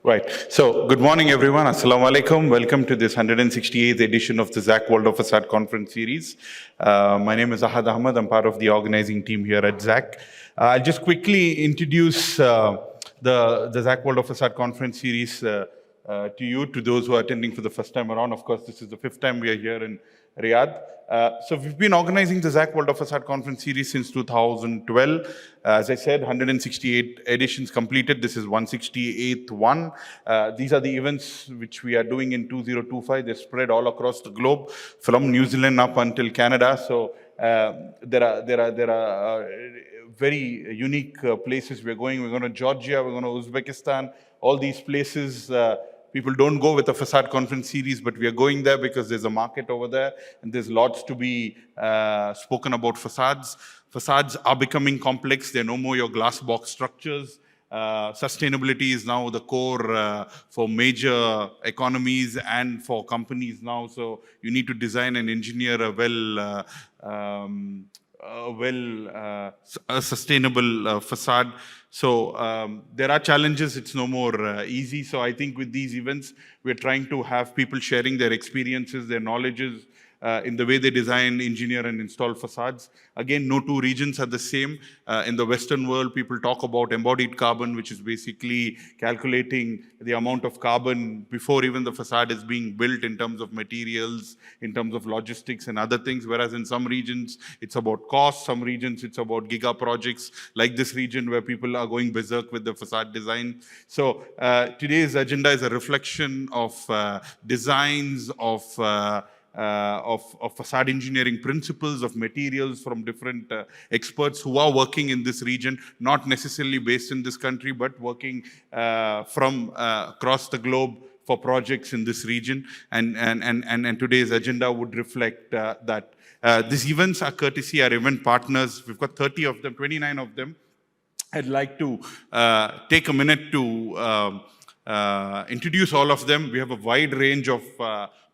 Right. So, good morning, everyone. Assalamu alaikum. Welcome to this 168th edition of the ZAC World of Facade Conference Series. My name is Ahad Ahmad. I'm part of the organizing team here at ZAC. I'll just quickly introduce the ZAC World of Facade Conference Series to you, to those who are attending for the first time around. Of course, this is the fifth time we are here in Riyadh. So we've been organizing the ZAC World of Facade Conference Series since 2012. As I said, 168 editions completed. This is 168th one. These are the events which we are doing in 2025. They're spread all across the globe, from New Zealand up until Canada. So there are very unique places we're going. We're going to Georgia, we're going to Uzbekistan. All these places, people don't go with a facade conference series, but we are going there because there's a market over there, and there's lots to be spoken about facades. Facades are becoming complex. They're no more your glass box structures. Sustainability is now the core for major economies and for companies now. So you need to design and engineer a sustainable facade. So there are challenges. It's no more easy. So I think with these events, we're trying to have people sharing their experiences, their knowledges, in the way they design, engineer, and install facades. Again, no two regions are the same. In the Western world, people talk about embodied carbon, which is basically calculating the amount of carbon before even the facade is being built in terms of materials, in terms of logistics and other things. Whereas in some regions, it's about cost. Some regions, it's about giga projects, like this region where people are going berserk with the facade design. So today's agenda is a reflection of designs of facade engineering principles, of materials from different experts who are working in this region, not necessarily based in this country, but working from across the globe for projects in this region. And today's agenda would reflect that. These events are courtesy our event partners. We've got 30 of them, 29 of them. I'd like to take a minute to introduce all of them. We have a wide range of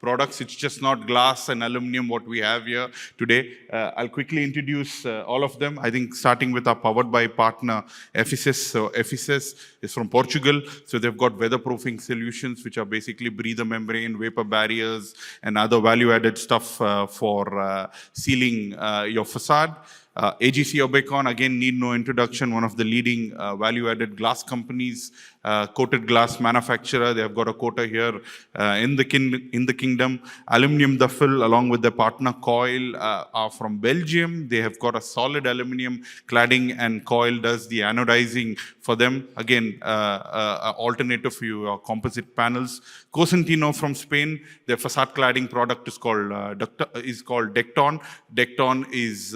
products. It's just not glass and aluminum what we have here today. I'll quickly introduce all of them. I think starting with our powered by partner Ephesus. So Ephesus is from Portugal. So they've got weatherproofing solutions, which are basically breather membrane, vapor barriers, and other value-added stuff for sealing your facade. AGC Obecon, again, need no introduction, one of the leading value-added glass companies, coated glass manufacturer. They have got a quota here in the kingdom. Aluminium Duffel, along with their partner Coil, are from Belgium. They have got a solid aluminium cladding, and Coil does the anodizing for them. Again, alternative for your composite panels. Cosentino from Spain, their facade cladding product is called Decton. Decton is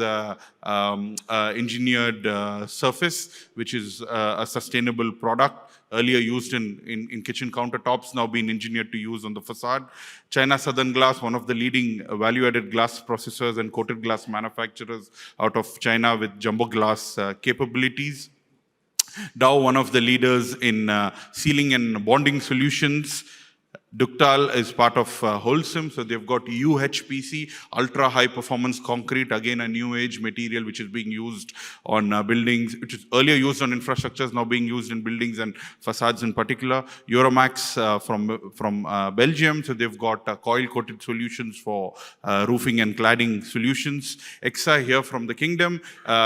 engineered surface, which is a sustainable product, earlier used in kitchen countertops, now being engineered to use on the facade. China Southern Glass, one of the leading value-added glass processors and coated glass manufacturers out of China with jumbo glass capabilities. Dow, one of the leaders in sealing and bonding solutions. Ductal is part of Holcim, so they've got UHPC, ultra high performance concrete, again a new age material which is being used on buildings, which is earlier used on infrastructures, now being used in buildings and facades in particular. Euromax from Belgium, so they've got coil coated solutions for roofing and cladding solutions. Exa here from the kingdom,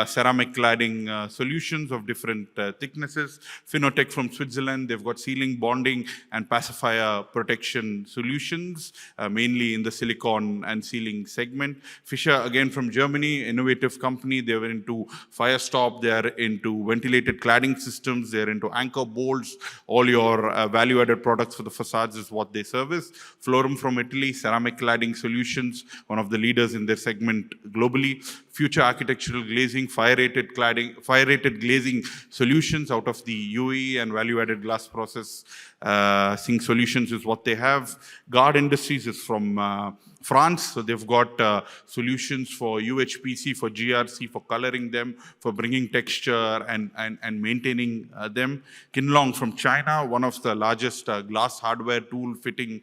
ceramic cladding solutions of different thicknesses. Finotech from Switzerland, they've got sealing, bonding, and pacifier protection solutions, mainly in the silicon and sealing segment. Fischer, again from Germany, innovative company. They were into fire stop, they are into ventilated cladding systems, they're into anchor bolts. All your value-added products for the facades is what they service. Florum from Italy, ceramic cladding solutions, one of the leaders in their segment globally. Future architectural glazing, fire-rated glazing solutions out of the UAE, and value-added glass process solutions is what they have. Guard Industries is from France. So they've got solutions for UHPC, for GRC, for coloring them, for bringing texture and maintaining them. Kinlong from China, one of the largest glass hardware tool fitting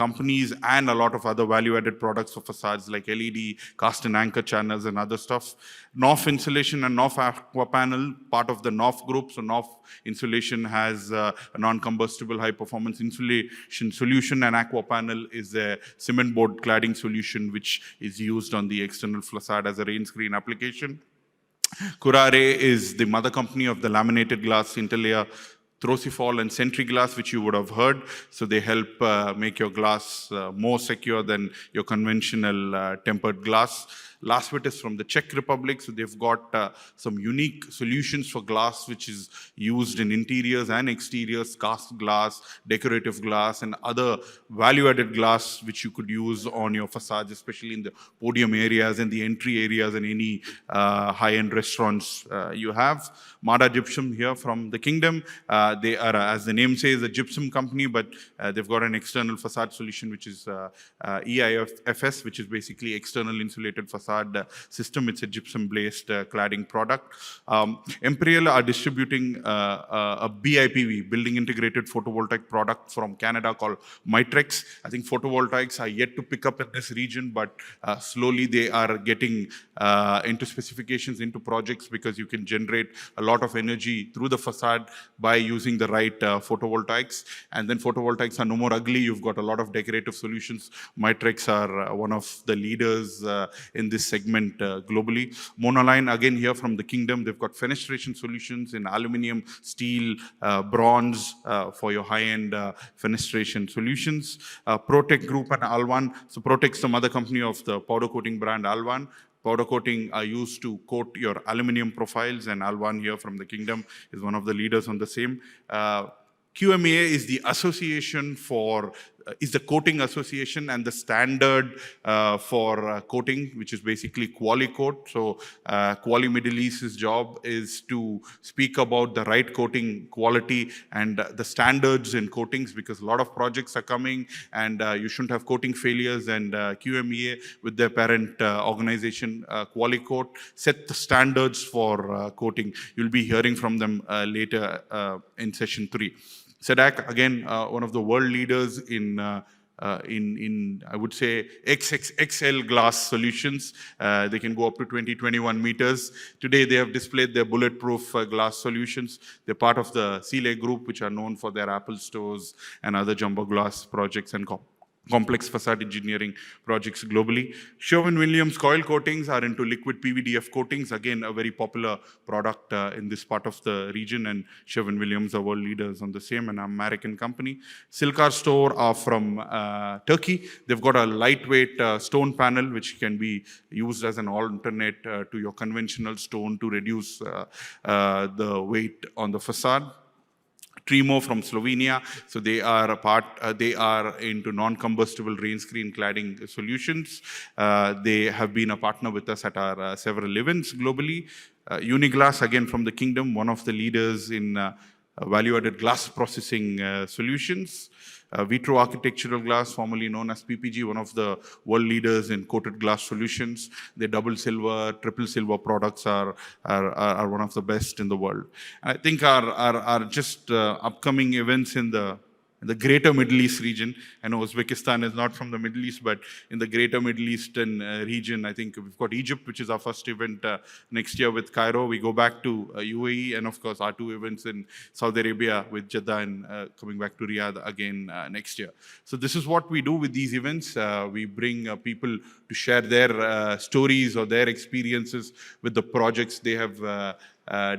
companies, and a lot of other value-added products for facades like LED, cast and anchor channels and other stuff. North Insulation and North Aqua Panel, part of the North Group. So North Insulation has a non-combustible high-performance insulation solution, and Aqua Panel is a cement board cladding solution which is used on the external facade as a rain screen application. Curare is the mother company of the laminated glass interlayer Throcifol and Sentry Glass, which you would have heard. So they help make your glass more secure than your conventional tempered glass. Lasvit is from the Czech Republic, so they've got some unique solutions for glass, which is used in interiors and exteriors, cast glass, decorative glass, and other value-added glass, which you could use on your facades, especially in the podium areas and the entry areas and any high-end restaurants you have. Mada Gypsum here from the Kingdom. They are, as the name says, a gypsum company, but they've got an external facade solution, which is EIFS, which is basically external insulated facade system. It's a gypsum-based cladding product. Imperial are distributing a BIPV, Building Integrated Photovoltaic product from Canada called Mitrex. I think photovoltaics are yet to pick up in this region, but slowly they are getting into specifications, into projects, because you can generate a lot of energy through the facade by using the right photovoltaics. And then photovoltaics are no more ugly. You've got a lot of decorative solutions. Mitrex are one of the leaders in this segment globally. Monoline, again here from the Kingdom, they've got fenestration solutions in aluminum, steel, bronze for your high-end fenestration solutions. Protec Group and Alwan. So Protec's the mother company of the powder coating brand Alwan. Powder coating are used to coat your aluminum profiles, and Alwan here from the Kingdom is one of the leaders on the same. QMEA is the association for, is the coating association and the standard for coating, which is basically QualiCoat. So Quali Middle East's job is to speak about the right coating quality and the standards in coatings, because a lot of projects are coming and you shouldn't have coating failures, and QMEA with their parent organization QualiCoat set the standards for coating. You'll be hearing from them later in session 3. SEDAC, again, one of the world leaders in I would say XXXL glass solutions. They can go up to 20-21 meters. Today they have displayed their bulletproof glass solutions. They're part of the Sealey Group, which are known for their Apple stores and other jumbo glass projects and complex facade engineering projects globally. Sherwin-Williams coil coatings are into liquid PVDF coatings. Again, a very popular product in this part of the region, and Sherwin-Williams are world leaders on the same, an American company. Silkar Store are from Turkey. They've got a lightweight stone panel, which can be used as an alternate to your conventional stone to reduce the weight on the facade. Trimo from Slovenia, so they are they are into non-combustible rain screen cladding solutions. They have been a partner with us at our several events globally. Uniglass, again from the Kingdom, one of the leaders in value-added glass processing solutions. Vitro Architectural Glass, formerly known as PPG, one of the world leaders in coated glass solutions. Their double silver, triple silver products are one of the best in the world. And I think our just upcoming events in the greater Middle East region. I know Uzbekistan is not from the Middle East, but in the greater Middle Eastern region, I think we've got Egypt, which is our first event next year with Cairo. We go back to UAE, and of course our 2 events in Saudi Arabia with Jeddah, and coming back to Riyadh again next year. So this is what we do with these events. We bring people to share their stories or their experiences with the projects they have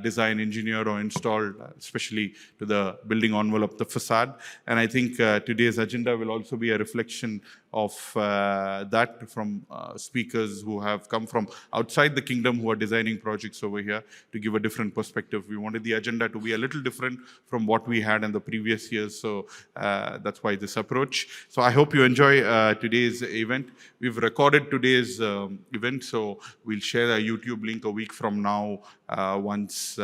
design, engineered or installed, especially to the building envelope, the facade. And I think today's agenda will also be a reflection of that from speakers who have come from outside the Kingdom, who are designing projects over here, to give a different perspective. We wanted the agenda to be a little different from what we had in the previous years, so that's why this approach. So I hope you enjoy today's event. We've recorded today's event, so we'll share a YouTube link a week from now once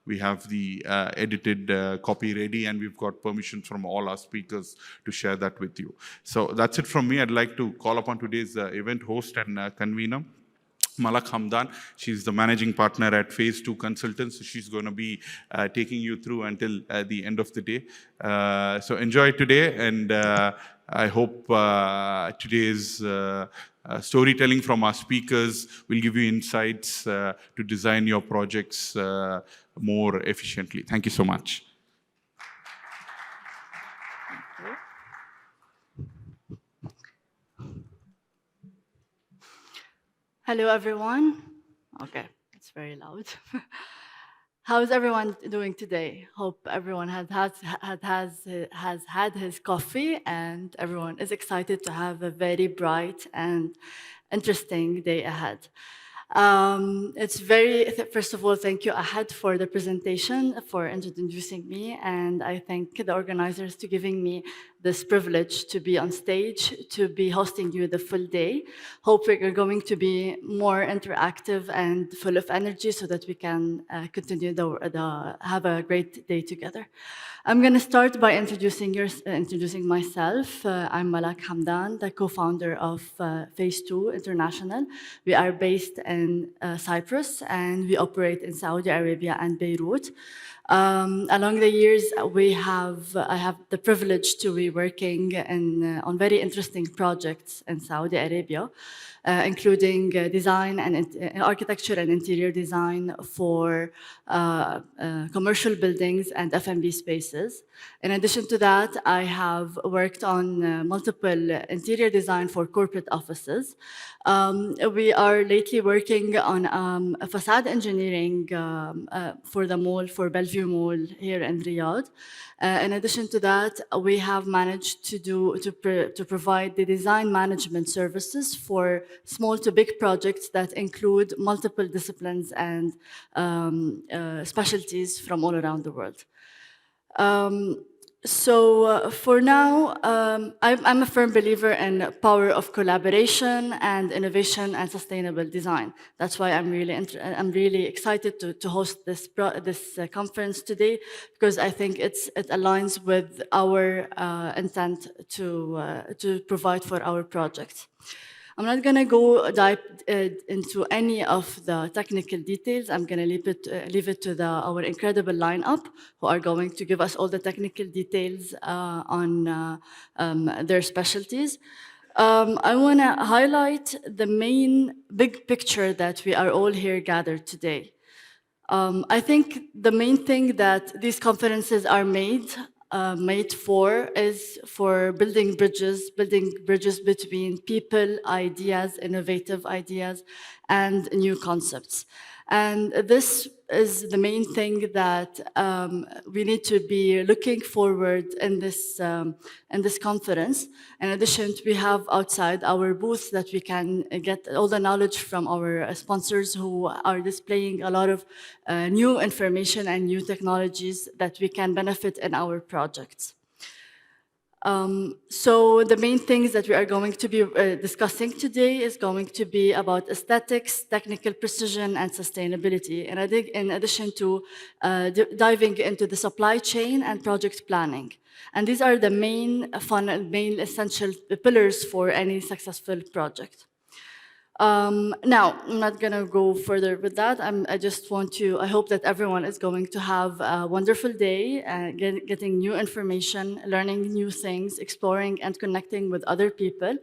We have the edited copy ready, and we've got permission from all our speakers to share that with you. So that's it from me. I'd like to call upon today's event host and convener, Malak Hamdan. She's the managing partner at Phase 2 Consultants. So she's going to be taking you through until the end of the day. So enjoy today, and I hope today's storytelling from our speakers will give you insights to design your projects more efficiently. Thank you so much. Hello, everyone. Okay, it's very loud. How is everyone doing today? Hope everyone has had his coffee, and everyone is excited to have a very bright and interesting day ahead. First of all, thank you, Ahad, for the presentation, for introducing me, and I thank the organizers to giving me this privilege to be on stage, to be hosting you the full day. Hope we're going to be more interactive and full of energy so that we can continue have a great day together. I'm going to start by introducing myself. I'm Malak Hamdan, the co-founder of Phase 2 International. We are based in Cyprus, and we operate in Saudi Arabia and Beirut. Along the years, I have the privilege to be working on very interesting projects in Saudi Arabia, including design and architecture and interior design for commercial buildings and F&B spaces. In addition to that, I have worked on multiple interior design for corporate offices. We are lately working on a facade engineering for the mall, for Bellevue Mall here in Riyadh. In addition to that, we have managed to provide the design management services for small to big projects that include multiple disciplines and specialties from all around the world. For now, I'm a firm believer in the power of collaboration and innovation and sustainable design. That's why I'm really excited to host this conference today, because I think it aligns with our intent to provide for our projects. I'm not going to go dive into any of the technical details. I'm going to leave it to our incredible lineup, who are going to give us all the technical details on their specialties. I want to highlight the main big picture that we are all here gathered today. I think the main thing that these conferences are made for is for building bridges between people, ideas, innovative ideas, and new concepts. And this is the main thing that we need to be looking forward in this conference. In addition, we have outside our booth that we can get all the knowledge from our sponsors, who are displaying a lot of new information and new technologies that we can benefit in our projects. So the main things that we are going to be discussing today is going to be about aesthetics, technical precision, and sustainability. And I think in addition to diving into the supply chain and project planning. And these are the main essential pillars for any successful project. Now, I'm not going to go further with that. I hope that everyone is going to have a wonderful day, getting new information, learning new things, exploring and connecting with other people.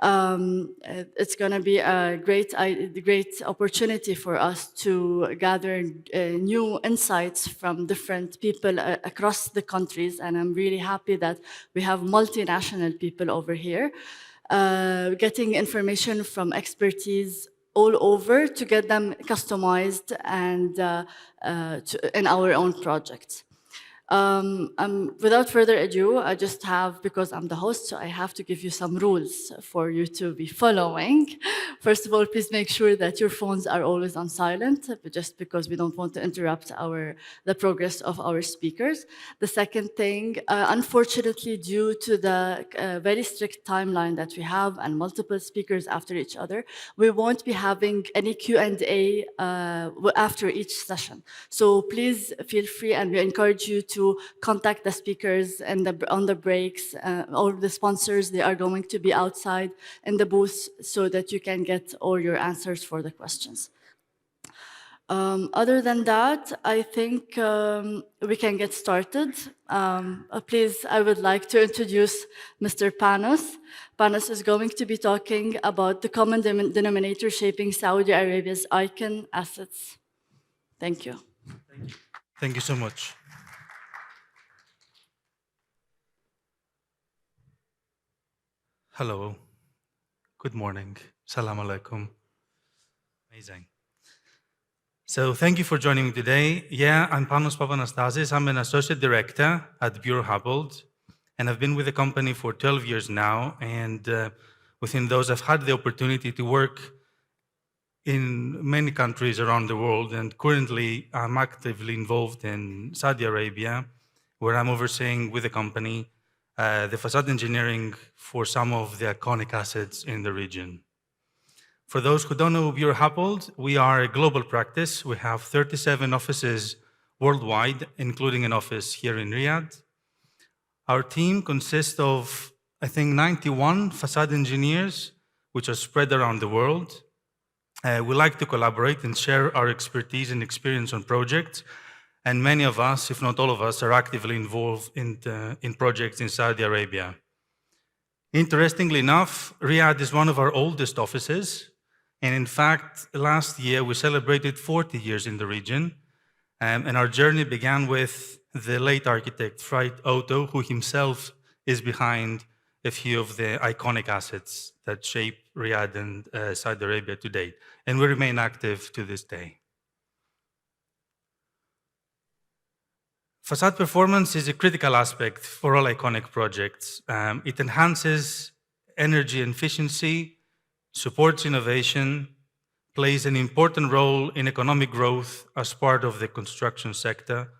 It's going to be a great opportunity for us to gather new insights from different people across the countries. And I'm really happy that we have multinational people over here. Getting information from expertise all over to get them customized and in our own projects. Without further ado, I just have, because I'm the host, so I have to give you some rules for you to be following. First of all, please make sure that your phones are always on silent, just because we don't want to interrupt the progress of our speakers. The second thing, unfortunately, due to the very strict timeline that we have and multiple speakers after each other, we won't be having any Q&A after each session. So please feel free, and we encourage you to contact the speakers and on the breaks or the sponsors. They are going to be outside in the booth so that you can get all your answers for the questions. Other than that, I think we can get started. Please, I would like to introduce Mr. Panos. Panos is going to be talking about the common denominator shaping Saudi Arabia's icon assets. Thank you. Thank you so much. Hello. Good morning. Salam alaikum. Amazing. So thank you for joining me today. Yeah, I'm Panos Papanastazis. I'm an associate director at Bureau Happold, and I've been with the company for 12 years now. And within those, I've had the opportunity to work in many countries around the world. And currently, I'm actively involved in Saudi Arabia, where I'm overseeing with the company the facade engineering for some of the iconic assets in the region. For those who don't know Bureau Happold, we are a global practice. We have 37 offices worldwide, including an office here in Riyadh. Our team consists of, I think, 91 facade engineers, which are spread around the world. We like to collaborate and share our expertise and experience on projects. And many of us, if not all of us, are actively involved in projects in Saudi Arabia. Interestingly enough, Riyadh is one of our oldest offices. And in fact, last year we celebrated 40 years in the region. And our journey began with the late architect, Fried Otto, who himself is behind a few of the iconic assets that shape Riyadh and Saudi Arabia to date. And we remain active to this day. Facade performance is a critical aspect for all iconic projects. It enhances energy efficiency, supports innovation, plays an important role in economic growth as part of the construction sector,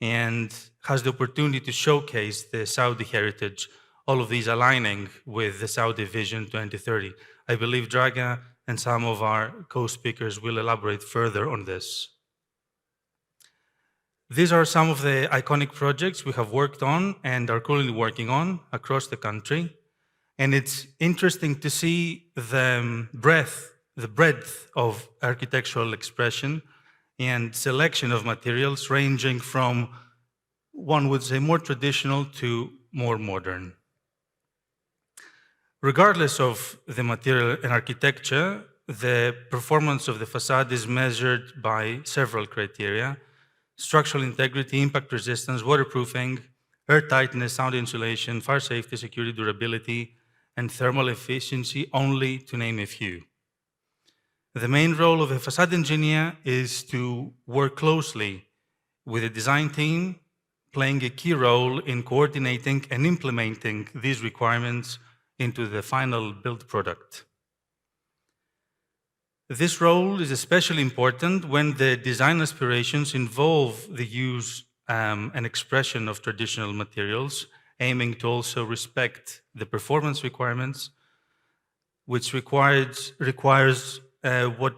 and has the opportunity to showcase the Saudi heritage, all of these aligning with the Saudi Vision 2030. I believe Draga and some of our co-speakers will elaborate further on this. These are some of the iconic projects we have worked on and are currently working on across the country. And it's interesting to see the breadth of architectural expression and selection of materials ranging from, one would say, more traditional to more modern. Regardless of the material and architecture, the performance of the facade is measured by several criteria: structural integrity, impact resistance, waterproofing, air tightness, sound insulation, fire safety, security, durability, and thermal efficiency, only to name a few. The main role of a facade engineer is to work closely with the design team, playing a key role in coordinating and implementing these requirements into the final built product. This role is especially important when the design aspirations involve the use and expression of traditional materials, aiming to also respect the performance requirements, which requires what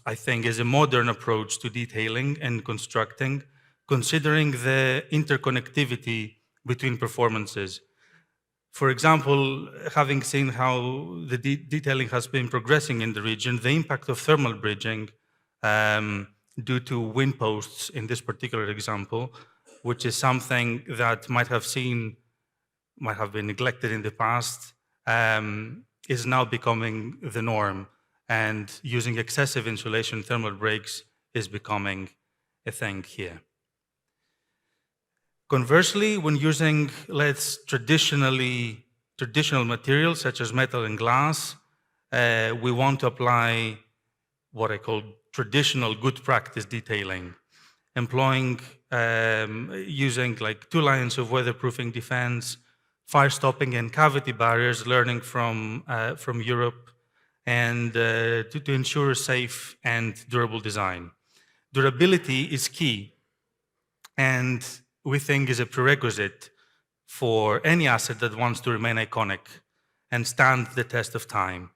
I think is a modern approach to detailing and constructing, considering the interconnectivity between performances. For example, having seen how the detailing has been progressing in the region, the impact of thermal bridging due to wind posts in this particular example, which is something that might have been neglected in the past, is now becoming the norm. And using excessive insulation thermal breaks is becoming a thing here. Conversely, when using traditional materials such as metal and glass, we want to apply what I call traditional good practice detailing, employing using like 2 lines of weatherproofing defense, fire stopping and cavity barriers, learning from Europe, and to ensure safe and durable design. Durability is key, and we think is a prerequisite for any asset that wants to remain iconic and stand the test of time.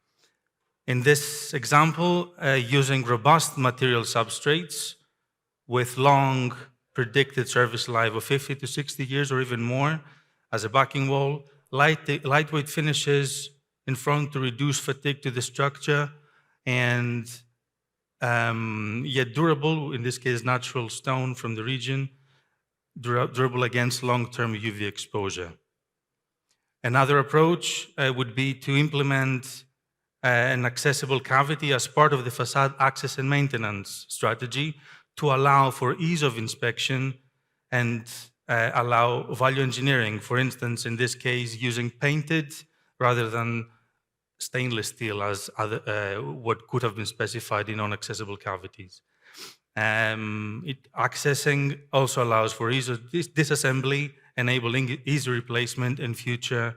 In this example, using robust material substrates with long predicted service life of 50 to 60 years or even more as a backing wall, lightweight finishes in front to reduce fatigue to the structure, and yet durable, in this case natural stone from the region, durable against long-term UV exposure. Another approach would be to implement an accessible cavity as part of the facade access and maintenance strategy to allow for ease of inspection and allow value engineering, for instance, in this case, using painted rather than stainless steel as what could have been specified in non-accessible cavities. Accessing also allows for ease of disassembly, enabling easy replacement and future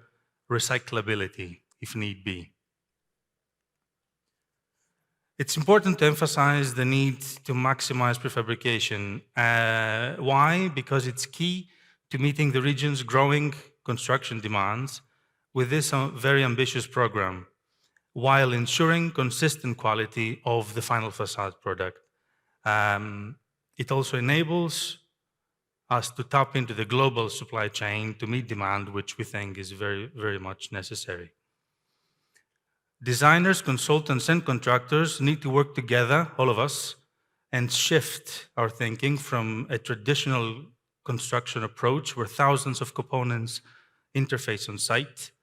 recyclability if need be. It's important to emphasize the need to maximize prefabrication. Why? Because it's key to meeting the region's growing construction demands with this very ambitious program, while ensuring consistent quality of the final facade product. It also enables us to tap into the global supply chain to meet demand, which we think is very, very much necessary. Designers, consultants, and contractors need to work together, all of us, and shift our thinking from a traditional construction approach where thousands of components interface on site,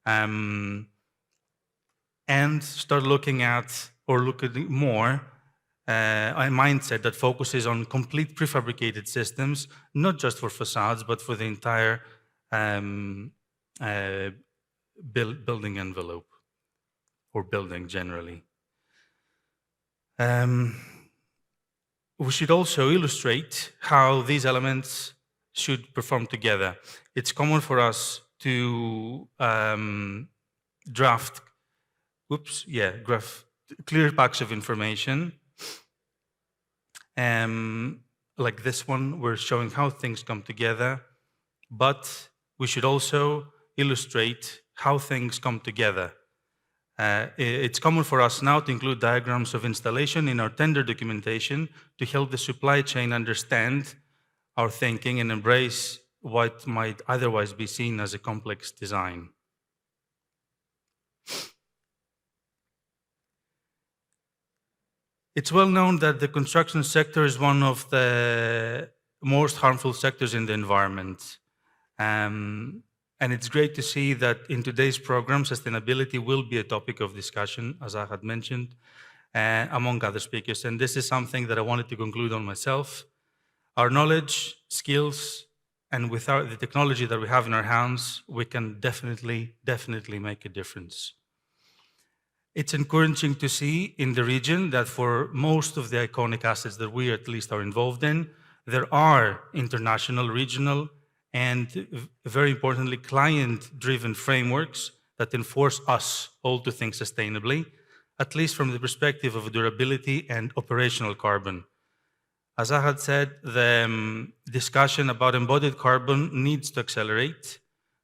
and start looking at, or looking more, a mindset that focuses on complete prefabricated systems, not just for facades, but for the entire building envelope, or building generally. We should also illustrate how these elements should perform together. It's common for us to draft clear packs of information. Like this one, we're showing how things come together, but we should also illustrate how things come together. It's common for us now to include diagrams of installation in our tender documentation to help the supply chain understand our thinking and embrace what might otherwise be seen as a complex design. It's well known that the construction sector is one of the most harmful sectors in the environment. And it's great to see that in today's program, sustainability will be a topic of discussion, as I had mentioned, among other speakers. And this is something that I wanted to conclude on myself. Our knowledge, skills, and with the technology that we have in our hands, we can definitely make a difference. It's encouraging to see in the region that for most of the iconic assets that we at least are involved in, there are international, regional, and very importantly, client-driven frameworks that enforce us all to think sustainably, at least from the perspective of durability and operational carbon. As I had said, the discussion about embodied carbon needs to accelerate,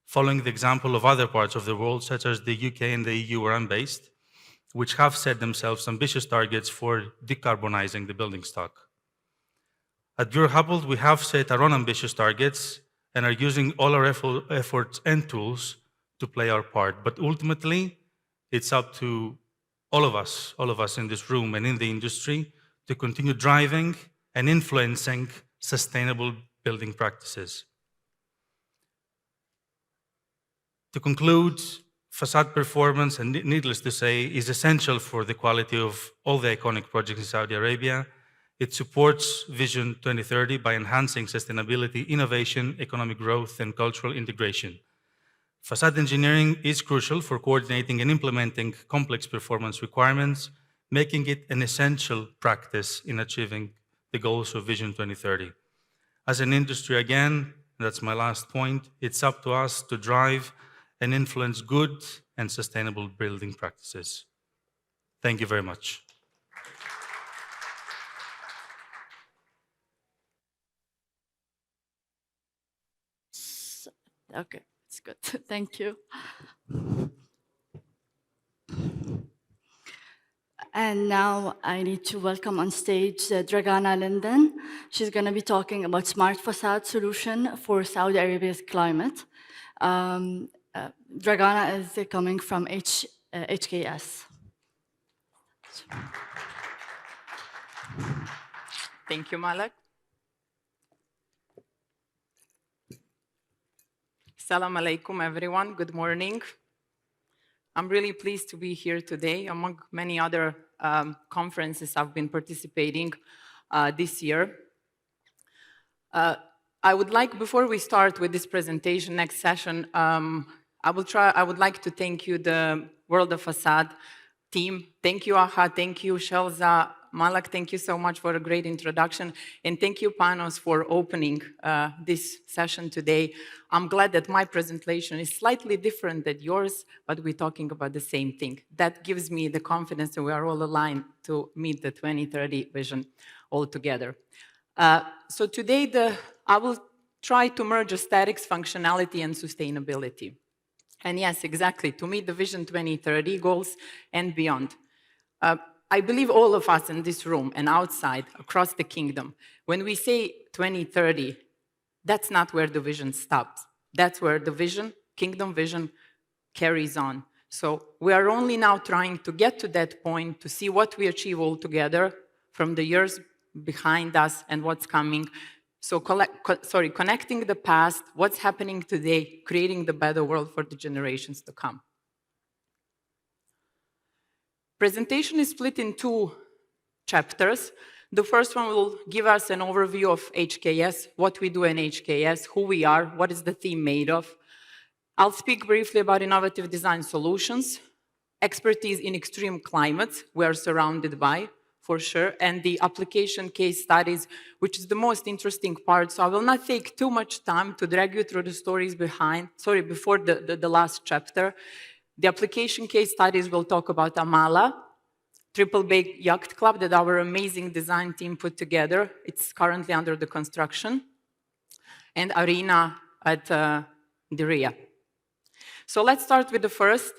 following the example of other parts of the world, such as the UK and the EU, where I'm based, which have set themselves ambitious targets for decarbonizing the building stock. At Bureau Happold, we have set our own ambitious targets and are using all our efforts and tools to play our part. But ultimately, it's up to all of us in this room and in the industry to continue driving and influencing sustainable building practices. To conclude, facade performance, and needless to say, is essential for the quality of all the iconic projects in Saudi Arabia. It supports Vision 2030 by enhancing sustainability, innovation, economic growth, and cultural integration. Facade engineering is crucial for coordinating and implementing complex performance requirements, making it an essential practice in achieving the goals of Vision 2030. As an industry, again, that's my last point, it's up to us to drive and influence good and sustainable building practices. Thank you very much. Okay, it's good. Thank you. And now I need to welcome on stage Dragana Linden. She's going to be talking about smart facade solution for Saudi Arabia's climate. Dragana is coming from HKS. Thank you, Malak. Assalamu alaikum, everyone. Good morning. I'm really pleased to be here today, among many other conferences I've been participating this year. I would like, before we start with this presentation, next session, I would like to thank you, the World of Facade team. Thank you, Aha. Thank you, Shelza. Malak, thank you so much for a great introduction. And thank you, Panos, for opening this session today. I'm glad that my presentation is slightly different than yours, but we're talking about the same thing. That gives me the confidence that we are all aligned to meet the 2030 vision all together. So today, I will try to merge aesthetics, functionality, and sustainability. And yes, exactly, to meet the Vision 2030 goals and beyond. I believe all of us in this room and outside, across the kingdom, when we say 2030, that's not where the vision stops. That's where the vision, kingdom vision, carries on. So we are only now trying to get to that point to see what we achieve all together from the years behind us and what's coming. So connecting the past, what's happening today, creating the better world for the generations to come. Presentation is split in two chapters. The first one will give us an overview of HKS, what we do in HKS, who we are, what is the theme made of. I'll speak briefly about innovative design solutions, expertise in extreme climates we are surrounded by, for sure, and the application case studies, which is the most interesting part. So I will not take too much time to drag you through the stories before the last chapter. The application case studies will talk about Amala, Triple Bay Yacht Club that our amazing design team put together. It's currently under the construction. And Arena at Diriyah. So let's start with the first,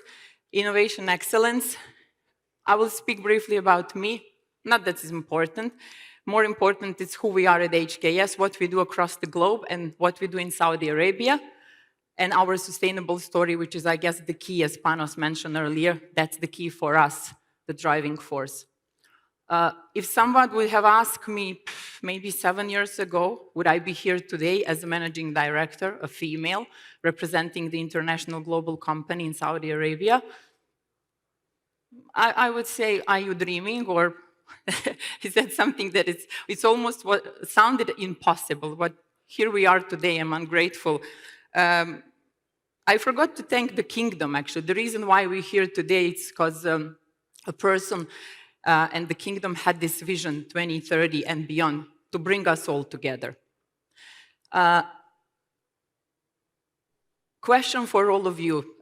innovation excellence. I will speak briefly about me. Not that it's important. More important is who we are at HKS, what we do across the globe, and what we do in Saudi Arabia. And our sustainable story, which is, I guess, the key, as Panos mentioned earlier, that's the key for us, the driving force. If someone would have asked me maybe 7 years ago, would I be here today as a managing director, a female, representing the international global company in Saudi Arabia? I would say, are you dreaming? Or is that something that it's almost what sounded impossible, but here we are today, I'm grateful. I forgot to thank the kingdom, actually. The reason why we're here today is because a person and the kingdom had this vision, 2030 and beyond, to bring us all together. Question for all of you.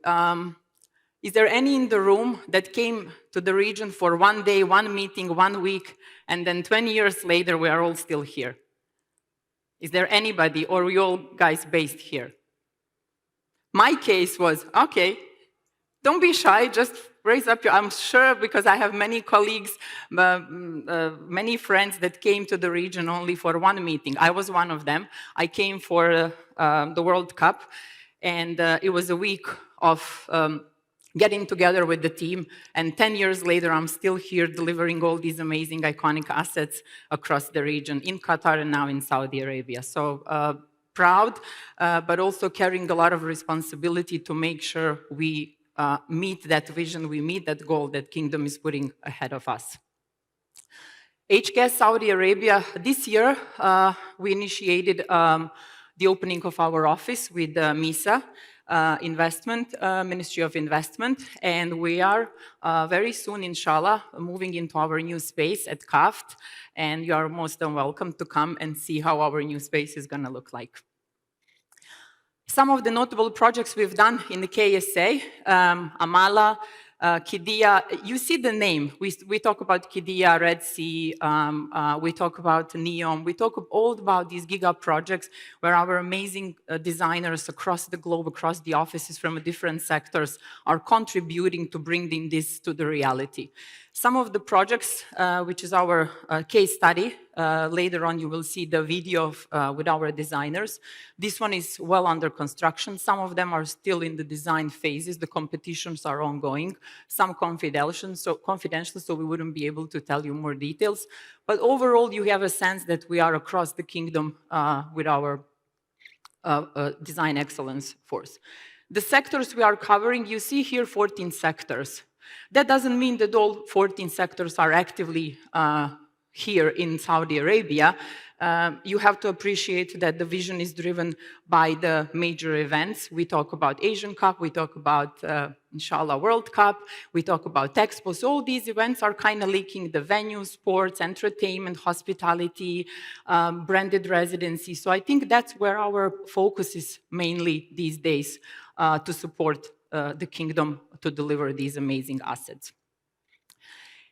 Is there any in the room that came to the region for 1 day, 1 meeting, 1 week, and then 20 years later, we are all still here? Is there anybody, or are we all guys based here? My case was, okay, don't be shy, just raise up your, I'm sure, because I have many colleagues, many friends that came to the region only for 1 meeting. I was one of them. I came for the World Cup, and it was a week of getting together with the team, and 10 years later, I'm still here delivering all these amazing, iconic assets across the region, in Qatar and now in Saudi Arabia. So proud, but also carrying a lot of responsibility to make sure we meet that vision, we meet that goal that Kingdom is putting ahead of us. HKS Saudi Arabia, this year, we initiated the opening of our office with MISA. Ministry of Investment, and we are very soon, inshallah, moving into our new space at KAFT, and you are most welcome to come and see how our new space is going to look like. Some of the notable projects we've done in the KSA, Amala, Qiddiya, you see the name. We talk about Qiddiya, Red Sea, we talk about NEOM, we talk all about these giga projects where our amazing designers across the globe, across the offices from different sectors are contributing to bringing this to the reality. Some of the projects, which is our case study, later on you will see the video with our designers. This one is well under construction. Some of them are still in the design phases. The competitions are ongoing. Some confidential, so we wouldn't be able to tell you more details. But overall, you have a sense that we are across the kingdom with our design excellence force. The sectors we are covering, you see here 14 sectors. That doesn't mean that all 14 sectors are actively here in Saudi Arabia. You have to appreciate that the vision is driven by the major events. We talk about Asian Cup, we talk about, inshallah, World Cup, we talk about Expo. So all these events are kind of linking the venues, sports, entertainment, hospitality, branded residency. So I think that's where our focus is mainly these days to support the kingdom to deliver these amazing assets.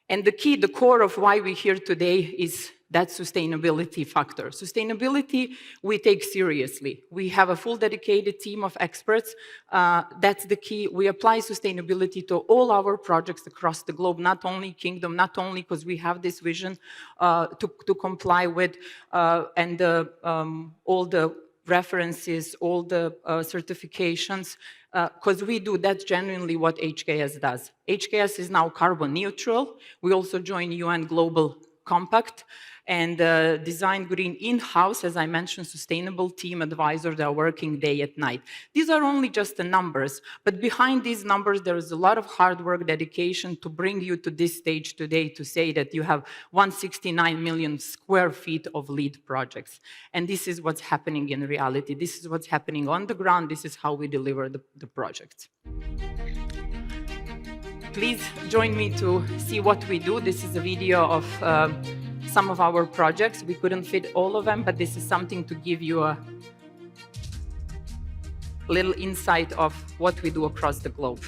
And the key, the core of why we're here today is that sustainability factor. Sustainability, we take seriously. We have a full dedicated team of experts. That's the key. We apply sustainability to all our projects across the globe, not only kingdom, not only because we have this vision to comply with, and all the references, all the certifications, because we do, that's genuinely what HKS does. HKS is now carbon neutral. We also join UN Global Compact and Design Green in-house, as I mentioned, sustainable team advisors that are working day and night. These are only just the numbers, but behind these numbers, there is a lot of hard work, dedication to bring you to this stage today to say that you have 169 million square feet of LEED projects. And this is what's happening in reality. This is what's happening on the ground. This is how we deliver the projects. Please join me to see what we do. This is a video of some of our projects. We couldn't fit all of them, but this is something to give you a little insight of what we do across the globe.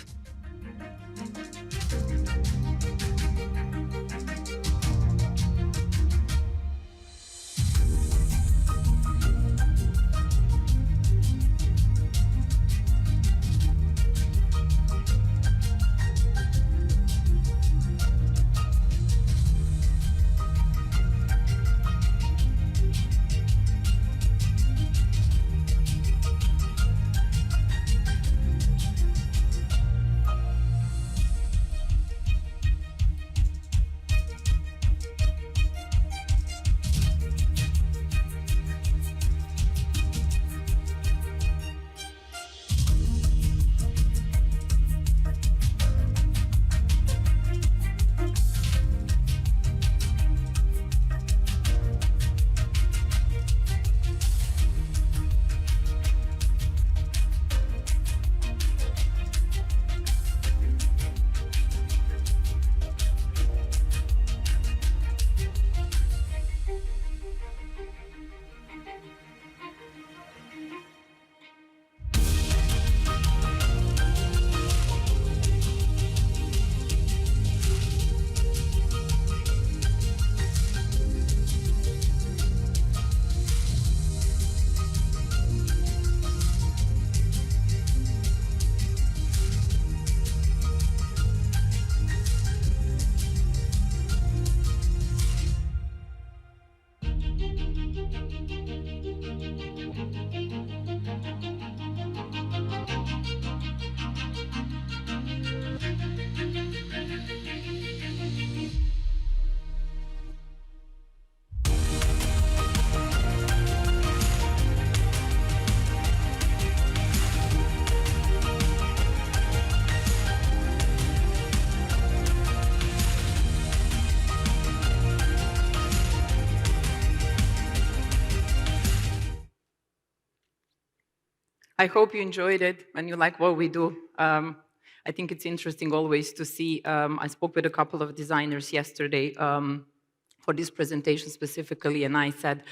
I hope you enjoyed it and you like what we do. I think it's interesting always to see. I spoke with a couple of designers yesterday for this presentation specifically, and I said,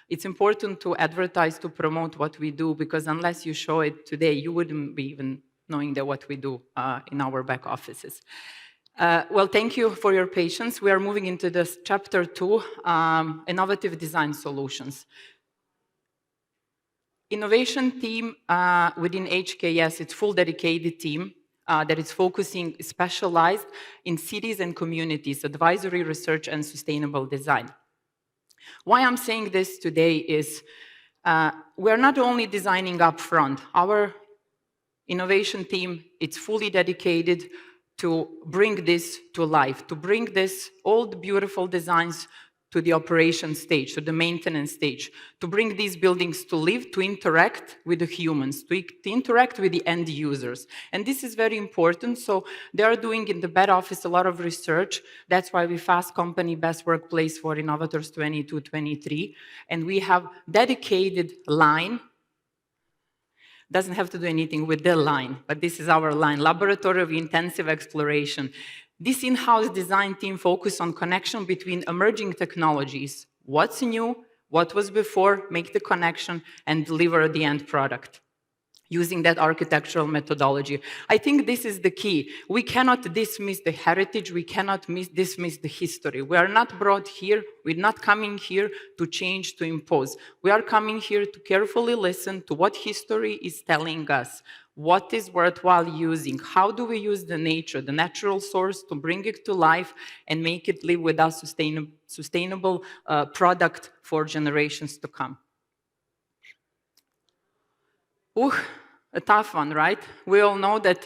it's important to advertise, to promote what we do, because unless you show it today, you wouldn't be even knowing that what we do in our back offices. Well, thank you for your patience. We are moving into this chapter 2, innovative design solutions. Innovation team within HKS, it's full dedicated team that is focusing specialized in cities and communities, advisory, research, and sustainable design. Why I'm saying this today is we're not only designing up front. Our innovation team, it's fully dedicated to bring this to life, to bring this old, beautiful designs to the operation stage, to the maintenance stage, to bring these buildings to live, to interact with the humans, to interact with the end users. And this is very important. So they are doing in the back office a lot of research. That's why we Fast Company Best Workplace for Innovators 22-23. And we have dedicated line. Doesn't have to do anything with the line, but this is our line, Laboratory of Intensive Exploration. This in-house design team focuses on connection between emerging technologies. What's new, what was before, make the connection, and deliver the end product using that architectural methodology. I think this is the key. We cannot dismiss the heritage, we cannot dismiss the history. We are not brought here, we're not coming here to change, to impose. We are coming here to carefully listen to what history is telling us. What is worthwhile using? How do we use the nature, the natural source, to bring it to life and make it live with us sustainable product for generations to come? Ooh, a tough one, right? We all know that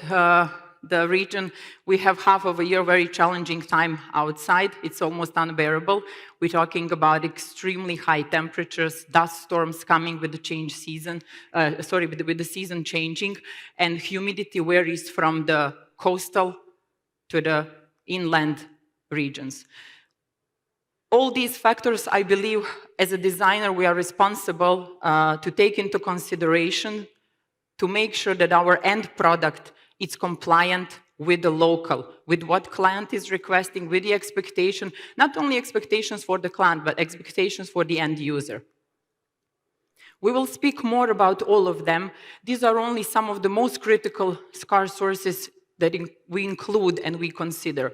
the region, we have half of a year very challenging time outside. It's almost unbearable. We're talking about extremely high temperatures, dust storms coming with the change season, with the season changing, and humidity varies from the coastal to the inland regions. All these factors, I believe, as a designer, we are responsible to take into consideration to make sure that our end product is compliant with the local, with what client is requesting, with the expectation, not only expectations for the client, but expectations for the end user. We will speak more about all of them. These are only some of the most critical scarce sources that we include and we consider.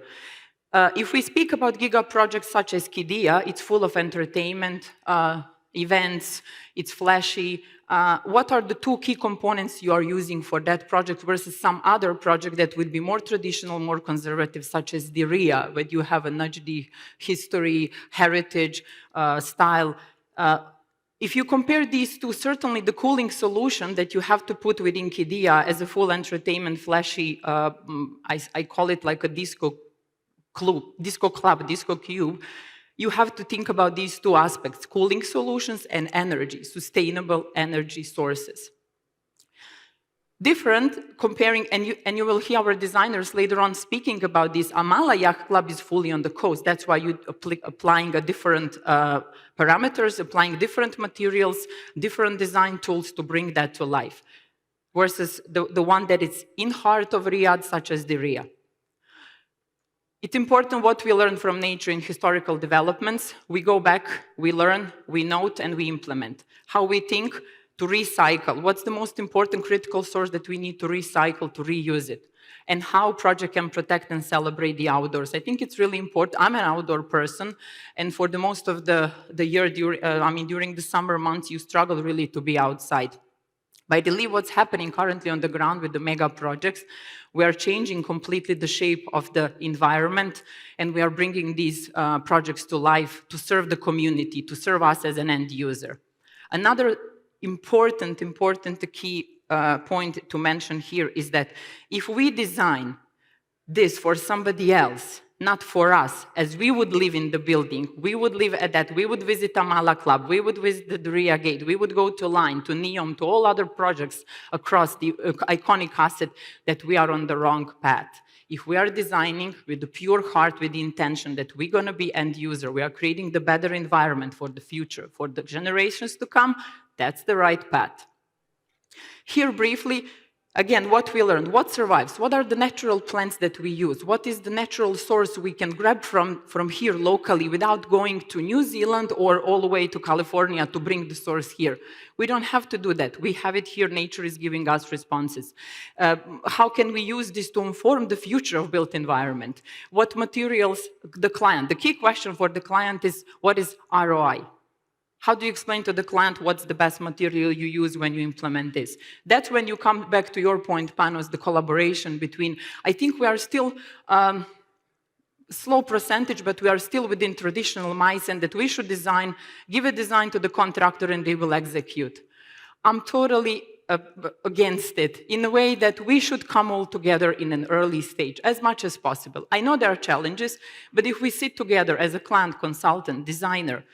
If we speak about giga projects such as Qiddiya, it's full of entertainment, events, it's flashy. What are the two key components you are using for that project versus some other project that would be more traditional, more conservative, such as Diriyah, where you have a Najdi history, heritage, style. If you compare these two, certainly the cooling solution that you have to put within Qiddiya as a full entertainment, flashy, I call it like a disco club, disco cube, you have to think about these two aspects, cooling solutions and energy, sustainable energy sources. Different, comparing, and you will hear our designers later on speaking about this. Amala Yacht Club is fully on the coast. That's why you're applying a different parameters, applying different materials, different design tools to bring that to life, versus the one that is in heart of Riyadh, such as Diriyah. It's important what we learn from nature in historical developments. We go back, we learn, we note, and we implement. How we think to recycle. What's the most important critical source that we need to recycle, to reuse it? And how project can protect and celebrate the outdoors. I think it's really important. I'm an outdoor person, and for the most of the year, during the summer months, you struggle really to be outside. But I believe what's happening currently on the ground with the mega projects, we are changing completely the shape of the environment, and we are bringing these projects to life to serve the community, to serve us as an end user. Another important key point to mention here is that if we design this for somebody else, not for us, as we would live in the building, we would live at that, we would visit Amala Club, we would visit the Diriyah Gate, we would go to Line, to Neom, to all other projects across the iconic asset, that we are on the wrong path. If we are designing with the pure heart, with the intention that we're going to be end user, we are creating the better environment for the future, for the generations to come, that's the right path. Here briefly, again, what we learned, what survives, what are the natural plants that we use, what is the natural source we can grab from here locally without going to New Zealand or all the way to California to bring the source here. We don't have to do that. We have it here. Nature is giving us responses. How can we use this to inform the future of built environment? What materials the client? The key question for the client is, what is ROI? How do you explain to the client what's the best material you use when you implement this? That's when you come back to your point, Panos, the collaboration between, I think we are still slow percentage, but we are still within traditional mindset that we should design, give a design to the contractor and they will execute. I'm totally against it in a way that we should come all together in an early stage as much as possible. I know there are challenges, but if we sit together as a client, consultant, designer,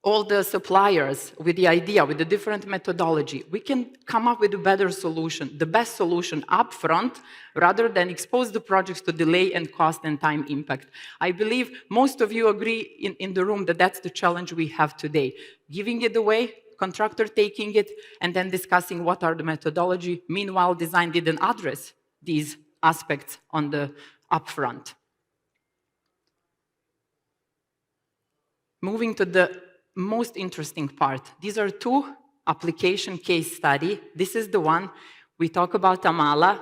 all the suppliers with the idea, with the different methodology, we can come up with a better solution, the best solution up front, rather than expose the projects to delay and cost and time impact. I believe most of you agree in the room that that's the challenge we have today. Giving it away, contractor taking it, and then discussing what are the methodology. Meanwhile, design didn't address these aspects on the upfront. Moving to the most interesting part. These are two application case study. This is the one we talk about. Amala,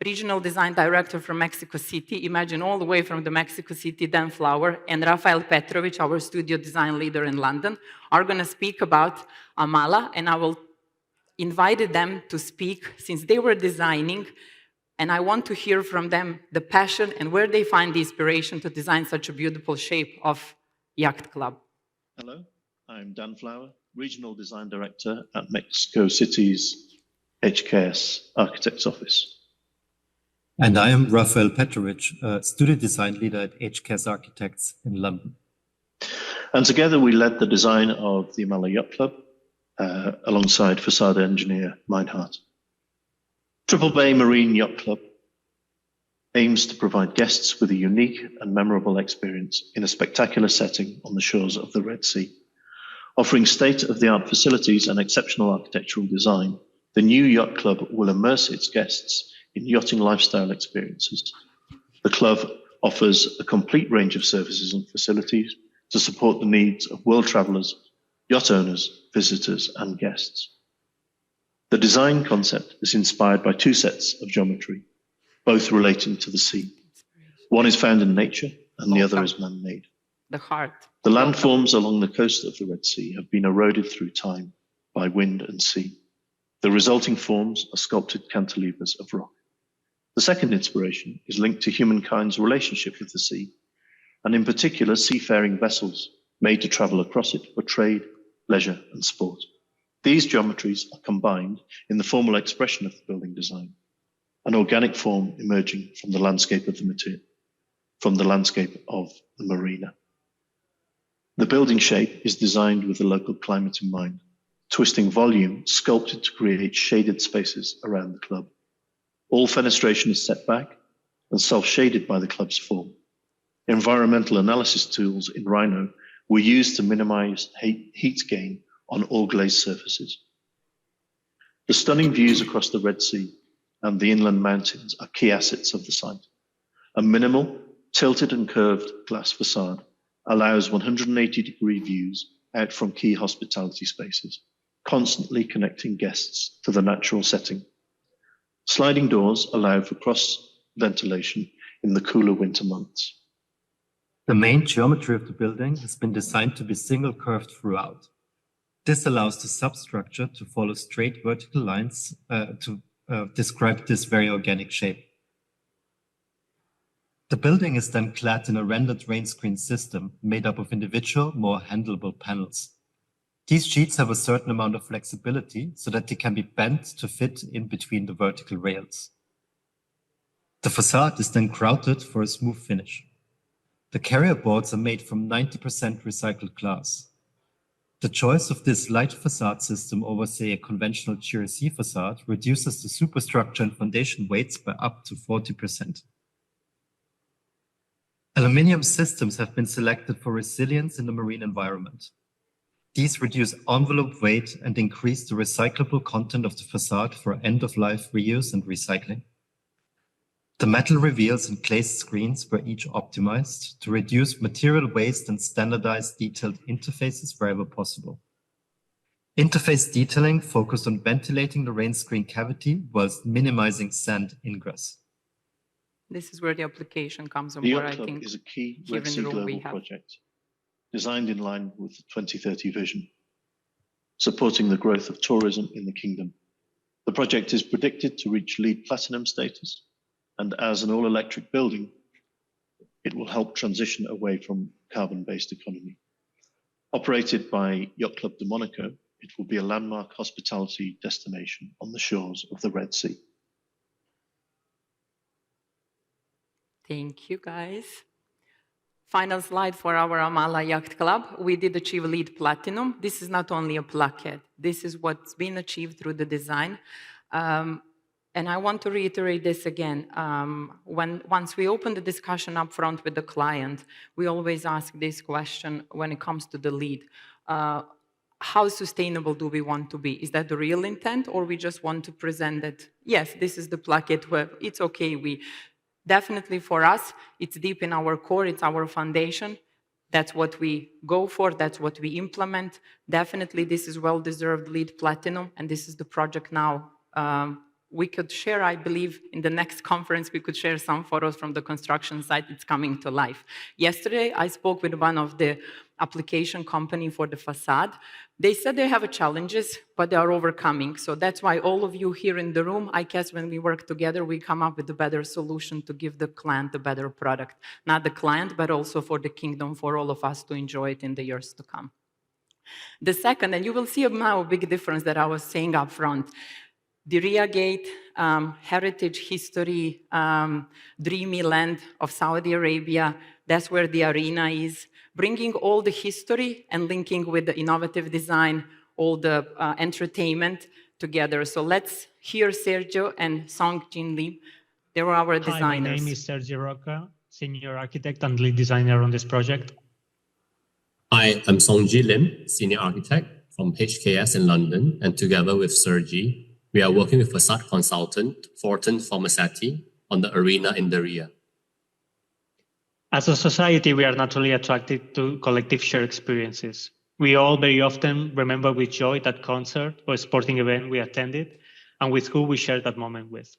regional design director from Mexico City. Imagine all the way from the Mexico City, Dan Flower, and Rafael Petrovic, our studio design leader in London, are going to speak about Amala, and I will invite them to speak since they were designing, and I want to hear from them the passion and where they find the inspiration to design such a beautiful shape of Yacht Club. Hello, I'm Dan Flower, Regional Design Director at Mexico City's HKS Architects Office. And I am Rafael Petrovic, Studio Design Leader at HKS Architects in London. And together we led the design of the Amala Yacht Club alongside facade engineer Meinhardt. Triple Bay Marine Yacht Club aims to provide guests with a unique and memorable experience in a spectacular setting on the shores of the Red Sea. Offering state-of-the-art facilities and exceptional architectural design, the new yacht club will immerse its guests in yachting lifestyle experiences. The club offers a complete range of services and facilities to support the needs of world travelers, yacht owners, visitors, and guests. The design concept is inspired by two sets of geometry, both relating to the sea. One is found in nature and the other is man-made. The heart. The landforms along the coast of the Red Sea have been eroded through time by wind and sea. The resulting forms are sculpted cantilevers of rock. The second inspiration is linked to humankind's relationship with the sea, and in particular seafaring vessels made to travel across it for trade, leisure, and sport. These geometries are combined in the formal expression of the building design, an organic form emerging from the landscape of the material, from the landscape of the marina. The building shape is designed with the local climate in mind, twisting volume sculpted to create shaded spaces around the club. All fenestration is set back and self-shaded by the club's form. Environmental analysis tools in Rhino were used to minimize heat gain on all glazed surfaces. The stunning views across the Red Sea and the inland mountains are key assets of the site. A minimal, tilted and curved glass facade allows 180-degree views out from key hospitality spaces, constantly connecting guests to the natural setting. Sliding doors allow for cross-ventilation in the cooler winter months. The main geometry of the building has been designed to be single curved throughout. This allows the substructure to follow straight vertical lines to describe this very organic shape. The building is then clad in a rendered rain screen system made up of individual, more handleable panels. These sheets have a certain amount of flexibility so that they can be bent to fit in between the vertical rails. The facade is then grouted for a smooth finish. The carrier boards are made from 90% recycled glass. The choice of this light facade system over, say, a conventional GRC facade reduces the superstructure and foundation weights by up to 40%. Aluminium systems have been selected for resilience in the marine environment. These reduce envelope weight and increase the recyclable content of the facade for end-of-life reuse and recycling. The metal reveals and glazed screens were each optimized to reduce material waste and standardize detailed interfaces wherever possible. Interface detailing focused on ventilating the rain screen cavity whilst minimizing sand ingress. This is where the application comes on The board, Yacht I Club think. is a key here Red in Sea the room we Global have. project designed in line with the 2030 vision, supporting the growth of tourism in the kingdom. The project is predicted to reach LEED Platinum status, and as an all-electric building, it will help transition away from carbon-based economy. Operated by Yacht Club de Monaco, it will be a landmark hospitality destination on the shores of the Red Sea. Thank you, guys. Final slide for our Amala Yacht Club. We did achieve LEED Platinum. This is not only a plaquette. This is what's been achieved through the design. And I want to reiterate this again. Once we open the discussion up front with the client, we always ask this question when it comes to the LEED. How sustainable do we want to be? Is that the real intent, or we just want to present that, yes, this is the plaquette, where it's okay. Definitely for us, it's deep in our core, it's our foundation. That's what we go for, that's what we implement. Definitely this is well-deserved LEED Platinum, and this is the project now. We could share, I believe, in the next conference, we could share some photos from the construction site. It's coming to life. Yesterday, I spoke with one of the application company for the facade. They said they have challenges, but they are overcoming. So that's why all of you here in the room, I guess when we work together, we come up with a better solution to give the client a better product. Not the client, but also for the kingdom, for all of us to enjoy it in the years to come. The second, and you will see now a big difference that I was saying up front, the Riyadh Gate, heritage, history, dreamy land of Saudi Arabia. That's where the arena is. Bringing all the history and linking with the innovative design, all the entertainment together. So let's hear Sergio and Song Jin Lee. They were our designers. Hi, my name is Sergio Roca, senior architect and lead designer on this project. Hi, I'm Song Ji Lim, senior architect from HKS in London, and together with Sergi, we are working with facade consultant Fortin Formasati on the arena in Diriyah. As a society, we are naturally attracted to collective shared experiences. We all very often remember with joy that concert or sporting event we attended and with who we shared that moment with.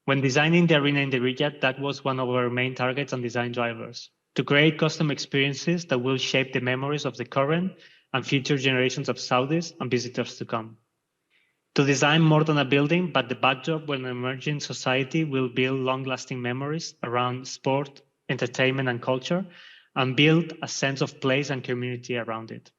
When designing the arena in Diriyah, that was one of our main targets and design drivers, to create custom experiences that will shape the memories of the current and future generations of Saudis and visitors to come. To design more than a building, but the backdrop where an emerging society will build long-lasting memories around sport, entertainment, and culture, and build a sense of place and community around it.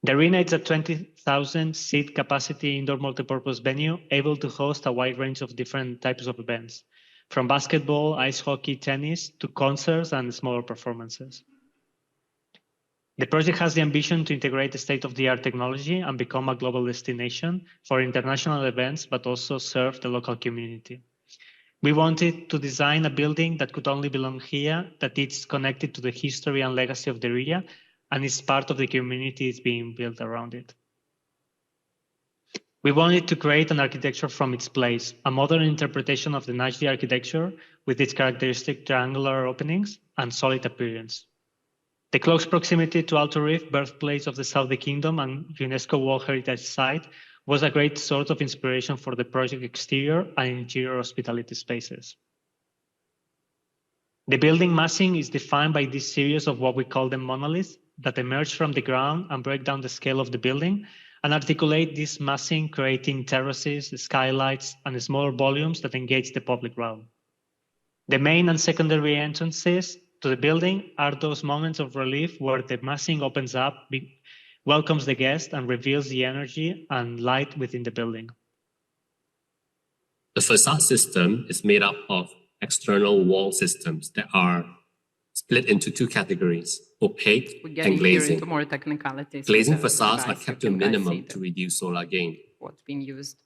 The arena is a 20,000 seat capacity indoor multipurpose venue able to host a wide range of different types of events, from basketball, ice hockey, tennis, to concerts and smaller performances. The project has the ambition to integrate the state-of-the-art technology and become a global destination for international events, but also serve the local community. We wanted to design a building that could only belong here, that it's connected to the history and legacy of the area, and is part of the communities being built around it. We wanted to create an architecture from its place, a modern interpretation of the Najdi architecture with its characteristic triangular openings and solid appearance. The close proximity to Al Tarif, birthplace of the Saudi Kingdom and UNESCO World Heritage Site, was a great source of inspiration for the project exterior and interior hospitality spaces. The building massing is defined by this series of what we call the monoliths that emerge from the ground and break down the scale of the building and articulate this massing, creating terraces, skylights, and smaller volumes that engage the public realm. The main and secondary entrances to the building are those moments of relief where the massing opens up, welcomes the guest, and reveals the energy and light within the building. The facade system is made up of external wall systems that are split into two categories, opaque We're and getting here glazing. into more technicalities. Glazing with the facades are guys, kept you to a can guys minimum see to reduce solar gain. what's being used.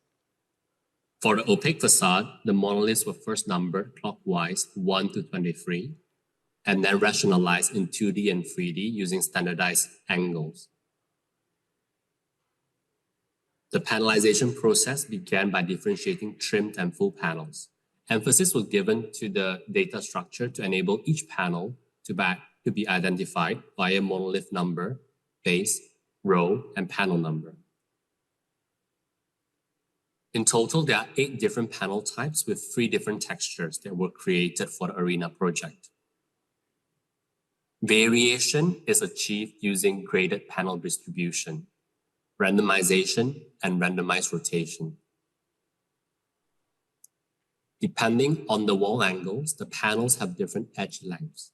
For the opaque facade, the monoliths were first numbered clockwise 1 to 23. and then rationalized in 2D and 3D using standardized angles. The panelization process began by differentiating trimmed and full panels. Emphasis was given to the data structure to enable each panel to be identified via monolith number, base, row, and panel number. In total, there are 8 different panel types with 3 different textures that were created for the ARENA project. Variation is achieved using graded panel distribution, randomization, and randomized rotation. Depending on the wall angles, the panels have different edge lengths.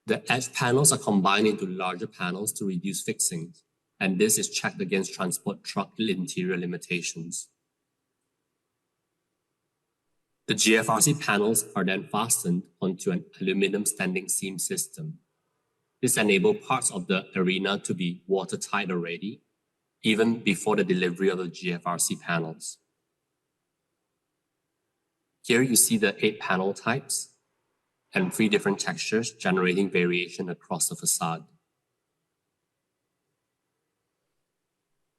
The edge panels are combined into larger panels to reduce fixings, and this is checked against transport truck interior limitations. The GFRC panels are then fastened onto an aluminum standing seam system. This enables parts of the ARENA to be watertight already, even before the delivery of the GFRC panels. Here you see the 8 panel types and 3 different textures generating variation across the facade.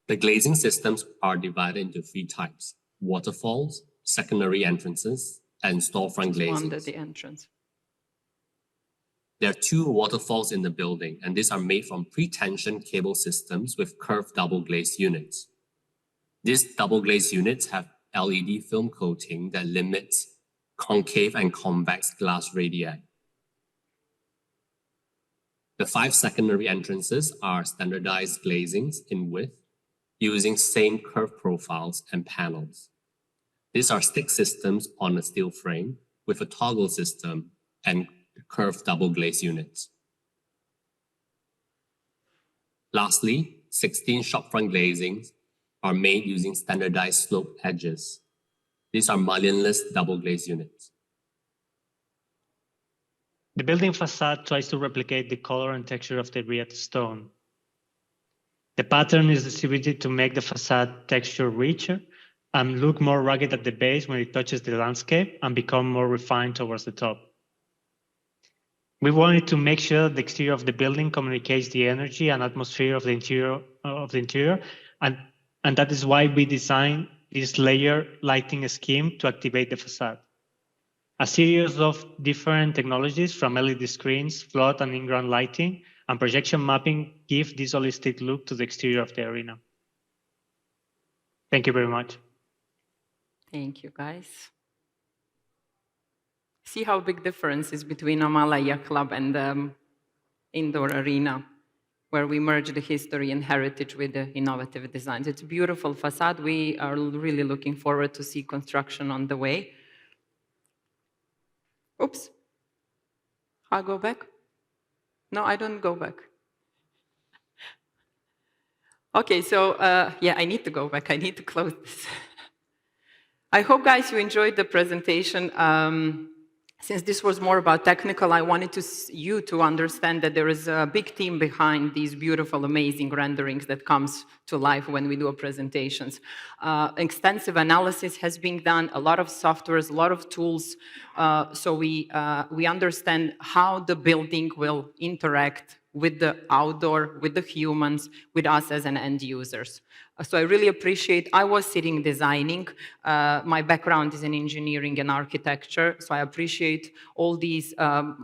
The glazing systems are divided into 3 types: waterfalls, secondary entrances, and storefront glazing. Under the entrance. There are 2 waterfalls in the building, and these are made from pre-tension cable systems with curved double glazed units. These double glazed units have LED film coating that limits concave and convex glass radii. The 5 secondary entrances are standardized glazings in width using same curve profiles and panels. These are stick systems on a steel frame with a toggle system and curved double glaze units. Lastly, 16 shopfront glazings are made using standardized sloped edges. These are mullionless double glaze units. The building facade tries to replicate the color and texture of the Riyadh stone. The pattern is distributed to make the facade texture richer and look more rugged at the base when it touches the landscape and become more refined towards the top. We wanted to make sure the exterior of the building communicates the energy and atmosphere of the interior, and that is why we designed this layer lighting scheme to activate the facade. A series of different technologies from LED screens, flood and in-ground lighting, and projection mapping give this holistic look to the exterior of the ARENA. Thank you very much. Thank you, guys. See how big difference is between Amala Yacht Club and the indoor arena, where we merge the history and heritage with the innovative designs. It's a beautiful facade. We are really looking forward to see construction on the way. Oops. I'll go back. No, I don't go back. Okay, so yeah, I need to go back. I need to close this. I hope, guys, you enjoyed the presentation. Since this was more about technical, I wanted you to understand that there is a big team behind these beautiful, amazing renderings that comes to life when we do presentations. Extensive analysis has been done, a lot of softwares, a lot of tools, so we understand how the building will interact with the outdoor, with the humans, with us as an end users. So I really appreciate, I was sitting designing, my background is in engineering and architecture, so I appreciate all these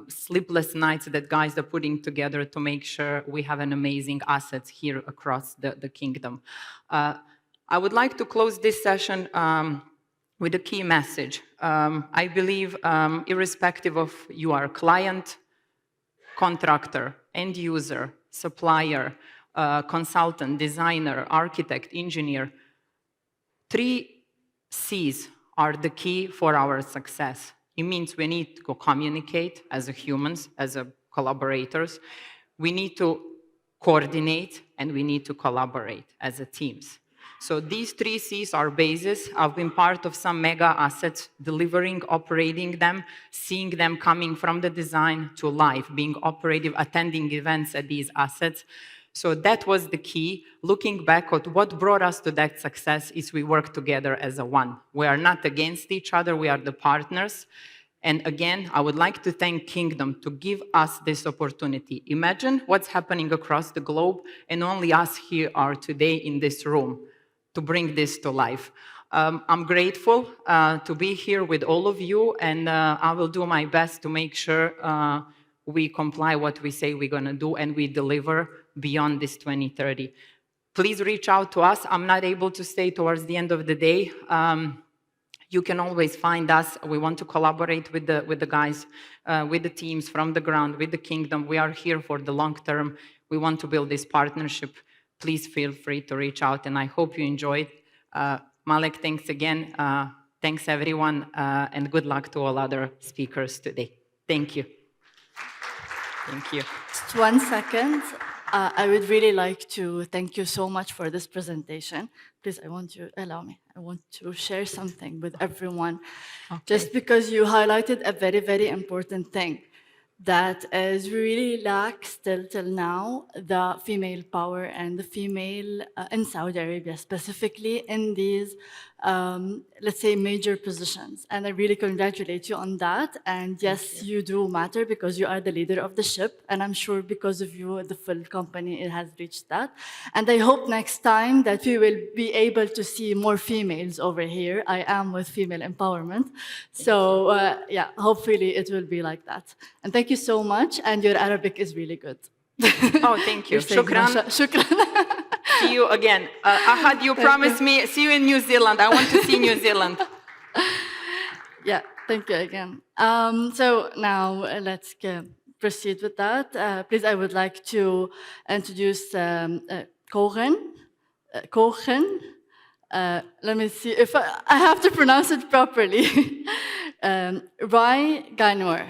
sleepless nights that guys are putting together to make sure we have an amazing assets here across the kingdom. I would like to close this session with a key message. I believe, irrespective of you are client, contractor, end user, supplier, consultant, designer, architect, engineer, 3 C's are the key for our success. It means we need to communicate as humans, as collaborators. We need to coordinate and we need to collaborate as teams. So these 3 C's are basis. I've been part of some mega assets, delivering, operating them, seeing them coming from the design to life, being operative, attending events at these assets. So that was the key. Looking back at what brought us to that success is we work together as one. We are not against each other, we are the partners. And again, I would like to thank Kingdom to give us this opportunity. Imagine what's happening across the globe, and only us here are today in this room to bring this to life. I'm grateful to be here with all of you, and I will do my best to make sure we comply what we say we're going to do, and we deliver beyond this 2030. Please reach out to us. I'm not able to stay towards the end of the day. You can always find us. We want to collaborate with the guys, with the teams from the ground, with the Kingdom. We are here for the long term. We want to build this partnership. Please feel free to reach out, and I hope you enjoyed. Malek, thanks again. Thanks, everyone, and good luck to all other speakers today. Thank you. Thank you. Just 1 second. I would really like to thank you so much for this presentation. Please, allow me. I want to share something with everyone. Okay. Just because you highlighted a very, very important thing, that is we really lack still till now the female power and the female in Saudi Arabia, specifically in these, let's say, major positions. And I really congratulate you on that. And yes, you do matter because you are the leader of the ship. And I'm sure because of you, the full company it has reached that. And I hope next time that we will be able to see more females over here. I am with female empowerment. So yeah, hopefully it will be like that. And thank you so much. And your Arabic is really good. Oh, thank you. You're saying Shukran. Shukran. See you again. Ahad, you promised me, see you in New Zealand. I want to see New Zealand. Yeah, thank you again. So now let's proceed with that. Please, I would like to introduce Kochen. Let me see if I have to pronounce it properly. Rai Gainor.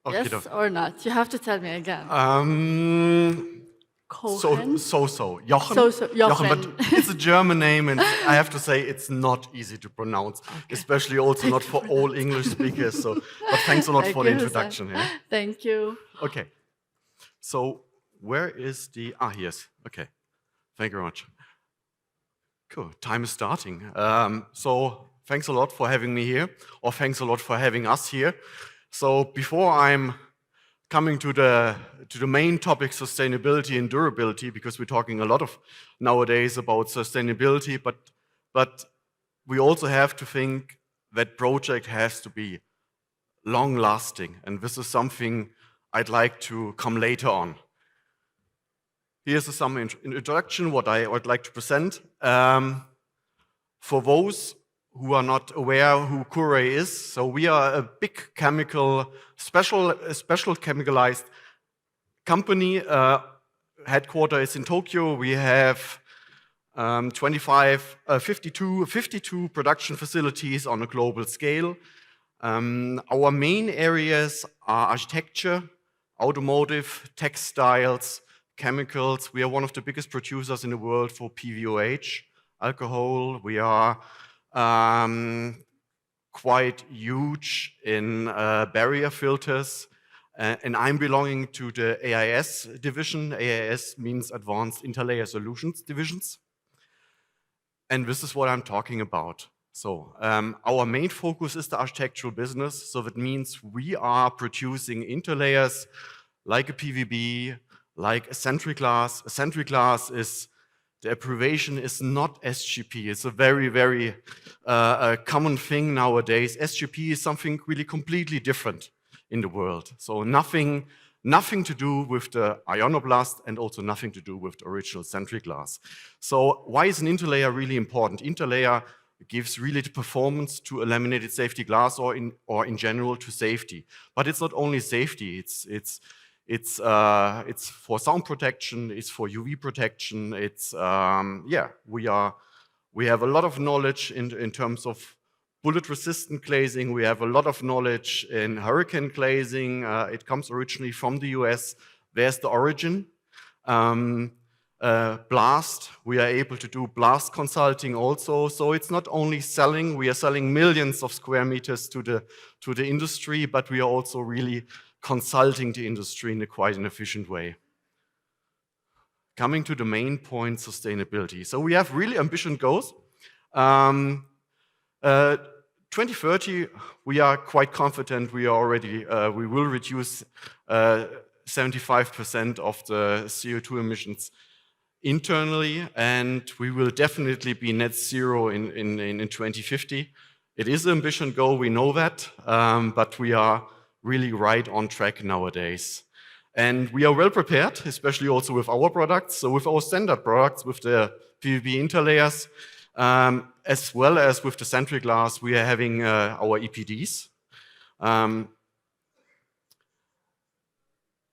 Okay, Yes or not? You have to tell me again. So. Jochen. Jochen. But it's a German name, and I have to say it's not easy to pronounce, especially also not for all English speakers. So, but thanks a lot Thank for the you, Hussein. introduction. Yeah? Thank you. Okay. So where is the? Yes. Okay. Thank you very much. Cool. Time is starting. So thanks a lot for having me here, or thanks a lot for having us here. So before I'm coming to the main topic, sustainability and durability, because we're talking a lot of nowadays about sustainability, but we also have to think that project has to be long-lasting, and this is something I'd like to come later on. Here's some introduction, what I would like to present. For those who are not aware who Kure is, so we are a big chemical, special chemicalized company. Headquarters is in Tokyo. We have 52 production facilities on a global scale. Our main areas are architecture, automotive, textiles, chemicals. We are one of the biggest producers in the world for PVOH, alcohol. We are quite huge in barrier filters. And I'm belonging to the AIS division. AIS means Advanced Interlayer Solutions divisions. And this is what I'm talking about. So our main focus is the architectural business. So that means we are producing interlayers like a PVB, like a Sentry Glass. A Sentry Glass is, the abbreviation is not SGP. It's a very, very common thing nowadays. SGP is something really completely different in the world. So nothing to do with the ionoblast and also nothing to do with the original Sentry Glass. So why is an interlayer really important? Interlayer gives really the performance to a laminated safety glass or in general to safety. But it's not only safety, it's for sound protection, it's for UV protection, it's, we have a lot of knowledge in terms of bullet-resistant glazing. We have a lot of knowledge in hurricane glazing. It comes originally from the US. There's the origin. Blast, we are able to do blast consulting also. So it's not only selling, we are selling millions of square meters to the industry, but we are also really consulting the industry in quite an efficient way. Coming to the main point, sustainability. So we have really ambitious goals. 2030, we are quite confident we will reduce 75% of the CO2 emissions internally, and we will definitely be net zero in 2050. It is an ambition goal, we know that, but we are really right on track nowadays. And we are well prepared, especially also with our products. So with our standard products, with the PVB interlayers, as well as with the Sentry Glass, we are having our EPDs.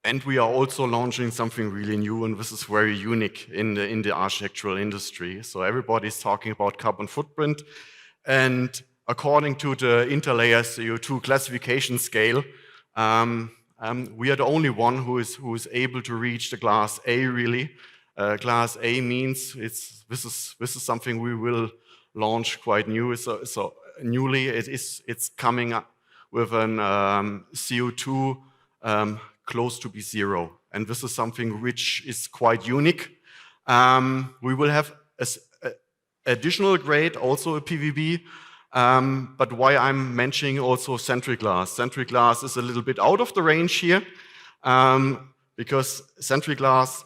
And we are also launching something really new, and this is very unique in the architectural industry. So everybody's talking about carbon footprint, and according to the interlayer CO2 classification scale, we are the only one who is able to reach the Class A, really. Class A means this is something we will launch quite new. So newly, it's coming up with an CO2 close to be zero, and this is something which is quite unique. We will have an additional grade, also a PVB. But why I'm mentioning also Sentry Glass. Sentry Glass is a little bit out of the range here, because Sentry Glass,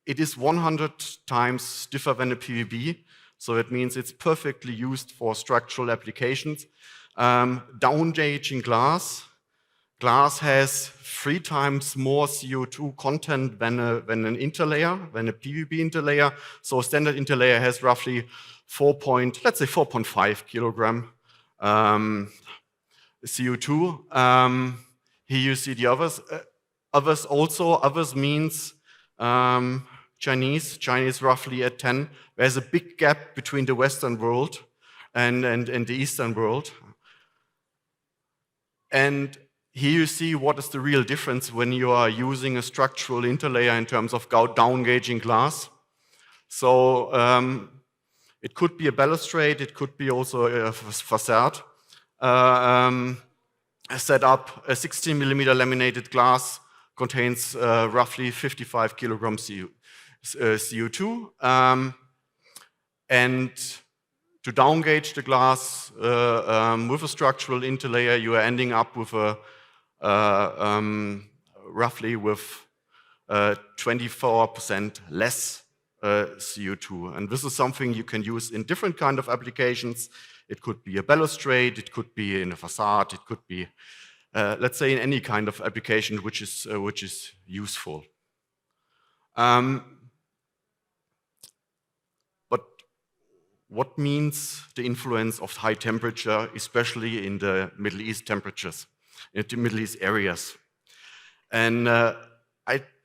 it is 100 times stiffer than a PVB, so it means it's perfectly used for structural applications. Down-gauging glass. Glass has 3 times more CO2 content than an interlayer, than a PVB interlayer. So a standard interlayer has roughly 4.5 kilogram CO2. Here you see the others. Others means Chinese roughly at 10. There's a big gap between the Western world and the Eastern world. And here you see what is the real difference when you are using a structural interlayer in terms of down-gauging glass. So it could be a balustrade, it could be also a facade. Set up a 16 millimeter laminated glass contains roughly 55 kilograms CO2. And to down-gauge the glass with a structural interlayer, you are ending up with roughly with 24% less CO2. And this is something you can use in different kind of applications. It could be a balustrade, it could be in a facade, it could be, let's say, in any kind of application which is useful. But what means the influence of high temperature, especially in the Middle East temperatures, in the Middle East areas? And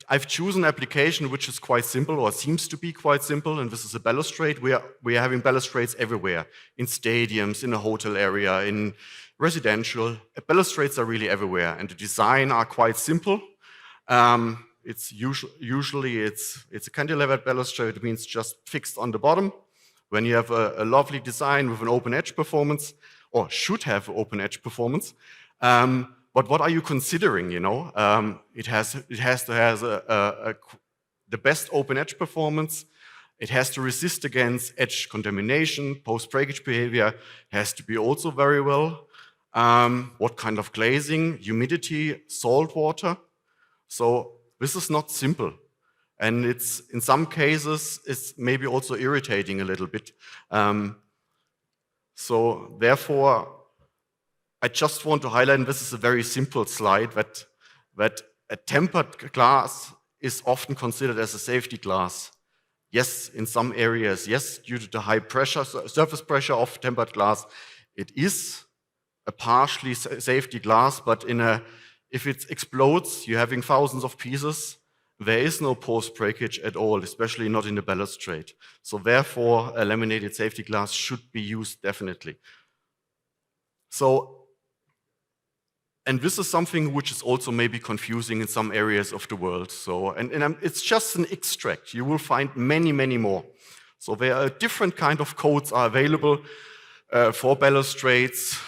I've chosen an application which is quite simple, or seems to be quite simple, and this is a balustrade. We are having balustrades everywhere, in stadiums, in a hotel area, in residential. Balustrades are really everywhere, and the design are quite simple. It's usually a cantilevered balustrade. It means just fixed on the bottom. When you have a lovely design with an open edge performance, or should have open edge performance. But what are you considering? You know, it has to have the best open edge performance. It has to resist against edge contamination, post-breakage behavior. It has to be also very well. What kind of glazing, humidity, salt water. So this is not simple, and it's in some cases it's maybe also irritating a little bit. So therefore, I just want to highlight, and this is a very simple slide, that a tempered glass is often considered as a safety glass. Yes, in some areas, yes, due to the high pressure, surface pressure of tempered glass, it is a partially safety glass, but if it explodes, you're having thousands of pieces, there is no post-breakage at all, especially not in the balustrade. So therefore, a laminated safety glass should be used definitely. So, and this is something which is also maybe confusing in some areas of the world. So, and it's just an extract. You will find many, many more. So there are different kind of codes are available for balustrades.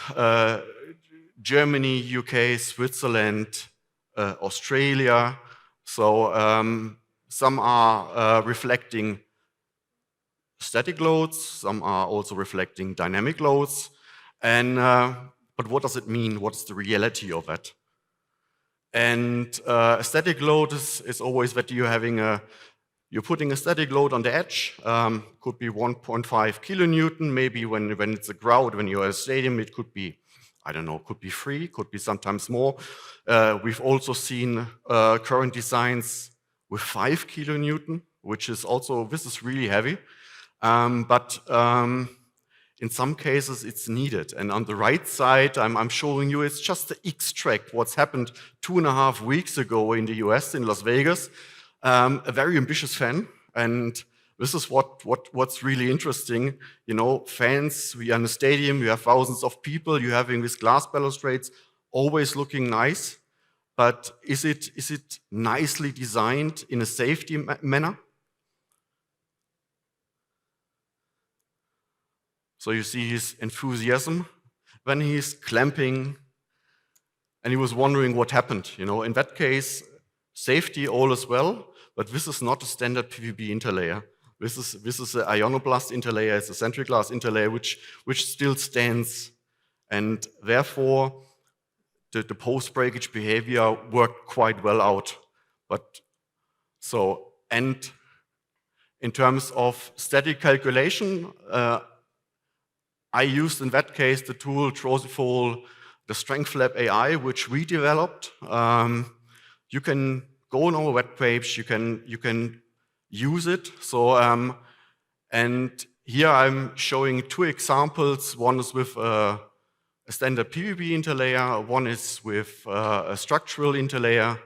Germany, UK, Switzerland, Australia. So some are reflecting static loads, some are also reflecting dynamic loads. And, but what does it mean? What's the reality of it? And a static load is always that you're putting a static load on the edge, could be 1.5 kilonewton, maybe when it's a crowd, when you're at a stadium, it could be, I don't know, could be 3, could be sometimes more. We've also seen current designs with 5 kilonewton, which is also, this is really heavy. But in some cases it's needed. And on the right side, I'm showing you, it's just the extract, what's happened 2.5 weeks ago in the US, in Las Vegas. A very ambitious fan. And this is what's really interesting. You know, fans, we are in a stadium, you have thousands of people, you're having these glass balustrades, always looking nice. But is it nicely designed in a safety manner? So you see his enthusiasm when he's clamping, and he was wondering what happened. You know, in that case, safety all is well, but this is not a standard PVB interlayer. This is an ionoblast interlayer, it's a centric glass interlayer which still stands, and therefore the post-breakage behavior worked quite well out. But so, and in terms of static calculation, I used in that case the tool Trozifol, the StrengthLab AI, which we developed. You can go on our web page, you can use it. So, and here I'm showing 2 examples. One is with a standard PVB interlayer, one is with a structural interlayer,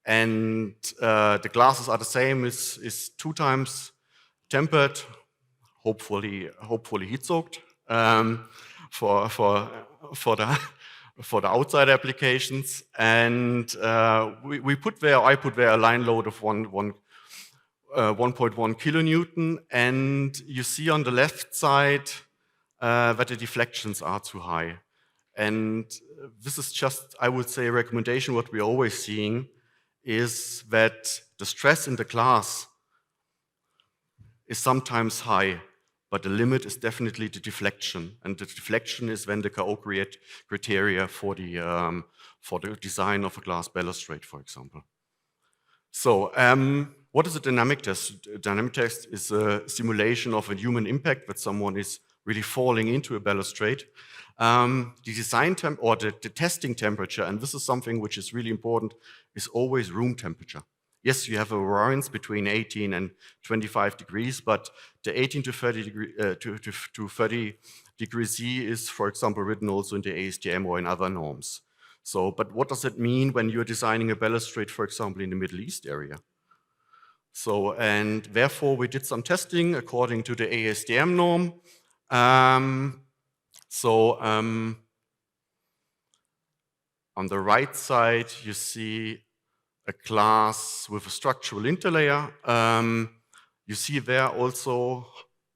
and the glasses are the same. Is 2 times tempered, hopefully heat soaked. For the outside applications, and I put there a line load of 1.1 kilonewton, and you see on the left side that the deflections are too high. And this is just, I would say, a recommendation. What we're always seeing is that the stress in the glass is sometimes high, but the limit is definitely the deflection. And the deflection is when the K.O. criteria for the design of a glass balustrade, for example. So what is a dynamic test? A dynamic test is a simulation of a human impact that someone is really falling into a balustrade. The design temp or the testing temperature, and this is something which is really important, is always room temperature. Yes, you have a variance between 18 and 25 degrees, but the 18 to 30 degrees C is, for example, written also in the ASTM or in other norms. So, but what does it mean when you're designing a balustrade, for example, in the Middle East area? So, and therefore we did some testing according to the ASTM norm. On the right side, you see a glass with a structural interlayer. You see there also,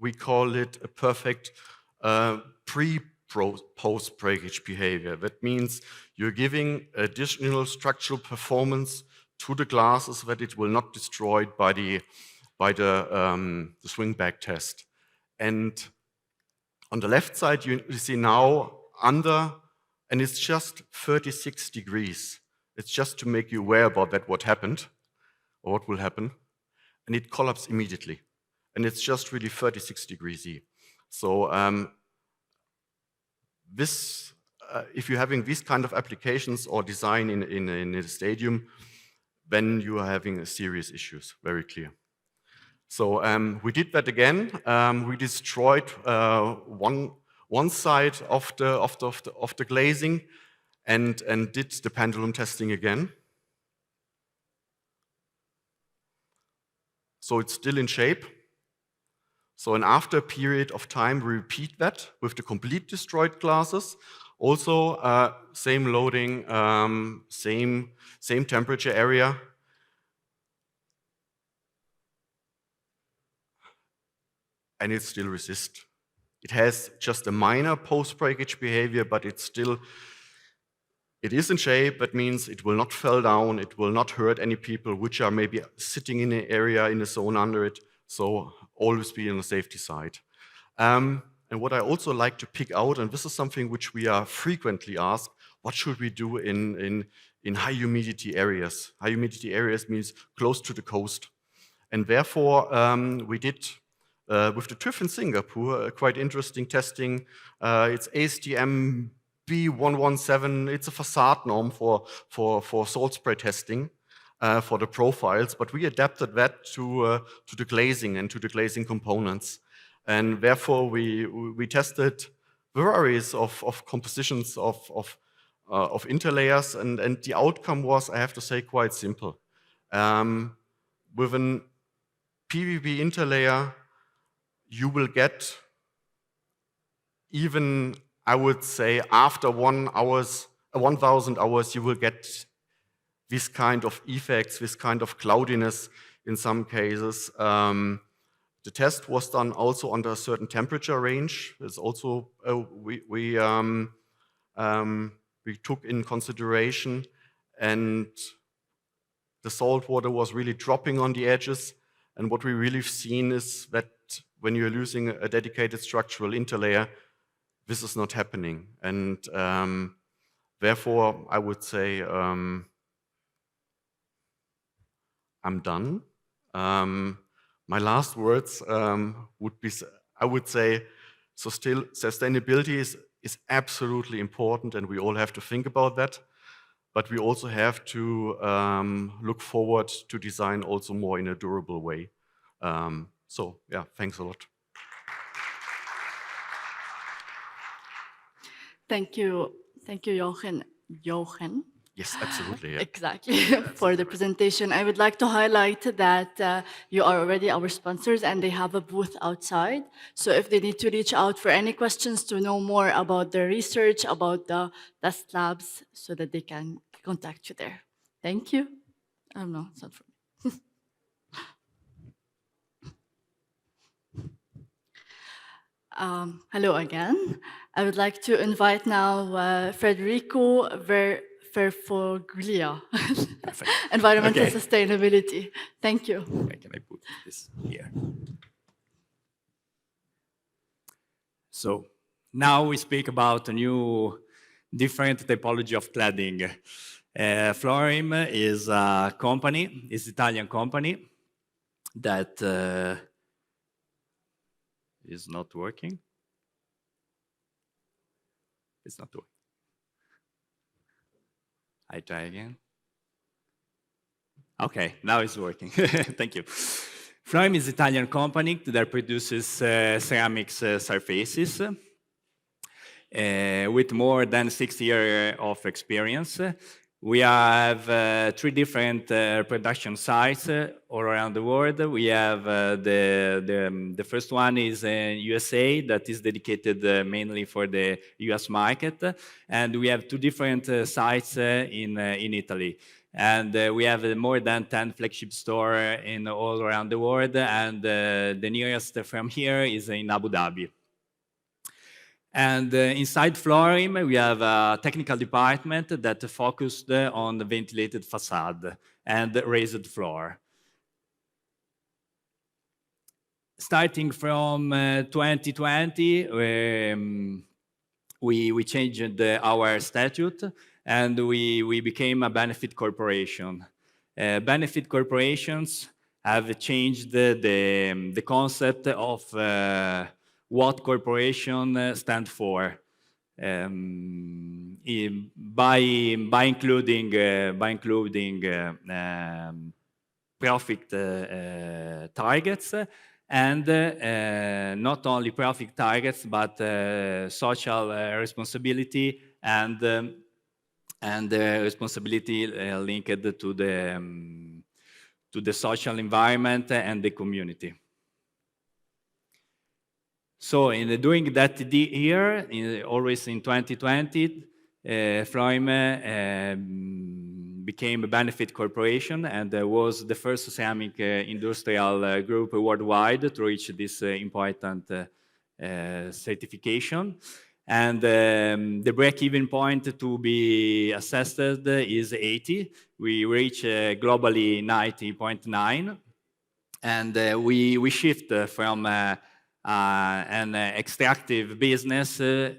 we call it a perfect pre-post breakage behavior. That means you're giving additional structural performance to the glasses that it will not destroyed by the swing back test. And on the left side, you see now under, and it's just 36 degrees. It's just to make you aware about that, what happened, or what will happen. And it collapsed immediately. And it's just really 36 degrees C. So if you're having these kind of applications or design in a stadium, then you are having serious issues, very clear. So we did that again. We destroyed one side of the glazing, and did the pendulum testing again. So it's still in shape. So and after a period of time, we repeat that with the complete destroyed glasses. Also, same loading, same temperature area. And it still resists. It has just a minor post-breakage behavior, but it's still, it is in shape. That means it will not fall down, it will not hurt any people which are maybe sitting in an area in a zone under it. So always be on the safety side. And what I also like to pick out, and this is something which we are frequently asked, what should we do in high humidity areas? High humidity areas means close to the coast. And therefore, we did, with the TÜV in Singapore, quite interesting testing. It's ASTM B117. It's a facade norm for salt spray testing for the profiles, but we adapted that to the glazing and to the glazing components. And therefore, we tested varieties of compositions of interlayers, and the outcome was, I have to say, quite simple. With an PVB interlayer, you will get even, I would say, after 1,000 hours, you will get this kind of effects, this kind of cloudiness in some cases. The test was done also under a certain temperature range. It's also we took in consideration, and the salt water was really dropping on the edges. And what we really have seen is that when you're using a dedicated structural interlayer, this is not happening. And therefore, I would say I'm done. My last words would be, I would say, so still sustainability is absolutely important, and we all have to think about that. But we also have to look forward to design also more in a durable way. So yeah, thanks a lot. Thank you, Jochen. Yes, absolutely. Yeah. Exactly, for the presentation. I would like to highlight that you are already our sponsors and they have a booth outside. So if they need to reach out for any questions to know more about the research, about the test labs, so that they can contact you there. Thank you. No, it's not for me. Hello again. I would like to invite now Federico Verfoglia, Environmental Sustainability. Thank you. Okay, can I put this here? So now we speak about a new, different typology of cladding. Florim is a company, is an Italian company that is not working. It's not working. I try again. Okay, now it's working. Thank you. Florim is an Italian company that produces ceramics surfaces with more than 6 years of experience. We have 3 different production sites all around the world. We have the first one is in USA that is dedicated mainly for the US market. And we have 2 different sites in Italy. And we have more than 10 flagship stores in all around the world. And the nearest from here is in Abu Dhabi. And inside Florim, we have a technical department that focused on the ventilated facade and raised floor. Starting from 2020, we changed our statute and we became a benefit corporation. Benefit corporations have changed the concept of what corporation stand for, by including profit targets and not only profit targets but social responsibility and responsibility linked to the social environment and the community. So during that year, always in 2020, Florim became a benefit corporation and was the first ceramic industrial group worldwide to reach this important certification. And the break-even point to be assessed is 80. We reach globally 90.9. And we shift from an extractive business to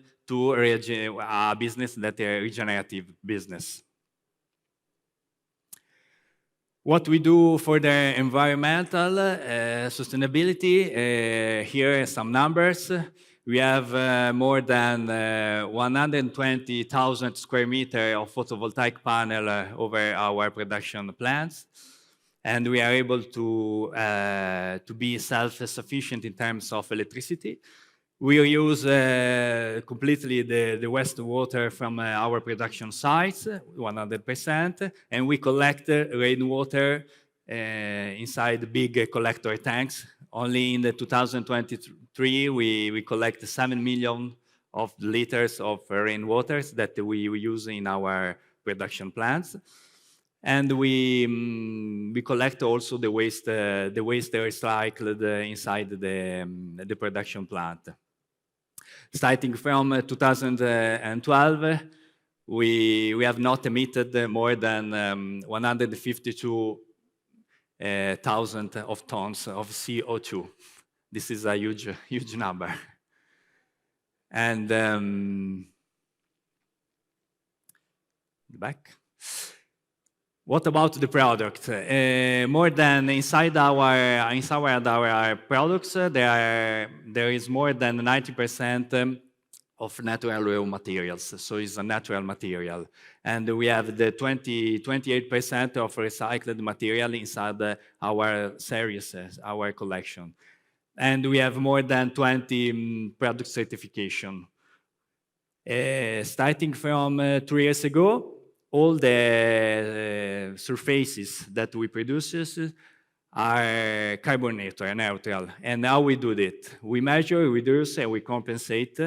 a business that is a regenerative business. What we do for the environmental sustainability, here are some numbers. We have more than 120,000 square meters of photovoltaic panel over our production plants. And we are able to be self-sufficient in terms of electricity. We use completely the wastewater from our production sites, 100%, and we collect rainwater inside big collector tanks. Only in the 2023, we collect 7 million of liters of rainwater that we use in our production plants. And we collect also the waste recycled inside the production plant. Starting from 2012, we have not emitted more than 152,000 of tons of CO2. This is a huge number. And back. What about the product? More than inside our products, there is more than 90% of natural raw materials. So it's a natural material. And we have the 28% of recycled material inside our series, our collection. And we have more than 20 product certification. Starting from 3 years ago, all the surfaces that we produce are carbon neutral. And now we do it. We measure, we reduce, and we compensate.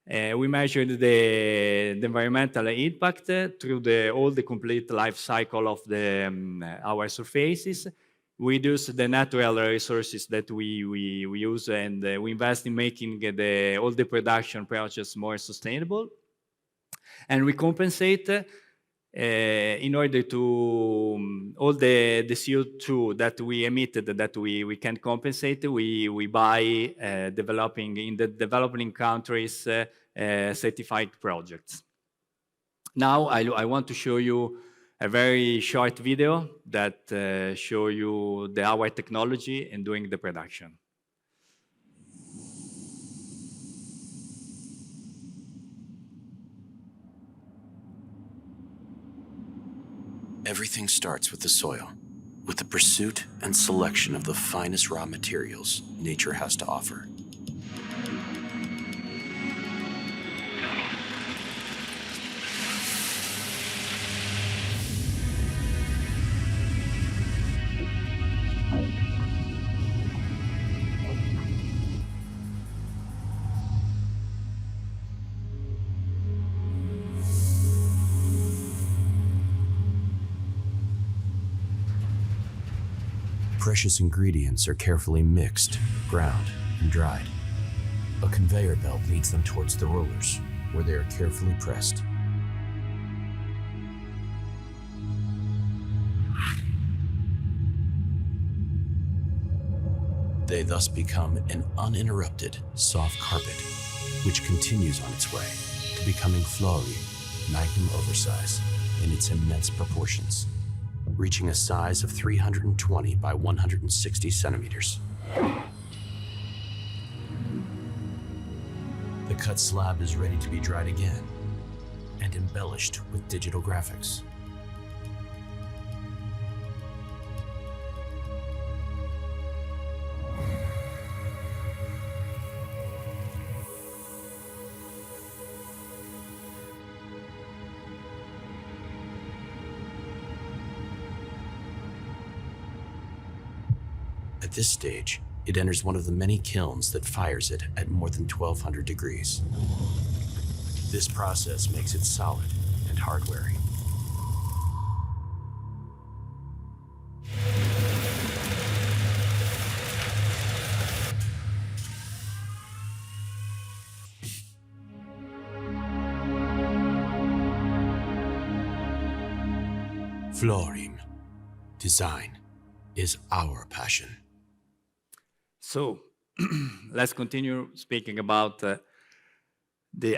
We measure the environmental impact through all the complete life cycle of our surfaces. We reduce the natural resources that we use, and we invest in making all the production process more sustainable. And we compensate in order to all the CO2 that we emitted, that we can compensate, we buy in the developing countries certified projects. Now I want to show you a very short video that show you our technology in doing the production. Everything starts with the soil, with the pursuit and selection of the finest raw materials nature has to offer. Precious ingredients are carefully mixed, ground, and dried. A conveyor belt leads them towards the rollers, where they are carefully pressed. They thus become an uninterrupted soft carpet, which continues on its way to becoming Florime magnum oversize in its immense proportions, reaching a size of 320 by 160 centimeters. The cut slab is ready to be dried again and embellished with digital graphics. At this stage, it enters one of the many kilns that fires it at more than 1200 degrees. This process makes it solid and hard-wearing. Florime. Design is our passion. So let's continue speaking about the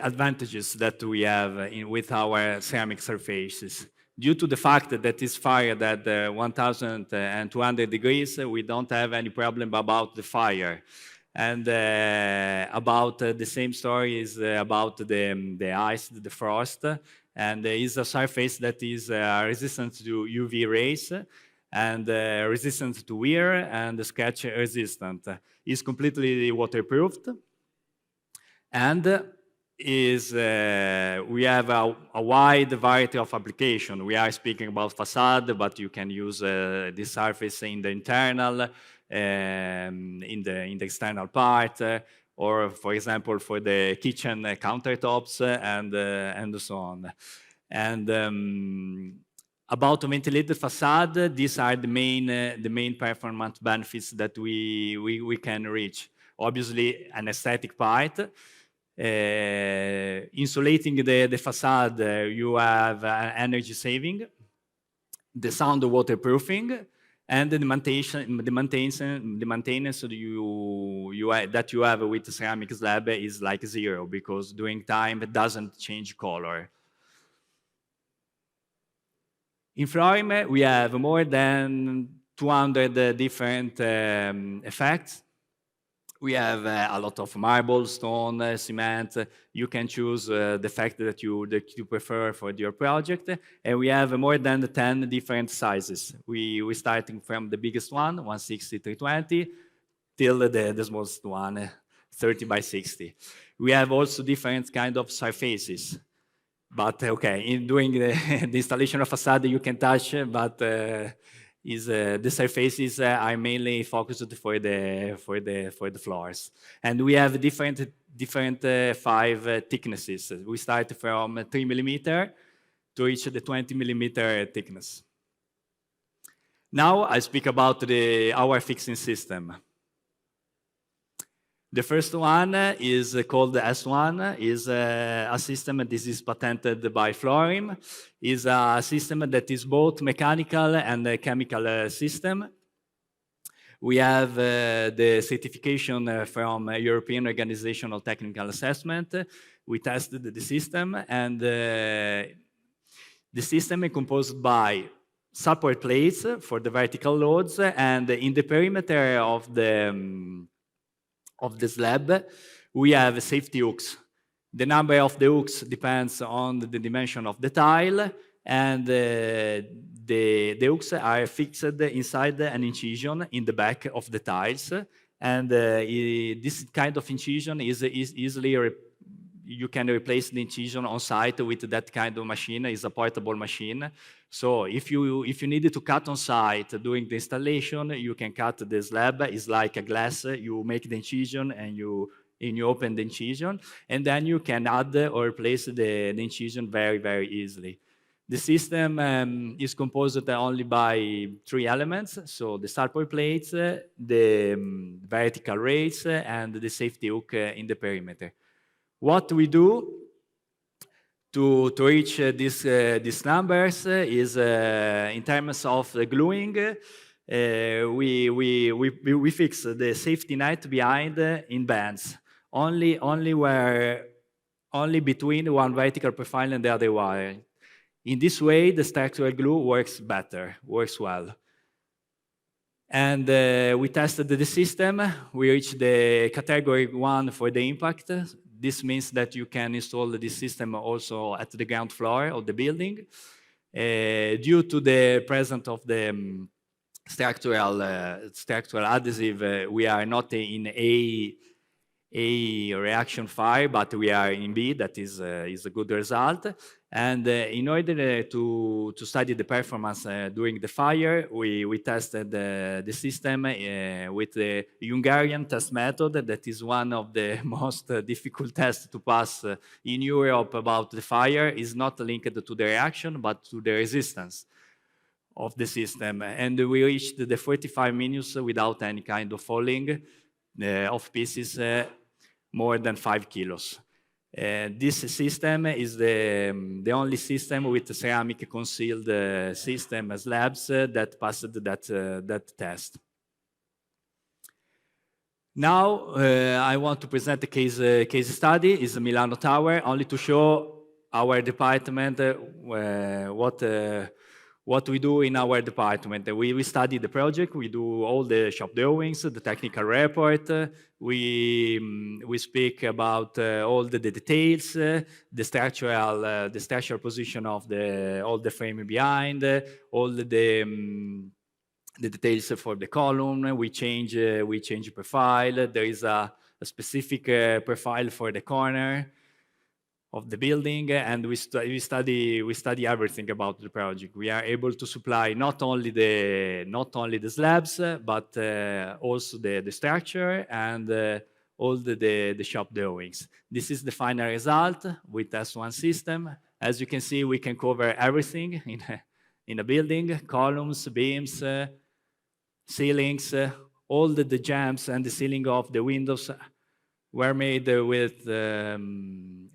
advantages that we have with our ceramic surfaces. Due to the fact that it's fired at 1,200 degrees, we don't have any problem about the fire. And about the same story is about the ice, the frost, and is a surface that is resistant to UV rays and resistant to wear and scratch resistant. Is completely waterproofed and we have a wide variety of application. We are speaking about facade, but you can use this surface in the internal, in the external part, or for example, for the kitchen countertops and so on. And about ventilated facade, these are the main performance benefits that we can reach. Obviously, an aesthetic part. Insulating the facade, you have energy saving, the sound waterproofing, and the maintenance that you have with the ceramic slab is like zero, because during time it doesn't change color. In flooring, we have more than 200 different effects. We have a lot of marble, stone, cement. You can choose the effect that you prefer for your project. And we have more than 10 different sizes. We're starting from the biggest one, 160 320, till the smallest one, 30 by 60. We have also different kind of surfaces. But okay, in doing the installation of facade, you can touch, but the surfaces are mainly focused for the floors. And we have different 5 thicknesses. We start from 3 millimeter to reach the 20 millimeter thickness. Now I speak about our fixing system. The first one is called the S1, is a system, this is patented by Florim, is a system that is both mechanical and a chemical system. We have the certification from European Organization of Technical Assessment. We tested the system, and the system is composed by support plates for the vertical loads, and in the perimeter of the slab, we have safety hooks. The number of the hooks depends on the dimension of the tile, and the hooks are fixed inside an incision in the back of the tiles. And this kind of incision is easily, you can replace the incision on site with that kind of machine. It's a portable machine. So if you needed to cut on site during the installation, you can cut the slab. It's like a glass. You make the incision and you open the incision, and then you can add or replace the incision very, very easily. The system is composed only by 3 elements, so the support plates, the vertical rails, and the safety hook in the perimeter. What we do to reach these numbers is in terms of the gluing, we fix the safety net behind in bands, only between one vertical profile and the other wire. In this way, the structural glue works well. And we tested the system. We reached the category 1 for the impact. This means that you can install this system also at the ground floor of the building. Due to the presence of the structural adhesive, we are not in A reaction fire, but we are in B. That is a good result. And in order to study the performance during the fire, we tested the system with the Hungarian test method. That is one of the most difficult tests to pass in Europe about the fire. Is not linked to the reaction, but to the resistance of the system. And we reached the 45 minutes without any kind of falling of pieces more than 5 kilos. This system is the only system with ceramic concealed system slabs that passed that test. Now, I want to present a case study. It's the Milano Tower, only to show our department what we do in our department. We study the project, we do all the shop drawings, the technical report, we speak about all the details, the structural position of all the frame behind, all the details for the column. We change profile. There is a specific profile for the corner of the building, and we study everything about the project. We are able to supply not only the slabs, but also the structure and all the shop drawings. This is the final result with S1 system. As you can see, we can cover everything in a building: columns, beams, ceilings, all the jambs and the ceiling of the windows were made with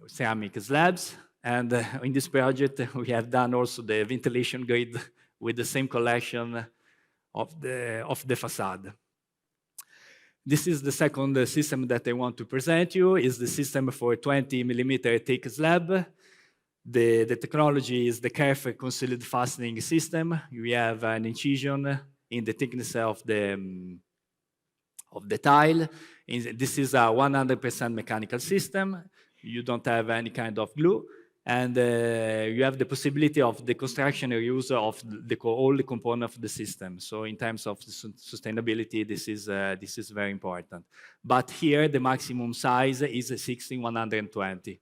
ceramic slabs. And in this project, we have done also the ventilation grid with the same collection of the facade. This is the second system that I want to present you, is the system for 20 millimeter thick slab. The technology is the Kerf concealed fastening system. We have an incision in the thickness of the tile. This is a 100% mechanical system. You don't have any kind of glue, and you have the possibility of the construction or use of all the components of the system. So in terms of sustainability, this is very important. But here, the maximum size is 16120.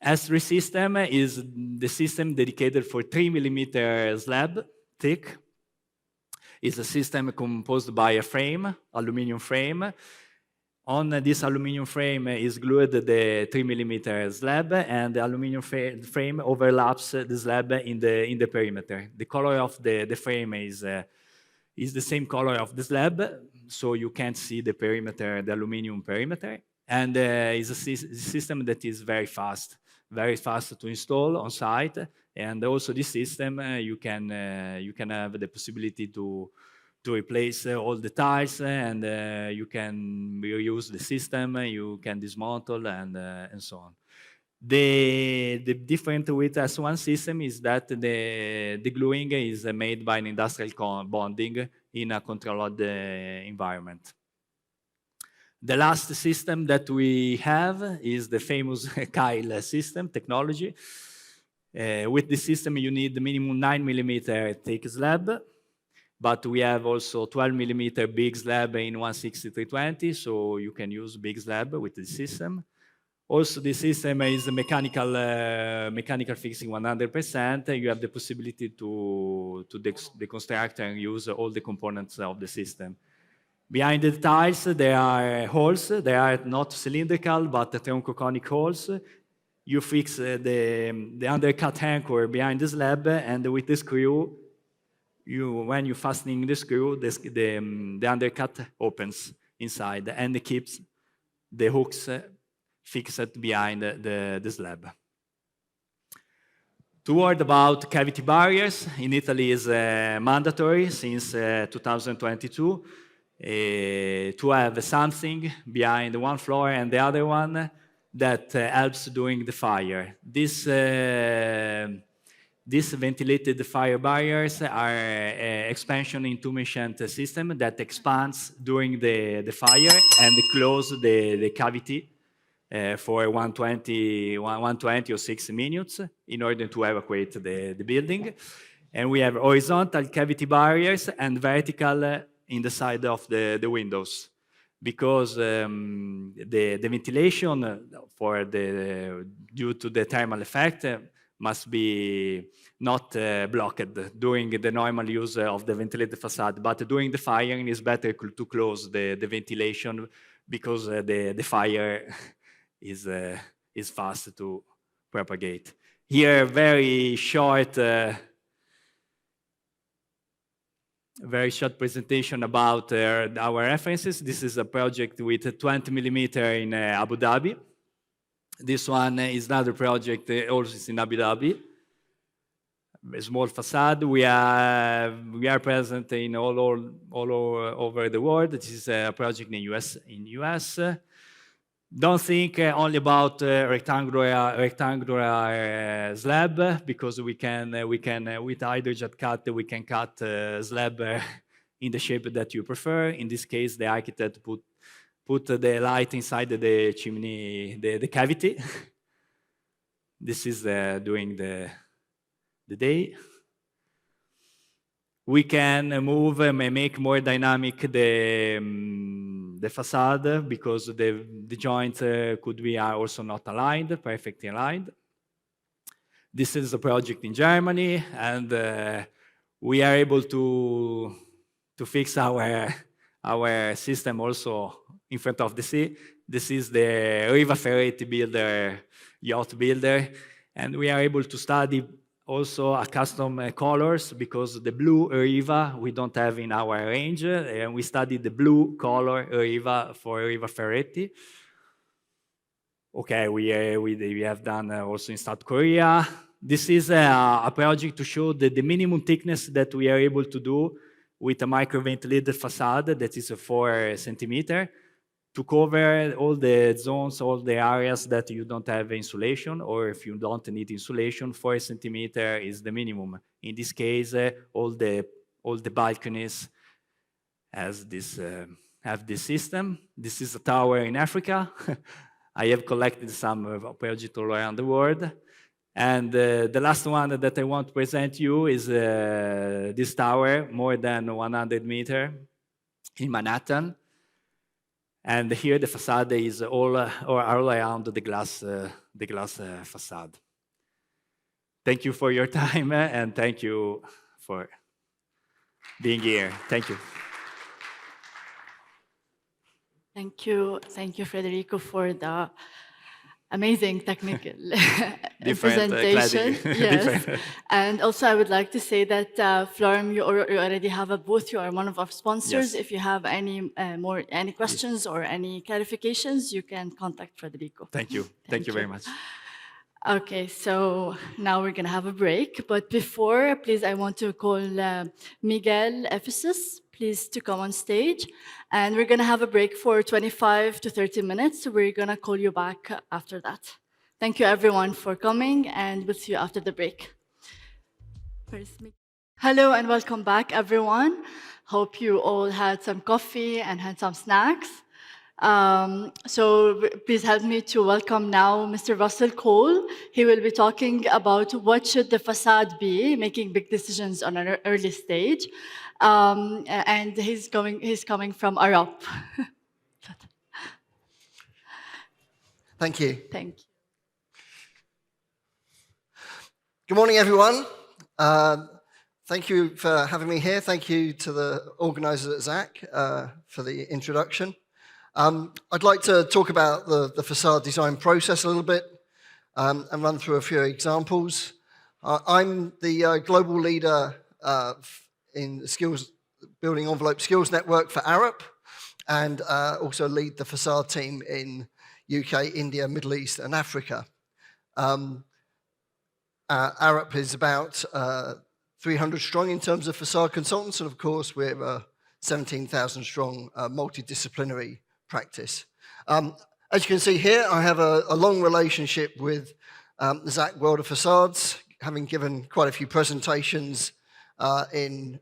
S3 system is the system dedicated for 3 millimeter slab thick. It's a system composed by a frame, aluminum frame. On this aluminum frame is glued the 3 millimeter slab, and the aluminum frame overlaps the slab in the perimeter. The color of the frame is the same color of the slab, so you can't see the perimeter, the aluminum perimeter. And it's a system that is very fast to install on site. And also this system, you can have the possibility to replace all the tiles, and you can reuse the system, you can dismantle, and so on. The difference with S1 system is that the gluing is made by an industrial bonding in a controlled environment. The last system that we have is the famous Keil system technology. With this system, you need the minimum 9 millimeter thick slab, but we have also 12 millimeter big slab in 16320, so you can use big slab with the system. Also, the system is mechanical fixing 100%. You have the possibility to deconstruct and use all the components of the system. Behind the tiles, there are holes. They are not cylindrical, but troncoconic holes. You fix the undercut anchor behind the slab, and with the screw, when you're fastening the screw, the undercut opens inside, and it keeps the hooks fixed behind the slab. To word about cavity barriers, in Italy is mandatory since 2022 to have something behind one floor and the other one that helps during the fire. These ventilated fire barriers are expansion in two-mesh system that expands during the fire and close the cavity for 120 or 6 minutes in order to evacuate the building. And we have horizontal cavity barriers and vertical in the side of the windows, because the ventilation due to the thermal effect must be not blocked during the normal use of the ventilated facade, but during the firing it's better to close the ventilation, because the fire is fast to propagate. Here, very short presentation about our references. This is a project with 20 millimeter in Abu Dhabi. This one is another project also in Abu Dhabi. a small facade. We are present in all over the world. This is a project in US. Don't think only about rectangular slab, because we can with HydroJet cut we can cut slab in the shape that you prefer. In this case, the architect put the light inside the chimney, the cavity. This is during the day. We can move and make more dynamic the facade, because the joints could be also not aligned, perfectly aligned. This is a project in Germany, and we are able to fix our system also in front of the sea. This is the Riva Ferretti builder, yacht builder, and we are able to study also a custom colors, because the blue Riva we don't have in our range, and we studied the blue color Riva for Riva Ferretti. Okay, we have done also in South Korea. This is a project to show the minimum thickness that we are able to do with a micro-ventilated facade that is 4 centimeter, to cover all the zones, all the areas that you don't have insulation, or if you don't need insulation, 4 centimeter is the minimum. In this case, all the balconies have this system. This is a tower in Africa. I have collected some projects all around the world. And the last one that I want to present you is this tower, more than 100 meters in Manhattan. And here the facade is all around the glass facade. Thank you for your time, and thank you for being here. Thank you. Thank you, Federico, for the amazing technical Different, presentation. cladding. Yes, Different. and also I would like to say that Florem, you already have a booth. You are one of our sponsors. Yes. If you have any questions or any clarifications, you can contact Federico. Thank you. Thank you very much. Okay, so now we're going to have a break. But before, please, I want to call Miguel Ephesus, please, to come on stage. And we're going to have a break for 25 to 30 minutes. So we're going to call you back after that. Thank you, everyone, for coming, and we'll see you after the break. Hello, and welcome back, everyone. Hope you all had some coffee and had some snacks. So please help me to welcome now Mr. Russell Cole. He will be talking about what should the facade be, making big decisions on an early stage. And he's coming from Arup. Thank you. Thank you. Good morning, everyone. Thank you for having me here. Thank you to the organizers at ZAC for the introduction. I'd like to talk about the facade design process a little bit and run through a few examples. I'm the global leader in the skills building envelope skills network for Arup, and also lead the facade team in UK, India, Middle East, and Africa. Arup is about 300 strong in terms of facade consultants, and of course we're a 17,000 strong multidisciplinary practice. As you can see here, I have a long relationship with the ZAC World of Facades, having given quite a few presentations in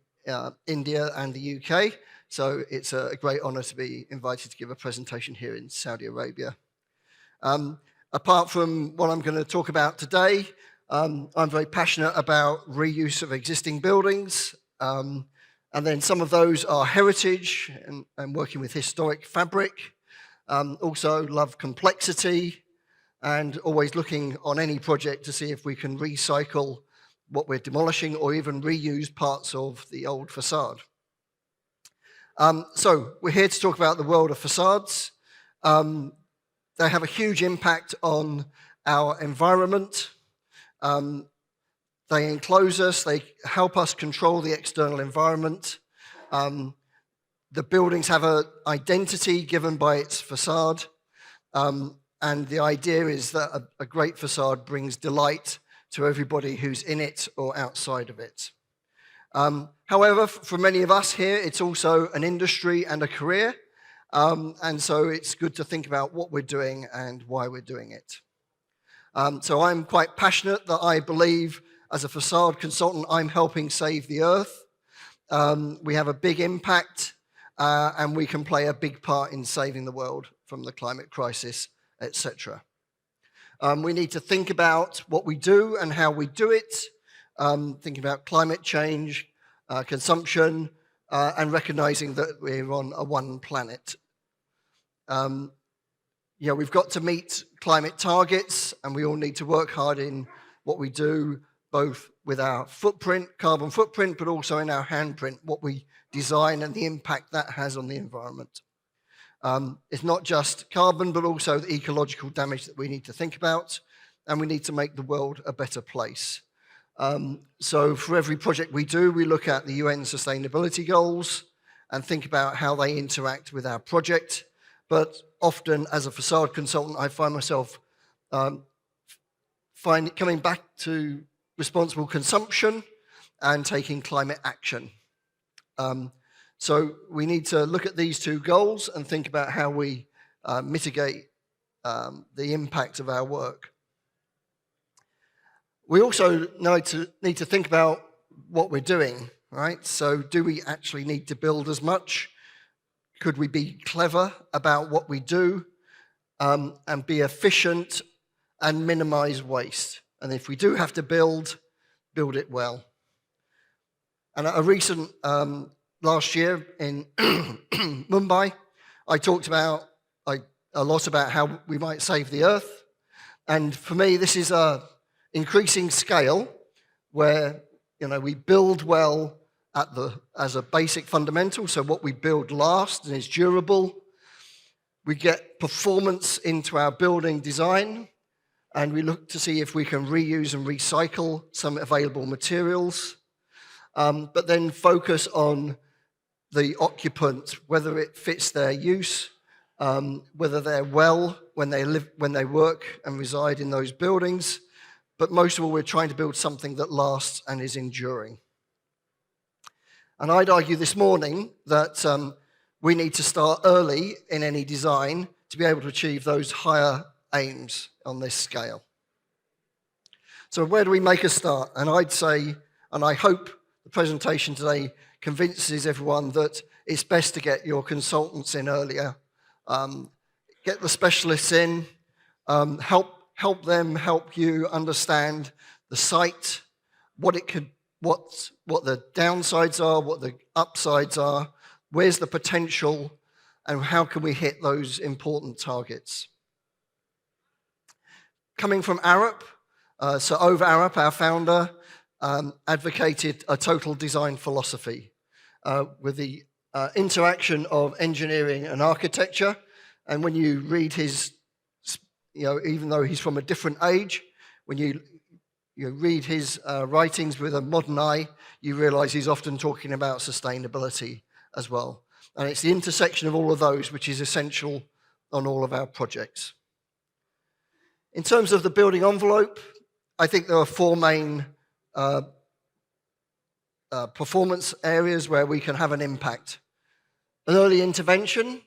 India and the UK. So it's a great honor to be invited to give a presentation here in Saudi Arabia. Apart from what I'm going to talk about today, I'm very passionate about reuse of existing buildings. And then some of those are heritage and working with historic fabric. Also love complexity and always looking on any project to see if we can recycle what we're demolishing or even reuse parts of the old facade. So we're here to talk about the world of facades. They have a huge impact on our environment. They enclose us, they help us control the external environment. The buildings have an identity given by its facade. And the idea is that a great facade brings delight to everybody who's in it or outside of it. However, for many of us here, it's also an industry and a career. And so it's good to think about what we're doing and why we're doing it. So I'm quite passionate that I believe as a facade consultant, I'm helping save the earth. We have a big impact and we can play a big part in saving the world from the climate crisis, etc. We need to think about what we do and how we do it, thinking about climate change, consumption, and recognizing that we're on a one planet. We've got to meet climate targets, and we all need to work hard in what we do, both with our footprint, carbon footprint, but also in our handprint, what we design and the impact that has on the environment. It's not just carbon, but also the ecological damage that we need to think about, and we need to make the world a better place. So for every project we do, we look at the UN Sustainability Goals and think about how they interact with our project. But often, as a facade consultant, I find myself coming back to responsible consumption and taking climate action. So we need to look at these two goals and think about how we mitigate the impact of our work. We also need to think about what we're doing, right? So do we actually need to build as much? Could we be clever about what we do and be efficient and minimize waste? And if we do have to build it well. And at a recent, last year in Mumbai, I talked about a lot about how we might save the earth. And for me, this is a increasing scale where we build well as a basic fundamental, so what we build lasts and is durable. We get performance into our building design, and we look to see if we can reuse and recycle some available materials, but then focus on the occupant, whether it fits their use, whether they're well when they work and reside in those buildings. But most of all, we're trying to build something that lasts and is enduring. And I'd argue this morning that we need to start early in any design to be able to achieve those higher aims on this scale. So where do we make a start? And I'd say, and I hope the presentation today convinces everyone that it's best to get your consultants in earlier. Get the specialists in, help them help you understand the site, what the downsides are, what the upsides are, where's the potential, and how can we hit those important targets. Coming from Arup, so Ove Arup, our founder, advocated a total design philosophy with the interaction of engineering and architecture. And when you read his, even though he's from a different age, when you read his writings with a modern eye, you realize he's often talking about sustainability as well. And it's the intersection of all of those which is essential on all of our projects. In terms of the building envelope, I think there are four main performance areas where we can have an impact. An early intervention.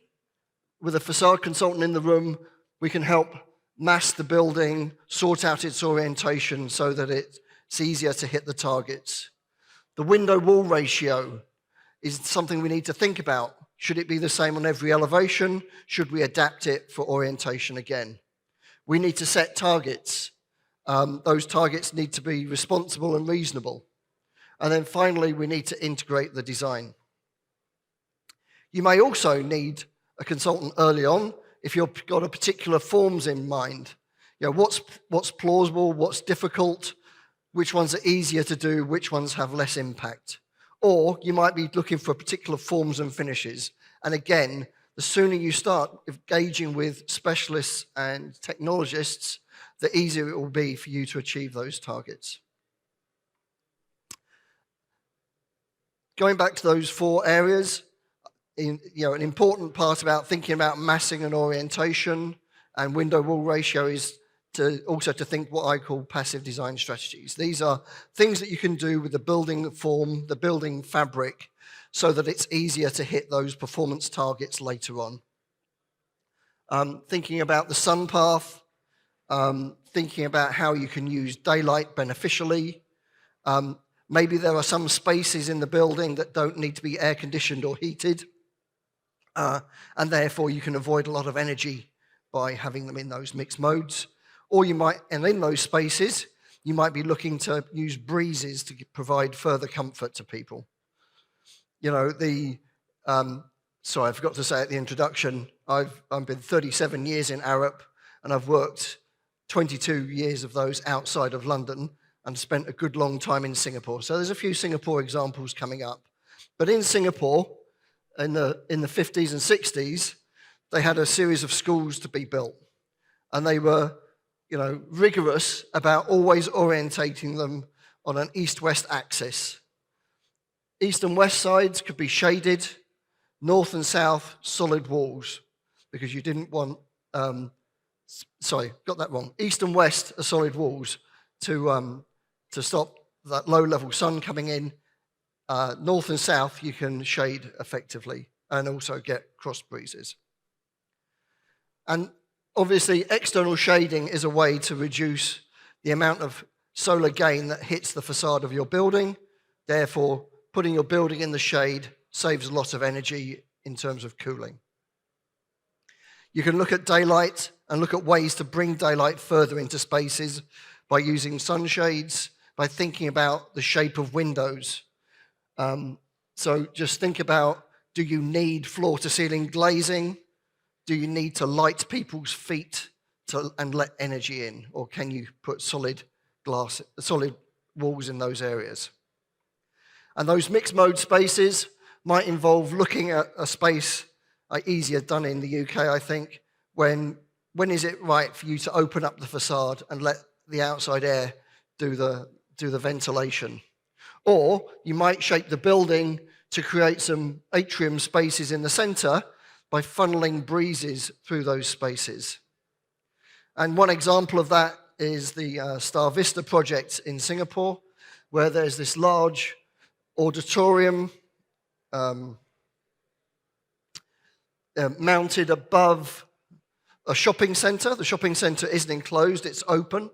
With a facade consultant in the room, we can help mask the building, sort out its orientation so that it's easier to hit the targets. The window-wall ratio is something we need to think about. Should it be the same on every elevation? Should we adapt it for orientation again? We need to set targets. Those targets need to be responsible and reasonable. And then finally, we need to integrate the design. You may also need a consultant early on if you've got a particular forms in mind. What's plausible, what's difficult, which ones are easier to do, which ones have less impact. Or you might be looking for particular forms and finishes. And again, the sooner you start engaging with specialists and technologists, the easier it will be for you to achieve those targets. Going back to those four areas, an important part about thinking about massing and orientation and window-wall ratio is also to think what I call passive design strategies. These are things that you can do with the building form, the building fabric, so that it's easier to hit those performance targets later on. Thinking about the sun path, thinking about how you can use daylight beneficially. Maybe there are some spaces in the building that don't need to be air conditioned or heated, and therefore you can avoid a lot of energy by having them in those mixed modes. Or you might, and in those spaces, you might be looking to use breezes to provide further comfort to people. You know, sorry, I forgot to say at the introduction, I've been 37 years in Arup, and I've worked 22 years of those outside of London and spent a good long time in Singapore. So there's a few Singapore examples coming up. But in Singapore, in the 50s and 60s, they had a series of schools to be built. And they were, you know, rigorous about always orientating them on an east-west axis. East and west sides could be shaded, north and south, solid walls, because you didn't want, sorry, got that wrong. East and west are solid walls to stop that low-level sun coming in. North and south, you can shade effectively and also get cross breezes. And obviously, external shading is a way to reduce the amount of solar gain that hits the facade of your building. Therefore, putting your building in the shade saves a lot of energy in terms of cooling. You can look at daylight and look at ways to bring daylight further into spaces by using sunshades, by thinking about the shape of windows. So just think about, do you need floor-to-ceiling glazing? Do you need to light people's feet and let energy in? Or can you put solid walls in those areas? And those mixed mode spaces might involve looking at a space easier done in the UK, I think, when is it right for you to open up the facade and let the outside air do the ventilation? Or you might shape the building to create some atrium spaces in the center by funneling breezes through those spaces. And one example of that is the Star Vista project in Singapore, where there's this large auditorium mounted above a shopping center. The shopping center isn't enclosed, it's open,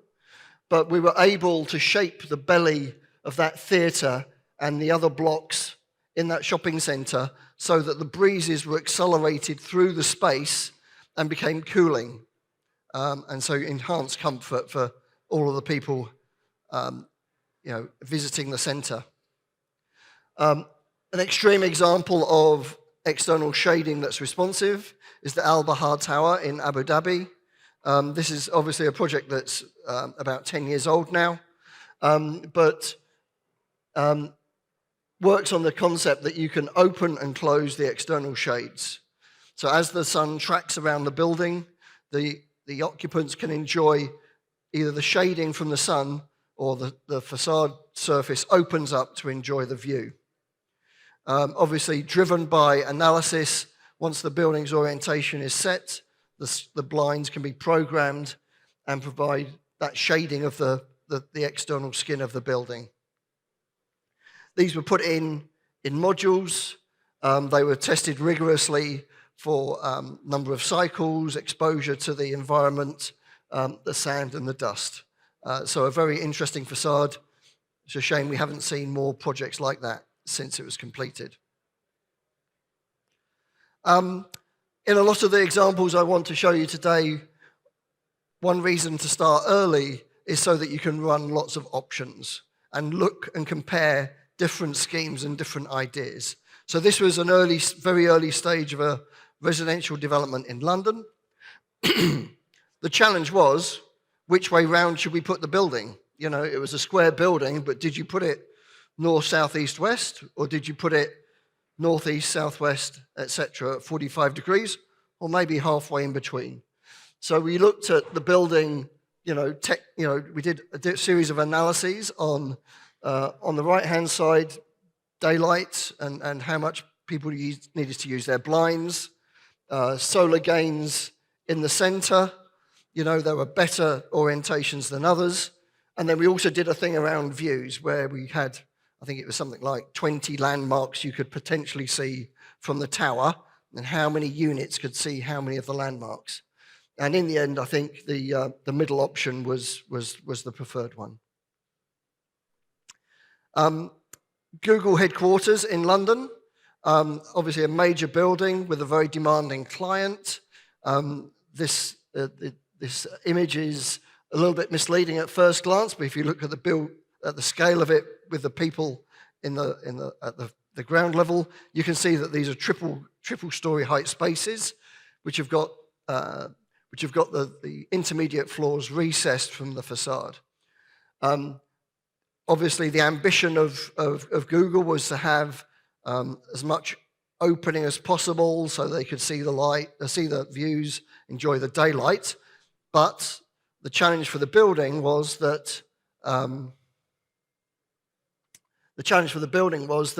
but we were able to shape the belly of that theater and the other blocks in that shopping center so that the breezes were accelerated through the space and became cooling, and so enhanced comfort for all of the people visiting the center. An extreme example of external shading that's responsive is the Al Bahar Tower in Abu Dhabi. This is obviously a project that's about 10 years old now, but works on the concept that you can open and close the external shades. So as the sun tracks around the building, the occupants can enjoy either the shading from the sun or the facade surface opens up to enjoy the view. Obviously driven by analysis, once the building's orientation is set, the blinds can be programmed and provide that shading of the external skin of the building. These were put in modules. They were tested rigorously for number of cycles, exposure to the environment, the sand and the dust. So a very interesting facade. It's a shame we haven't seen more projects like that since it was completed. In a lot of the examples I want to show you today, one reason to start early is so that you can run lots of options and look and compare different schemes and different ideas. So this was an very early stage of a residential development in London. The challenge was, which way round should we put the building? You know, it was a square building, but did you put it north, south, east, west, or did you put it northeast, southwest, etc., at 45 degrees, or maybe halfway in between? So we looked at the building, we did a series of analyses on the right-hand side, daylight and how much people needed to use their blinds, solar gains in the center, You know, there were better orientations than others. And then we also did a thing around views where we had, I think it was something like 20 landmarks you could potentially see from the tower, and how many units could see how many of the landmarks. And in the end, I think the middle option was the preferred one. Google headquarters in London, obviously a major building with a very demanding client. This image is a little bit misleading at first glance, but if you look at the scale of it with the people at the ground level, you can see that these are triple story height spaces, which have got the intermediate floors recessed from the facade. Obviously, the ambition of Google was to have as much opening as possible so they could see the light, see the views, enjoy the daylight. But the challenge for the building was that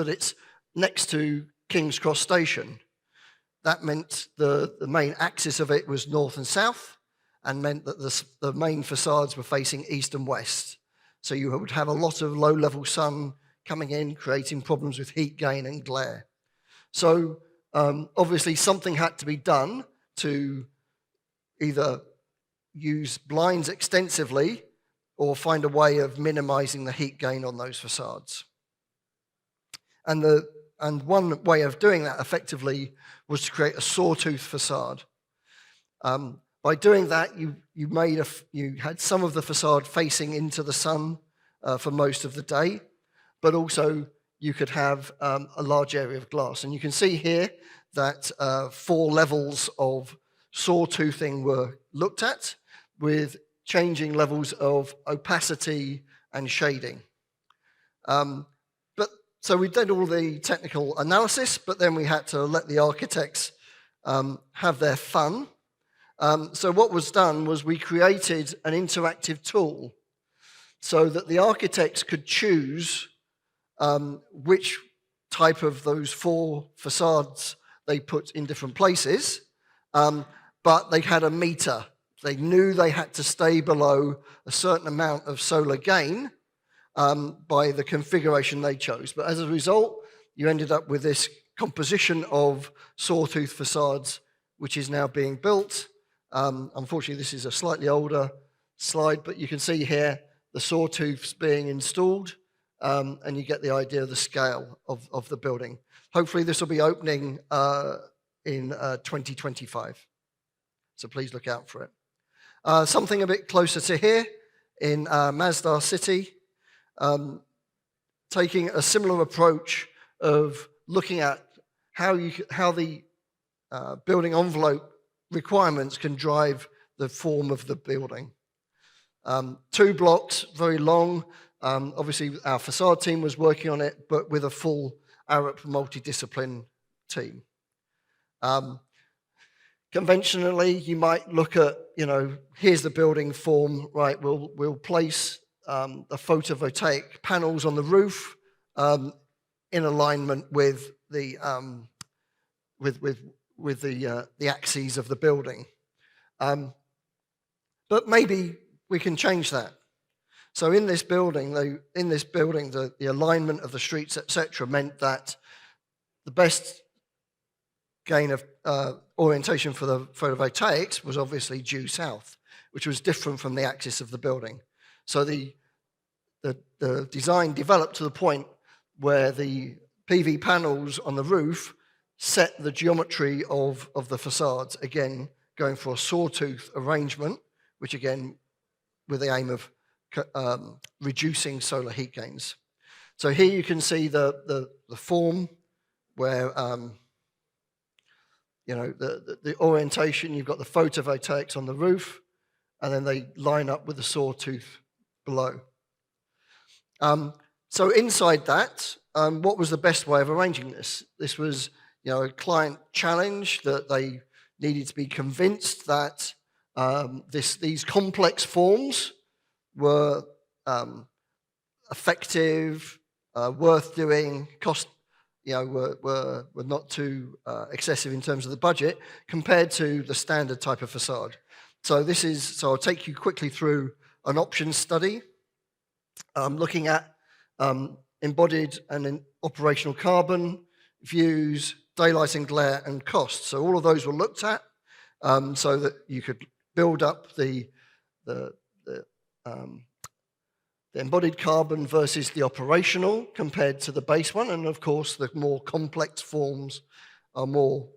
it's next to King's Cross Station. That meant the main axis of it was north and south, and meant that the main facades were facing east and west. So you would have a lot of low-level sun coming in, creating problems with heat gain and glare. So obviously something had to be done to either use blinds extensively or find a way of minimizing the heat gain on those facades. And one way of doing that effectively was to create a sawtooth facade. By doing that, you had some of the facade facing into the sun for most of the day, but also you could have a large area of glass. And you can see here that 4 levels of sawtoothing were looked at, with changing levels of opacity and shading. So we did all the technical analysis, but then we had to let the architects have their fun. So what was done was we created an interactive tool so that the architects could choose which type of those 4 facades they put in different places, but they had a meter. They knew they had to stay below a certain amount of solar gain by the configuration they chose. But as a result, you ended up with this composition of sawtooth facades, which is now being built. Unfortunately, this is a slightly older slide, but you can see here the sawtooths being installed, and you get the idea of the scale of the building. Hopefully, this will be opening in 2025. So please look out for it. Something a bit closer to here in Masdar City, taking a similar approach of looking at how the building envelope requirements can drive the form of the building. 2 blocks, very long. Obviously, our facade team was working on it, but with a full Arup multidiscipline team. Conventionally, you might look at, here's the building form, right? We'll place the photovoltaic panels on the roof in alignment with the axes of the building. But maybe we can change that. So in this building, the alignment of the streets, etc., meant that the best gain of orientation for the photovoltaics was obviously due south, which was different from the axis of the building. So the design developed to the point where the PV panels on the roof set the geometry of the facades, again, going for a sawtooth arrangement, which again, with the aim of reducing solar heat gains. So here you can see the form where, the orientation, you've got the photovoltaics on the roof, and then they line up with the sawtooth below. So inside that, what was the best way of arranging this? This was, a client challenge that they needed to be convinced that these complex forms were effective, worth doing, cost, were not too excessive in terms of the budget compared to the standard type of facade. So I'll take you quickly through an options study, looking at embodied and operational carbon, views, daylight and glare, and cost. So all of those were looked at, so that you could build up the embodied carbon versus the operational compared to the base one. And of course, the more complex forms are more,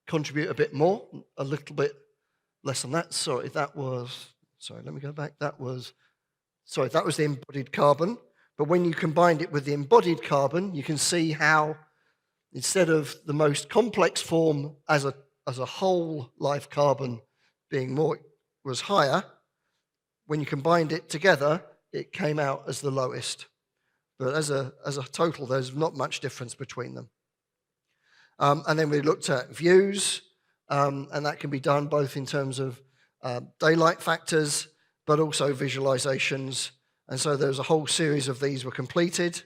contribute a bit more, a little bit less than that. Let me go back. That was the embodied carbon. But when you combined it with the embodied carbon, you can see how instead of the most complex form as a whole life carbon being was higher, when you combined it together, it came out as the lowest. But as a total, there's not much difference between them. And then we looked at views, and that can be done both in terms of daylight factors, but also visualizations. And so there's a whole series of these were completed,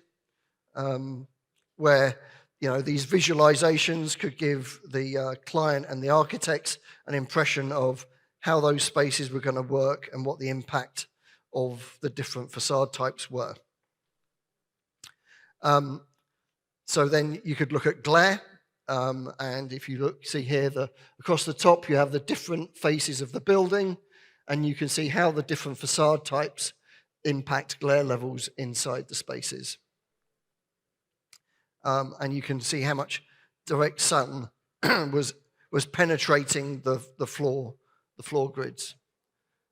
where these visualizations could give the client and the architects an impression of how those spaces were going to work and what the impact of the different facade types were. So then you could look at glare, and if you see here, across the top, you have the different faces of the building, and you can see how the different facade types impact glare levels inside the spaces. And you can see how much direct sun was penetrating the floor grids.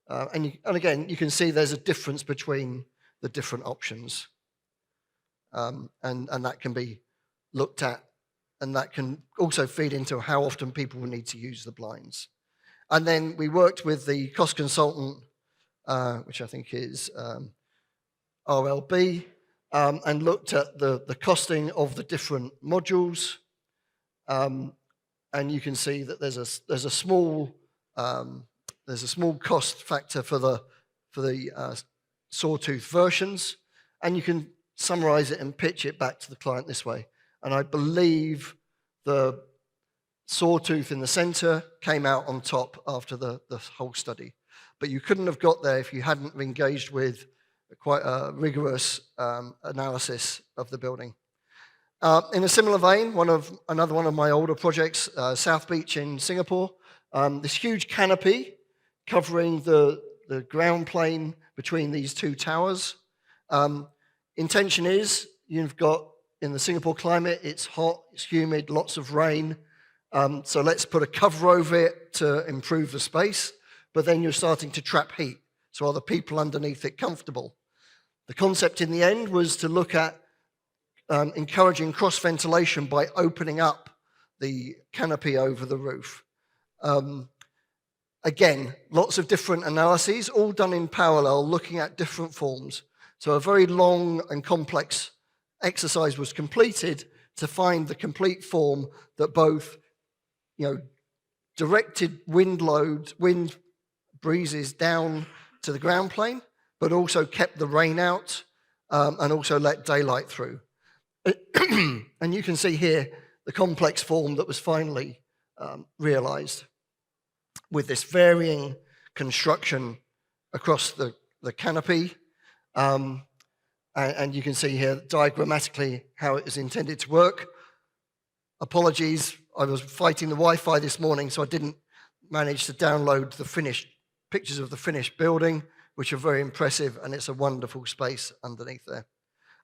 And again, you can see there's a difference between the different options. And that can be looked at, and that can also feed into how often people will need to use the blinds. And then we worked with the cost consultant, which I think is RLB, and looked at the costing of the different modules. And you can see that there's a small cost factor for the sawtooth versions, and you can summarize it and pitch it back to the client this way. And I believe the sawtooth in the center came out on top after the whole study. But you couldn't have got there if you hadn't engaged with quite a rigorous analysis of the building. In a similar vein, another one of my older projects, South Beach in Singapore, this huge canopy covering the ground plane between these two towers. Intention is, you've got, in the Singapore climate, it's hot, it's humid, lots of rain. So let's put a cover over it to improve the space, but then you're starting to trap heat. So are the people underneath it comfortable? The concept in the end was to look at encouraging cross-ventilation by opening up the canopy over the roof. Again, lots of different analyses, all done in parallel, looking at different forms. So a very long and complex exercise was completed to find the complete form that both, directed wind breezes down to the ground plane, but also kept the rain out and also let daylight through. And you can see here the complex form that was finally realized with this varying construction across the canopy. And you can see here diagrammatically how it is intended to work. Apologies, I was fighting the Wi-Fi this morning, so I didn't manage to download the finished pictures of the finished building, which are very impressive, and it's a wonderful space underneath there.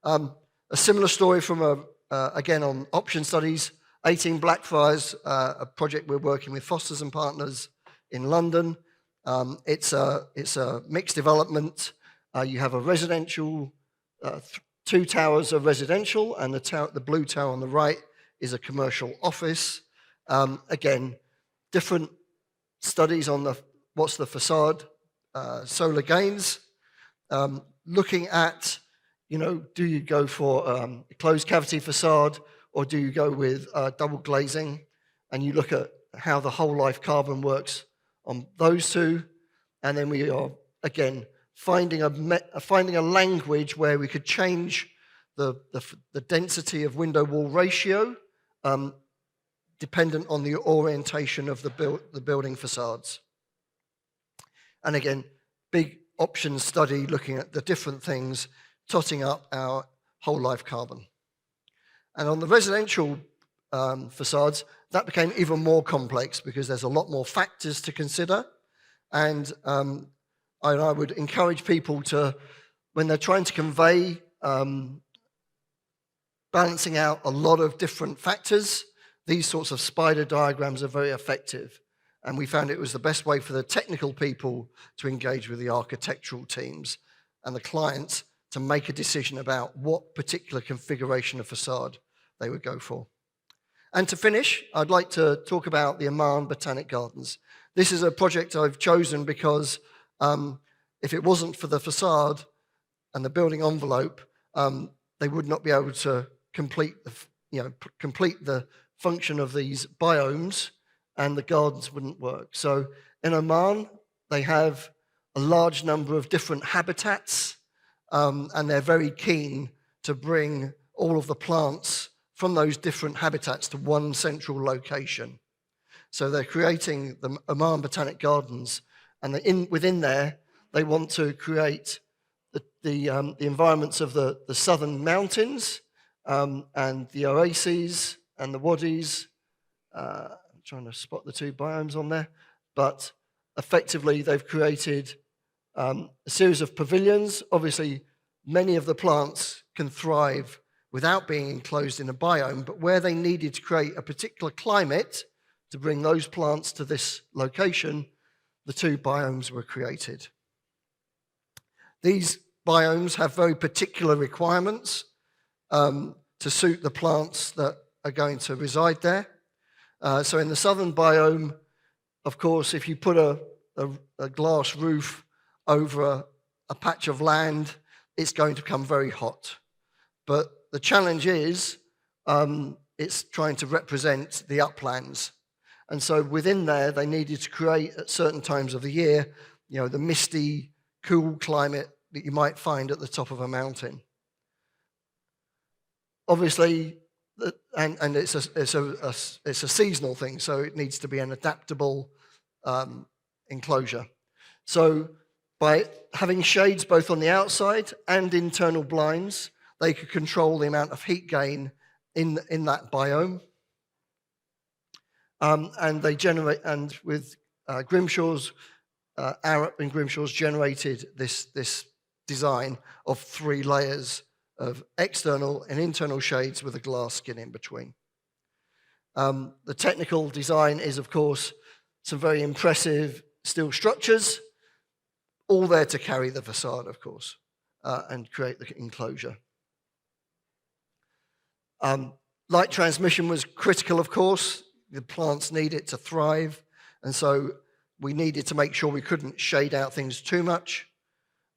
A similar story from, again, on option studies, 18 Blackfriars, a project we're working with Fosters and Partners in London. It's a mixed development. You have a residential, two towers are residential, and the blue tower on the right is a commercial office. Again, different studies on what's the facade, solar gains, looking at, do you go for a closed cavity facade, or do you go with double glazing? And you look at how the whole life carbon works on those two. And then we are, again, finding a language where we could change the density of window wall ratio dependent on the orientation of the building facades. And again, big options study looking at the different things, totting up our whole life carbon. And on the residential facades, that became even more complex because there's a lot more factors to consider. And I would encourage people to, when they're trying to convey balancing out a lot of different factors, these sorts of spider diagrams are very effective. And we found it was the best way for the technical people to engage with the architectural teams and the clients to make a decision about what particular configuration of facade they would go for. And to finish, I'd like to talk about the Amman Botanic Gardens. This is a project I've chosen because if it wasn't for the facade and the building envelope, they would not be able to complete the function of these biomes, and the gardens wouldn't work. So in Oman, they have a large number of different habitats, and they're very keen to bring all of the plants from those different habitats to one central location. So they're creating the Oman Botanic Gardens, and within there, they want to create the environments of the southern mountains and the oases and the wadis. I'm trying to spot the two biomes on there, but effectively they've created a series of pavilions. Obviously, many of the plants can thrive without being enclosed in a biome, but where they needed to create a particular climate to bring those plants to this location, the two biomes were created. These biomes have very particular requirements to suit the plants that are going to reside there. So in the southern biome, of course, if you put a glass roof over a patch of land, it's going to become very hot. But the challenge is it's trying to represent the uplands. And so within there, they needed to create at certain times of the year, the misty, cool climate that you might find at the top of a mountain. Obviously, and it's a seasonal thing, so it needs to be an adaptable enclosure. So by having shades both on the outside and internal blinds, they could control the amount of heat gain in that biome. And they generate, and with Grimshaw's, Arup and Grimshaw's generated this design of 3 layers of external and internal shades with a glass skin in between. The technical design is, of course, some very impressive steel structures, all there to carry the facade, of course, and create the enclosure. Light transmission was critical, of course. The plants need it to thrive, and so we needed to make sure we couldn't shade out things too much,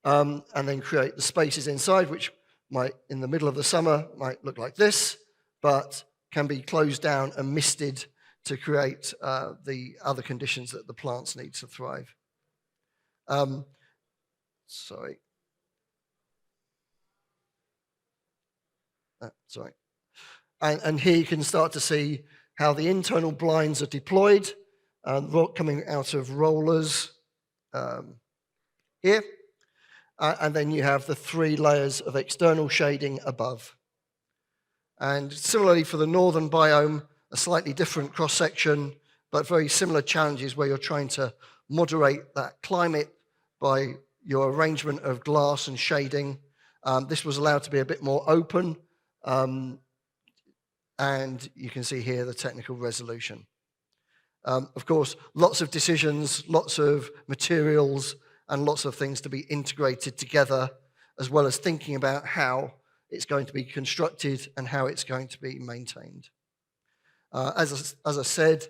and then create the spaces inside, which might, in the middle of the summer, might look like this, but can be closed down and misted to create the other conditions that the plants need to thrive. Sorry. Sorry. And here you can start to see how the internal blinds are deployed, coming out of rollers here. And then you have the 3 layers of external shading above. And similarly for the northern biome, a slightly different cross-section, but very similar challenges where you're trying to moderate that climate by your arrangement of glass and shading. This was allowed to be a bit more open, and you can see here the technical resolution. Of course, lots of decisions, lots of materials, and lots of things to be integrated together, as well as thinking about how it's going to be constructed and how it's going to be maintained. As I said,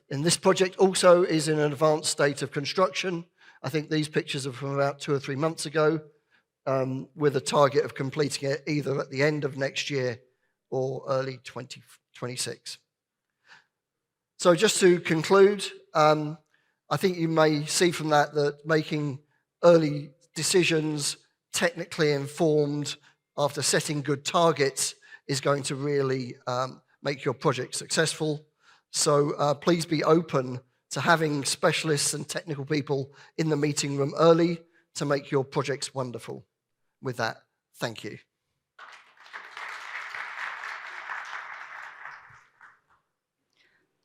in this project also is in an advanced state of construction. I think these pictures are from about 2 or 3 months ago, with a target of completing it either at the end of next year or early 2026. So just to conclude, I think you may see from that making early decisions, technically informed, after setting good targets, is going to really make your project successful. So please be open to having specialists and technical people in the meeting room early to make your projects wonderful. With that, thank you.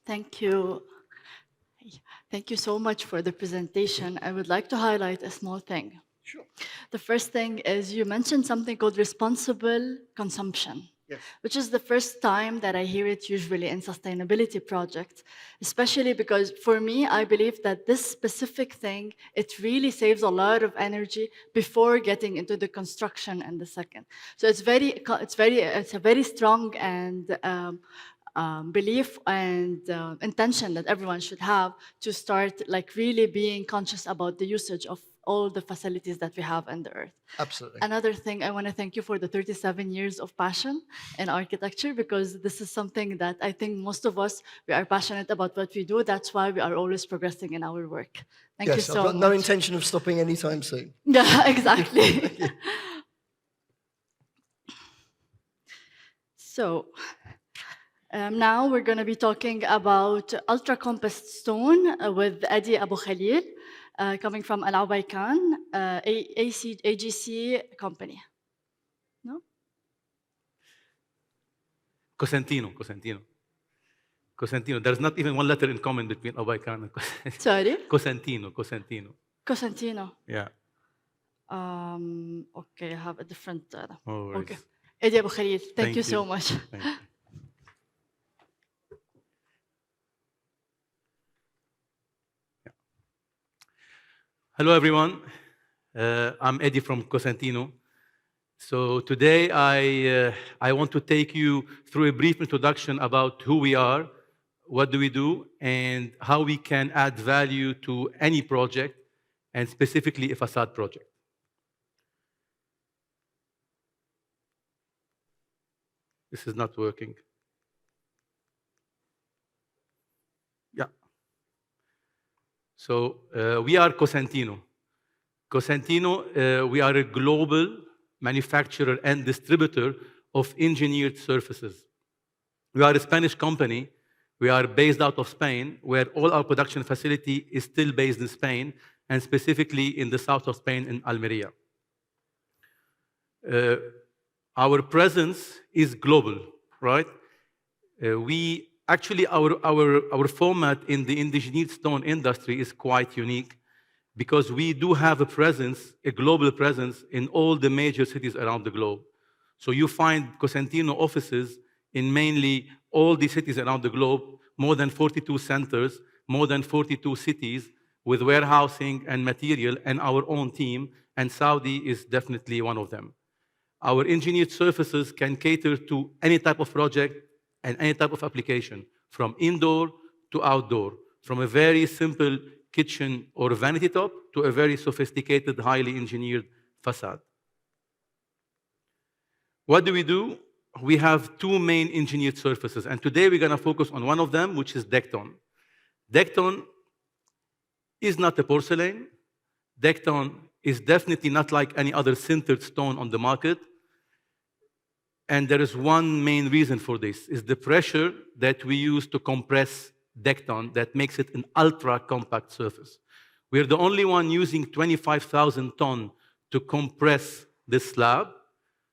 Thank you. Thank you so much for the presentation. I would like to highlight a small thing. Sure. The first thing is you mentioned something called responsible consumption. Yes. Which is the first time that I hear it usually in sustainability projects, especially because for me, I believe that this specific thing, it really saves a lot of energy before getting into the construction and the second. So it's a very strong and belief and intention that everyone should have to start like really being conscious about the usage of all the facilities that we have on the earth. Absolutely. Another thing, I want to thank you for the 37 years of passion in architecture, because this is something that I think most of us, we are passionate about what we do. That's why we are always progressing in our work. Thank you Yes, so I've got much. no intention of stopping anytime soon. Yeah, exactly. So now we're going to be talking about ultra compact stone with Adi Abu Khalil, coming from Al Ubaykan, AGC company. No? Cosentino. There's not even one letter in common between Ubaykan and Cosentino. Sorry? Cosentino. Yeah. Yeah. Okay, I have a different. No worries. Okay. Adi Abu Khalil, thank you so much. Thank you. Hello, everyone. I'm Eddie from Cosentino. So today I want to take you through a brief introduction about who we are, what do we do, and how we can add value to any project, and specifically a facade project. This is not working. Yeah. So we are Cosentino. Cosentino, we are a global manufacturer and distributor of engineered surfaces. We are a Spanish company. We are based out of Spain, where all our production facility is still based in Spain, and specifically in the south of Spain in Almeria. Our presence is global, right? Actually, our format in the engineered stone industry is quite unique, because we do have a presence, a global presence, in all the major cities around the globe. So you find Cosentino offices in mainly all the cities around the globe, more than 42 centers, more than 42 cities, with warehousing and material and our own team, and Saudi is definitely one of them. Our engineered surfaces can cater to any type of project and any type of application, from indoor to outdoor, from a very simple kitchen or vanity top to a very sophisticated, highly engineered facade. What do? We have two main engineered surfaces, and today we're going to focus on one of them, which is Decton. Decton is not a porcelain. Decton is definitely not like any other sintered stone on the market. And there is one main reason for this, is the pressure that we use to compress Decton that makes it an ultra-compact surface. We're the only one using 25,000 tons to compress this slab,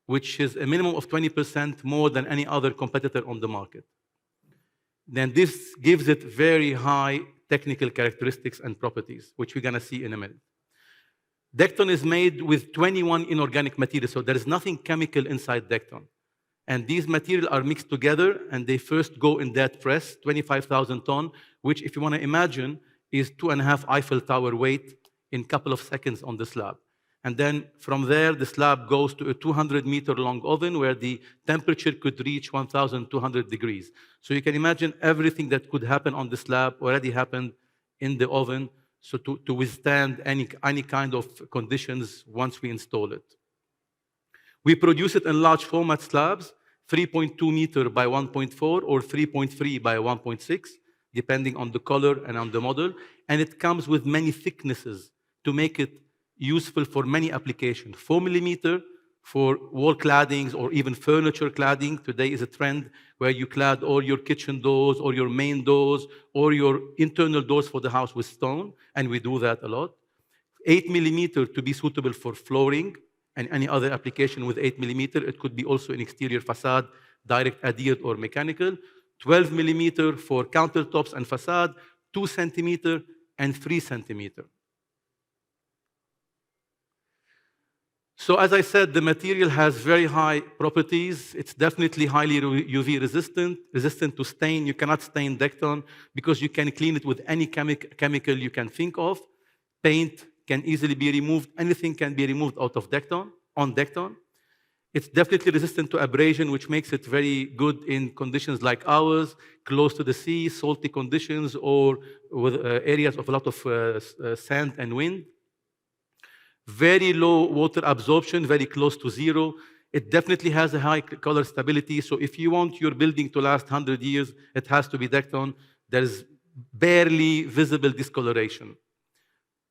which is a minimum of 20% more than any other competitor on the market. Then this gives it very high technical characteristics and properties, which we're going to see in a minute. Decton is made with 21 inorganic materials, so there is nothing chemical inside Decton. And these materials are mixed together, and they first go in that press, 25,000 tons, which, if you want to imagine, is 2.5 Eiffel Tower weight in a couple of seconds on the slab. And then from there, the slab goes to a 200-meter-long oven where the temperature could reach 1,200 degrees. So you can imagine everything that could happen on the slab already happened in the oven, so to withstand any kind of conditions once we install it. We produce it in large format slabs, 3.2 meter by 1.4 or 3.3 by 1.6, depending on the color and on the model. And it comes with many thicknesses to make it useful for many applications. 4 millimeter, for wall claddings or even furniture cladding. Today is a trend where you clad all your kitchen doors or your main doors or your internal doors for the house with stone, and we do that a lot. 8 millimeter to be suitable for flooring and any other application with 8 millimeter. It could be also an exterior facade, direct adhered or mechanical. 12 millimeter for countertops and facade, 2 centimeter and 3 centimeter. So as I said, the material has very high properties. It's definitely highly UV resistant, resistant to stain. You cannot stain Dekton because you can clean it with any chemical you can think of. Paint can easily be removed. Anything can be removed out of Dekton, on Dekton. It's definitely resistant to abrasion, which makes it very good in conditions like ours, close to the sea, salty conditions, or with areas of a lot of sand and wind. Very low water absorption, very close to zero. It definitely has a high color stability. So if you want your building to last 100 years, it has to be Dekton. There's barely visible discoloration.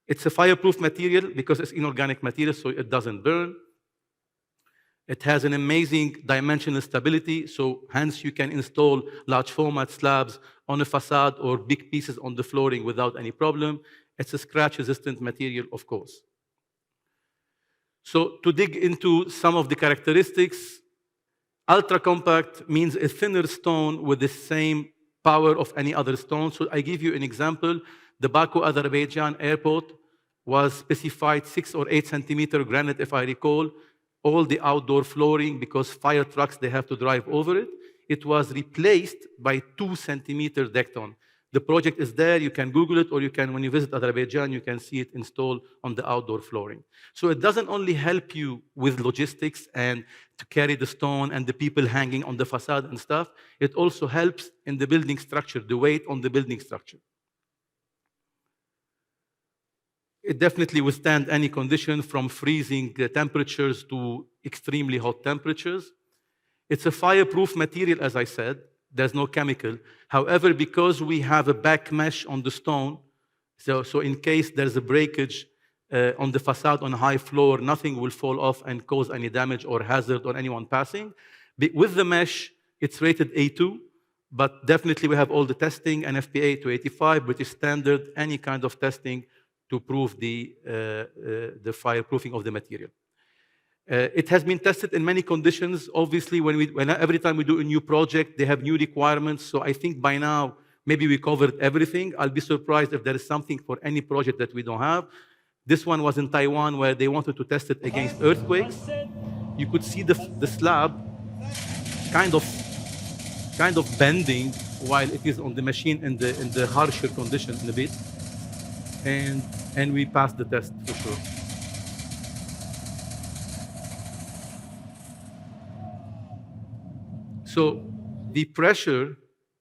It's a fireproof material because it's inorganic material, so it doesn't burn. It has an amazing dimensional stability, so hence you can install large format slabs on a facade or big pieces on the flooring without any problem. It's a scratch-resistant material, of course. So to dig into some of the characteristics, ultra-compact means a thinner stone with the same power of any other stone. So I give you an example. The Baku, Azerbaijan airport was specified 6 or 8 centimeter granite, if I recall. All the outdoor flooring, because fire trucks, they have to drive over it. It was replaced by 2 centimeter Dekton. The project is there, you can Google it, or you can, when you visit Azerbaijan, you can see it installed on the outdoor flooring. So it doesn't only help you with logistics and to carry the stone and the people hanging on the facade and stuff, it also helps in the building structure, the weight on the building structure. It definitely withstands any condition from freezing temperatures to extremely hot temperatures. It's a fireproof material, as I said. There's no chemical. However, because we have a back mesh on the stone, so in case there's a breakage on the facade on a high floor, nothing will fall off and cause any damage or hazard on anyone passing. With the mesh, it's rated A2, but definitely we have all the testing, NFPA 285, British standard, any kind of testing to prove the fireproofing of the material. It has been tested in many conditions. Obviously, every time we do a new project, they have new requirements. So I think by now, maybe we covered everything. I'll be surprised if there is something for any project that we don't have. This one was in Taiwan, where they wanted to test it against earthquakes. You could see the slab kind of bending while it is on the machine in the harsher condition in a bit. And we passed the test for sure. So the pressure,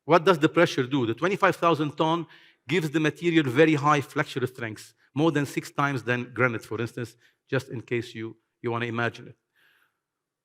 what does the pressure do? The 25,000 ton gives the material very high flexural strength, more than 6 times than granite, for instance, just in case you want to imagine it.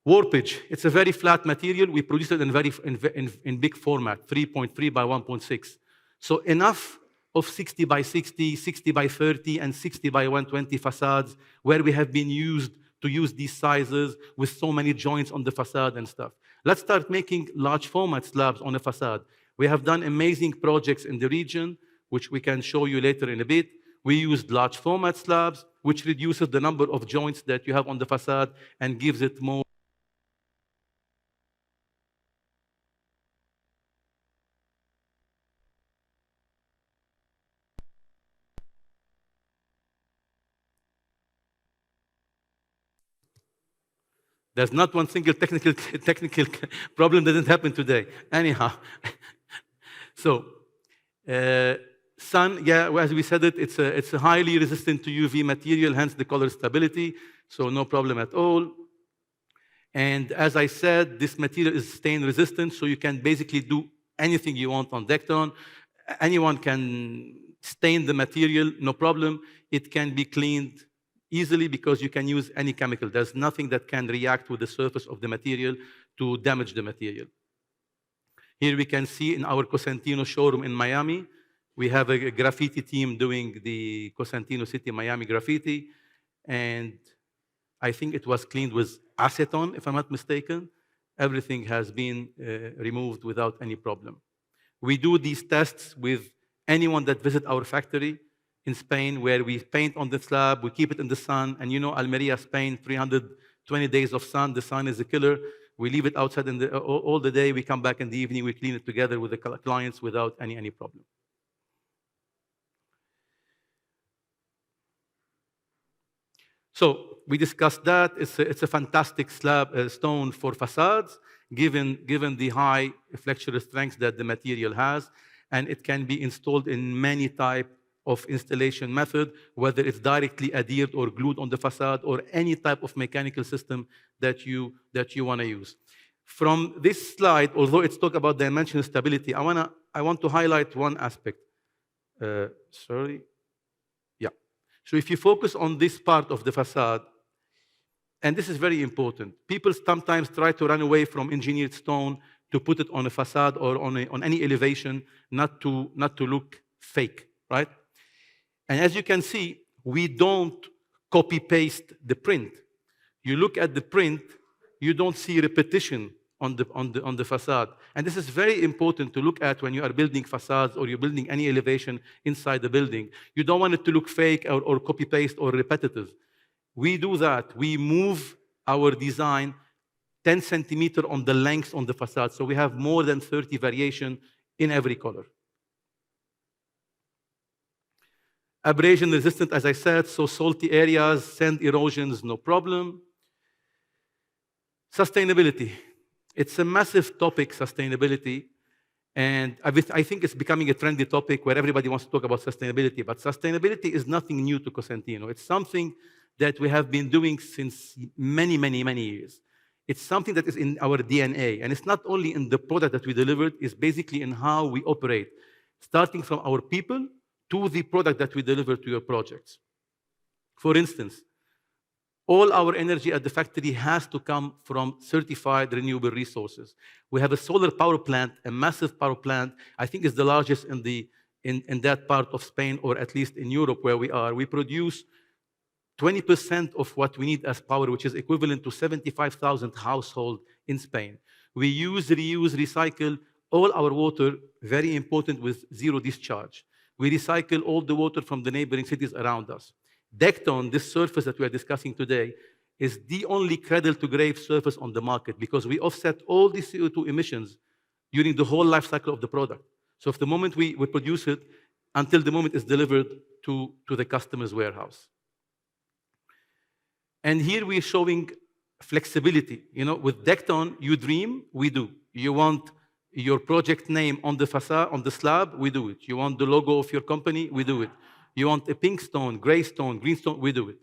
Warpage, it's a very flat material. We produce it in big format, 3.3 by 1.6. So enough of 60 by 60, 60 by 30, and 60 by 120 facades where we have been used to use these sizes with so many joints on the facade and stuff. Let's start making large format slabs on a facade. We have done amazing projects in the region, which we can show you later in a bit. We used large format slabs, which reduces the number of joints that you have on the facade and gives it more. There's not one single technical problem that didn't happen today. Anyhow, so sun, yeah, as we said it's a highly resistant to UV material, hence the color stability, so no problem at all. And as I said, this material is stain resistant, so you can basically do anything you want on Dekton. Anyone can stain the material, no problem. It can be cleaned easily because you can use any chemical. There's nothing that can react with the surface of the material to damage the material. Here we can see in our Cosentino showroom in Miami, we have a graffiti team doing the Cosentino City Miami graffiti, and I think it was cleaned with acetone, if I'm not mistaken. Everything has been removed without any problem. We do these tests with anyone that visits our factory in Spain, where we paint on the slab, we keep it in the sun, and you know Almeria, Spain, 320 days of sun, the sun is a killer. We leave it outside all the day, we come back in the evening, we clean it together with the clients without any problem. So we discussed that. It's a fantastic slab stone for facades, given the high flexural strength that the material has, and it can be installed in many type of installation method, whether it's directly adhered or glued on the facade, or any type of mechanical system that you want to use. From this slide, although it's talk about dimensional stability, I want to highlight one aspect. Sorry. Yeah. So if you focus on this part of the facade, and this is very important, people sometimes try to run away from engineered stone to put it on a facade or on any elevation, not to look fake, right? And as you can see, we don't copy-paste the print. You look at the print, you don't see repetition on the facade. And this is very important to look at when you are building facades or you're building any elevation inside the building. You don't want it to look fake or copy-paste or repetitive. We do that. We move our design 10 centimeters on the length on the facade. So we have more than 30 variation in every color. Abrasion resistant, as I said, so salty areas, sand erosions, no problem. Sustainability. It's a massive topic, sustainability. And I think it's becoming a trendy topic where everybody wants to talk about sustainability. But sustainability is nothing new to Cosentino. It's something that we have been doing since many, many, many years. It's something that is in our DNA. And it's not only in the product that we delivered, it's basically in how we operate, starting from our people to the product that we deliver to your projects. For instance, all our energy at the factory has to come from certified renewable resources. We have a solar power plant, a massive power plant. I think it's the largest in that part of Spain, or at least in Europe where we are. We produce 20% of what we need as power, which is equivalent to 75,000 households in Spain. We use, reuse, recycle all our water, very important, with zero discharge. We recycle all the water from the neighboring cities around us. Decton, this surface that we are discussing today, is the only cradle-to-grave surface on the market because we offset all the CO2 emissions during the whole life cycle of the product. So from the moment we produce it until the moment it's delivered to the customer's warehouse. And here we're showing flexibility. You know, with Decton, you dream, we do. You want your project name on the facade, on the slab, we do it. You want the logo of your company, we do it. You want a pink stone, gray stone, green stone, we do it.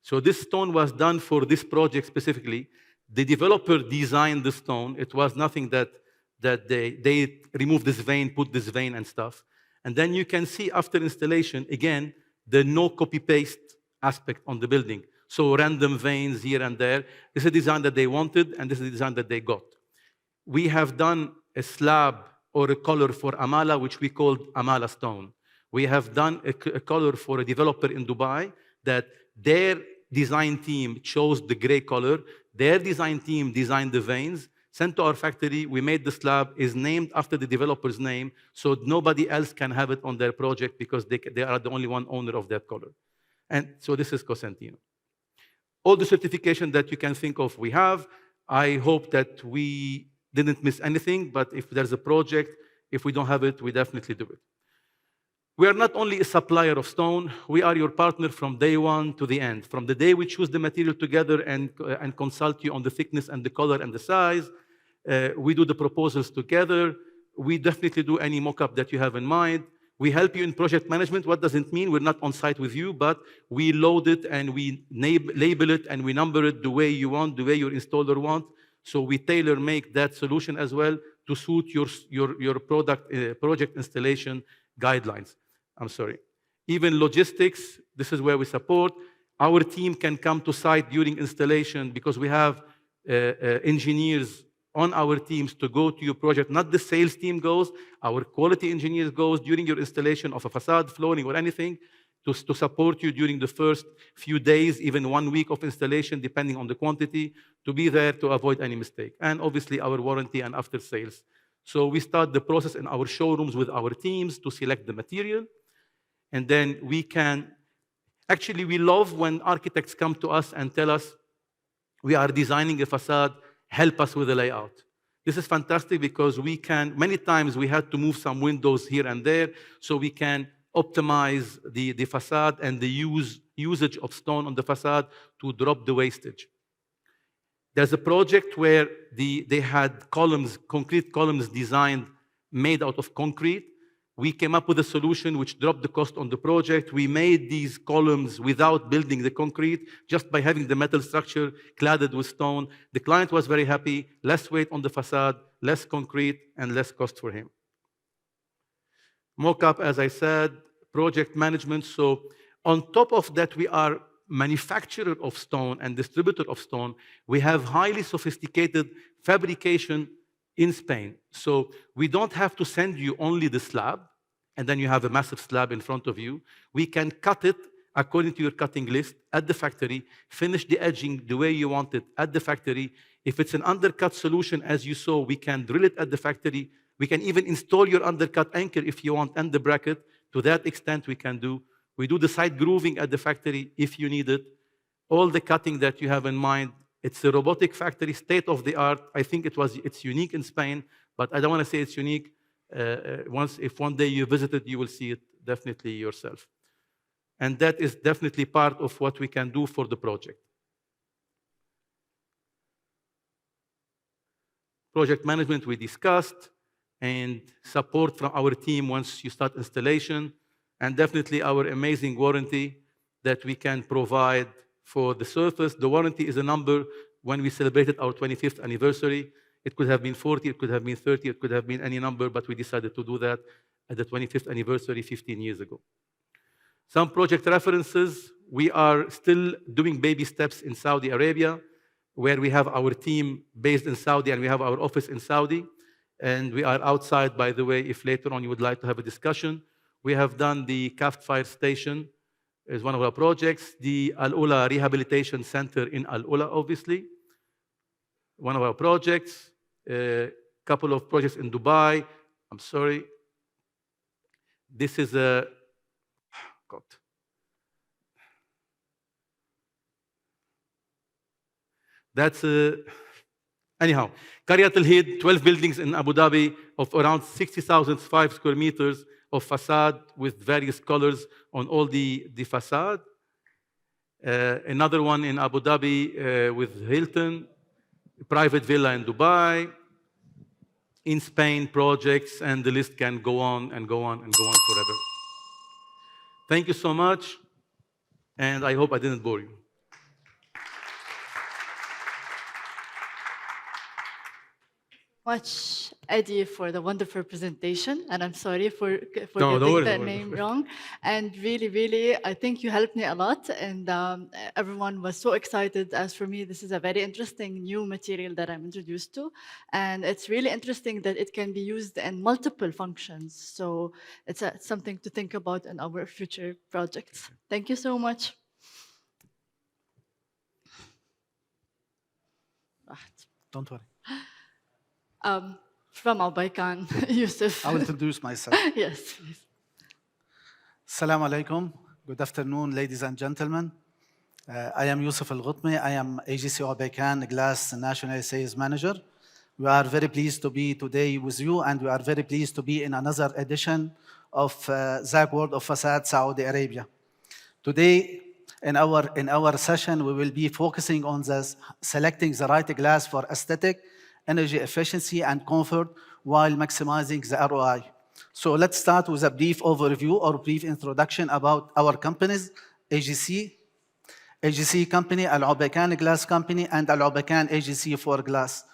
So this stone was done for this project specifically. The developer designed the stone. It was nothing that they removed this vein, put this vein and stuff. And then you can see after installation, again, the no copy-paste aspect on the building. So random veins here and there. This is a design that they wanted, and this is a design that they got. We have done a slab or a color for Amala, which we called Amala stone. We have done a color for a developer in Dubai that their design team chose the gray color. Their design team designed the veins, sent to our factory. We made the slab, is named after the developer's name, so nobody else can have it on their project because they are the only one owner of that color. And so this is Cosentino. All the certification that you can think of, we have. I hope that we didn't miss anything, but if there's a project, if we don't have it, we definitely do it. We are not only a supplier of stone, we are your partner from day one to the end. From the day we choose the material together and consult you on the thickness and the color and the size, we do the proposals together. We definitely do any mock-up that you have in mind. We help you in project management. What does it mean? We're not on site with you, but we load it and we label it and we number it the way you want, the way your installer wants. So we tailor-make that solution as well to suit your project installation guidelines. I'm sorry. Even logistics, this is where we support. Our team can come to site during installation because we have engineers on our teams to go to your project. Not the sales team goes, our quality engineers goes during your installation of a facade, flooring, or anything to support you during the first few days, even 1 week of installation, depending on the quantity, to be there to avoid any mistake. And obviously our warranty and after sales. So we start the process in our showrooms with our teams to select the material. And then we can, actually we love when architects come to us and tell us, we are designing a facade, help us with the layout. This is fantastic because we can, many times we had to move some windows here and there, so we can optimize the facade and the usage of stone on the facade to drop the wastage. There's a project where they had columns, concrete columns designed, made out of concrete. We came up with a solution which dropped the cost on the project. We made these columns without building the concrete, just by having the metal structure cladded with stone. The client was very happy, less weight on the facade, less concrete, and less cost for him. Mock-up, as I said, project management. So on top of that, we are manufacturer of stone and distributor of stone. We have highly sophisticated fabrication in Spain. So we don't have to send you only the slab, and then you have a massive slab in front of you. We can cut it according to your cutting list at the factory, finish the edging the way you want it at the factory. If it's an undercut solution, as you saw, we can drill it at the factory. We can even install your undercut anchor if you want, and the bracket. To that extent, we can do. We do the side grooving at the factory if you need it. All the cutting that you have in mind. It's a robotic factory, state of the art. I think it's unique in Spain, but I don't want to say it's unique. If one day you visit it, you will see it definitely yourself. And that is definitely part of what we can do for the project. Project management we discussed, and support from our team once you start installation, and definitely our amazing warranty that we can provide for the surface. The warranty is a number. When we celebrated our 25th anniversary, it could have been 40, it could have been 30, it could have been any number, but we decided to do that at the 25th anniversary 15 years ago. Some project references. We are still doing baby steps in Saudi Arabia, where we have our team based in Saudi and we have our office in Saudi. And we are outside, by the way, if later on you would like to have a discussion. We have done the CAFT fire station is one of our projects. The Al Ula Rehabilitation Center in Al Ula, obviously, one of our projects. A couple of projects in Dubai. I'm sorry. This is a, God. That's a, anyhow, Qaryat Al Hid, 12 buildings in Abu Dhabi of around 60,005 square meters of facade with various colors on all the facade. Another one in Abu Dhabi with Hilton, private villa in Dubai, in Spain projects, and the list can go on and go on and go on forever. Thank you so much, and I hope I didn't bore you. Much, Eddie, for the wonderful presentation, and I'm sorry for No, getting worry, that don't worry. name wrong. And really, I think you helped me a lot, and everyone was so excited. As for me, this is a very interesting new material that I'm introduced to, and it's really interesting that it can be used in multiple functions. So it's something to think about in our future projects. Thank you so much. Don't worry. From Albaikan, Yusuf. I will introduce myself. Yes, please. Assalamu alaikum. Good afternoon, ladies and gentlemen. I am Yusuf Al-Ghutmi. I am AGC Albaikan Glass National Sales Manager. We are very pleased to be today with you, and we are very pleased to be in another edition of Zag World of Facade Saudi Arabia. Today, in our session, we will be focusing on selecting the right glass for aesthetic, energy efficiency, and comfort while maximizing the ROI. So let's start with a brief overview or brief introduction about our companies, AGC Company, Al Albaikan Glass Company, and Al Albaikan AGC for Glass.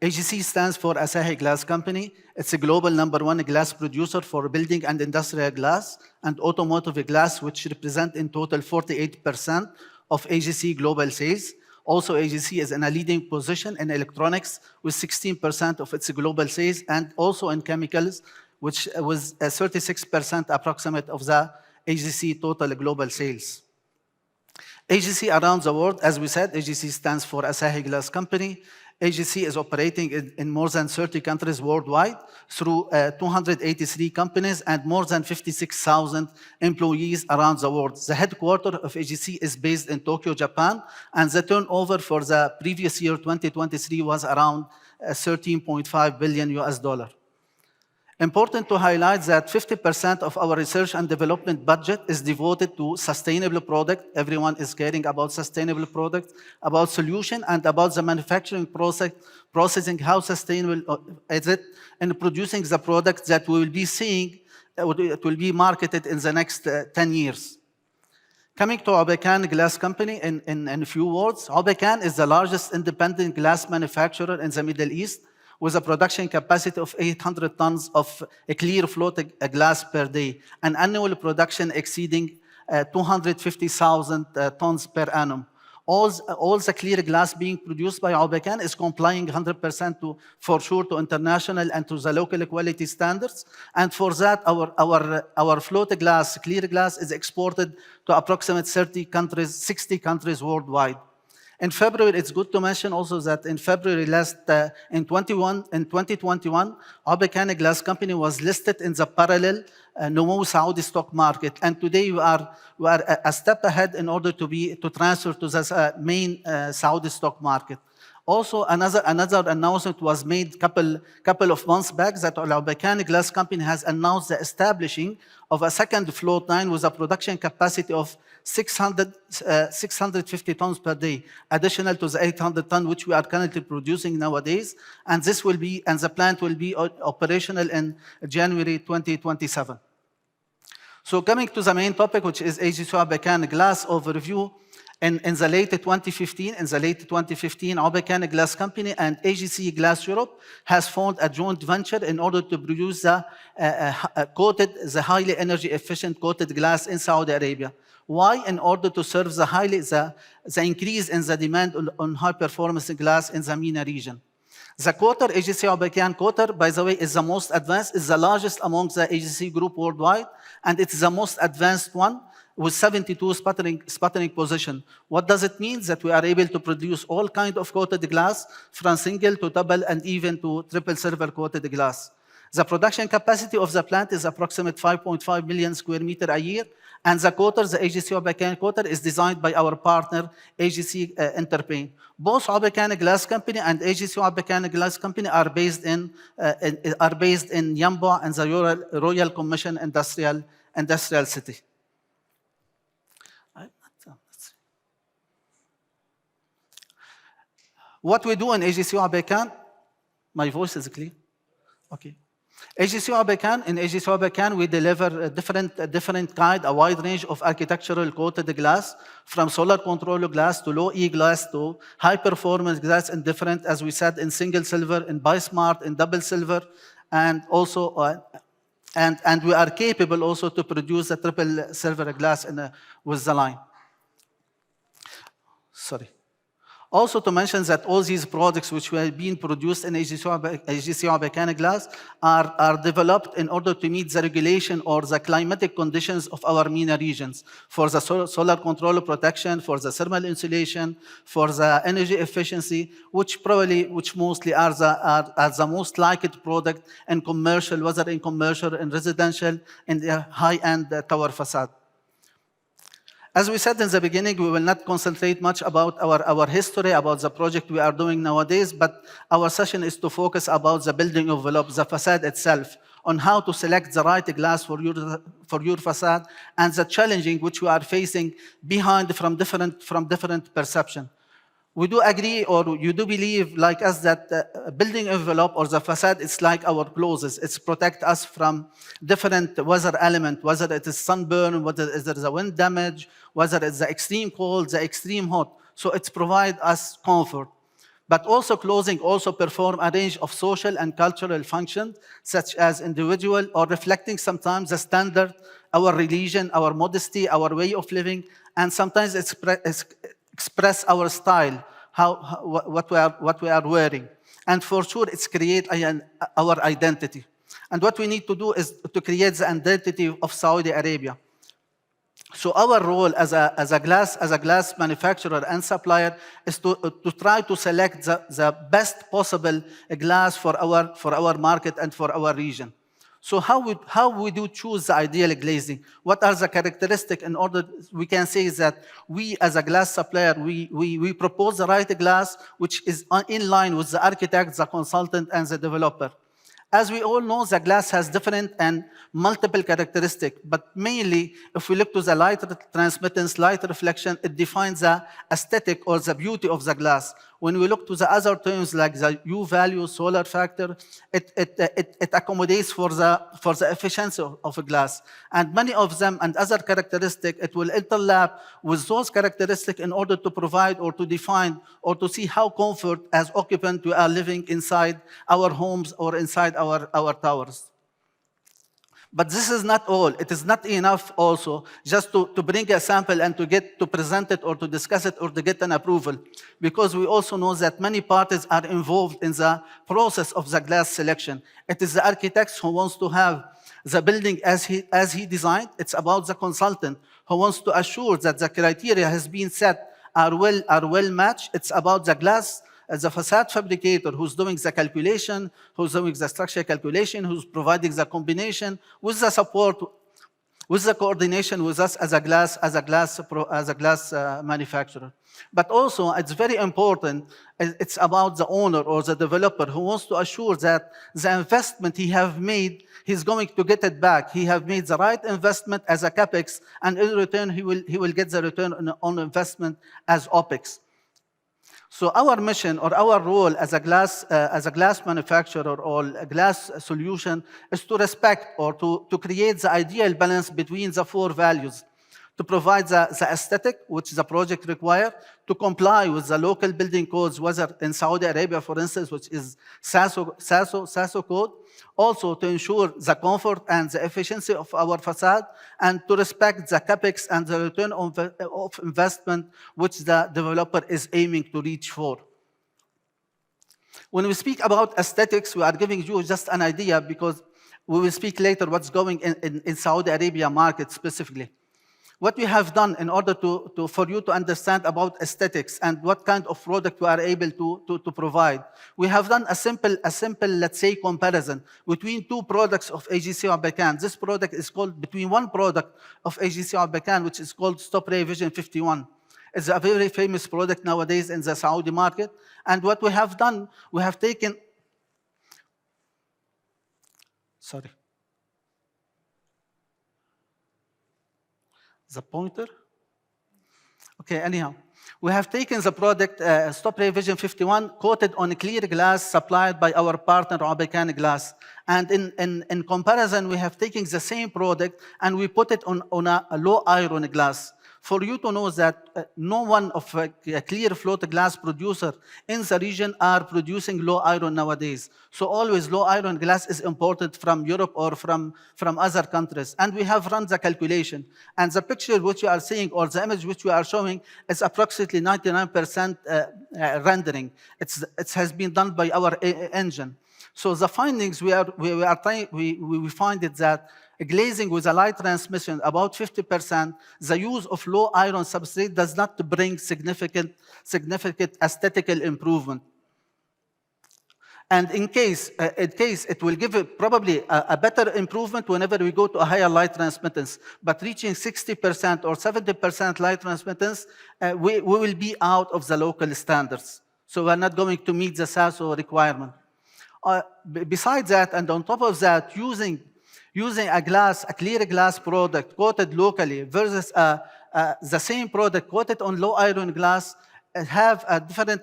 AGC stands for Asahi Glass Company. It's a global #1 glass producer for building and industrial glass and automotive glass, which represent in total 48% of AGC global sales. Also, AGC is in a leading position in electronics with 16% of its global sales, and also in chemicals, which was 36% approximate of the AGC total global sales. AGC around the world, as we said, AGC stands for Asahi Glass Company. AGC is operating in more than 30 countries worldwide through 283 companies and more than 56,000 employees around the world. The headquarters of AGC is based in Tokyo, Japan, and the turnover for the previous year, 2023, was around 13.5 billion US dollar. Important to highlight that 50% of our research and development budget is devoted to sustainable product. Everyone is caring about sustainable product, about solution, and about the manufacturing processing, how sustainable is it, and producing the product that we will be seeing, it will be marketed in the next 10 years. Coming to Obeikan Glass Company in a few words, Obeikan is the largest independent glass manufacturer in the Middle East, with a production capacity of 800 tons of a clear float glass per day, an annual production exceeding 250,000 tons per annum. All the clear glass being produced by Obeikan is complying 100% for sure to international and to the local quality standards. And for that, our float glass, clear glass, is exported to approximately 30 countries, 60 countries worldwide. In February, it's good to mention also that in February in 2021, Obeikan Glass Company was listed in the parallel Nomo Saudi stock market. And today we are a step ahead in order to transfer to the main Saudi stock market. Also, another announcement was made couple of months back that Obeikan Glass Company has announced the establishing of a second float line with a production capacity of 650 tons per day, additional to the 800 tons which we are currently producing nowadays. And the plant will be operational in January 2027. So coming to the main topic, which is AGC Obeikan Glass overview. In the late 2015, Obeikan Glass Company and AGC Glass Europe has formed a joint venture in order to produce the highly energy efficient coated glass in Saudi Arabia. Why? In order to serve the increase in the demand on high performance glass in the MENA region. The coater, AGC Obeikan coater, by the way, is the most advanced, is the largest among the AGC group worldwide, and it's the most advanced one, with 72 sputtering position. What does it mean? That we are able to produce all kinds of coated glass, from single to double and even to triple silver coated glass. The production capacity of the plant is approximately 5.5 million square meters a year, and the coater, the AGC Obeikan coater, is designed by our partner, AGC Interpaint. Both Obeikan Glass Company and AGC Obeikan Glass Company are based in Yanbu and the Royal Commission Industrial City. What we do in AGC Obeikan, my voice is clear? Okay. In AGC Obeikan, we deliver a wide range of architectural coated glass, from solar control glass to low E glass to high performance glass, in different, as we said, in single silver, in bi-smart, in double silver, and also and we are capable also to produce a triple silver glass with the line. Sorry. Also to mention that all these products which were being produced in AGC Obeikan Glass are developed in order to meet the regulation or the climatic conditions of our MENA regions, for the solar control protection, for the thermal insulation, for the energy efficiency, which mostly are the most liked product in commercial, whether in commercial, in residential, in the high-end tower facade. As we said in the beginning, we will not concentrate much about our history, about the project we are doing nowadays, but our session is to focus about the building envelope, the facade itself, on how to select the right glass for your facade, and the challenging which we are facing behind from different perception. We do agree, or you do believe, like us, that the building envelope or the facade is like our clothes. It's protect us from different weather element, whether it is sunburn, whether it is the wind damage, whether it's the extreme cold, the extreme hot. So it's provide us comfort. But also clothing also perform a range of social and cultural functions, such as individual or reflecting sometimes the standard, our religion, our modesty, our way of living, and sometimes express our style, what we are wearing. And for sure, it's create our identity. And what we need to do is to create the identity of Saudi Arabia. So our role as a glass manufacturer and supplier is to try to select the best possible glass for our market and for our region. So how we do choose the ideal glazing? What are the characteristics in order we can say that we as a glass supplier, we propose the right glass which is in line with the architect, the consultant, and the developer. As we all know, the glass has different and multiple characteristics, but mainly if we look to the light transmittance, light reflection, it defines the aesthetic or the beauty of the glass. When we look to the other terms like the U value, solar factor, it accommodates for the efficiency of a glass. And many of them and other characteristics, it will interlap with those characteristics in order to provide or to define or to see how comfort as occupant we are living inside our homes or inside our towers. But this is not all. It is not enough also just to bring a sample and to present it or to discuss it or to get an approval, because we also know that many parties are involved in the process of the glass selection. It is the architect who wants to have the building as he designed. It's about the consultant who wants to assure that the criteria has been set are well matched. It's about the glass as a facade fabricator who's doing the calculation, who's doing the structure calculation, who's providing the combination with the support, with the coordination with us as a glass manufacturer. But also, it's very important, it's about the owner or the developer who wants to assure that the investment he have made, he's going to get it back. He have made the right investment as a CapEx, and in return, he will get the return on investment as OpEx. So our mission or our role as a glass manufacturer or a glass solution is to respect or to create the ideal balance between the four values, to provide the aesthetic, which the project requires, to comply with the local building codes, whether in Saudi Arabia, for instance, which is SASO code, also to ensure the comfort and the efficiency of our facade, and to respect the CapEx and the return of investment which the developer is aiming to reach for. When we speak about aesthetics, we are giving you just an idea because we will speak later what's going in Saudi Arabia market specifically. What we have done in order for you to understand about aesthetics and what kind of product we are able to provide, we have done a simple, let's say, comparison between two products of AGC Arbekan. This product is called, between one product of AGC Arbekan, which is called StopRay Vision 51. It's a very famous product nowadays in the Saudi market. And what we have done, we have taken, the pointer. Okay, anyhow. We have taken the product StopRay Vision 51 coated on clear glass supplied by our partner Arbekan Glass. And in comparison, we have taken the same product and we put it on a low iron glass. For you to know that no one of a clear float glass producer in the region are producing low iron nowadays. So always low iron glass is imported from Europe or from other countries. And we have run the calculation. And the picture which you are seeing or the image which we are showing is approximately 99% rendering. It has been done by our engine. So the findings we find it that glazing with a light transmission, about 50%, the use of low iron substrate does not bring significant aesthetical improvement. And in case, it will give probably a better improvement whenever we go to a higher light transmittance. But reaching 60% or 70% light transmittance, we will be out of the local standards. So we're not going to meet the SASO requirement. Besides that, and on top of that, using a clear glass product coated locally versus the same product coated on low iron glass have a different,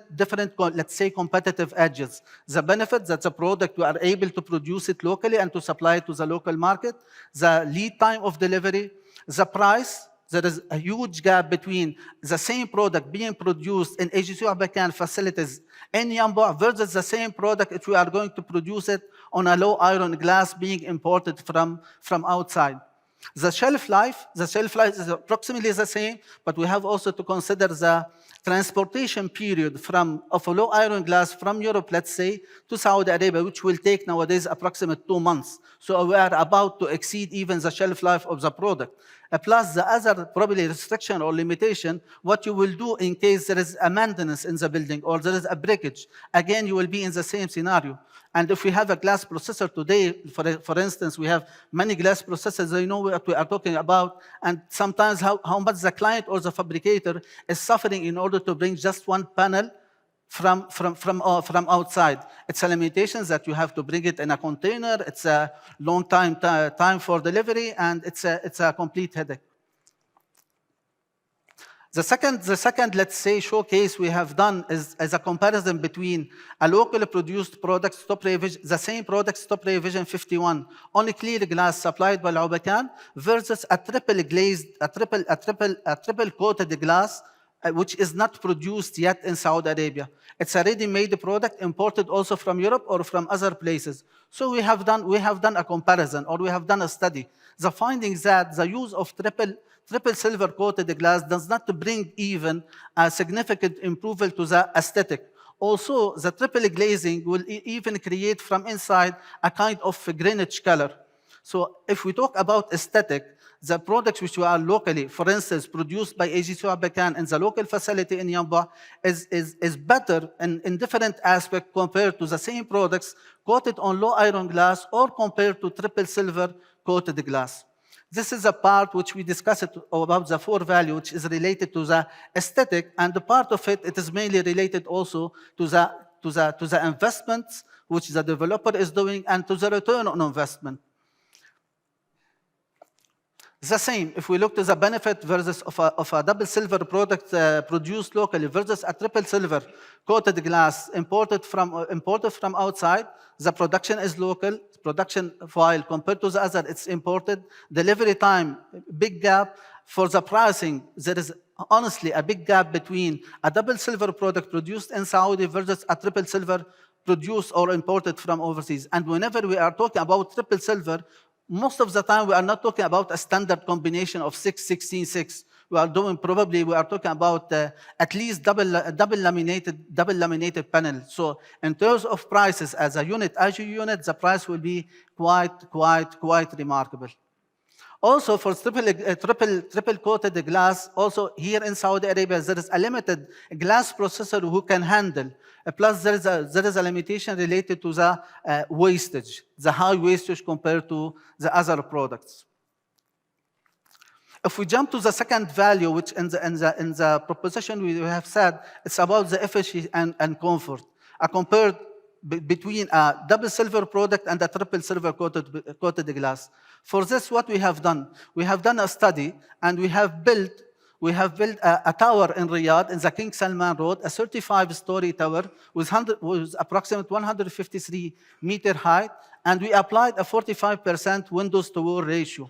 let's say, competitive edges. The benefit that the product, we are able to produce it locally and to supply it to the local market, the lead time of delivery, the price. There is a huge gap between the same product being produced in AGC Arbekan facilities in Yanbu versus the same product if we are going to produce it on a low iron glass being imported from outside. The shelf life is approximately the same, but we have also to consider the transportation period of a low iron glass from Europe, let's say, to Saudi Arabia, which will take nowadays approximately 2 months. So we are about to exceed even the shelf life of the product. Plus the other probably restriction or limitation, what you will do in case there is a maintenance in the building or there is a breakage, again, you will be in the same scenario. And if we have a glass processor today, for instance, we have many glass processors, they know what we are talking about, and sometimes how much the client or the fabricator is suffering in order to bring just one panel from outside. It's a limitation that you have to bring it in a container, it's a long time for delivery, and it's a complete headache. The second, let's say, showcase we have done is a comparison between a locally produced product, the same product, Stop Ray Vision 51, on a clear glass supplied by Al Obeikan, versus a triple coated glass, which is not produced yet in Saudi Arabia. It's a ready-made product imported also from Europe or from other places. So we have done a comparison, or we have done a study. The findings that the use of triple silver coated glass does not bring even a significant improvement to the aesthetic. Also, the triple glazing will even create from inside a kind of Greenwich color. So if we talk about aesthetic, the products which are locally, for instance, produced by AGC Al Obeikan in the local facility in Yanbu is better in different aspects compared to the same products coated on low iron glass or compared to triple silver coated glass. This is a part which we discussed about the 4 value, which is related to the aesthetic, and the part of it is mainly related also to the investments which the developer is doing and to the return on investment. The same, if we look to the benefit versus of a double silver product produced locally versus a triple silver coated glass imported from outside, the production is local, production while compared to the other, it's imported. Delivery time, big gap. For the pricing, there is honestly a big gap between a double silver product produced in Saudi versus a triple silver produced or imported from overseas. And whenever we are talking about triple silver, most of the time, we are not talking about a standard combination of 6, 16, 6. We are talking about at least double laminated panel. So in terms of prices as a unit, IG unit, the price will be quite remarkable. Also for triple coated glass, also here in Saudi Arabia, there is a limited glass processor who can handle. Plus, there is a limitation related to the wastage, the high wastage compared to the other products. If we jump to the second value, which in the proposition we have said, it's about the efficiency and comfort. Compared between a double silver product and a triple silver coated glass. For this, what we have done a study, and we have built a tower in Riyadh, in the King Salman Road, a 35-story tower with approximately 153 meter height, and we applied a 45% windows to wall ratio.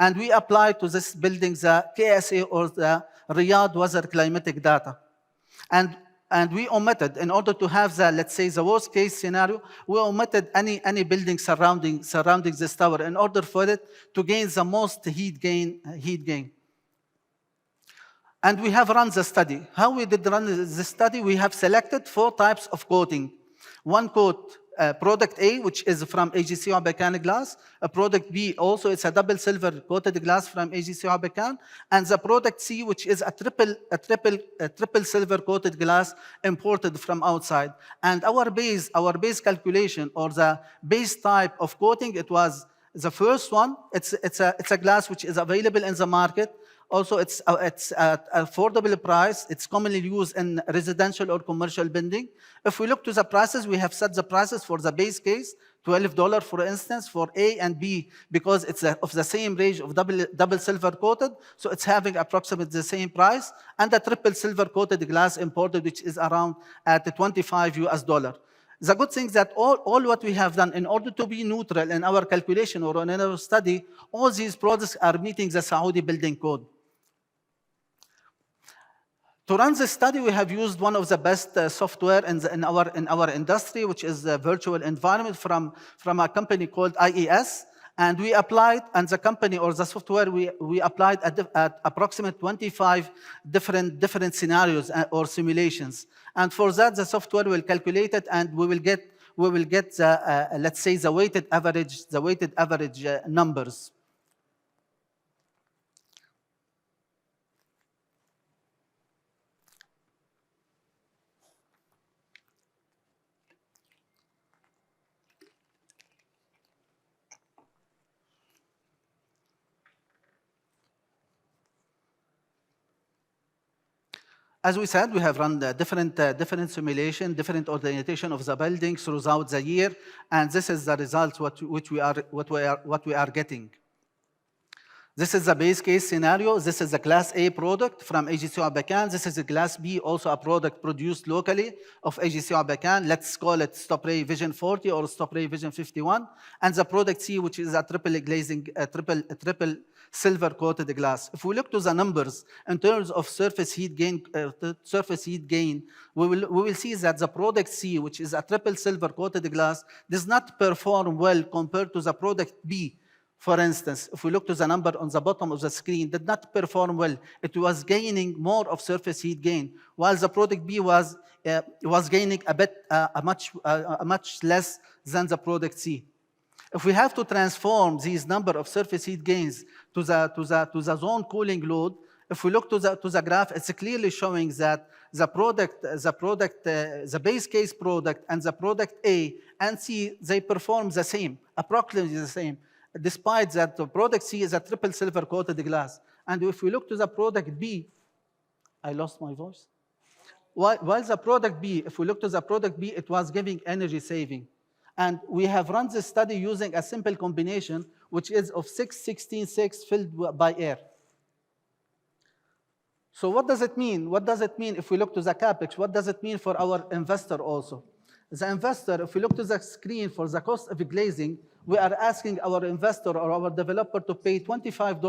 And we applied to this building the KSA, or the Riyadh weather climatic data. And we omitted, in order to have the, let's say, the worst case scenario, we omitted any building surrounding this tower in order for it to gain the most heat gain. And we have run the study. How we did run the study? We have selected 4 types of coating. One coat, product A, which is from AGC Al Obeikan glass. Product B, also it's a double silver coated glass from AGC Al Obeikan. And the product C, which is a triple silver coated glass imported from outside. And our base calculation, or the base type of coating, it was the first one. It's a glass which is available in the market. Also, it's at affordable price. It's commonly used in residential or commercial building. If we look to the prices, we have set the prices for the base case, $12, for instance, for A and B, because it's of the same range of double silver coated, so it's having approximately the same price, and the triple silver coated glass imported, which is around at $25 US. The good thing is that all what we have done in order to be neutral in our calculation or in our study, all these products are meeting the Saudi building code. To run this study, we have used one of the best software in our industry, which is a virtual environment from a company called IES. And we applied, and the company or the software, we applied at approximately 25 different scenarios or simulations. And for that, the software will calculate it, and we will get the, let's say, the weighted average numbers. As we said, we have run the different simulation, different orientation of the building throughout the year, and this is the results what we are getting. This is the base case scenario. This is a Class A product from AGC Abakan. This is a Class B, also a product produced locally of AGC Abakan. Let's call it StopRay Vision 40 or StopRay Vision 51. And the product C, which is a triple glazing, triple silver coated glass. If we look to the numbers in terms of surface heat gain, we will see that the product C, which is a triple silver coated glass, does not perform well compared to the product B. For instance, if we look to the number on the bottom of the screen, did not perform well. It was gaining more of surface heat gain, while the product B was gaining much less than the product C. If we have to transform these number of surface heat gains to the zone cooling load, if we look to the graph, it's clearly showing that the base case product and the product A and C, they perform the same, approximately the same, despite that the product C is a triple silver coated glass. And if we look to the product B, I lost my voice. While the product B, if we look to the product B, it was giving energy saving. And we have run this study using a simple combination, which is of 6-16-6 filled by air. So what does it mean? What does it mean if we look to the CapEx? What does it mean for our investor also? The investor, if we look to the screen for the cost of glazing, we are asking our investor or our developer to pay $25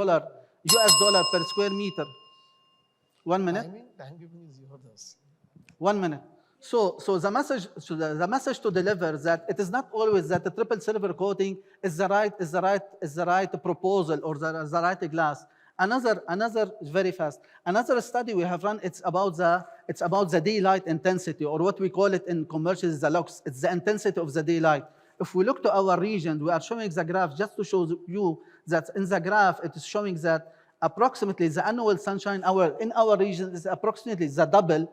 US per square meter. 1 minute. 1 minute. So the message to deliver that it is not always that the triple silver coating is the right proposal or the right glass. Another very fast. Another study we have run. It's about the daylight intensity, or what we call it in commercial is the lux. It's the intensity of the daylight. If we look to our region, we are showing the graph just to show you that in the graph it is showing that approximately the annual sunshine hour in our region is approximately the double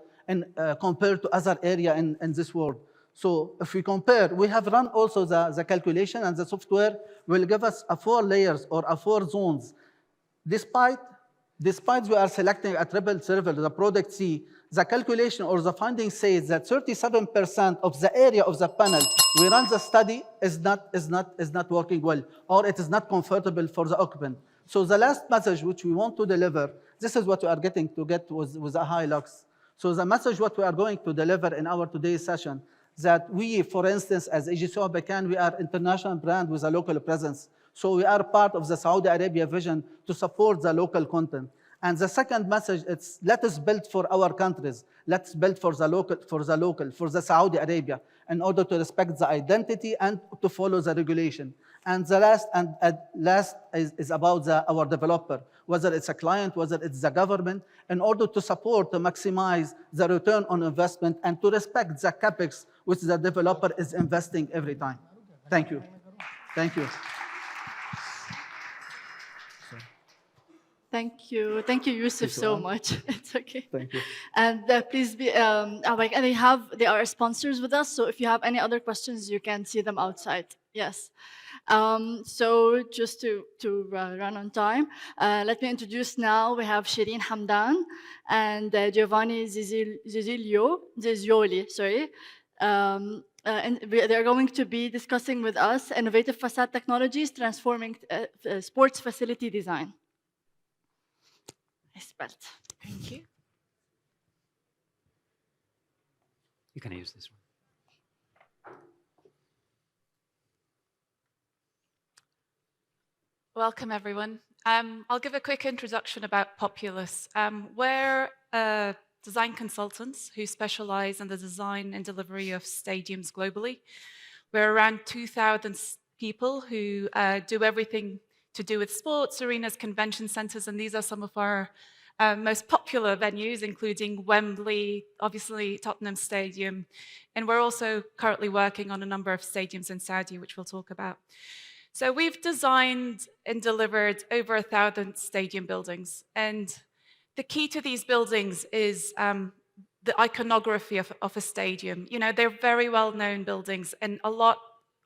compared to other area in this world. So if we compare, we have run also the calculation, and the software will give us 4 layers or 4 zones. Despite we are selecting a triple silver, the product C, the calculation or the finding says that 37% of the area of the panel we run the study is not working well, or it is not comfortable for the occupant. So the last message which we want to deliver, this is what we are getting to get with a high lux. So the message what we are going to deliver in our today's session, that we, for instance, as AGC Abakan, we are international brand with a local presence. So we are part of the Saudi Arabia vision to support the local content. And the second message, it's let us build for our countries. Let's build for the local, for the Saudi Arabia, in order to respect the identity and to follow the regulation. And the last is about our developer, whether it's a client, whether it's the government, in order to support, to maximize the return on investment and to respect the CapEx which the developer is investing every time. Thank you. Thank you. Thank you, Yusuf, so much. It's okay. Thank you. And please be, they are sponsors with us, so if you have any other questions, you can see them outside. Yes. So just to run on time, let me introduce now, we have Shireen Hamdan and Giovanni Zizioli, sorry. And they're going to be discussing with us innovative facade technologies transforming sports facility design. Thank you. You can use this one. Welcome, everyone. I'll give a quick introduction about Populous. We're design consultants who specialize in the design and delivery of stadiums globally. We're around 2,000 people who do everything to do with sports, arenas, convention centers, and these are some of our most popular venues, including Wembley, obviously Tottenham Stadium, and we're also currently working on a number of stadiums in Saudi, which we'll talk about. So we've designed and delivered over 1,000 stadium buildings, and the key to these buildings is the iconography of a stadium. You know, they're very well-known buildings, and a lot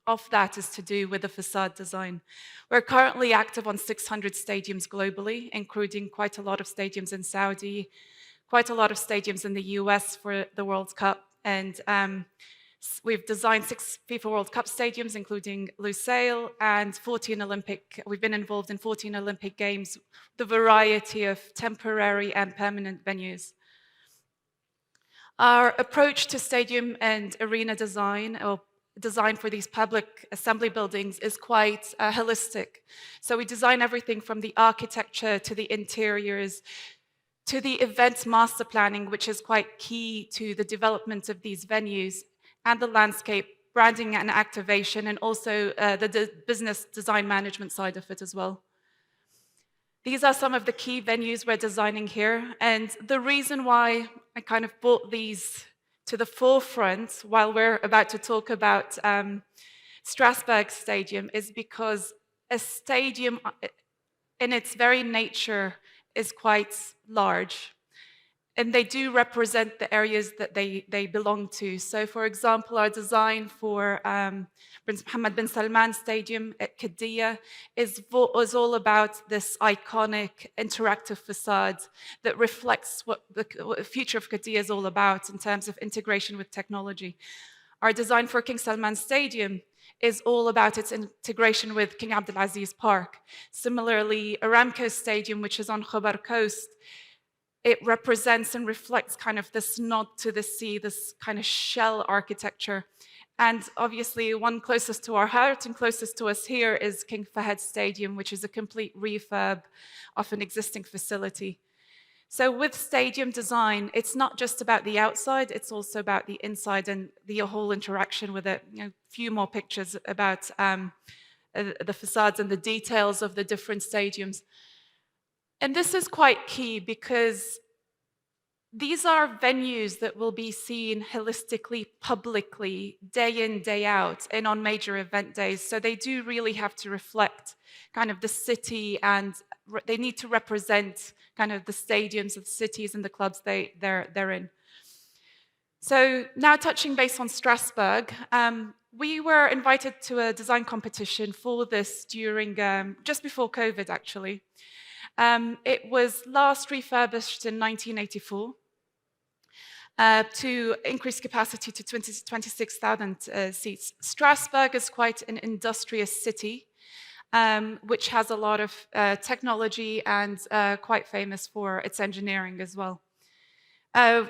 of that is to do with the facade design. We're currently active on 600 stadiums globally, including quite a lot of stadiums in Saudi, quite a lot of stadiums in the US for the World Cup, and we've designed 6 FIFA World Cup stadiums, including Lusail, and 14 Olympic. We've been involved in 14 Olympic Games, the variety of temporary and permanent venues. Our approach to stadium and arena design, or design for these public assembly buildings, is quite holistic. So we design everything from the architecture to the interiors to the event master planning, which is quite key to the development of these venues, and the landscape, branding and activation, and also the business design management side of it as well. These are some of the key venues we're designing here, and the reason why I kind of brought these to the forefront while we're about to talk about Strasbourg Stadium is because a stadium in its very nature is quite large, and they do represent the areas that they belong to. So for example, our design for Prince Mohammed bin Salman Stadium at Qiddiya is all about this iconic interactive facade that reflects what the future of Qiddiya is all about in terms of integration with technology. Our design for King Salman Stadium is all about its integration with King Abdulaziz Park. Similarly, Aramco Stadium, which is on Khobar Coast, it represents and reflects kind of this nod to the sea, this kind of shell architecture. And obviously, one closest to our heart and closest to us here is King Fahd Stadium, which is a complete refurb of an existing facility. So with stadium design, it's not just about the outside, it's also about the inside and the whole interaction with it. You know, a few more pictures about the facades and the details of the different stadiums. And this is quite key because these are venues that will be seen holistically, publicly, day in, day out, and on major event days. So they do really have to reflect kind of the city, and they need to represent kind of the stadiums of the cities and the clubs they're in. So now touching base on Strasbourg, we were invited to a design competition for this during, just before COVID, actually. It was last refurbished in 1984 to increase capacity to 26,000 seats. Strasbourg is quite an industrious city, which has a lot of technology and quite famous for its engineering as well.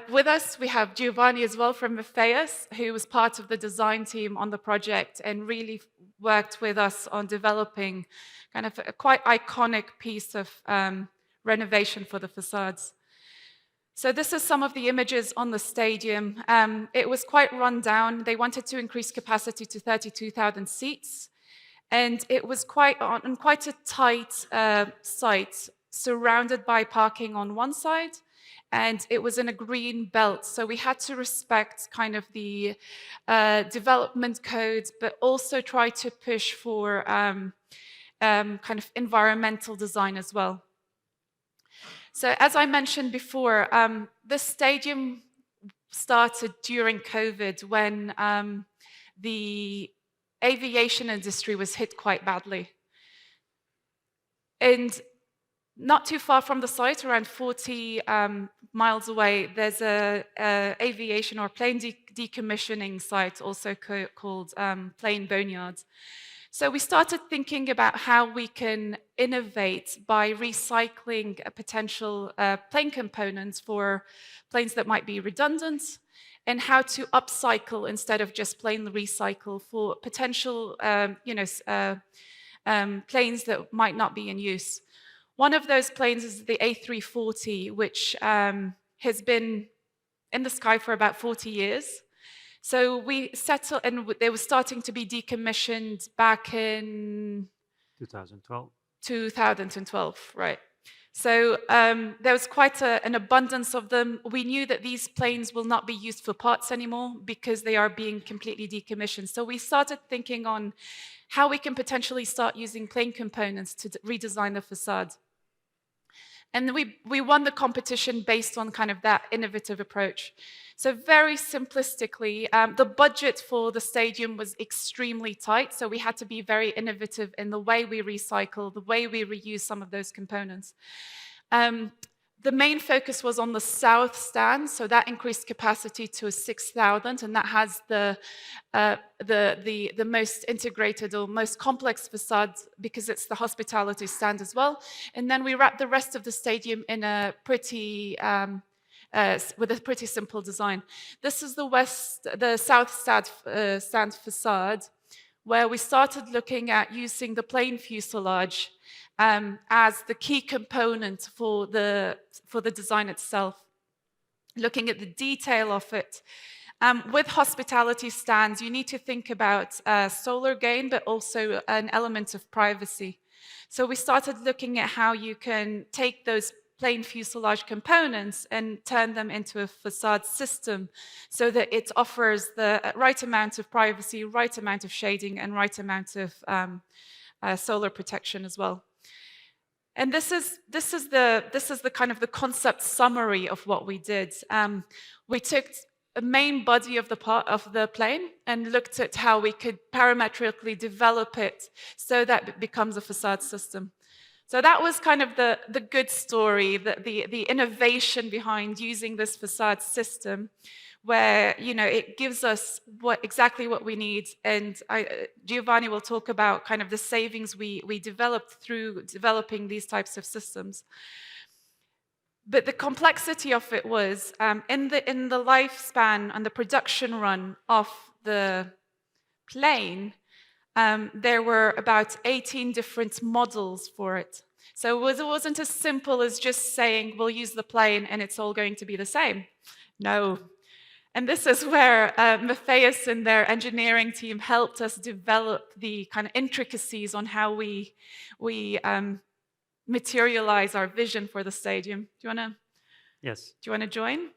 With us, we have Giovanni as well from Matthias, who was part of the design team on the project and really worked with us on developing kind of a quite iconic piece of renovation for the facades. So this is some of the images on the stadium. It was quite run down. They wanted to increase capacity to 32,000 seats. And it was quite on quite a tight site, surrounded by parking on one side, and it was in a green belt. So we had to respect kind of the development codes, but also try to push for kind of environmental design as well. So as I mentioned before, this stadium started during COVID when the aviation industry was hit quite badly. And not too far from the site, around 40 miles away, there's a aviation or plane decommissioning site, also called Plane Boneyard. So we started thinking about how we can innovate by recycling potential plane components for planes that might be redundant, and how to upcycle instead of just plain recycle for potential planes that might not be in use. One of those planes is the A340, which has been in the sky for about 40 years. So we settled, and they were starting to be decommissioned back in 2012. 2012, right. So there was quite an abundance of them. We knew that these planes will not be used for parts anymore because they are being completely decommissioned. So we started thinking on how we can potentially start using plane components to redesign the facade. And we won the competition based on kind of that innovative approach. So very simplistically, the budget for the stadium was extremely tight, so we had to be very innovative in the way we recycle, the way we reuse some of those components. The main focus was on the south stand, so that increased capacity to 6,000, and that has the most integrated or most complex facade because it's the hospitality stand as well. And then we wrapped the rest of the stadium in a pretty with a pretty simple design. This is the south stand facade, where we started looking at using the plane fuselage as the key component for the design itself, looking at the detail of it. With hospitality stands, you need to think about solar gain, but also an element of privacy. So we started looking at how you can take those plane fuselage components and turn them into a facade system so that it offers the right amount of privacy, right amount of shading, and right amount of solar protection as well. And this is the kind of the concept summary of what we did. We took a main body of the plane and looked at how we could parametrically develop it so that it becomes a facade system. So that was kind of the good story, the innovation behind using this facade system, where it gives us exactly what we need. And Giovanni will talk about kind of the savings we developed through developing these types of systems. But the complexity of it was in the lifespan and the production run of the plane, there were about 18 different models for it. So it wasn't as simple as just saying, we'll use the plane and it's all going to be the same. No. And this is where Matthias and their engineering team helped us develop the kind of intricacies on how we materialize our vision for the stadium. Do you want to join?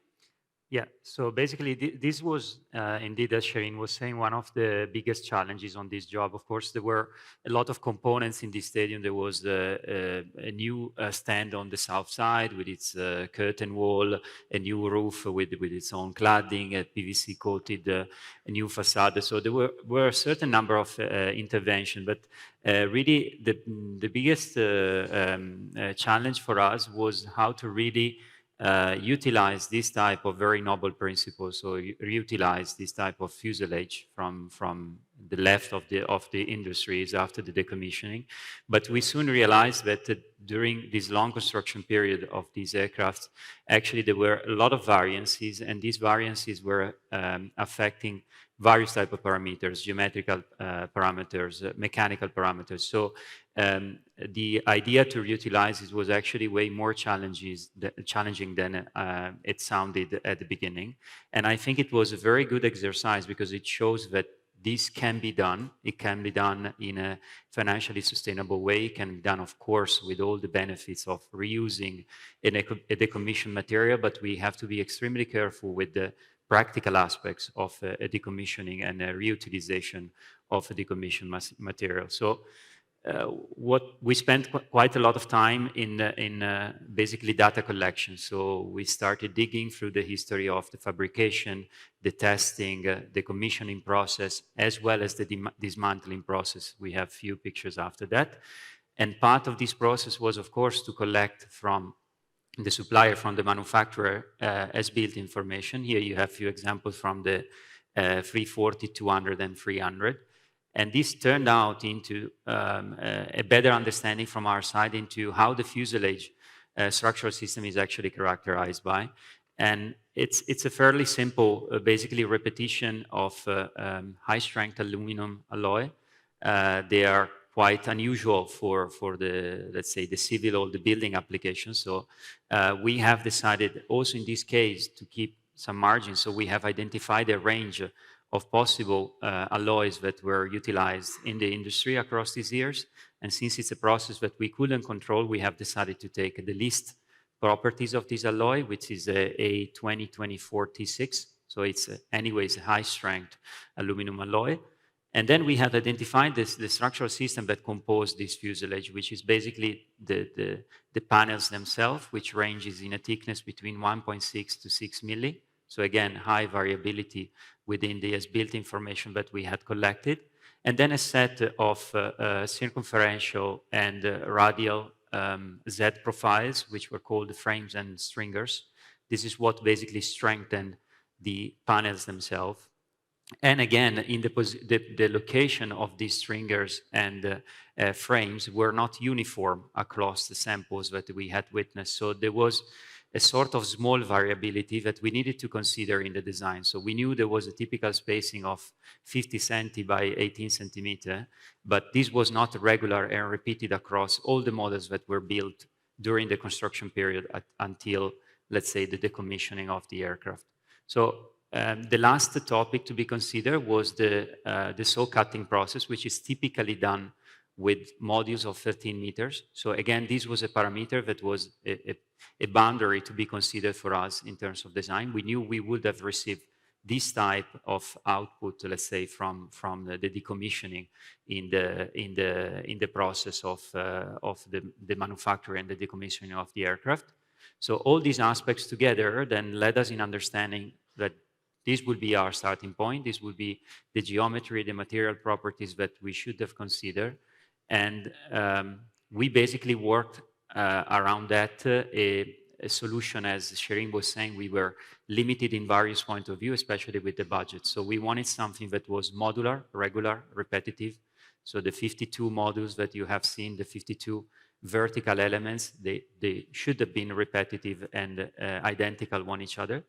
Yeah, so basically this was indeed, as Shireen was saying, one of the biggest challenges on this job. Of course, there were a lot of components in this stadium. There was a new stand on the south side with its curtain wall, a new roof with its own cladding, a PVC coated a new facade. So there were a certain number of interventions, but really the biggest challenge for us was how to really utilize this type of very noble principles, so reutilize this type of fuselage from the left of the industries after the decommissioning. But we soon realized that during this long construction period of these aircraft, actually there were a lot of variances, and these variances were affecting various type of parameters, geometrical parameters, mechanical parameters. So the idea to reutilize it was actually way more challenging than it sounded at the beginning. And I think it was a very good exercise because it shows that this can be done. It can be done in a financially sustainable way. It can be done, of course, with all the benefits of reusing a decommissioned material, but we have to be extremely careful with the practical aspects of a decommissioning and a reutilization of a decommissioned material. So what we spent quite a lot of time in basically data collection. So we started digging through the history of the fabrication, the testing, the commissioning process, as well as the dismantling process. We have few pictures after that. And part of this process was, of course, to collect from the supplier, from the manufacturer, as-built information. Here you have a few examples from the 340, 200, and 300. And this turned out into a better understanding from our side into how the fuselage structural system is actually characterized by. And it's a fairly simple, basically repetition of high-strength aluminum alloy. They are quite unusual for the, let's say, the civil or the building application. So we have decided also in this case to keep some margin. So we have identified a range of possible alloys that were utilized in the industry across these years. And since it's a process that we couldn't control, we have decided to take the least properties of this alloy, which is a 2024 T6. So it's anyways a high strength aluminum alloy. And then we have identified the structural system that compose this fuselage, which is basically the panels themselves, which ranges in a thickness between 1.6 to 6 milli. So again, high variability within the as-built information that we had collected. And then a set of circumferential and radial Z profiles, which were called the frames and stringers. This is what basically strengthened the panels themselves. And again, in the location of these stringers and frames were not uniform across the samples that we had witnessed. So there was a sort of small variability that we needed to consider in the design. So we knew there was a typical spacing of 50 centi by 18 centimeter, but this was not regular and repeated across all the models that were built during the construction period until, let's say, the decommissioning of the aircraft. So the last topic to be considered was the saw cutting process, which is typically done with modules of 13 meters. So again, this was a parameter that was a boundary to be considered for us in terms of design. We knew we would have received this type of output, let's say, from the decommissioning in the process of the manufacture and the decommissioning of the aircraft. So all these aspects together then led us in understanding that this would be our starting point. This would be the geometry, the material properties that we should have considered. And we basically worked around that. A solution, as Shireen was saying, we were limited in various points of view, especially with the budget. So we wanted something that was modular, regular, repetitive. So the 52 modules that you have seen, the 52 vertical elements, they should have been repetitive and identical one each other.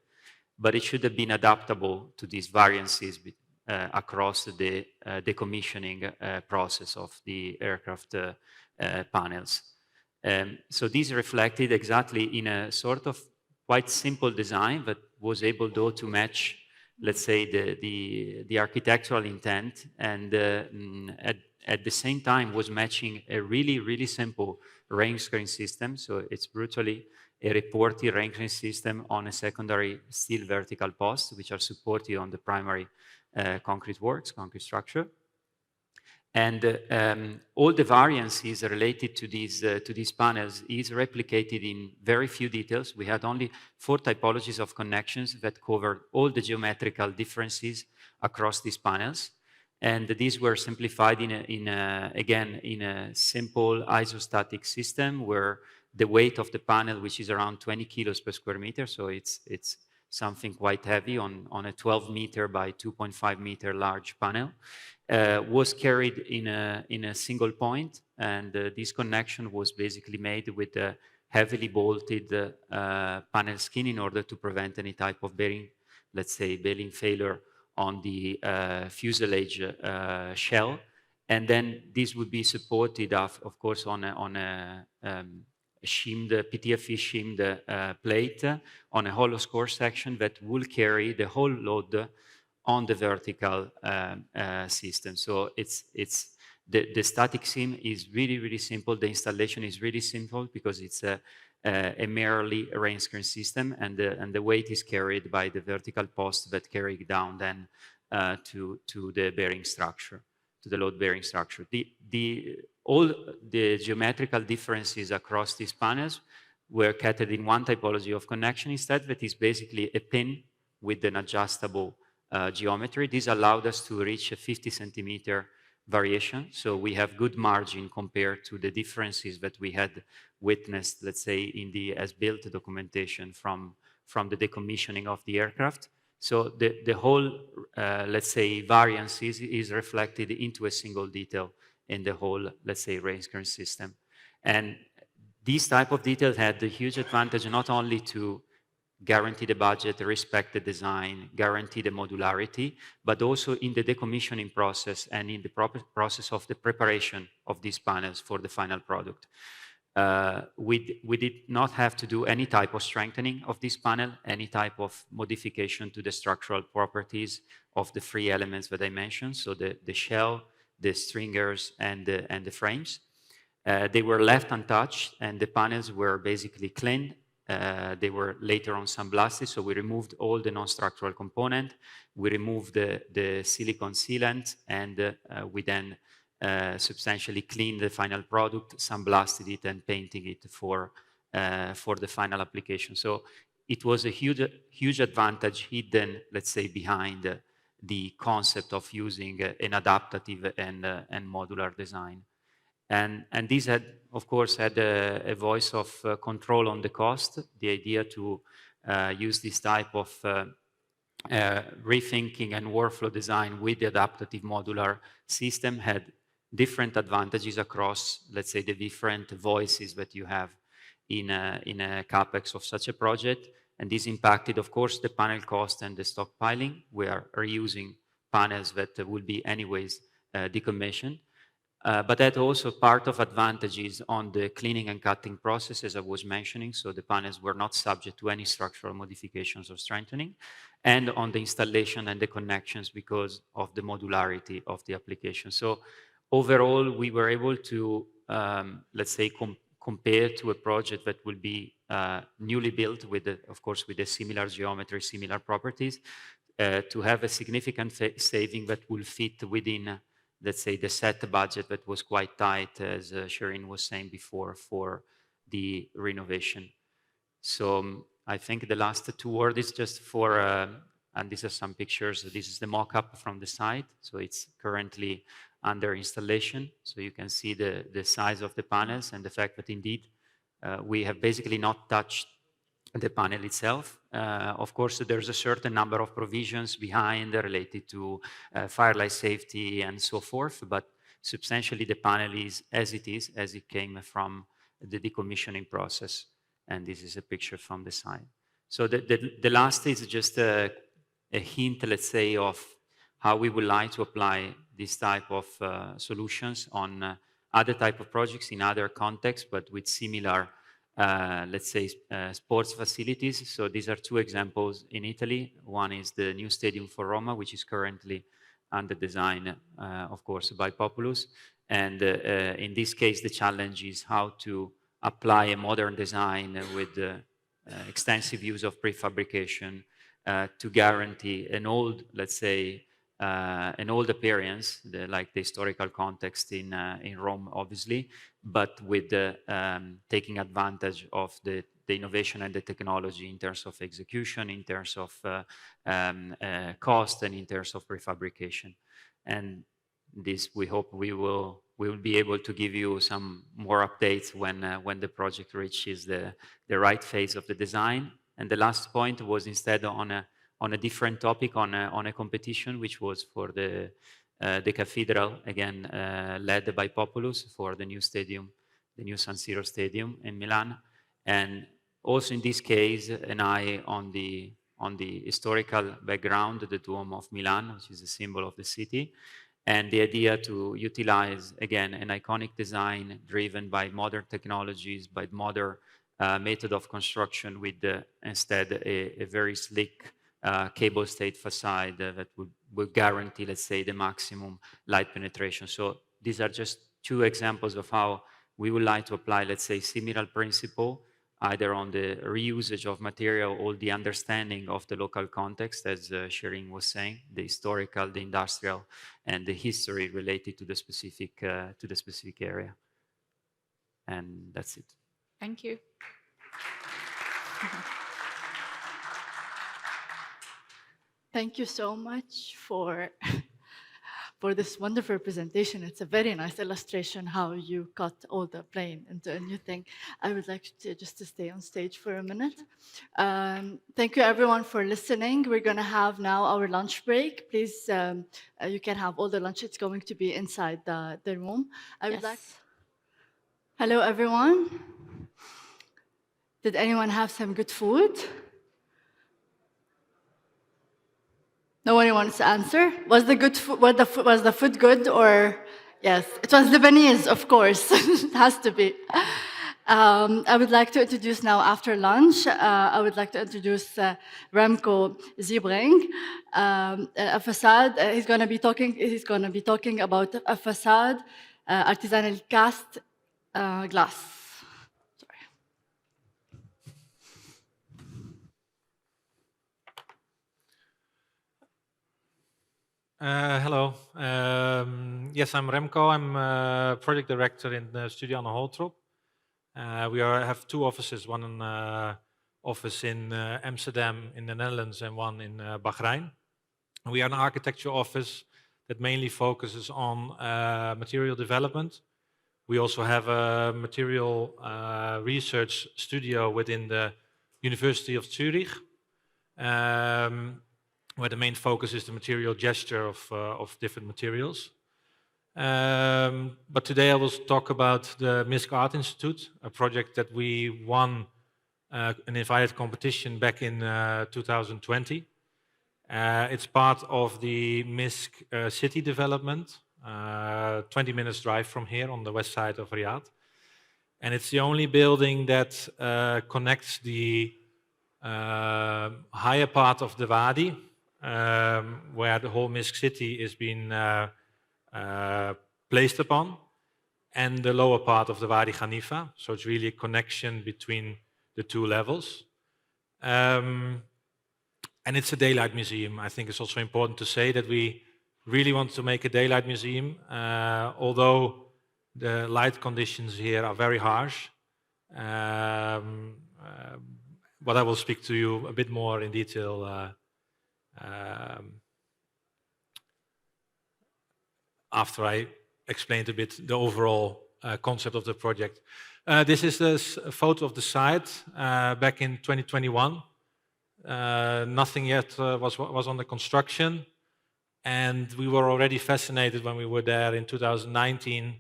But it should have been adaptable to these variances across the decommissioning process of the aircraft panels. So these reflected exactly in a sort of quite simple design, but was able though to match, let's say, the architectural intent, and at the same time was matching a really, really simple rain screen system. So it's brutally a reported rain screen system on a secondary steel vertical post, which are supported on the primary concrete works, concrete structure. And all the variances related to these panels is replicated in very few details. We had only 4 typologies of connections that covered all the geometrical differences across these panels. And these were simplified again, in a simple isostatic system where the weight of the panel, which is around 20 kilos per square meter, so it's something quite heavy on a 12 meter by 2.5 meter large panel, was carried in a single point. And this connection was basically made with a heavily bolted panel skin in order to prevent any type of bearing, let's say, bearing failure on the fuselage shell. And then this would be supported, of course, on a shimmed, PTFE shimmed plate on a hollow score section that will carry the whole load on the vertical system. So the static seam is really, really simple. The installation is really simple because it's a merely rain screen system, and the weight is carried by the vertical post that carry down then to the bearing structure, to the load bearing structure. All the geometrical differences across these panels were catered in one typology of connection instead, that is basically a pin with an adjustable geometry. This allowed us to reach a 50 centimeter variation. So we have good margin compared to the differences that we had witnessed, let's say, in the as-built documentation from the decommissioning of the aircraft. So the whole, let's say, variance is reflected into a single detail in the whole, let's say, rain screen system. And these type of details had the huge advantage not only to guarantee the budget, respect the design, guarantee the modularity, but also in the decommissioning process and in the proper process of the preparation of these panels for the final product. we did not have to do any type of strengthening of this panel, any type of modification to the structural properties of the three elements that I mentioned, so the shell, the stringers, and the frames. They were left untouched, and the panels were basically cleaned. They were later on sandblasted, so we removed all the non-structural component. We removed the silicone sealant, and we then substantially cleaned the final product, sandblasted it, and painting it for the final application. So it was a huge advantage hidden, let's say, behind the concept of using an adaptive and modular design. And this had, of course, had a voice of control on the cost. The idea to use this type of rethinking and workflow design with the adaptive modular system had different advantages across, let's say, the different voices that you have in a CapEx of such a project. And this impacted, of course, the panel cost and the stockpiling. We are reusing panels that will be anyways decommissioned. But that also part of advantages on the cleaning and cutting process, as I was mentioning, so the panels were not subject to any structural modifications or strengthening, and on the installation and the connections because of the modularity of the application. So overall, we were able to, let's say, compare to a project that will be newly built with, of course, with a similar geometry, similar properties, to have a significant saving that will fit within, let's say, the set budget that was quite tight, as Shireen was saying before, for the renovation. So I think the last two words is just for, and these are some pictures. This is the mock-up from the site. So it's currently under installation. So you can see the size of the panels and the fact that indeed we have basically not touched the panel itself. Of course, there's a certain number of provisions behind related to firelight safety and so forth, but substantially the panel is as it came from the decommissioning process. And this is a picture from the side. So the last is just a hint, let's say, of how we would like to apply this type of solutions on other type of projects in other contexts, but with similar let's say, sports facilities. So these are two examples in Italy. One is the new stadium for Roma, which is currently under design, of course, by Populous. And in this case, the challenge is how to apply a modern design with extensive use of prefabrication to guarantee an old, let's say, an old appearance, like the historical context in Rome, obviously, but with taking advantage of the innovation and the technology in terms of execution, in terms of cost, and in terms of prefabrication. And this, we hope we will be able to give you some more updates when the project reaches the right phase of the design. And the last point was instead on a different topic, on a competition, which was for the cathedral, again, led by Populous for the new stadium, the new San Siro Stadium in Milan. And also in this case, an eye on the historical background, the Duomo of Milan, which is a symbol of the city, and the idea to utilize, again, an iconic design driven by modern technologies, by modern method of construction with instead a very slick cable stayed facade that would guarantee, let's say, the maximum light penetration. So these are just two examples of how we would like to apply, let's say, similar principle, either on the reusage of material or the understanding of the local context, as Shireen was saying, the historical, the industrial, and the history related to the specific area. And that's it. Thank you. Thank you so much for this wonderful presentation. It's a very nice illustration how you cut all the plane into a new thing. I would like to just to stay on stage for a minute. Thank you everyone for listening. We're going to have now our lunch break. Please, you can have all the lunch. It's going to be inside the room. I would like. Hello everyone. Did anyone have some good food? No one wants to answer? Was the food good or? Yes, it was Lebanese, of course. It has to be. I would like to introduce now, after lunch, I would like to introduce Remco Ziebring, a facade. He's going to be talking about a facade, artisanal cast glass. Hello. Yes, I'm Remco. I'm project director in Studio Anne Holtrop. We have two offices, one office in Amsterdam in the Netherlands and one in Bahrain. We are an architecture office that mainly focuses on material development. We also have a material research studio within the University of Zurich, where the main focus is the material gesture of different materials. But today I will talk about the MISC Art Institute, a project that we won an invited competition back in 2020. It's part of the MISC city development, 20 minutes drive from here on the west side of Riyadh. And it's the only building that connects the higher part of the Wadi, where the whole MISC city is being placed upon, and the lower part of the Wadi Khanifa. So it's really a connection between the two levels. And it's a daylight museum. I think it's also important to say that we really want to make a daylight museum, although the light conditions here are very harsh. But I will speak to you a bit more in detail after I explained a bit the overall concept of the project. This is a photo of the site back in 2021. Nothing yet was under construction, and we were already fascinated when we were there in 2019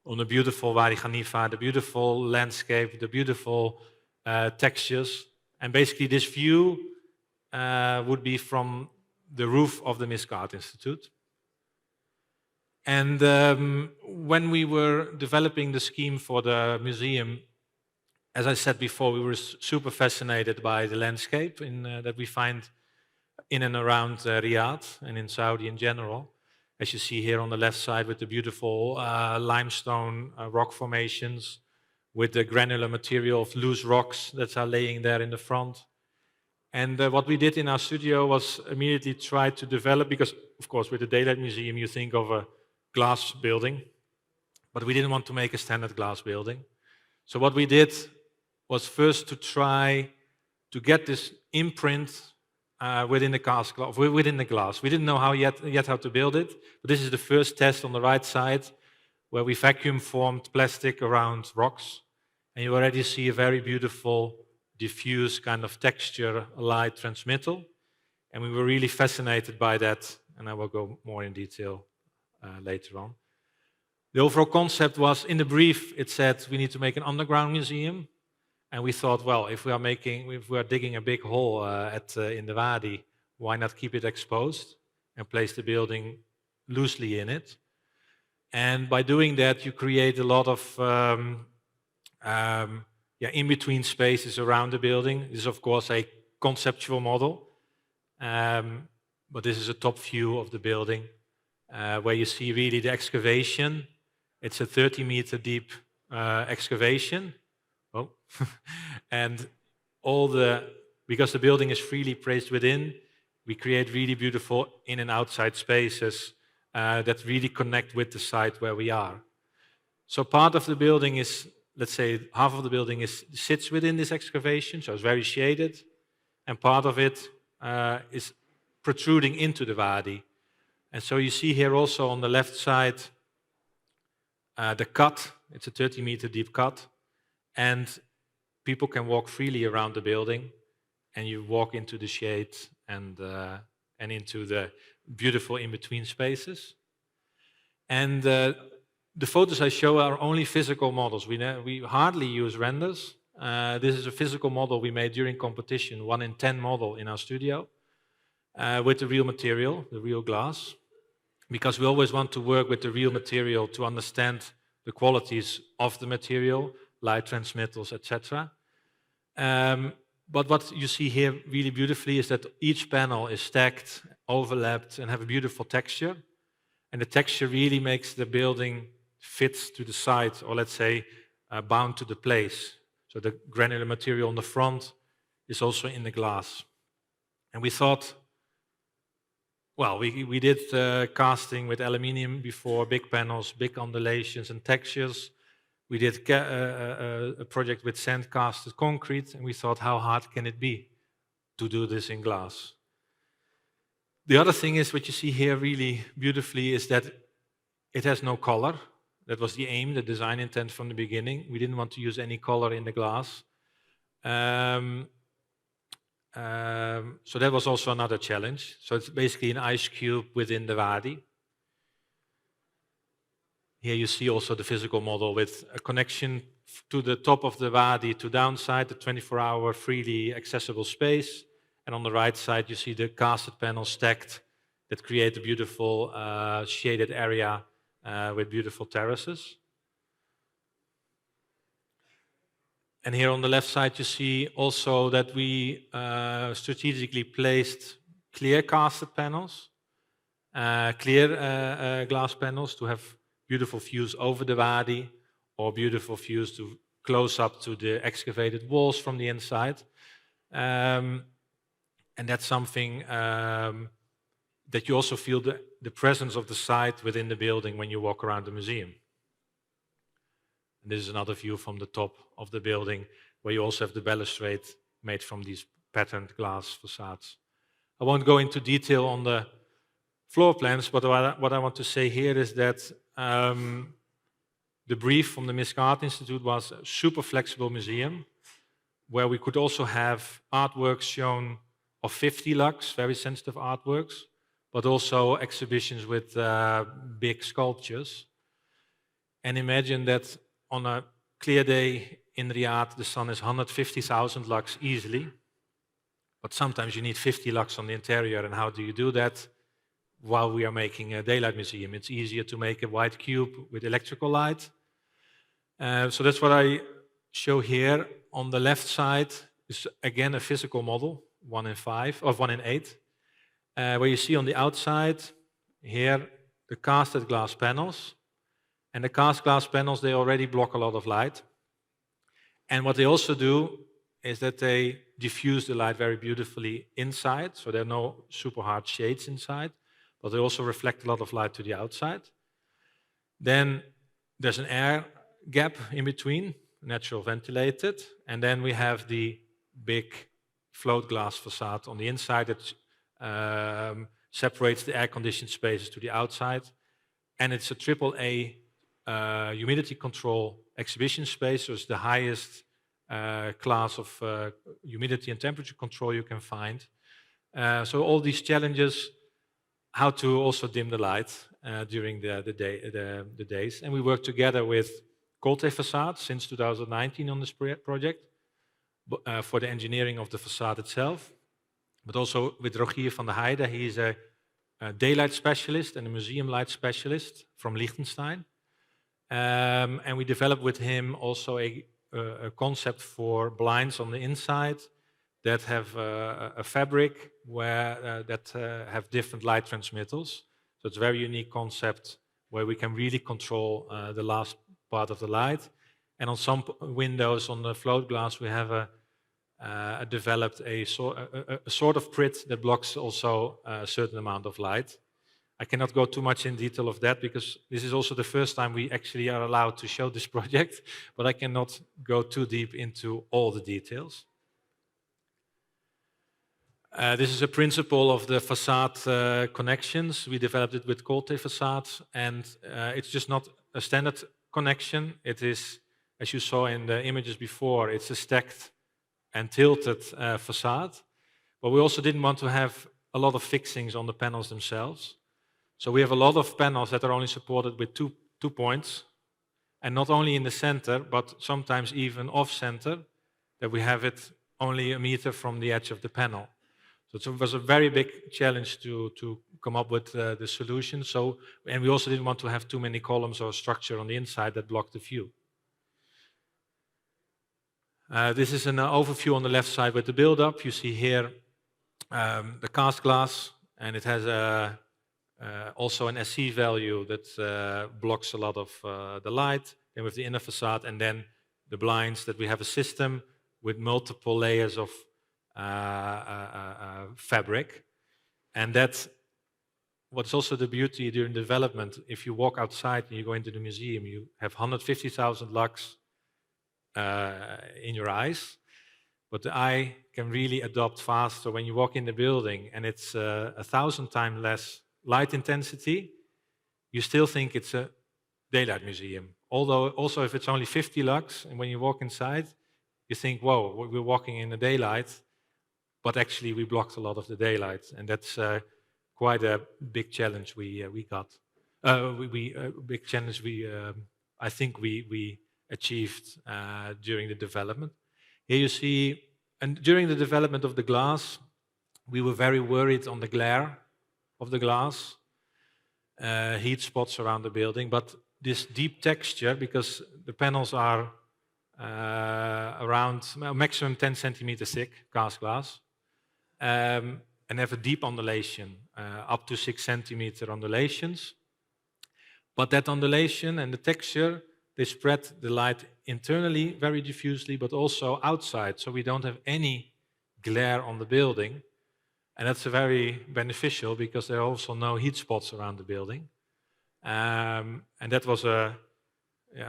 on the beautiful Wadi Khanifa, the beautiful landscape, the beautiful textures. And basically this view would be from the roof of the MISC Art Institute. And when we were developing the scheme for the museum, as I said before, we were super fascinated by the landscape that we find in and around Riyadh and in Saudi in general. As you see here on the left side with the beautiful limestone rock formations, with the granular material of loose rocks that are laying there in the front. And what we did in our studio was immediately try to develop, because of course with the Daylight Museum you think of a glass building, but we didn't want to make a standard glass building. So what we did was first to try to get this imprint within the glass. We didn't know yet how to build it, but this is the first test on the right side, where we vacuum formed plastic around rocks, and you already see a very beautiful diffuse kind of texture, light transmittal, and we were really fascinated by that, and I will go more in detail later on. The overall concept was, in the brief, it said we need to make an underground museum, and we thought, well, if we are digging a big hole in the Wadi, why not keep it exposed and place the building loosely in it? And by doing that, you create a lot of in-between spaces around the building. This is, of course, a conceptual model, but this is a top view of the building, where you see really the excavation. It's a 30-meter deep excavation. Oh. And because the building is freely placed within, we create really beautiful in and outside spaces that really connect with the site where we are. So part of the building is, let's say, half of the building sits within this excavation, so it's very shaded, and part of it is protruding into the Wadi. And so you see here also on the left side the cut. It's a 30-meter deep cut, and people can walk freely around the building, and you walk into the shade and into the beautiful in-between spaces. And the photos I show are only physical models. We hardly use renders. This is a physical model we made during competition, 1 in 10 model in our studio, with the real material, the real glass, because we always want to work with the real material to understand the qualities of the material, light transmittals, etc. But what you see here really beautifully is that each panel is stacked, overlapped, and have a beautiful texture. And the texture really makes the building fit to the side, or let's say, bound to the place. So the granular material on the front is also in the glass. And we thought, well, we did casting with aluminium before, big panels, big undulations and textures. We did a project with sand-casted concrete, and we thought, how hard can it be to do this in glass? The other thing is, what you see here really beautifully is that it has no color. That was the aim, the design intent from the beginning. We didn't want to use any color in the glass. So that was also another challenge. So it's basically an ice cube within the Wadi. Here you see also the physical model with a connection to the top of the Wadi to downside, the 24-hour freely accessible space. And on the right side, you see the casted panels stacked that create a beautiful shaded area with beautiful terraces. And here on the left side, you see also that we strategically placed clear casted panels, clear glass panels to have beautiful views over the Wadi, or beautiful views to close up to the excavated walls from the inside. And that's something that you also feel the presence of the site within the building when you walk around the museum. And this is another view from the top of the building, where you also have the balustrade made from these patterned glass facades. I won't go into detail on the floor plans, but what I want to say here is that the brief from the Misk Art Institute was a super flexible museum, where we could also have artworks shown of 50 lux, very sensitive artworks, but also exhibitions with big sculptures. And imagine that on a clear day in Riyadh, the sun is 150,000 lux easily. But sometimes you need 50 lux on the interior, and how do you do that? While we are making a daylight museum, it's easier to make a white cube with electrical light. So that's what I show here. On the left side is again a physical model, 1 in 5, or 1 in 8, where you see on the outside here the casted glass panels. And the cast glass panels, they already block a lot of light. And what they also do is that they diffuse the light very beautifully inside, so there are no super hard shades inside, but they also reflect a lot of light to the outside. Then there's an air gap in between, natural ventilated, and then we have the big float glass facade on the inside that separates the air-conditioned spaces to the outside. And it's a AAA humidity control exhibition space, so it's the highest class of humidity and temperature control you can find. So all these challenges, how to also dim the light during the days. And we work together with Colte Facade since 2019 on this project for the engineering of the facade itself, but also with Rogier van der Heijden. He is a daylight specialist and a museum light specialist from Liechtenstein. And we developed with him also a concept for blinds on the inside that have a fabric where that have different light transmittals. So it's a very unique concept where we can really control the last part of the light. And on some windows on the float glass, we have developed a sort of Prit that blocks also a certain amount of light. I cannot go too much in detail of that because this is also the first time we actually are allowed to show this project, but I cannot go too deep into all the details. This is a principle of the facade connections. We developed it with Colte Facades, and it's just not a standard connection. It is, as you saw in the images before, it's a stacked and tilted facade. But we also didn't want to have a lot of fixings on the panels themselves. So we have a lot of panels that are only supported with two points, and not only in the center, but sometimes even off-center, that we have it only a meter from the edge of the panel. So it was a very big challenge to come up with the solution. And we also didn't want to have too many columns or structure on the inside that blocked the view. This is an overview on the left side with the build-up. You see here the cast glass, and it has also an SC value that blocks a lot of the light. Then with the inner facade, and then the blinds, that we have a system with multiple layers of fabric. And that's what's also the beauty during development. If you walk outside and you go into the museum, you have 150,000 lux in your eyes, but the eye can really adapt faster when you walk in the building, and it's 1,000 times less light intensity. You still think it's a daylight museum. Although also if it's only 50 lux, and when you walk inside, you think, whoa, we're walking in the daylight, but actually we blocked a lot of the daylight, and that's quite a big challenge we got. Big challenge I think we achieved during the development. Here you see, and during the development of the glass, we were very worried on the glare of the glass, heat spots around the building, but this deep texture, because the panels are around maximum 10 centimeters thick, cast glass, and have a deep undulation, up to 6 centimeter undulations. But that undulation and the texture, they spread the light internally very diffusely, but also outside, so we don't have any glare on the building. And that's very beneficial because there are also no heat spots around the building. And that was a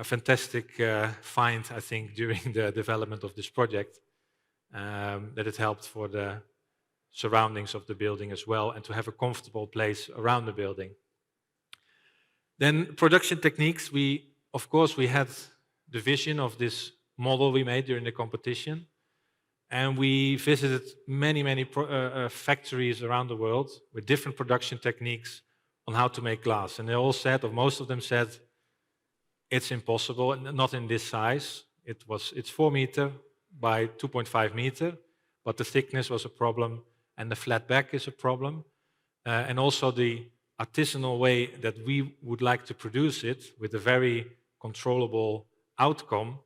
fantastic find, I think, during the development of this project, that it helped for the surroundings of the building as well, and to have a comfortable place around the building. Then production techniques, of course, we had the vision of this model we made during the competition, and we visited many factories around the world with different production techniques on how to make glass. And they all said, or most of them said, it's impossible, not in this size. It's 4 meter by 2.5 meter, but the thickness was a problem, and the flat back is a problem. And also the artisanal way that we would like to produce it with a very controllable outcome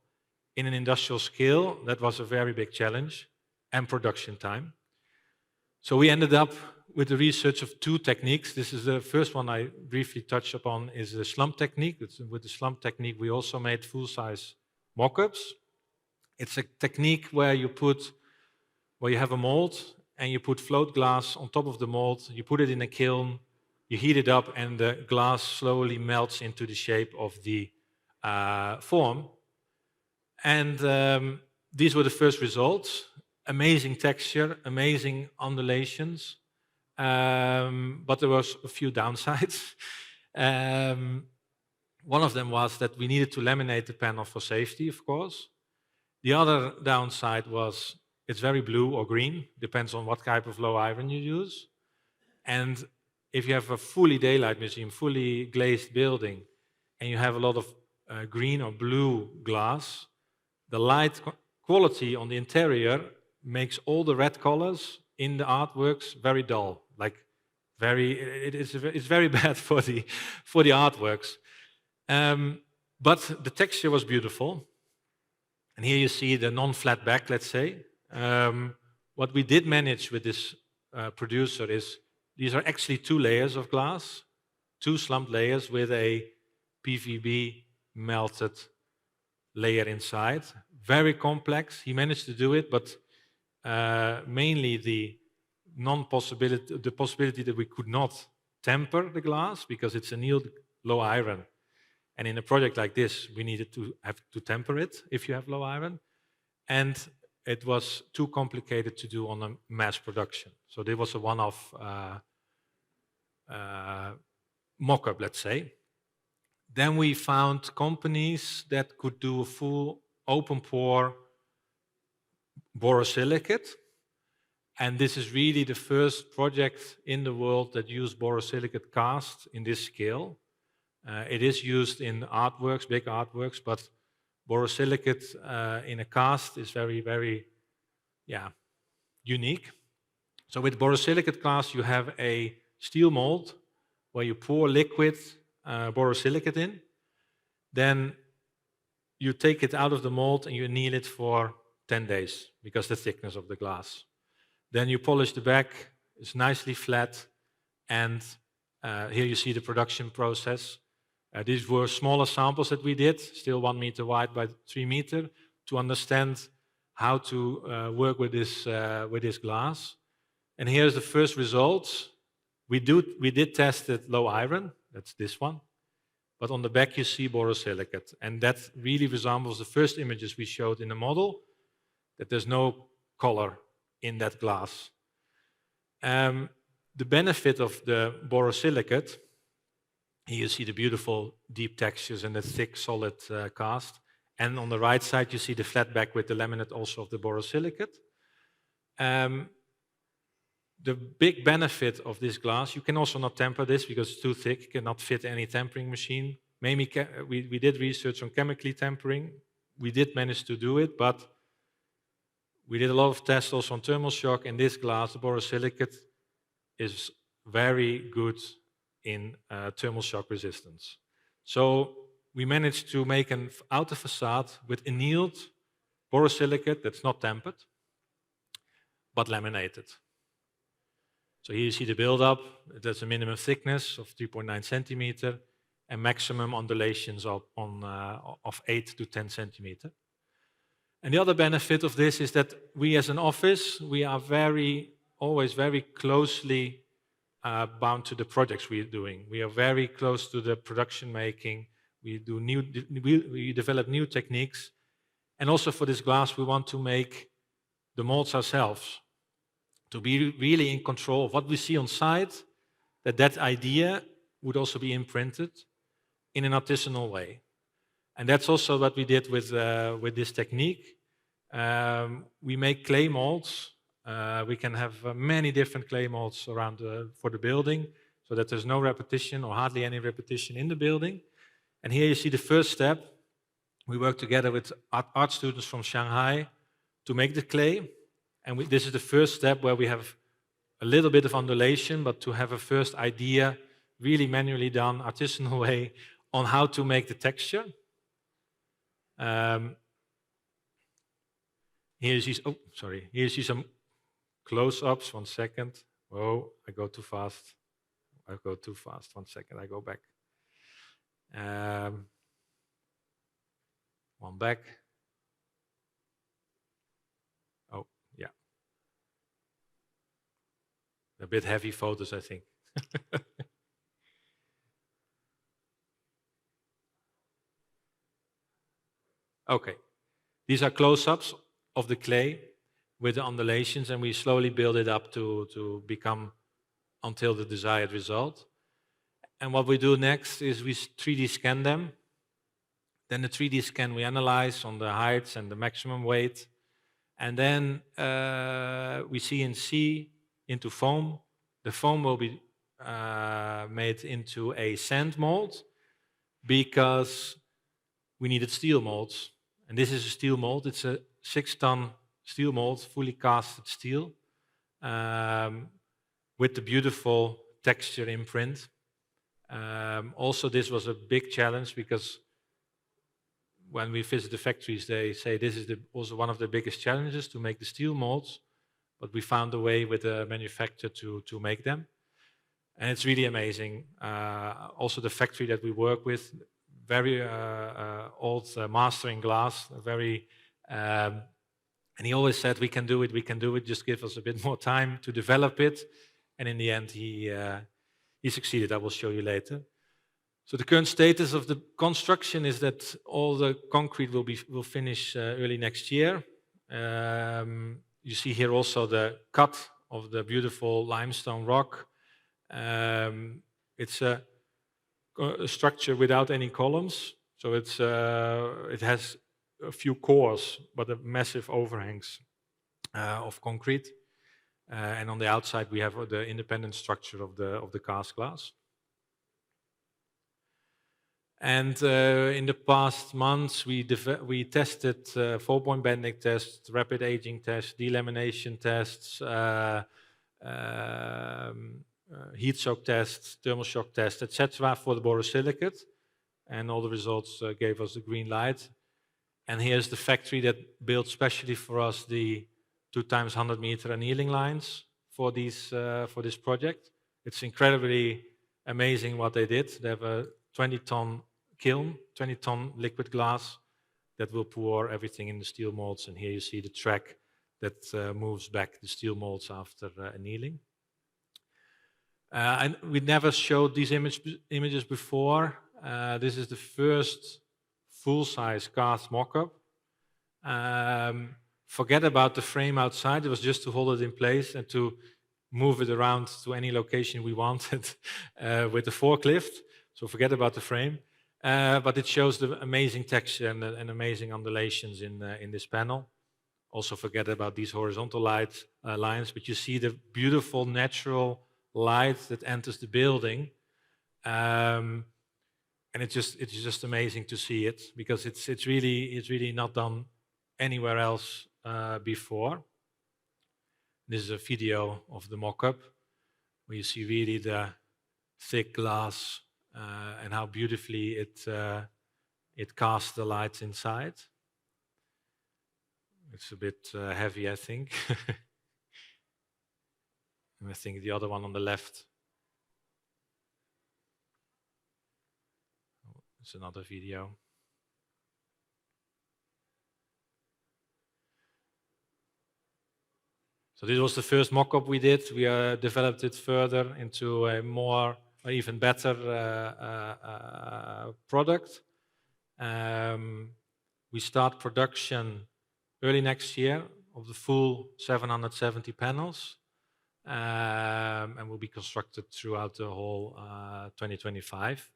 in an industrial scale, that was a very big challenge, and production time. So we ended up with the research of 2 techniques. This is the first one I briefly touched upon, is the slump technique. With the slump technique, we also made full-size mock-ups. It's a technique where you have a mold, and you put float glass on top of the mold, you put it in a kiln, you heat it up, and the glass slowly melts into the shape of the form. And these were the first results. Amazing texture, amazing undulations, but there was a few downsides. One of them was that we needed to laminate the panel for safety, of course. The other downside was it's very blue or green, depends on what type of low iron you use. And if you have a fully daylight museum, fully glazed building, and you have a lot of green or blue glass, the light quality on the interior makes all the red colors in the artworks very dull. It's very bad for the artworks. But the texture was beautiful. And here you see the non-flat back, let's say. What we did manage with this producer is, these are actually 2 layers of glass, 2 slumped layers with a PVB melted layer inside. Very complex. He managed to do it, but mainly the possibility that we could not temper the glass because it's annealed low iron. And in a project like this, we needed to have to temper it if you have low iron. And it was too complicated to do on a mass production. So there was a one-off mock-up, let's say. Then we found companies that could do a full open pore borosilicate. And this is really the first project in the world that used borosilicate cast in this scale. It is used in artworks, big artworks, but borosilicate in a cast is very unique. So with borosilicate cast, you have a steel mold where you pour liquid borosilicate in. Then you take it out of the mold and you anneal it for 10 days because the thickness of the glass. Then you polish the back, it's nicely flat, and here you see the production process. These were smaller samples that we did, still 1 meter wide by 3 meter, to understand how to work with this glass. And here's the first results. We did test it low iron, that's this one. But on the back you see borosilicate. And that really resembles the first images we showed in the model, that there's no color in that glass. The benefit of the borosilicate, here you see the beautiful deep textures and the thick solid cast. And on the right side you see the flat back with the laminate also of the borosilicate. The big benefit of this glass, you can also not temper this because it's too thick, it cannot fit any tempering machine. Maybe we did research on chemically tempering. We did manage to do it, but we did a lot of tests also on thermal shock, and this glass, the borosilicate, is very good in thermal shock resistance. So we managed to make an outer facade with annealed borosilicate that's not tempered, but laminated. So here you see the build-up. That's a minimum thickness of 3.9 centimeter and maximum undulations of 8 to 10 centimeter. And the other benefit of this is that we as an office, we are always very closely bound to the projects we are doing. We are very close to the production making. We develop new techniques. And also for this glass, we want to make the molds ourselves, to be really in control of what we see on site, that idea would also be imprinted in an artisanal way. And that's also what we did with this technique. We make clay molds. We can have many different clay molds around for the building, so that there's no repetition or hardly any repetition in the building. And here you see the first step. We work together with art students from Shanghai to make the clay. And this is the first step where we have a little bit of undulation, but to have a first idea, really manually done, artisanal way, on how to make the texture. Here you see, here you see some close-ups. 1 second. Oh, I go too fast. 1 second, I go back. One back. Oh, yeah. A bit heavy photos, I think. Okay. These are close-ups of the clay with the undulations, and we slowly build it up to become until the desired result. And what we do next is we 3D scan them. Then the 3D scan we analyze on the heights and the maximum weight. And then we CNC into foam. The foam will be made into a sand mold because we needed steel molds. And this is a steel mold. It's a 6-ton steel mold, fully casted steel, with the beautiful texture imprint. Also, this was a big challenge because when we visit the factories, they say this is also one of the biggest challenges to make the steel molds, but we found a way with the manufacturer to make them. And it's really amazing. Also, the factory that we work with, very old master in glass, and he always said, we can do it, just give us a bit more time to develop it. And in the end, he succeeded. I will show you later. So the current status of the construction is that all the concrete will finish early next year. You see here also the cut of the beautiful limestone rock. It's a structure without any columns, so it has a few cores, but a massive overhangs of concrete. And on the outside, we have the independent structure of the cast glass. And in the past months, we tested 4-point bending tests, rapid aging tests, delamination tests, heat shock tests, thermal shock tests, etc. for the borosilicate. And all the results gave us the green light. And here's the factory that built specially for us the 2 times 100 meter annealing lines for this project. It's incredibly amazing what they did. They have a 20-ton kiln, 20-ton liquid glass that will pour everything in the steel molds. And here you see the track that moves back the steel molds after annealing. And we never showed these images before. This is the first full-size cast mock-up. Forget about the frame outside. It was just to hold it in place and to move it around to any location we wanted with the forklift. So forget about the frame. But it shows the amazing texture and amazing undulations in this panel. Also forget about these horizontal lines, but you see the beautiful natural light that enters the building. And it's just amazing to see it, because it's really not done anywhere else before. This is a video of the mock-up where you see really the thick glass and how beautifully it casts the lights inside. It's a bit heavy, I think. And I think the other one on the left. It's another video. So this was the first mock-up we did. We developed it further into a more, or even better product. We start production early next year of the full 770 panels, and will be constructed throughout the whole 2025.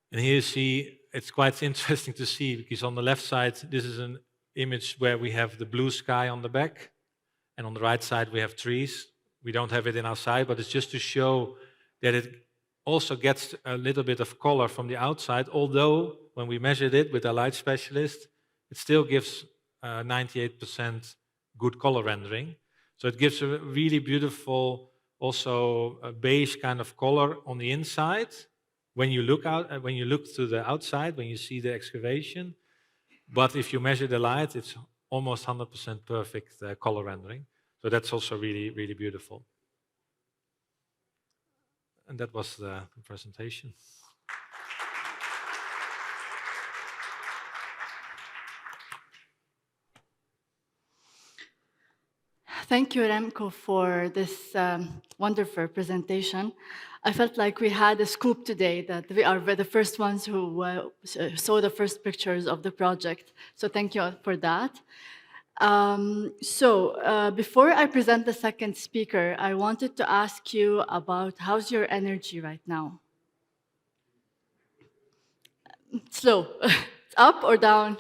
And here you see, it's quite interesting to see, because on the left side, this is an image where we have the blue sky on the back, and on the right side we have trees. We don't have it in our side, but it's just to show that it also gets a little bit of color from the outside, although when we measured it with a light specialist, it still gives 98% good color rendering. So it gives a really beautiful, also a beige kind of color on the inside. When you look to the outside, when you see the excavation, but if you measure the light, it's almost 100% perfect color rendering. So that's also really, really beautiful. And that was the presentation. Thank you, Remco, for this wonderful presentation. I felt like we had a scoop today, that we are the first ones who saw the first pictures of the project. So thank you for that. Before I present the second speaker, I wanted to ask you about how's your energy right now? Slow. It's up or down?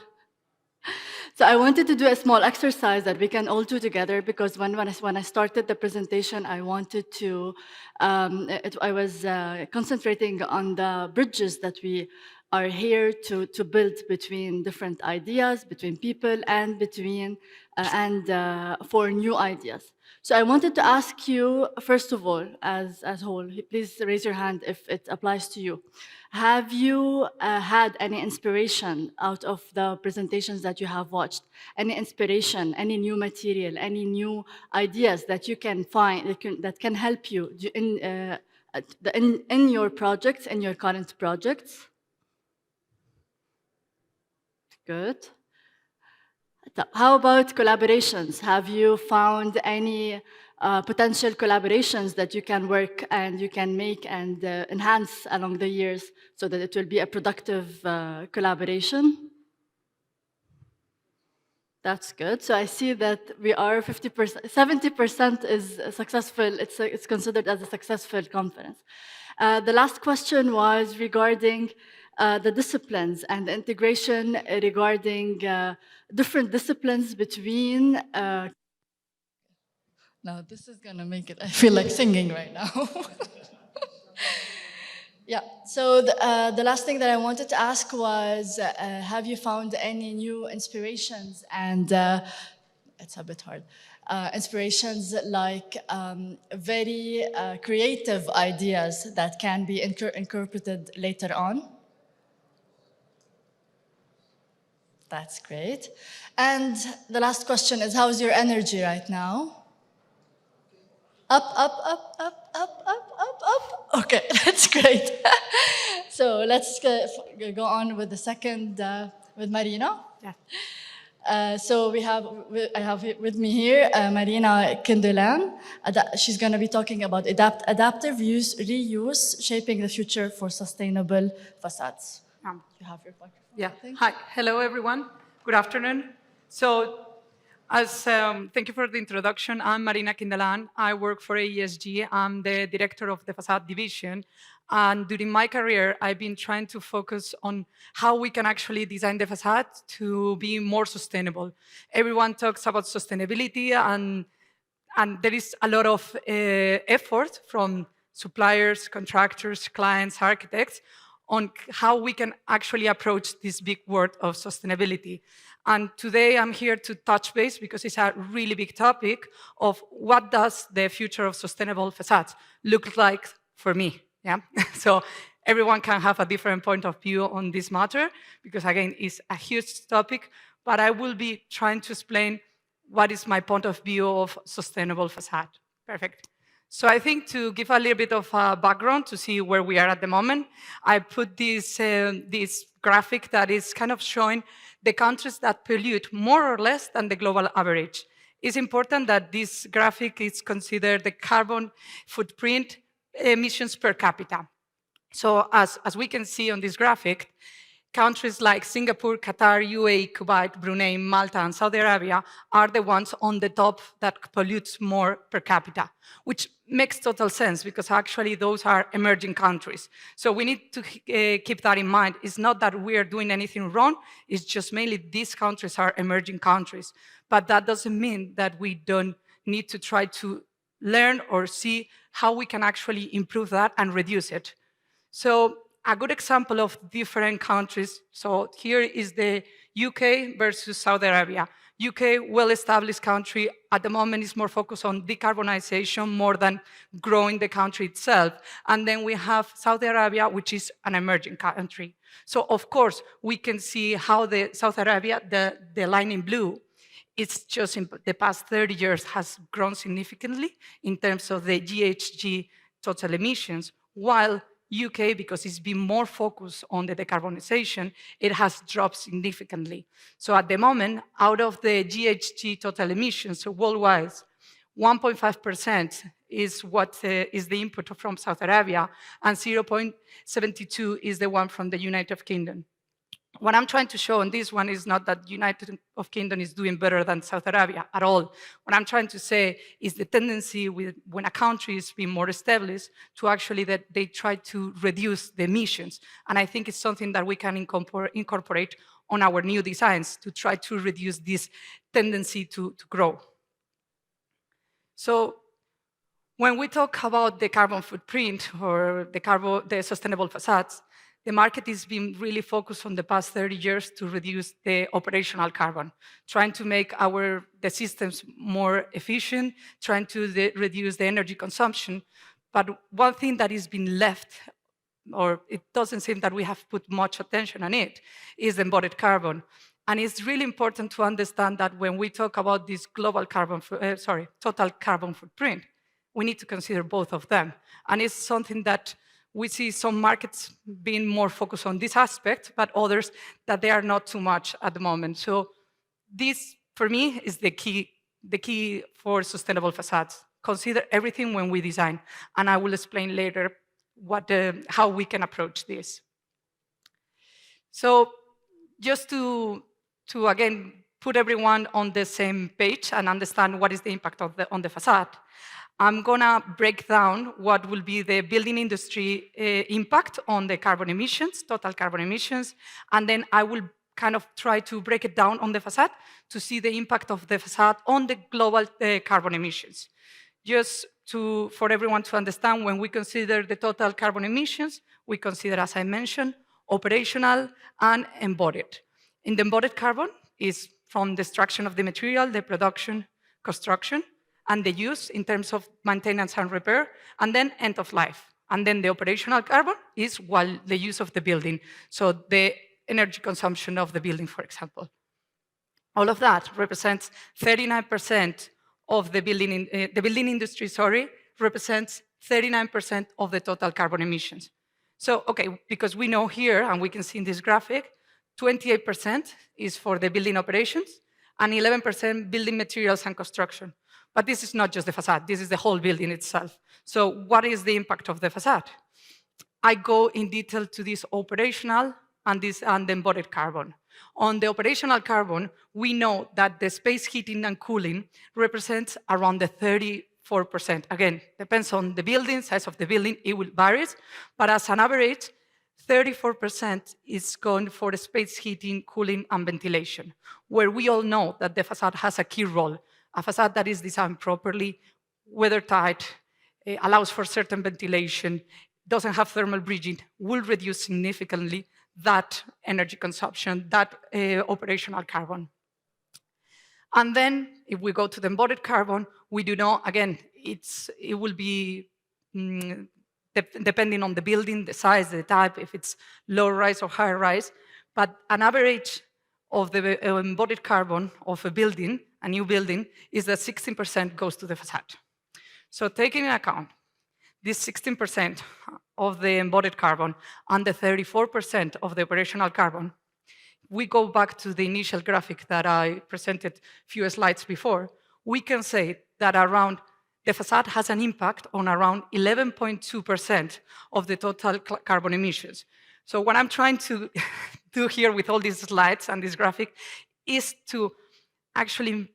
So I wanted to do a small exercise that we can all do together, because when I started the presentation, I wanted to, I was concentrating on the bridges that we are here to build between different ideas, between people, and for new ideas. So I wanted to ask you, first of all, as whole, please raise your hand if it applies to you. Have you had any inspiration out of the presentations that you have watched? Any inspiration, any new material, any new ideas that you can find that can help you in your projects, in your current projects? Good. How about collaborations? Have you found any potential collaborations that you can work and you can make and enhance along the years so that it will be a productive collaboration? That's good. So I see that we are 50%, 70% is successful. It's considered as a successful conference. The last question was regarding the disciplines and the integration regarding different disciplines between. Now this is gonna make it, I feel like singing right now. Yeah, so the last thing that I wanted to ask was, have you found any new inspirations? And it's a bit hard. Inspirations like very creative ideas that can be incorporated later on That's great. And the last question is, how's your energy right now? Up, up, up, up, up, up, up, up. Okay, that's great. So let's go on with the second, with Marina. Yeah. So I have with me here Marina Kindelan. She's going to be talking about adaptive use, reuse, shaping the future for sustainable facades. You have your microphone. Yeah. Hi. Hello, everyone. Good afternoon. So, thank you for the introduction. I'm Marina Kindelan. I work for AESG. I'm the director of the facade division. And during my career, I've been trying to focus on how we can actually design the facade to be more sustainable. Everyone talks about sustainability, and there is a lot of effort from suppliers, contractors, clients, architects on how we can actually approach this big word of sustainability. And today I'm here to touch base, because it's a really big topic, of what does the future of sustainable facades look like for me. Yeah. So everyone can have a different point of view on this matter, because again, it's a huge topic, but I will be trying to explain what is my point of view of sustainable facade. Perfect. So I think to give a little bit of a background to see where we are at the moment, I put this graphic that is kind of showing the countries that pollute more or less than the global average. It's important that this graphic is considered the carbon footprint emissions per capita. So as we can see on this graphic, countries like Singapore, Qatar, UAE, Kuwait, Brunei, Malta, and Saudi Arabia are the ones on the top that pollutes more per capita, which makes total sense, because actually those are emerging countries. So we need to keep that in mind. It's not that we are doing anything wrong, it's just mainly these countries are emerging countries. But that doesn't mean that we don't need to try to learn or see how we can actually improve that and reduce it. So a good example of different countries. So here is the UK versus Saudi Arabia. UK, well-established country, at the moment is more focused on decarbonization more than growing the country itself. And then we have Saudi Arabia, which is an emerging country. So of course, we can see how the Saudi Arabia, the line in blue, it's just in the past 30 years has grown significantly in terms of the GHG total emissions, while UK, because it's been more focused on the decarbonization, it has dropped significantly. So at the moment, out of the GHG total emissions worldwide, 1.5% is what is the input from Saudi Arabia, and 0.72 is the one from the United Kingdom. What I'm trying to show on this one is not that United Kingdom is doing better than Saudi Arabia at all. What I'm trying to say is the tendency when a country is being more established to actually that they try to reduce the emissions. And I think it's something that we can incorporate on our new designs to try to reduce this tendency to grow. So when we talk about the carbon footprint or the sustainable facades, the market has been really focused on the past 30 years to reduce the operational carbon, trying to make the systems more efficient, trying to reduce the energy consumption. But one thing that has been left, or it doesn't seem that we have put much attention on it, is embodied carbon. And it's really important to understand that when we talk about this total carbon footprint, we need to consider both of them. And it's something that we see some markets being more focused on this aspect, but others that they are not too much at the moment. So this, for me, is the key for sustainable facades. Consider everything when we design, and I will explain later how we can approach this. So just to again put everyone on the same page and understand what is the impact on the facade, I'm gonna break down what will be the building industry impact on the carbon emissions, total carbon emissions, and then I will kind of try to break it down on the facade to see the impact of the facade on the global carbon emissions. Just for everyone to understand, when we consider the total carbon emissions, we consider, as I mentioned, operational and embodied. In the embodied carbon is from the extraction of the material, the production, construction, and the use in terms of maintenance and repair, and then end of life. And then the operational carbon is while the use of the building. So the energy consumption of the building, for example. All of that represents 39% of the building, the building industry, represents 39% of the total carbon emissions. So, okay, because we know here, and we can see in this graphic, 28% is for the building operations, and 11% building materials and construction. But this is not just the facade, this is the whole building itself. So what is the impact of the facade? I go in detail to this operational and the embodied carbon. On the operational carbon, we know that the space heating and cooling represents around the 34%. Again, depends on the building, size of the building, it will vary, but as an average, 34% is going for the space heating, cooling, and ventilation, where we all know that the facade has a key role. A facade that is designed properly, weather-tight, allows for certain ventilation, doesn't have thermal bridging, will reduce significantly that energy consumption, that operational carbon. And then, if we go to the embodied carbon, we do know, again, it will be depending on the building, the size, the type, if it's low-rise or high-rise, but an average of the embodied carbon of a building, a new building, is that 16% goes to the facade. So taking into account this 16% of the embodied carbon and the 34% of the operational carbon, we go back to the initial graphic that I presented a few slides before, we can say that the facade has an impact on around 11.2% of the total carbon emissions. So what I'm trying to do here with all these slides and this graphic is to actually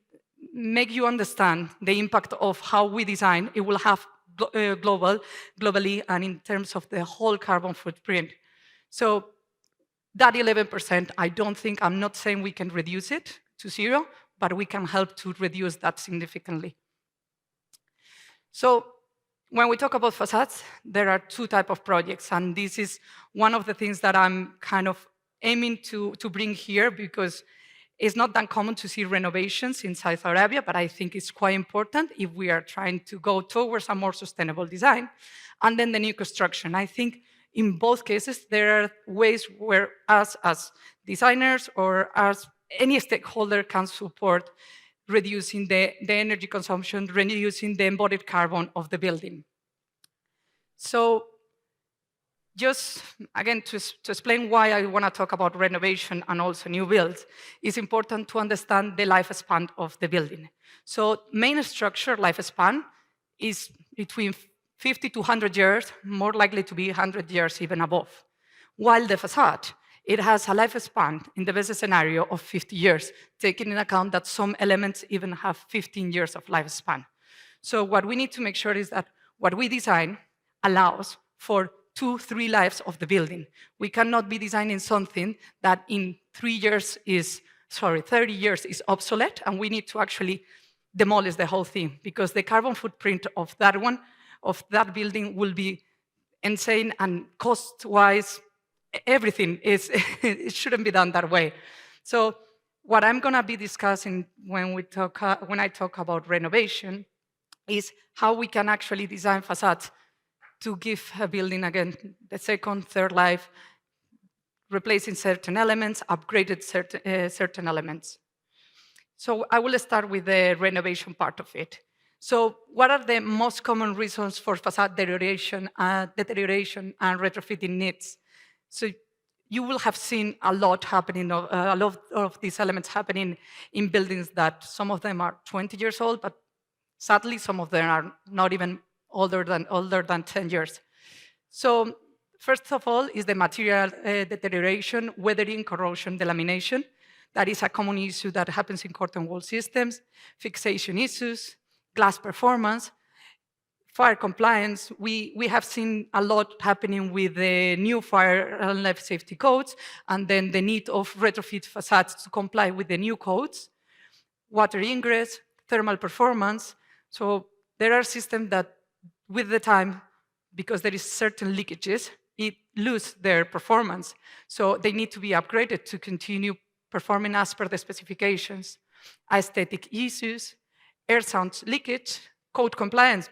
make you understand the impact of how we design. It will have globally and in terms of the whole carbon footprint. So that 11%, I'm not saying we can reduce it to zero, but we can help to reduce that significantly. So when we talk about facades, there are two types of projects, and this is one of the things that I'm kind of aiming to bring here, because it's not that common to see renovations in Saudi Arabia, but I think it's quite important if we are trying to go towards a more sustainable design. And then the new construction. I think in both cases, there are ways where us as designers or as any stakeholder can support reducing the energy consumption, reducing the embodied carbon of the building. So just, again, to explain why I want to talk about renovation and also new builds, it's important to understand the lifespan of the building. So main structure lifespan is between 50 to 100 years, more likely to be 100 years even above. While the facade, it has a lifespan, in the best scenario, of 50 years, taking into account that some elements even have 15 years of lifespan. So what we need to make sure is that what we design allows for 2-3 lives of the building. We cannot be designing something that in 30 years is obsolete, and we need to actually demolish the whole thing, because the carbon footprint of that building will be insane, and cost-wise, everything is, it shouldn't be done that way. So what I'm gonna be discussing when I talk about renovation is how we can actually design facades to give a building, again, the second, third life, replacing certain elements, upgraded certain elements. So I will start with the renovation part of it. So what are the most common reasons for facade deterioration and retrofitting needs? So you will have seen a lot happening, a lot of these elements happening in buildings that some of them are 20 years old, but sadly some of them are not even older than 10 years. So first of all is the material deterioration, weathering, corrosion, delamination. That is a common issue that happens in curtain wall systems, fixation issues, glass performance, fire compliance. We have seen a lot happening with the new fire and life safety codes, and then the need of retrofit facades to comply with the new codes, water ingress, thermal performance. So there are systems that with the time, because there is certain leakages, it lose their performance. So they need to be upgraded to continue performing as per the specifications. Aesthetic issues, air sound leakage, code compliance.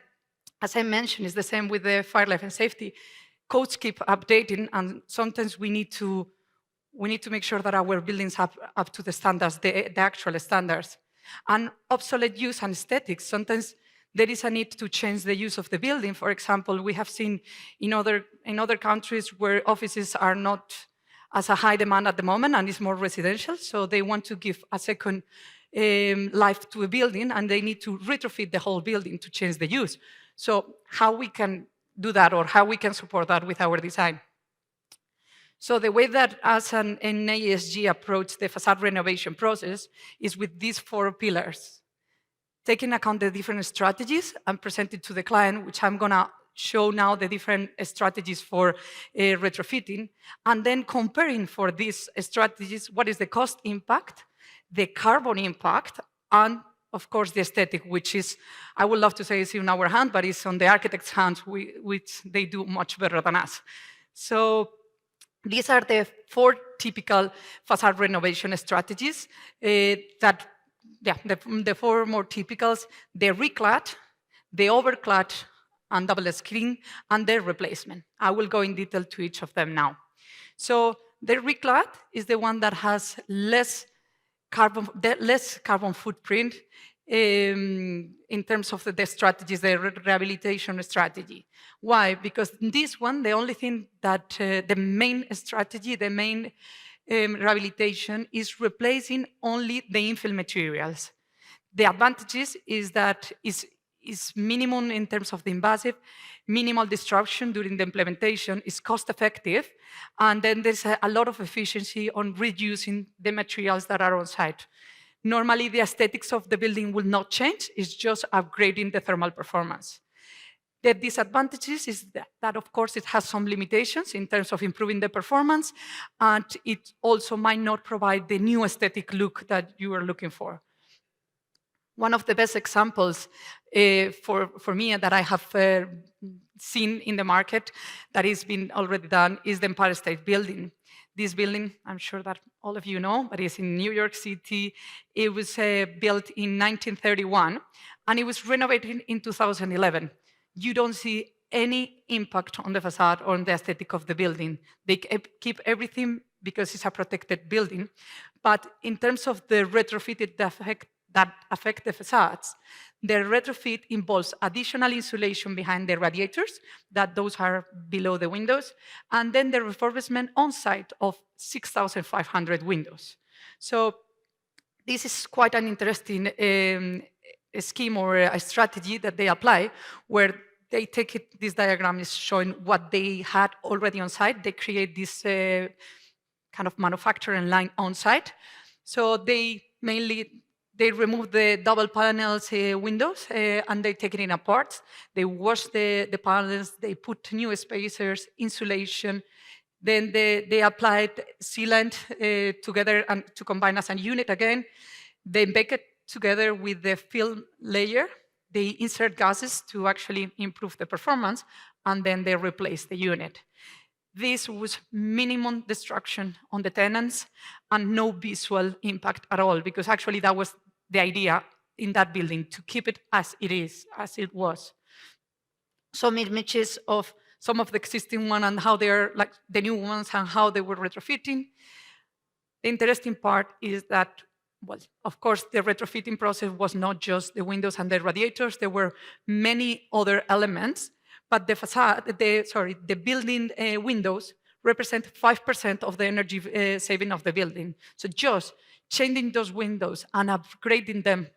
As I mentioned, it's the same with the fire life and safety. Codes keep updating, and sometimes we need to we need to make sure that our buildings have up to the standards, the actual standards. And obsolete use and aesthetics, sometimes there is a need to change the use of the building. For example, we have seen in other countries where offices are not as a high demand at the moment and it's more residential, so they want to give a second life to a building and they need to retrofit the whole building to change the use. So how we can do that or how we can support that with our design. So the way that as an AESG approach the facade renovation process is with these 4 pillars. Taking account the different strategies and present it to the client, which I'm gonna show now the different strategies for retrofitting, and then comparing for these strategies, what is the cost impact, the carbon impact, and of course the aesthetic, which is, I would love to say is in our hand, but it's on the architect's hands, which they do much better than us. So these are the 4 typical facade renovation strategies the 4 more typicals: the reclad, the overclad, and double screen, and their replacement. I will go in detail to each of them now. So the reclad is the one that has less carbon footprint in terms of the strategies, the rehabilitation strategy. Why? Because this one, the only thing that the main strategy, the main rehabilitation is replacing only the infill materials. The advantages is that is minimum in terms of the invasive, minimal disruption during the implementation, is cost effective, and then there's a lot of efficiency on reducing the materials that are on site. Normally, the aesthetics of the building will not change, it's just upgrading the thermal performance. The disadvantages is that of course, it has some limitations in terms of improving the performance, and it also might not provide the new aesthetic look that you are looking for. One of the best examples for me that I have seen in the market that has been already done is the Empire State Building. This building, I'm sure that all of you know, but it's in New York City. It was built in 1931, and it was renovated in 2011. You don't see any impact on the facade or on the aesthetic of the building. They keep everything because it's a protected building. But in terms of the retrofitted effect that affect the facades, the retrofit involves additional insulation behind the radiators, that those are below the windows, and then the refurbishment on site of 6,500 windows. So this is quite an interesting scheme or a strategy that they apply, where they take it, this diagram is showing what they had already on site. They create this kind of manufacturing line on site. So they remove the double panels windows and they take it in apart. They wash the panels, they put new spacers, insulation, then they applied sealant together and to combine as a unit again. They bake it together with the film layer. They insert gases to actually improve the performance, and then they replace the unit. This was minimum destruction on the tenants and no visual impact at all, because actually that was the idea in that building, to keep it as it is, as it was. Some images of some of the existing ones and how they're like the new ones and how they were retrofitting. The interesting part is that, well, of course, the retrofitting process was not just the windows and the radiators. There were many other elements, but the facade, the building windows represent 5% of the energy saving of the building. So just changing those windows and upgrading them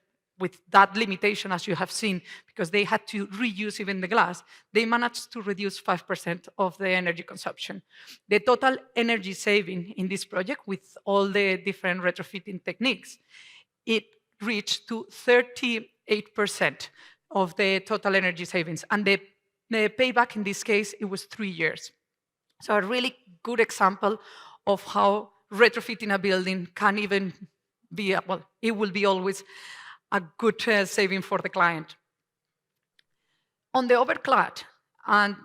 with that limitation, as you have seen, because they had to reuse even the glass, they managed to reduce 5% of the energy consumption. The total energy saving in this project, with all the different retrofitting techniques, it reached to 38% of the total energy savings. And the payback in this case, it was 3 years. So a really good example of how retrofitting a building can even be, well, it will be always a good saving for the client. On the overclad and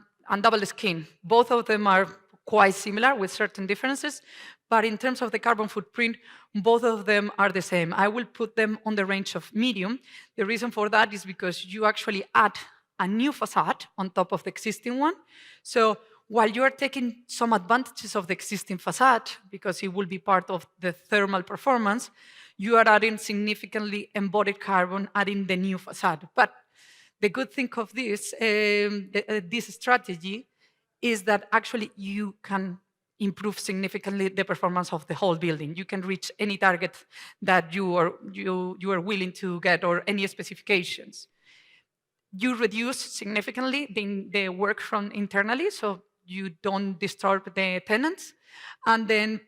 double skin, both of them are quite similar with certain differences, but in terms of the carbon footprint, both of them are the same. I will put them on the range of medium. The reason for that is because you actually add a new facade on top of the existing one. So while you are taking some advantages of the existing facade, because it will be part of the thermal performance, you are adding significantly embodied carbon, adding the new facade. But the good thing of this, this strategy is that actually you can improve significantly the performance of the whole building. You can reach any target that you are willing to get or any specifications. You reduce significantly the work from internally, so you don't disturb the tenants. And then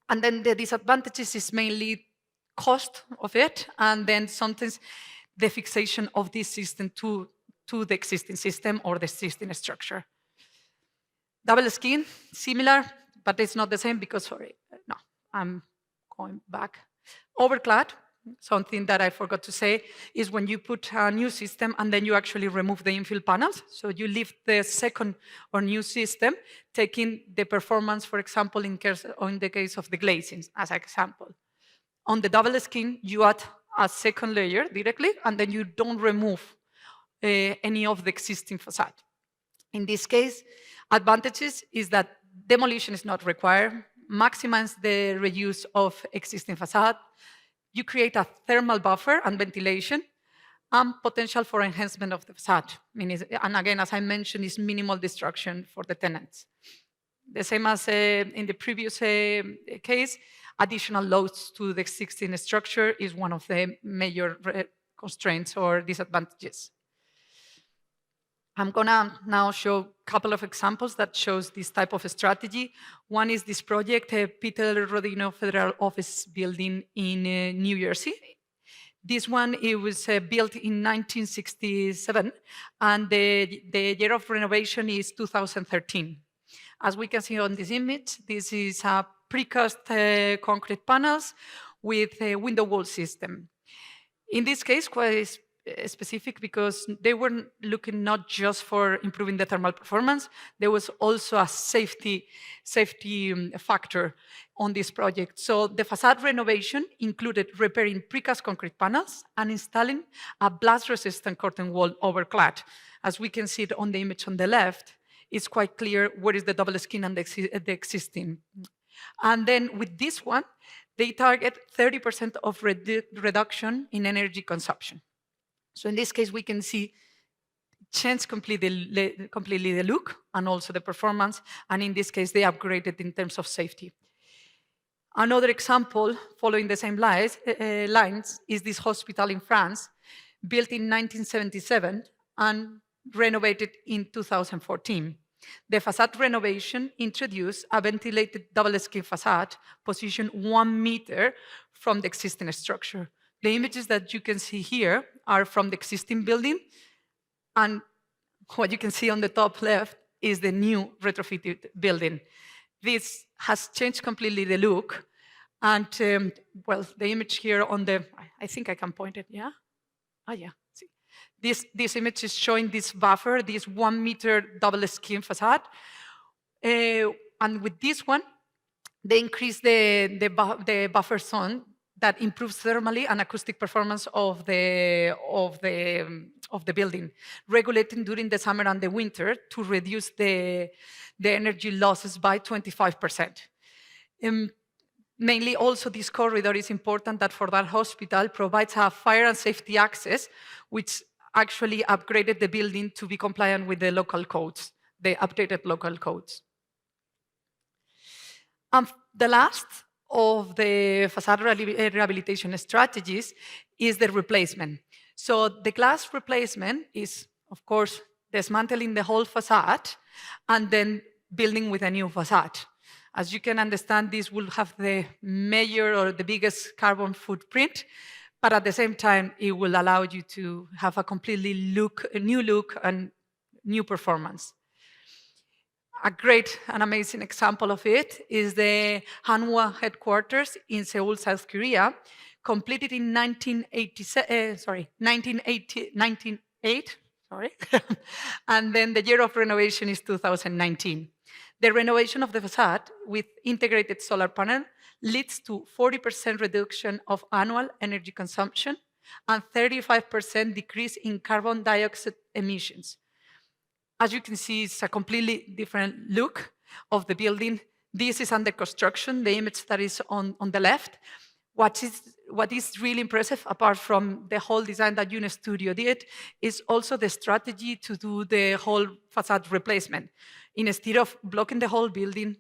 the disadvantages is mainly cost of it, and then sometimes the fixation of this system to the existing system or the existing structure. Double skin, similar, but it's not the same because, sorry, no, I'm going back. Overclad, something that I forgot to say, is when you put a new system and then you actually remove the infill panels. So you leave the second or new system, taking the performance, for example, in the case of the glazing, as an example. On the double skin, you add a second layer directly, and then you don't remove any of the existing facade. In this case, advantages is that demolition is not required, maximize the reuse of existing facade, you create a thermal buffer and ventilation, and potential for enhancement of the facade. And again, as I mentioned, is minimal destruction for the tenants. The same as in the previous case, additional loads to the existing structure is one of the major constraints or disadvantages. I'm gonna now show a couple of examples that shows this type of strategy. One is this project, Peter Rodino Federal Office Building in New Jersey. This one, it was built in 1967, and the year of renovation is 2013. As we can see on this image, this is a precast concrete panels with a window wall system. In this case, quite specific because they were looking not just for improving the thermal performance, there was also a safety factor on this project. So the facade renovation included repairing precast concrete panels and installing a blast-resistant curtain wall overclad. As we can see it on the image on the left, it's quite clear where is the double skin and the existing. And then with this one, they target 30% of reduction in energy consumption. So in this case, we can see change completely the look and also the performance. And in this case, they upgraded in terms of safety. Another example, following the same lines, is this hospital in France, built in 1977 and renovated in 2014. The facade renovation introduced a ventilated double skin facade positioned 1 meter from the existing structure. The images that you can see here are from the existing building, and what you can see on the top left is the new retrofitted building. This has changed completely the look, and well, the image here on the, I think I can point it, yeah? Oh yeah, see. This image is showing this buffer, this 1 meter double skin facade, and with this one, they increase the buffer zone that improves thermally and acoustic performance of the building, regulating during the summer and the winter to reduce the energy losses by 25%. Mainly also this corridor is important that for that hospital provides a fire and safety access, which actually upgraded the building to be compliant with the local codes, the updated local codes. The last of the facade rehabilitation strategies is the replacement. So the glass replacement is, of course, dismantling the whole facade and then building with a new facade. As you can understand, this will have the major or the biggest carbon footprint, but at the same time, it will allow you to have a completely new look and new performance. A great and amazing example of it is the Hanwha headquarters in Seoul, South Korea, completed in 1908, and then the year of renovation is 2019. The renovation of the facade with integrated solar panel leads to 40% reduction of annual energy consumption and 35% decrease in carbon dioxide emissions. As you can see, it's a completely different look of the building. This is under construction, the image that is on the left. What is really impressive, apart from the whole design that Unistudio did, is also the strategy to do the whole facade replacement. Instead of blocking the whole building,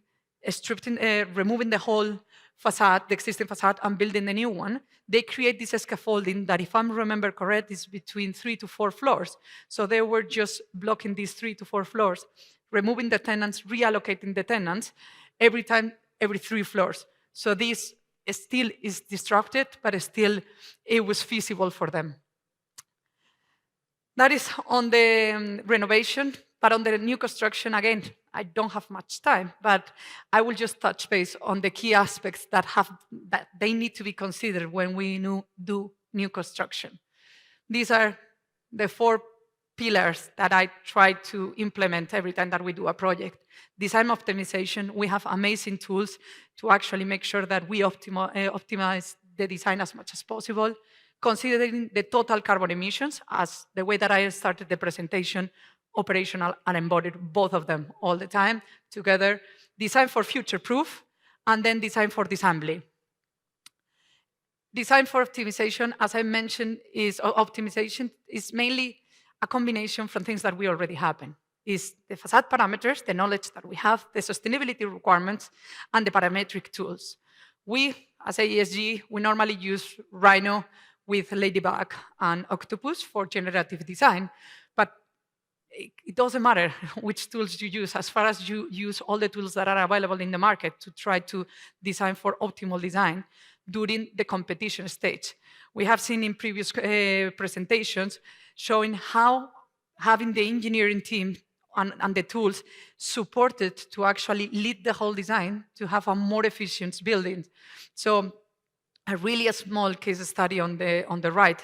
removing the whole facade, the existing facade, and building a new one, they create this scaffolding that, if I remember correct, is between 3 to 4 floors. So they were just blocking these 3 to 4 floors, removing the tenants, reallocating the tenants every 3 floors. So this still is disrupted, but still it was feasible for them. That is on the renovation, but on the new construction, again, I don't have much time, but I will just touch base on the key aspects that they need to be considered when we do new construction. These are the 4 pillars that I try to implement every time that we do a project. Design optimization, we have amazing tools to actually make sure that we optimize the design as much as possible. Considering the total carbon emissions, as the way that I started the presentation, operational and embodied, both of them all the time together. Design for future-proof, and then design for disassembly. Design for optimization, as I mentioned, optimization is mainly a combination from things that we already have. Is the facade parameters, the knowledge that we have, the sustainability requirements, and the parametric tools. We, as AESG, we normally use Rhino with Ladybug and Octopus for generative design, but it doesn't matter which tools you use, as far as you use all the tools that are available in the market to try to design for optimal design during the competition stage. We have seen in previous presentations showing how having the engineering team and the tools supported to actually lead the whole design to have a more efficient building. So a really small case study on the right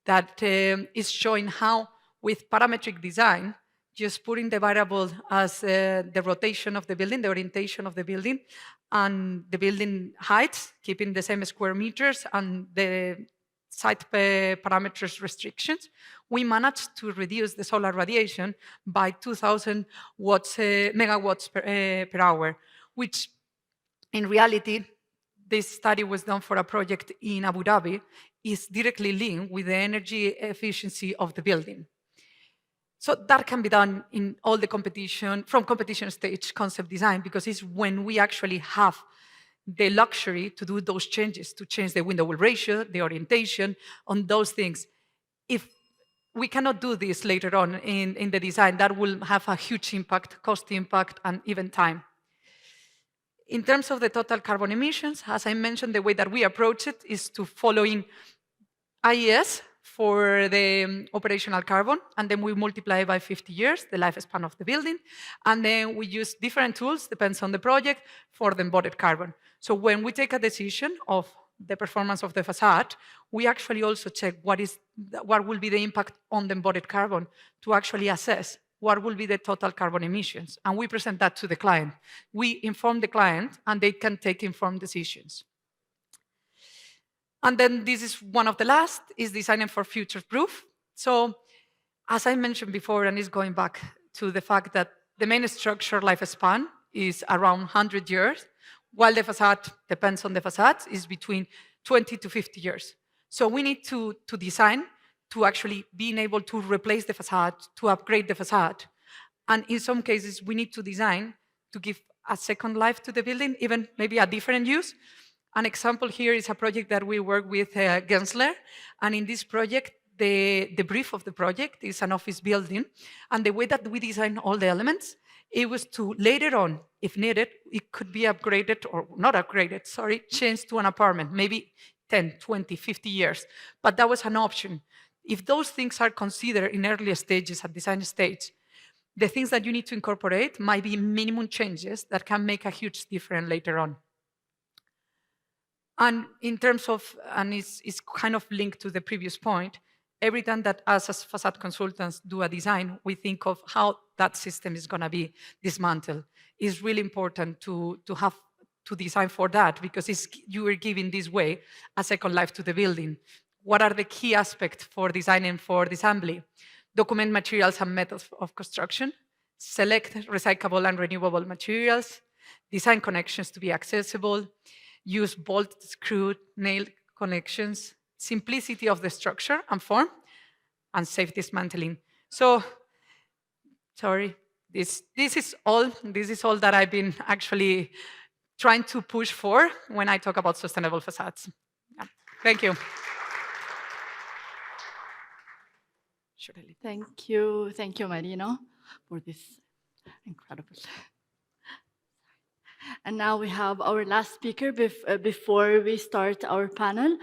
that is showing how with parametric design, just putting the variable as the rotation of the building, the orientation of the building, and the building height, keeping the same square meters and the site parameters restrictions, we managed to reduce the solar radiation by 2,000 megawatts per hour, which in reality, this study was done for a project in Abu Dhabi, is directly linked with the energy efficiency of the building. So that can be done in all the competition, from competition stage concept design, because it's when we actually have the luxury to do those changes, to change the window wall ratio, the orientation, on those things. If we cannot do this later on in the design, that will have a huge impact, cost impact, and even time. In terms of the total carbon emissions, as I mentioned, the way that we approach it is to following IES for the operational carbon, and then we multiply by 50 years, the lifespan of the building, and then we use different tools, depends on the project, for the embodied carbon. So when we take a decision of the performance of the facade, we actually also check what will be the impact on the embodied carbon to actually assess what will be the total carbon emissions, and we present that to the client. We inform the client, and they can take informed decisions. And then this is one of the last, is designing for future-proof. So as I mentioned before, and it's going back to the fact that the main structure lifespan is around 100 years, while the facade, depends on the facade, is between 20 to 50 years. So we need to design to actually being able to replace the facade, to upgrade the facade. And in some cases, we need to design to give a second life to the building, even maybe a different use. An example here is a project that we work with Gensler. And in this project, the brief of the project is an office building. And the way that we design all the elements, it was to later on, if needed, it could be upgraded, or not upgraded, sorry, changed to an apartment, maybe 10, 20, 50 years. But that was an option. If those things are considered in earlier stages, at design stage, the things that you need to incorporate might be minimum changes that can make a huge difference later on. And in terms of, and it's kind of linked to the previous point, every time that us as facade consultants do a design, we think of how that system is going to be dismantled. It's really important to have to design for that, because you are giving this way a second life to the building. What are the key aspects for designing for disassembly? document materials and methods of construction, select recyclable and renewable materials, design connections to be accessible, use bolt, screw, nail connections, simplicity of the structure and form, and safe dismantling. So, sorry, this is all that I've been actually trying to push for when I talk about sustainable facades. Yeah. Thank you. Thank you, Marina, for this incredible. And now we have our last speaker before we start our panel.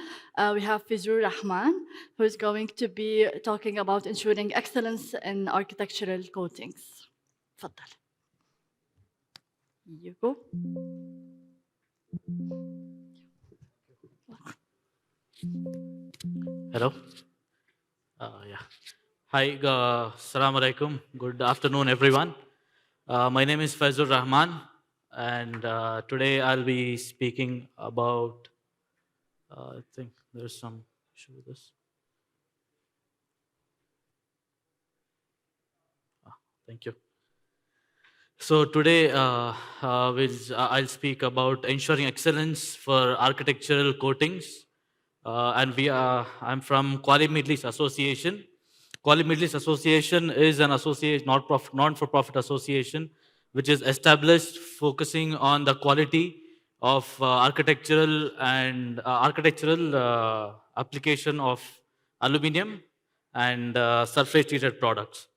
We have Fizur Rahman, who is going to be talking about ensuring excellence in architectural coatings. Faddal. You go. Hello. Yeah. Hi. Assalamu alaikum. Good afternoon, everyone. My name is Fizur Rahman. And today I'll be speaking about, I think there's some issue with this. Thank you. So today I'll speak about ensuring excellence for architectural coatings. I'm from Kuala Middle East Association. Kuala Middle East Association is an association, non-for-profit association, which is established focusing on the quality of architectural application of aluminium and surface treated products.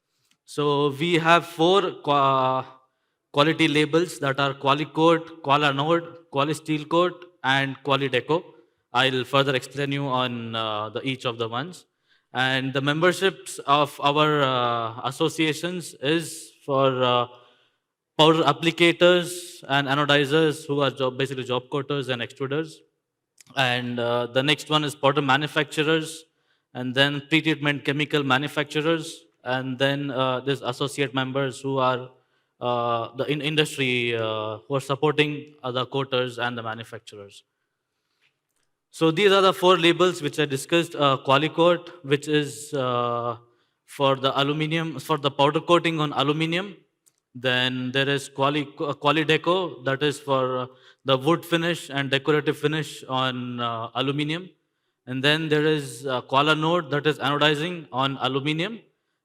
So we have 4 quality labels that are QualiCoat, QualiNode, QualiSteelCoat, and QualiDeco. I'll further explain you on each of the ones. And the memberships of our associations is for powder applicators and anodizers, who are basically job coaters and extruders. And the next one is powder manufacturers, and then pre-treatment chemical manufacturers, and then there's associate members who are the industry who are supporting the coaters and the manufacturers. So these are the 4 labels which I discussed. QualiCoat, which is for the aluminium, for the powder coating on aluminium. Then there is QualiDeco, that is for the wood finish and decorative finish on aluminium. And then there is QualiNode, that is anodizing on aluminium.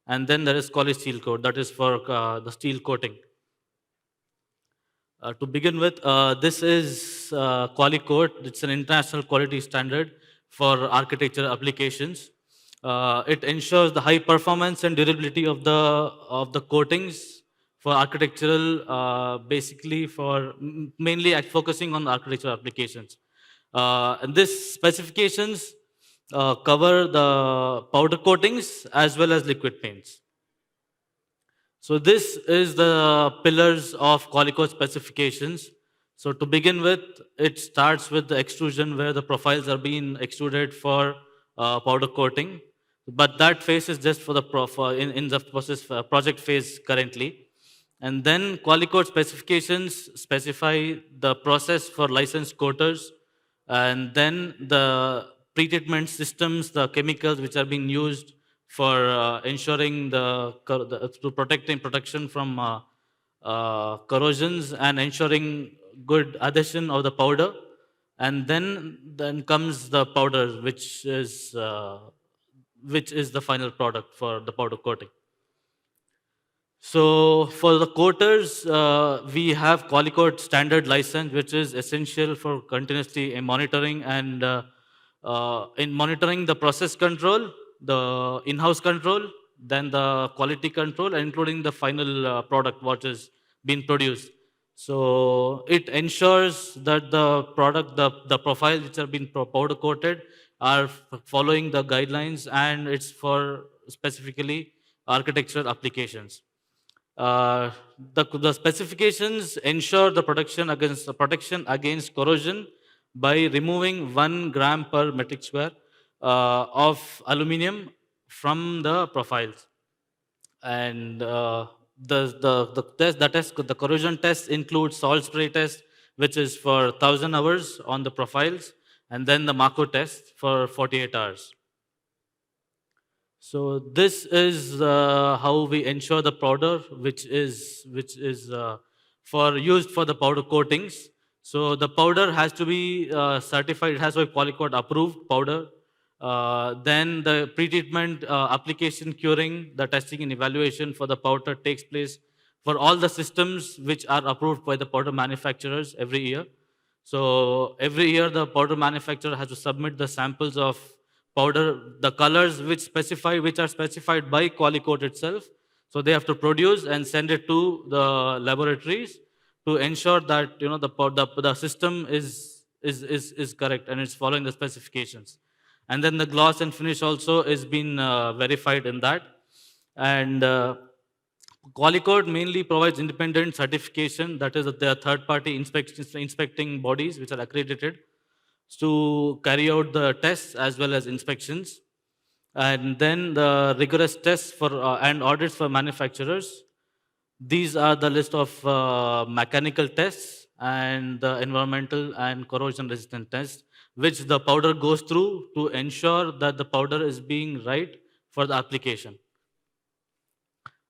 And then there is QualiSteelCoat, that is for the steel coating. To begin with, this is QualiCoat. It's an international quality standard for architectural applications. It ensures the high performance and durability of the coatings for architectural, basically for mainly focusing on architectural applications. And these specifications cover the powder coatings as well as liquid paints. So this is the pillars of QualiCoat specifications. So to begin with, it starts with the extrusion, where the profiles are being extruded for powder coating. But that phase is just for the in the process project phase currently. And then QualiCoat specifications specify the process for licensed coaters, and then the pre-treatment systems, the chemicals which are being used for ensuring to protection from corrosions and ensuring good adhesion of the powder. And then comes the powder, which is the final product for the powder coating. So for the coaters, we have QualiCoat standard license, which is essential for continuously monitoring and in monitoring the process control, the in-house control, then the quality control, including the final product what is being produced. So it ensures that the product, the profiles which are being powder coated are following the guidelines, and it's for specifically architectural applications. The specifications ensure the protection against corrosion by removing 1 gram per metric square of aluminium from the profiles. And the corrosion test includes salt spray test, which is for 1,000 hours on the profiles, and then the Mako test for 48 hours. So this is how we ensure the powder, which is for used for the powder coatings. So the powder has to be certified. It has to be Qualicord approved powder. Then the pretreatment, application, curing, the testing and evaluation for the powder takes place for all the systems which are approved by the powder manufacturers every year. So every year the powder manufacturer has to submit the samples of powder, the colors which are specified by Qualicord itself. So they have to produce and send it to the laboratories to ensure that the system is correct and it's following the specifications. And then the gloss and finish also is been verified in that. And Qualicord mainly provides independent certification, that is, that they are third-party inspecting bodies which are accredited to carry out the tests as well as inspections. And then the rigorous tests for and audits for manufacturers. These are the list of mechanical tests and the environmental and corrosion resistant tests, which the powder goes through to ensure that the powder is being right for the application.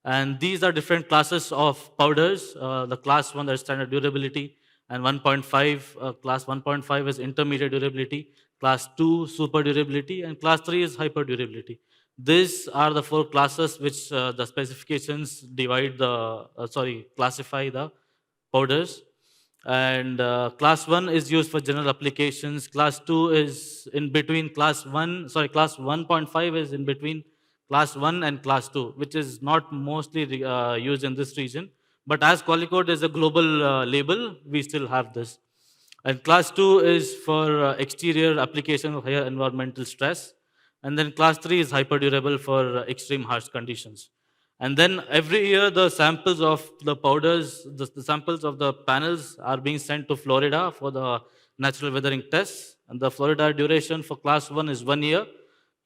And these are different classes of powders. The class 1, that is standard durability, and 1.5, class 1.5 is intermediate durability, class 2 super durability, and class 3 is hyper durability. These are the 4 classes which the specifications classify the powders. And class 1 is used for general applications. Class 2 is in between class 1.5 is in between class 1 and class 2, which is not mostly used in this region. But as Qualicord is a global label, we still have this. And class 2 is for exterior application of higher environmental stress. And then class 3 is hyperdurable for extreme harsh conditions. And then every year the samples of the powders, the samples of the panels are being sent to Florida for the natural weathering tests. And the Florida duration for class 1 is 1 year.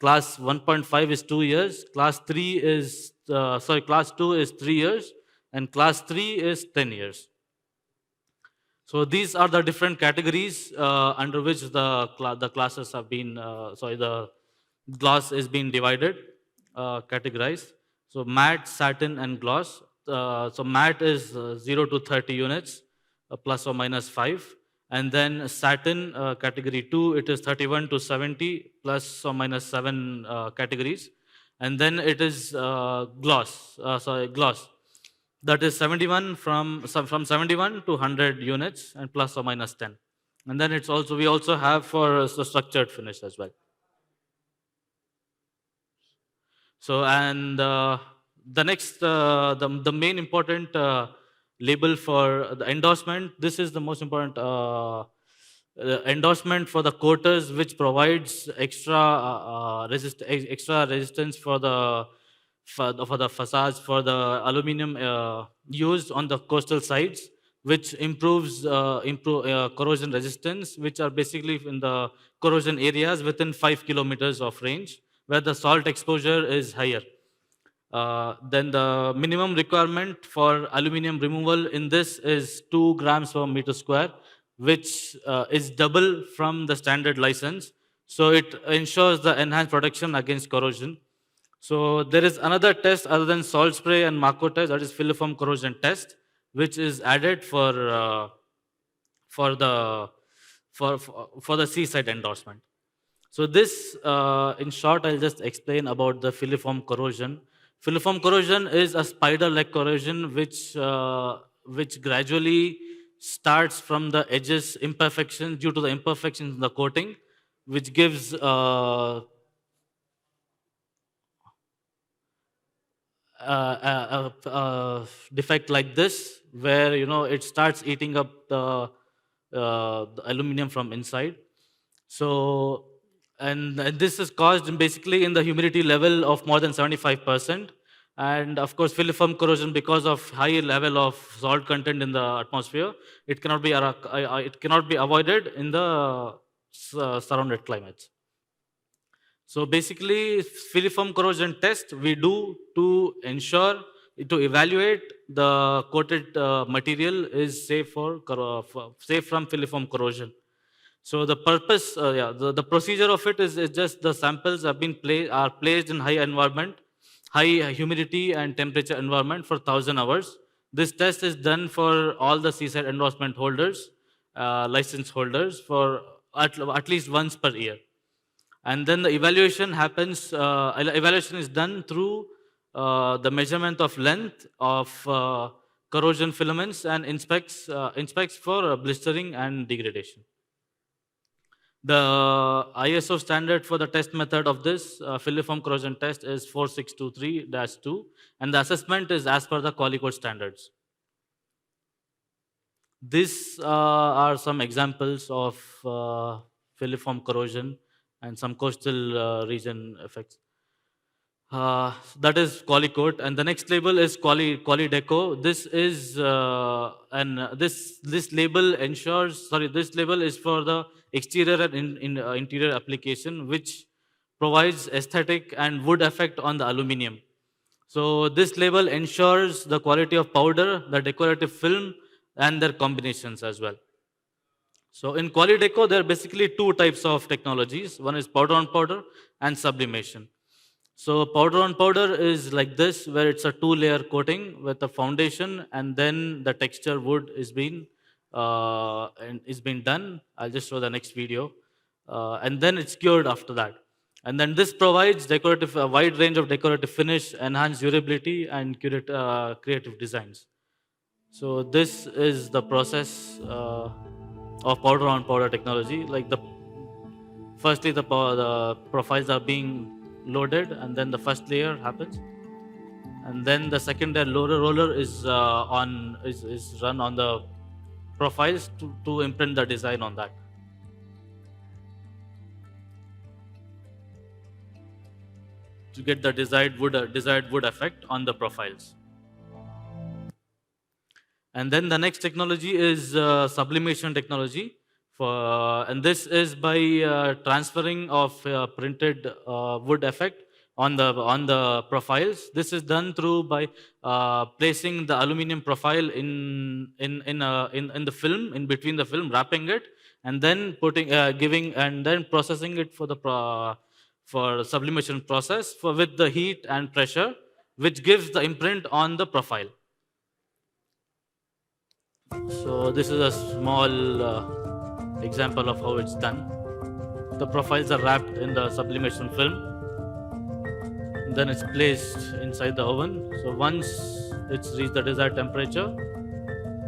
Class 1.5 is 2 years. Class 2 is 3 years. And class 3 is 10 years. So these are the different categories under which the classes have been, the gloss is being divided, categorized. So matte, satin, and gloss. So matte is 0 to 30 units, plus or minus 5. And then satin, category 2, it is 31 to 70, plus or minus 7 categories. And then it is gloss. That is 71 from 71 to 100 units and plus or minus 10. And then we also have for the structured finish as well. So, and the next, the main important label for the endorsement, this is the most important endorsement for the coaters, which provides extra resistance for the facades, for the aluminum used on the coastal sides, which improves corrosion resistance, which are basically in the corrosion areas within 5 kilometers of range, where the salt exposure is higher. Then the minimum requirement for aluminum removal in this is 2 grams per meter square, which is double from the standard license. So it ensures the enhanced protection against corrosion. So there is another test other than salt spray and Mako test, that is filiform corrosion test, which is added for the seaside endorsement. So this, in short, I'll just explain about the filiform corrosion. Filiform corrosion is a spider-like corrosion which gradually starts from the edges imperfections due to the imperfections in the coating, which gives a defect like this, where it starts eating up the aluminum from inside. So, and this is caused basically in the humidity level of more than 75%. And of course, filiform corrosion, because of high level of salt content in the atmosphere, it cannot be avoided in the surrounded climates. So basically, filiform corrosion test we do to ensure, to evaluate the coated material is safe from filiform corrosion. So the purpose, the procedure of it is just the samples have been placed in high environment, high humidity and temperature environment for 1,000 hours. This test is done for all the seaside endorsement holders, license holders for at least once per year. And then the evaluation happens, evaluation is done through the measurement of length of corrosion filaments and inspects for blistering and degradation. The ISO standard for the test method of this filiform corrosion test is 4623-2, and the assessment is as per the Qualicore standards. These are some examples of filiform corrosion and some coastal region effects. That is Qualicoat, and the next label is Qualideco. This is this label ensures. Sorry, this label is for the exterior and interior application, which provides aesthetic and wood effect on the aluminium. So this label ensures the quality of powder, the decorative film, and their combinations as well. So in Qualideco, there are basically two types of technologies. One is powder on powder and sublimation. So powder on powder is like this, where it's a two-layer coating with a foundation, and then the texture wood is being done. I'll just show the next video, and then it's cured after that. And then this provides a wide range of decorative finish, enhanced durability, and creative designs. So this is the process of powder on powder technology. Like firstly, the profiles are being loaded, and then the first layer happens, and then the second layer roller is run on the profiles to imprint the design on that. To get the desired wood effect on the profiles. And then the next technology is sublimation technology. And this is by transferring of printed wood effect on the profiles. This is done through by placing the aluminum profile in the film, in between the film, wrapping it, and then processing it for sublimation process with the heat and pressure, which gives the imprint on the profile. So this is a small example of how it's done. The profiles are wrapped in the sublimation film. Then it's placed inside the oven. So once it's reached the desired temperature,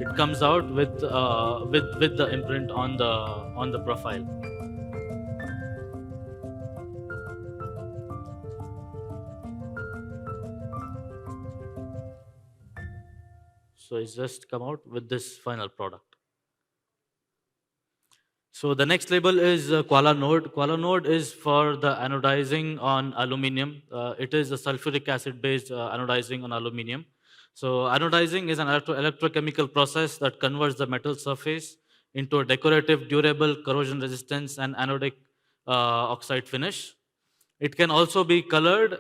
it comes out with the imprint on the profile. So it's just come out with this final product. So the next label is QualaNode. QualaNode is for the anodizing on aluminium. It is a sulfuric acid-based anodizing on aluminium. So anodizing is an electrochemical process that converts the metal surface into a decorative, durable, corrosion resistance, and anodic oxide finish. It can also be colored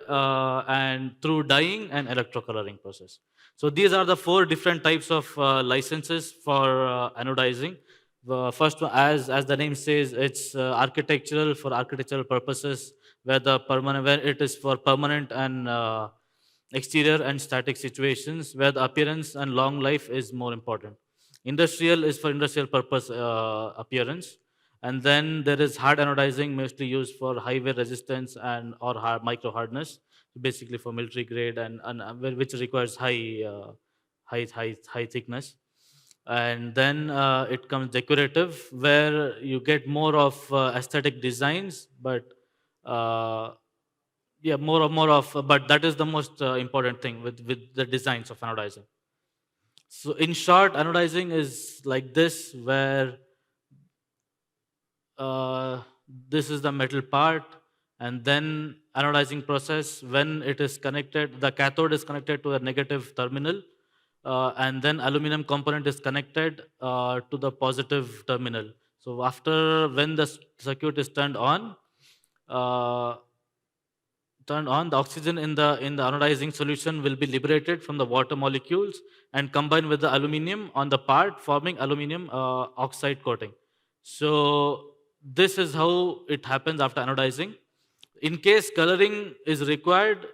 and through dyeing and electrocoloring process. So these are the 4 different types of licenses for anodizing. The first one, as the name says, it's architectural for architectural purposes, where it is for permanent and exterior and static situations, where the appearance and long life is more important. Industrial is for industrial purpose appearance, and then there is hard anodizing, mostly used for high wear resistance and or micro hardness, basically for military grade and which requires high thickness. And then it comes decorative, where you get more of aesthetic designs, but but that is the most important thing with the designs of anodizing. So in short, anodizing is like this, where this is the metal part, and then anodizing process, when it is connected, the cathode is connected to a negative terminal, and then aluminum component is connected to the positive terminal. So when the circuit is turned on, the oxygen in the anodizing solution will be liberated from the water molecules and combined with the aluminum on the part, forming aluminum oxide coating. So this is how it happens after anodizing. In case coloring is required,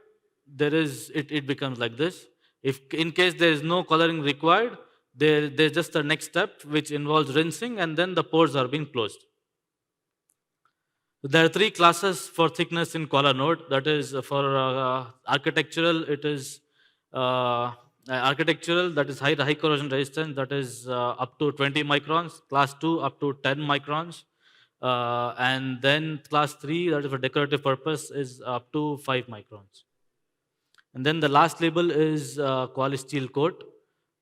it becomes like this. If in case there is no coloring required, there's just a next step which involves rinsing, and then the pores are being closed. There are 3 classes for thickness in Koala node. That is for architectural, it is architectural, that is high corrosion resistance, that is up to 20 microns, class 2 up to 10 microns, and then class 3, that is for decorative purpose, is up to 5 microns. And then the last label is Quali steel coat.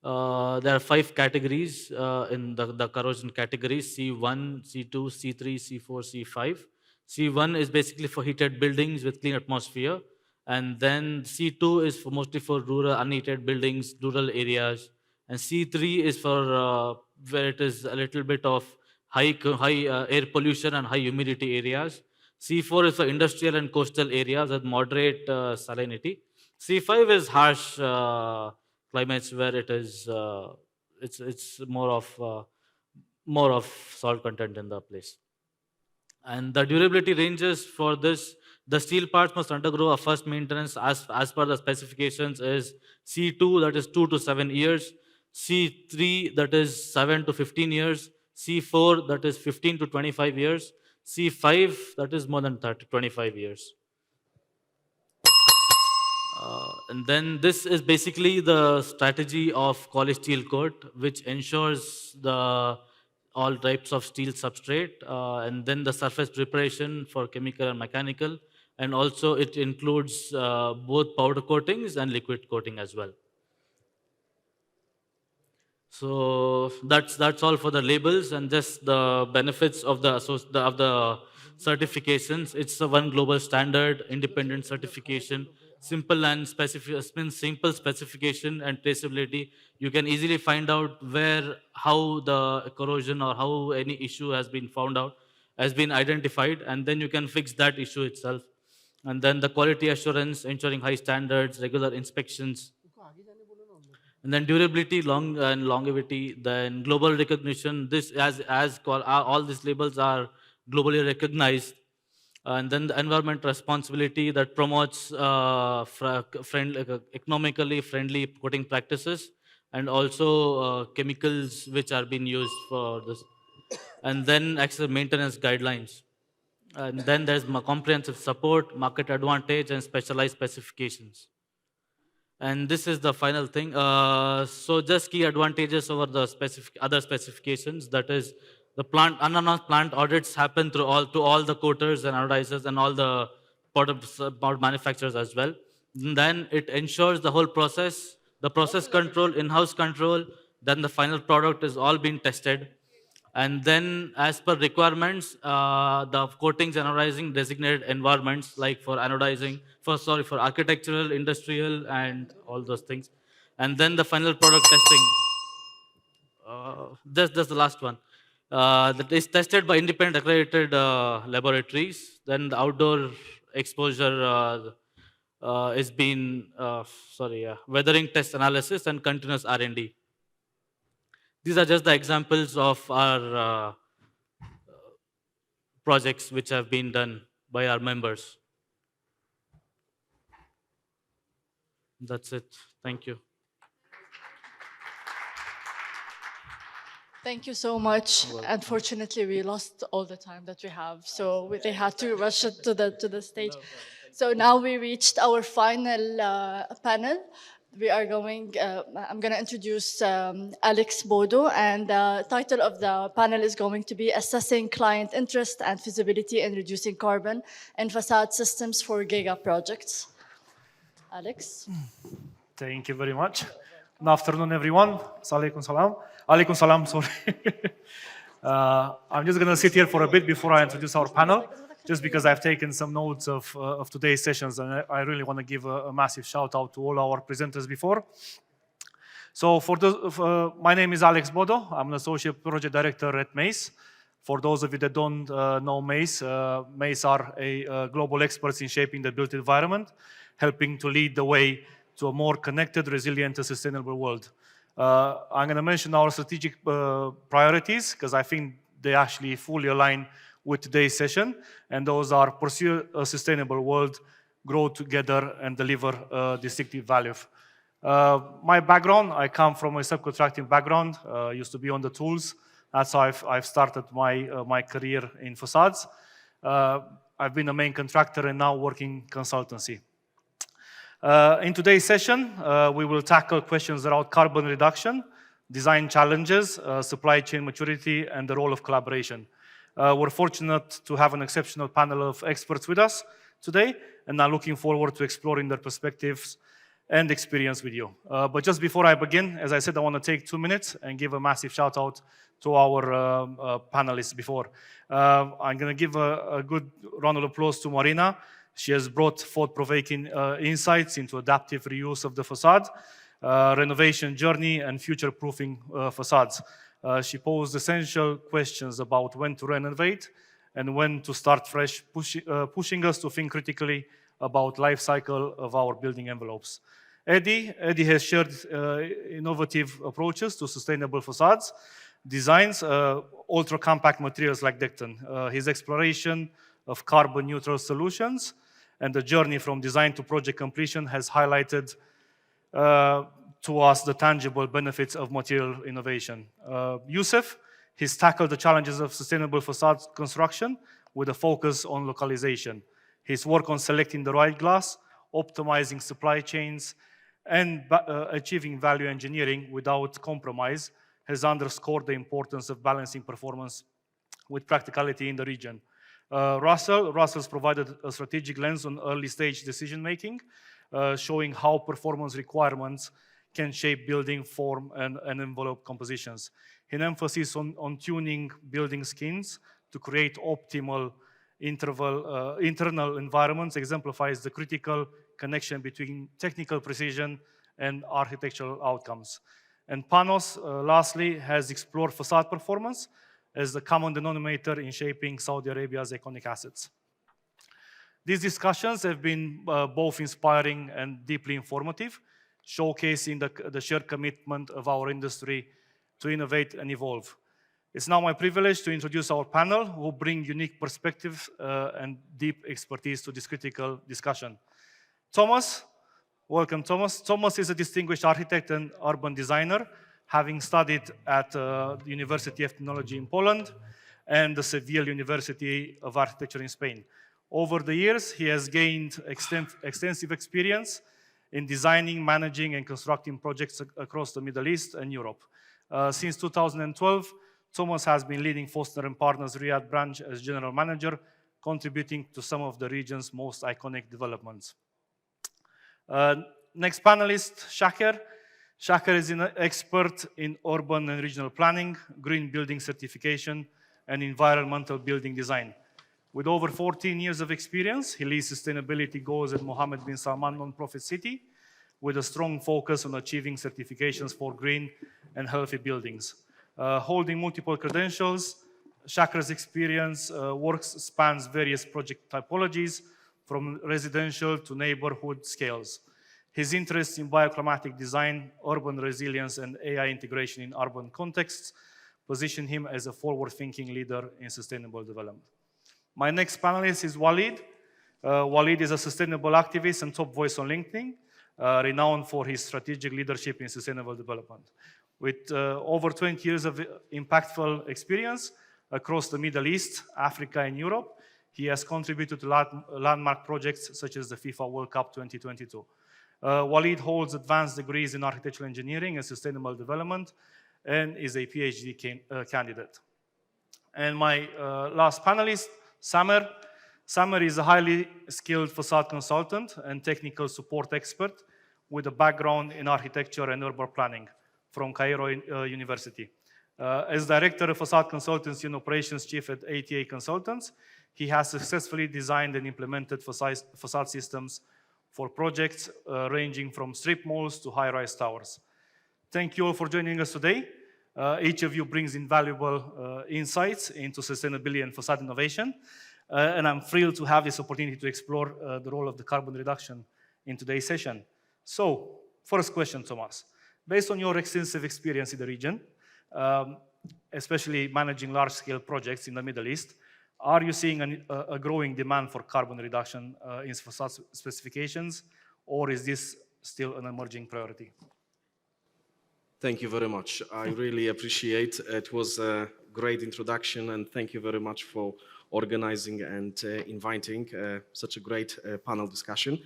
There are 5 categories in the corrosion categories: C1, C2, C3, C4, C5. C1 is basically for heated buildings with clean atmosphere. And then C2 is mostly for rural unheated buildings, rural areas. And C3 is for where it is a little bit of high air pollution and high humidity areas. C4 is for industrial and coastal areas with moderate salinity. C5 is harsh climates where it is it's more of salt content in the place. And the durability ranges for this, the steel parts must undergo a first maintenance as per the specifications is C2, that is 2 to 7 years, C3, that is 7 to 15 years, C4, that is 15 to 25 years, C5, that is more than 25 years. And then this is basically the strategy of Quali steel coat, which ensures all types of steel substrate, and then the surface preparation for chemical and mechanical, and also it includes both powder coatings and liquid coating as well. So that's all for the labels and just the benefits of the certifications. It's a one global standard, independent certification, simple specification and traceability. You can easily find out how the corrosion or how any issue has been found out, has been identified, and then you can fix that issue itself. And then the quality assurance, ensuring high standards, regular inspections. And then durability, longevity, then global recognition. This all these labels are globally recognized. And then the environment responsibility that promotes economically friendly coating practices, and also chemicals which are being used for this. And then actual maintenance guidelines. And then there's comprehensive support, market advantage, and specialized specifications. And this is the final thing. So just key advantages over the other specifications. That is, the unannounced plant audits happen to all the coaters and anodizers and all the powder manufacturers as well. And then it ensures the whole process, the process control, in-house control. Then the final product is all being tested. And then as per requirements, the coatings and anodizing designated environments like for anodizing, for architectural, industrial, and all those things. And then the final product testing. That's the last one. That is tested by independent accredited laboratories. Then the outdoor exposure is being, weathering test analysis and continuous R&D. These are just the examples of our projects which have been done by our members. That's it. Thank you. Thank you so much. Unfortunately, we lost all the time that we have, so they had to rush it to the stage. So now we reached our final panel. We are going, I'm going to introduce Alex Bodo, and the title of the panel is going to be Assessing Client Interest and Feasibility in Reducing Carbon in Facade Systems for Giga Projects. Alex. Thank you very much. Good afternoon, everyone. Alaikum salam. Alaikum salam, sorry. I'm just going to sit here for a bit before I introduce our panel, just because I've taken some notes of today's sessions, and I really want to give a massive shout out to all our presenters before. So my name is Alex Bodo. I'm an Associate Project Director at MACE. For those of you that don't know MACE, MACE are a global experts in shaping the built environment, helping to lead the way to a more connected, resilient, and sustainable world. I'm going to mention our strategic priorities, because I think they actually fully align with today's session, and those are pursue a sustainable world, grow together, and deliver distinctive value. My background, I come from a subcontracting background, used to be on the tools. That's how I've started my career in facades. I've been a main contractor and now working consultancy. In today's session, we will tackle questions around carbon reduction, design challenges, supply chain maturity, and the role of collaboration. We're fortunate to have an exceptional panel of experts with us today, and I'm looking forward to exploring their perspectives and experience with you. But just before I begin, as I said, I want to take 2 minutes and give a massive shout out to our panelists before. I'm going to give a good round of applause to Marina. She has brought thought-provoking insights into adaptive reuse of the facade, renovation journey, and future-proofing facades. She posed essential questions about when to renovate and when to start fresh, pushing us to think critically about life cycle of our building envelopes. Eddie has shared innovative approaches to sustainable facades, designs ultra-compact materials like Decton. His exploration of carbon-neutral solutions and the journey from design to project completion has highlighted to us the tangible benefits of material innovation. Youssef, he's tackled the challenges of sustainable facade construction with a focus on localization. His work on selecting the right glass, optimizing supply chains, and achieving value engineering without compromise has underscored the importance of balancing performance with practicality in the region. Russell's provided a strategic lens on early stage decision making, showing how performance requirements can shape building form and envelope compositions. His emphasis on tuning building schemes to create optimal internal environments exemplifies the critical connection between technical precision and architectural outcomes. And Panos, lastly, has explored facade performance as the common denominator in shaping Saudi Arabia's iconic assets. These discussions have been both inspiring and deeply informative, showcasing the shared commitment of our industry to innovate and evolve. It's now my privilege to introduce our panel, who bring unique perspectives and deep expertise to this critical discussion. Thomas, welcome Thomas. Thomas is a distinguished architect and urban designer, having studied at the University of Technology in Poland and the Seville University of Architecture in Spain. Over the years, he has gained extensive experience in designing, managing, and constructing projects across the Middle East and Europe. Since 2012, Thomas has been leading Foster & Partners Riyadh branch as general manager, contributing to some of the region's most iconic developments. Next panelist, Shaker. Shaker is an expert in urban and regional planning, green building certification, and environmental building design. With over 14 years of experience, he leads sustainability goals at Mohammed bin Salman non-profit city, with a strong focus on achieving certifications for green and healthy buildings. Holding multiple credentials, Shaker's experience works spans various project typologies, from residential to neighborhood scales. His interest in bioclimatic design, urban resilience, and AI integration in urban contexts position him as a forward-thinking leader in sustainable development. My next panelist is Walid. Walid is a sustainable activist and top voice on LinkedIn, renowned for his strategic leadership in sustainable development. With over 20 years of impactful experience across the Middle East, Africa, and Europe, he has contributed to landmark projects such as the FIFA World Cup 2022. Walid holds advanced degrees in architectural engineering and sustainable development and is a PhD candidate. And my last panelist, Samer. Samer is a highly skilled facade consultant and technical support expert with a background in architecture and urban planning from Cairo University. As Director of Facade Consultancy and Operations Chief at ATA Consultants, he has successfully designed and implemented facade systems for projects ranging from strip malls to high-rise towers. Thank you all for joining us today. Each of you brings invaluable insights into sustainability and facade innovation, and I'm thrilled to have this opportunity to explore the role of the carbon reduction in today's session. So, first question, Thomas. Based on your extensive experience in the region, especially managing large-scale projects in the Middle East, Are you seeing a growing demand for carbon reduction in facade specifications, or is this still an emerging priority? Thank you very much. I really appreciate it. It was a great introduction, and thank you very much for organizing and inviting such a great panel discussion.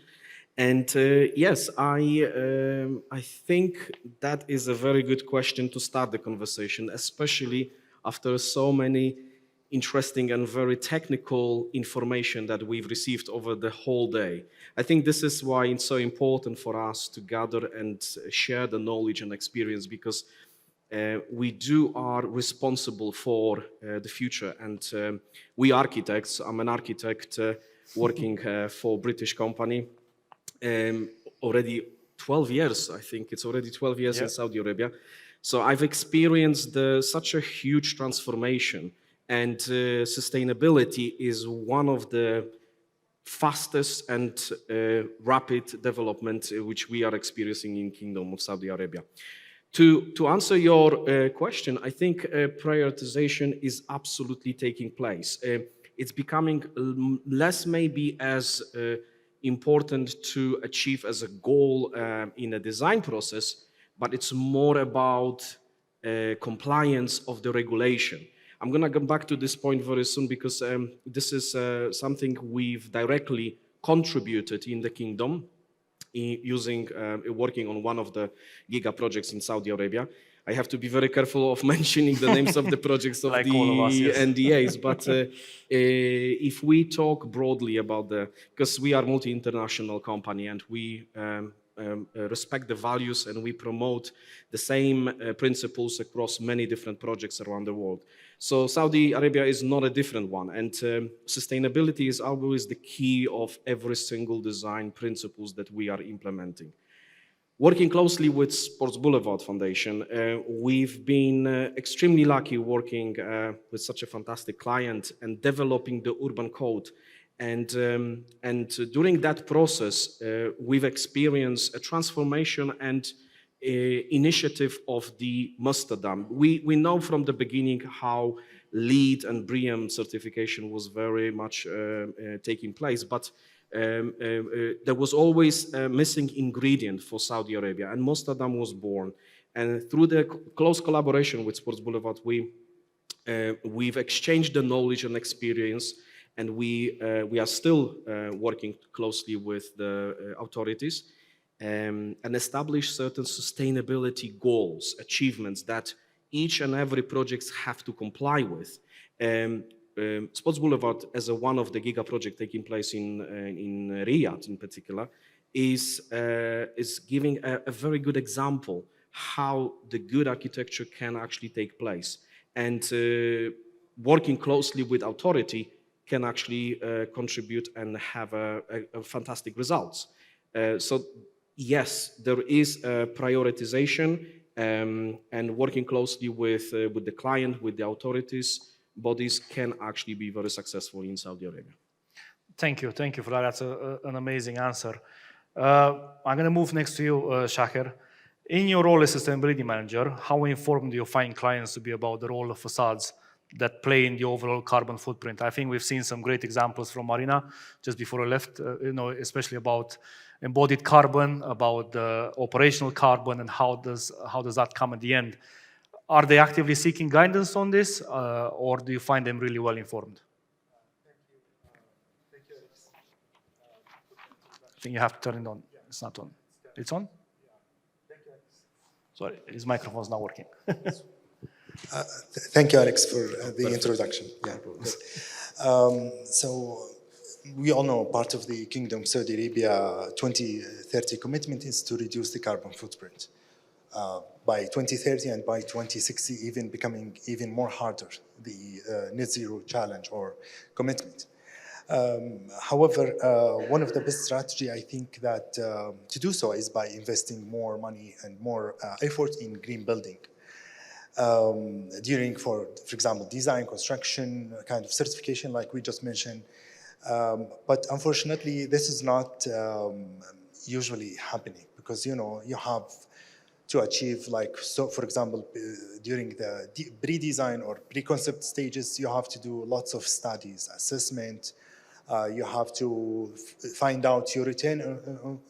And yes, I think that is a very good question to start the conversation, especially after so many interesting and very technical information that we've received over the whole day. I think this is why it's so important for us to gather and share the knowledge and experience, because we are responsible for the future. And we architects, I'm an architect working for a British company, already 12 years, I think it's already 12 years in Saudi Arabia. So I've experienced such a huge transformation, and sustainability is one of the fastest and rapid development which we are experiencing in Kingdom of Saudi Arabia. To answer your question, I think prioritization is absolutely taking place. It's becoming less maybe as important to achieve as a goal in a design process, but it's more about compliance of the regulation. I'm going to come back to this point very soon, because this is something we've directly contributed in the kingdom using working on one of the giga projects in Saudi Arabia. I have to be very careful of mentioning the names of the projects of like the all of us, yes. NDAs, but if we talk broadly about because we are a multi-international company and we respect the values and we promote the same principles across many different projects around the world. So Saudi Arabia is not a different one, and sustainability is always the key of every single design principles that we are implementing. Working closely with Sports Boulevard Foundation, we've been extremely lucky working with such a fantastic client and developing the urban code. And during that process, we've experienced a transformation and initiative of the Mustadam. We know from the beginning how LEED and BREEAM certification was very much taking place, but there was always a missing ingredient for Saudi Arabia, and Mustadam was born. And through the close collaboration with Sports Boulevard, we've exchanged the knowledge and experience, and we are still working closely with the authorities and establish certain sustainability goals, achievements that each and every projects have to comply with. Sports Boulevard, as one of the giga projects taking place in Riyadh in particular, is giving a very good example how the good architecture can actually take place. And working closely with authority can actually contribute and have a fantastic results. So yes, there is a prioritization and working closely with the client, with the authorities, bodies can actually be very successful in Saudi Arabia. Thank you for that. That's an amazing answer. I'm going to move next to you, Shakir. In your role as sustainability manager, how informed do you find clients to be about the role of facades that play in the overall carbon footprint? I think we've seen some great examples from Marina just before I left, especially about embodied carbon, about the operational carbon, and how does that come at the end? Are they actively seeking guidance on this, or do you find them really well informed? I think you have to turn it on. It's not on. It's on? Sorry, his microphone's not working. Thank you, Alex, for the introduction. Yeah. So we all know part of the Kingdom of Saudi Arabia 2030 commitment is to reduce the carbon footprint. By 2030 and by 2060, even becoming even more harder, the net zero challenge or commitment. However, one of the best strategy, I think, that to do so is by investing more money and more effort in green building. During, for example, design, construction, kind of certification, like we just mentioned. But unfortunately, this is not usually happening because, you have to achieve, like, so for example, during the pre-design or pre-concept stages, you have to do lots of studies, assessment. You have to find out your return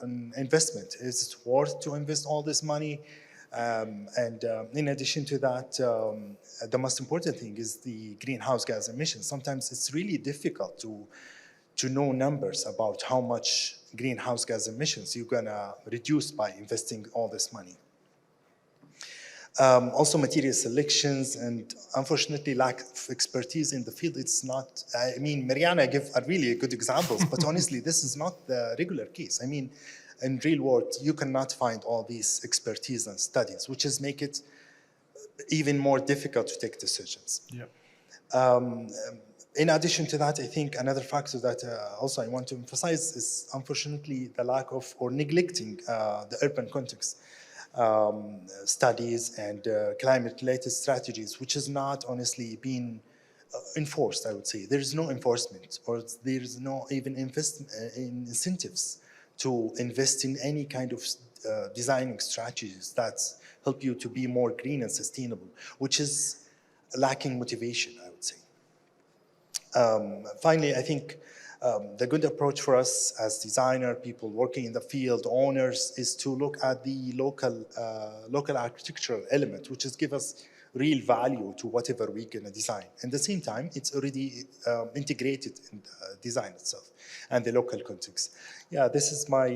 on investment. Is it worth to invest all this money? In addition to that, the most important thing is the greenhouse gas emissions. Sometimes it's really difficult to know numbers about how much greenhouse gas emissions you're gonna reduce by investing all this money. Also material selections and unfortunately lack of expertise in the field. It's not, I mean, Mariana gave a really good examples, but honestly, this is not the regular case. I mean, in real world, you cannot find all these expertise and studies, which is make it even more difficult to take decisions. Yeah. In addition to that, I think another factor that also I want to emphasize is unfortunately the lack of or neglecting the urban context studies and climate-related strategies, which is not honestly being enforced, I would say. There is no enforcement or there is no even incentives to invest in any kind of designing strategies that help you to be more green and sustainable, which is lacking motivation, I would say. Finally, I think the good approach for us as designer, people working in the field, owners, is to look at the local architectural element, which is give us real value to whatever we're gonna design. At the same time, it's already integrated in the design itself and the local context. Yeah, this is my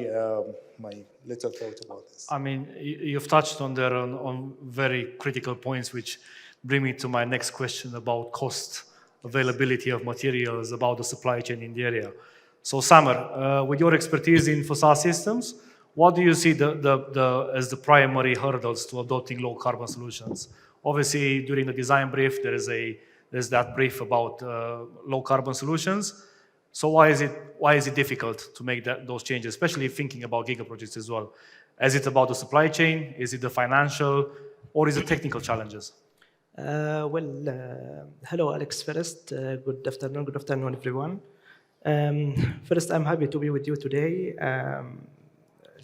my little thought about this. I mean, you've touched on there on very critical points, which bring me to my next question about cost, availability of materials, about the supply chain in the area. So Samer, with your expertise in facade systems, what do you see as the primary hurdles to adopting low carbon solutions? Obviously, during the design brief, there's that brief about low carbon solutions. So why is it difficult to make those changes, especially thinking about giga projects as well? Is it about the supply chain? Is it the financial, or is it technical challenges? Hello, Alex. First, good afternoon, everyone. First, I'm happy to be with you today,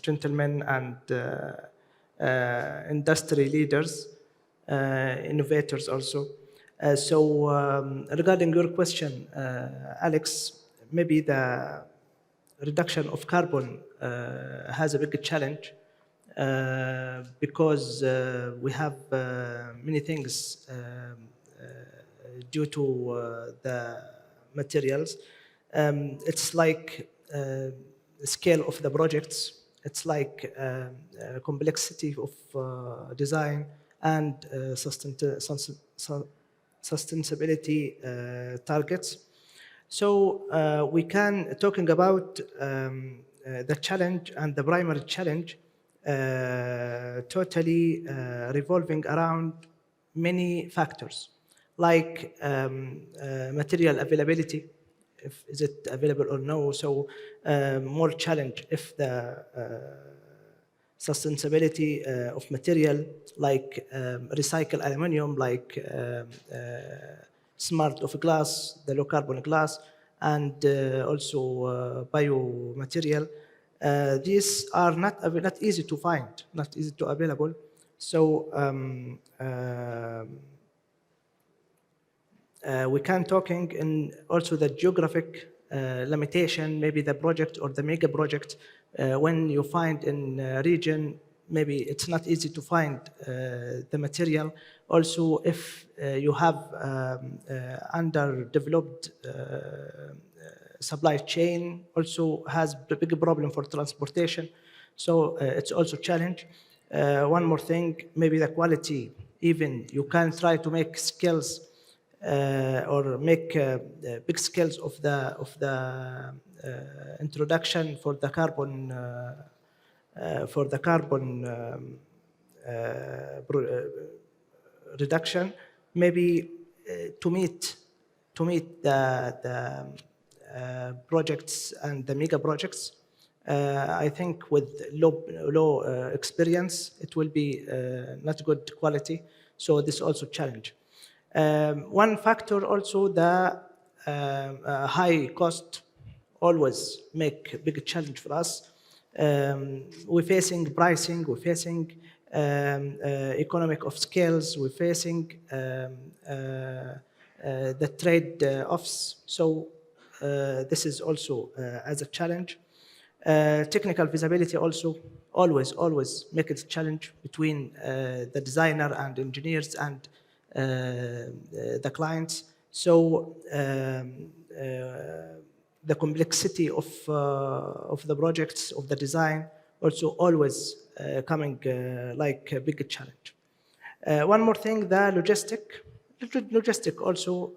gentlemen and industry leaders, innovators also. Regarding your question, Alex, maybe the reduction of carbon has a big challenge because we have many things due to the materials. It's like scale of the projects. It's like complexity of design and sustainability targets. So we can talking about the challenge and the primary challenge totally revolving around many factors, like material availability, is it available or no? So more challenge if the sustainability of material, like recycled aluminum, like smart of glass, the low carbon glass, and also biomaterial. These are not easy to find, not easy to available. So we can talking in also the geographic limitation, maybe the project or the mega project. When you find in a region, maybe it's not easy to find the material. Also, if you have underdeveloped supply chain, also has a big problem for transportation. So it's also a challenge. One more thing, maybe the quality. Even you can try to make skills or make big scales of the introduction for the carbon reduction, maybe to meet the projects and the mega projects. I think with low experience, it will be not good quality. So this also challenge. One factor also, the high cost always make a big challenge for us. We're facing pricing, we're facing economic of scales we're facing, the trade offs. So this is also as a challenge. Technical feasibility also always make it a challenge between the designer and engineers and the clients. So the complexity of the projects, of the design, also always coming like a big challenge. One more thing, the logistic also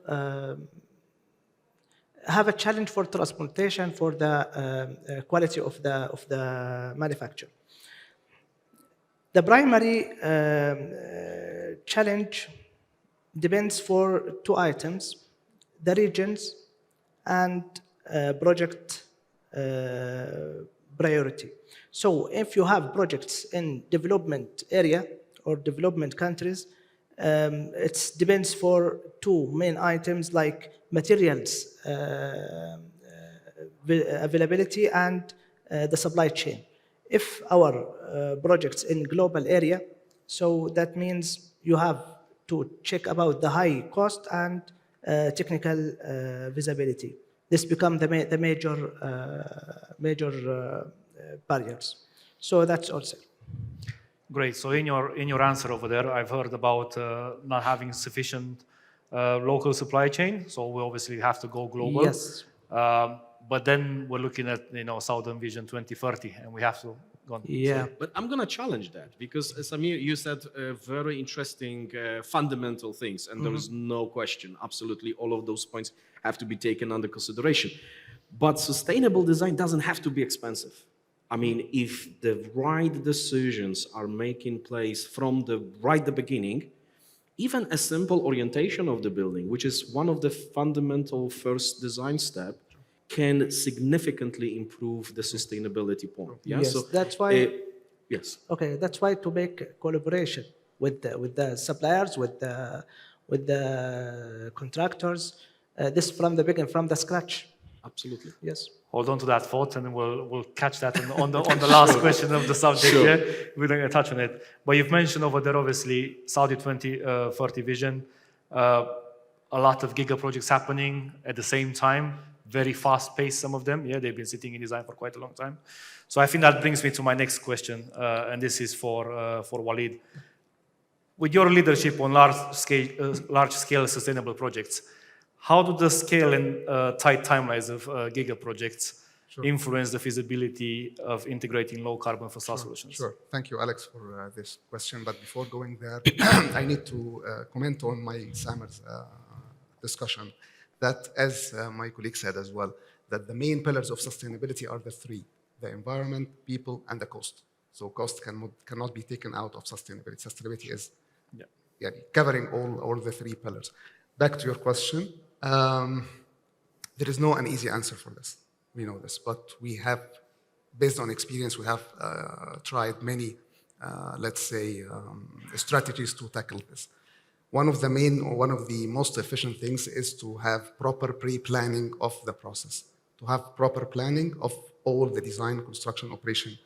have a challenge for transportation, for the quality of the manufacture. The primary challenge depends for two items: the regions and project priority. So if you have projects in development area or development countries, it depends for two main items like materials availability and the supply chain. If our projects in global area, so that means you have to check about the high cost and technical visibility. This become the major barriers. So that's also. Great. So in your answer over there, I've heard about not having sufficient local supply chain. So we obviously have to go global. Yes. But then we're looking at Southern Vision 2030, and we have to go on. Yeah. But I'm going to challenge that because, Samir, you said very interesting fundamental things, and there is no question. Absolutely, all of those points have to be taken under consideration. But sustainable design doesn't have to be expensive. I mean, if the right decisions are making place from the beginning, even a simple orientation of the building, which is one of the fundamental first design steps, can significantly improve the sustainability point. Yeah? Yes, So, that's why. yes. Okay, that's why to make collaboration with the suppliers, with the contractors, this from the beginning, from the scratch. Absolutely. Yes. Hold on to that thought, and we'll catch that on the last question of the subject. Sure. Yeah, we're going to touch on it. But you've mentioned over there, obviously, Saudi 2030 vision, a lot of giga projects happening at the same time, very fast paced. Some of them, yeah, they've been sitting in design for quite a long time. So I think that brings me to my next question, and this is for Walid. With your leadership on large scale sustainable projects, how do the scale and tight timelines of giga projects influence the feasibility of integrating low carbon facade solutions? Sure. Thank you, Alex, for this question. But before going there, I need to comment on my Samer's discussion that, as my colleague said as well, that the main pillars of sustainability are the three: the environment, people, and the cost. So cost cannot be taken out of sustainability. Sustainability is covering all the three pillars. Back to your question. There is no an easy answer for this. We know this, but we have, based on experience, we have tried many, let's say, strategies to tackle this. One of the most efficient things is to have proper pre-planning of the process, to have proper planning of all the design, construction, operation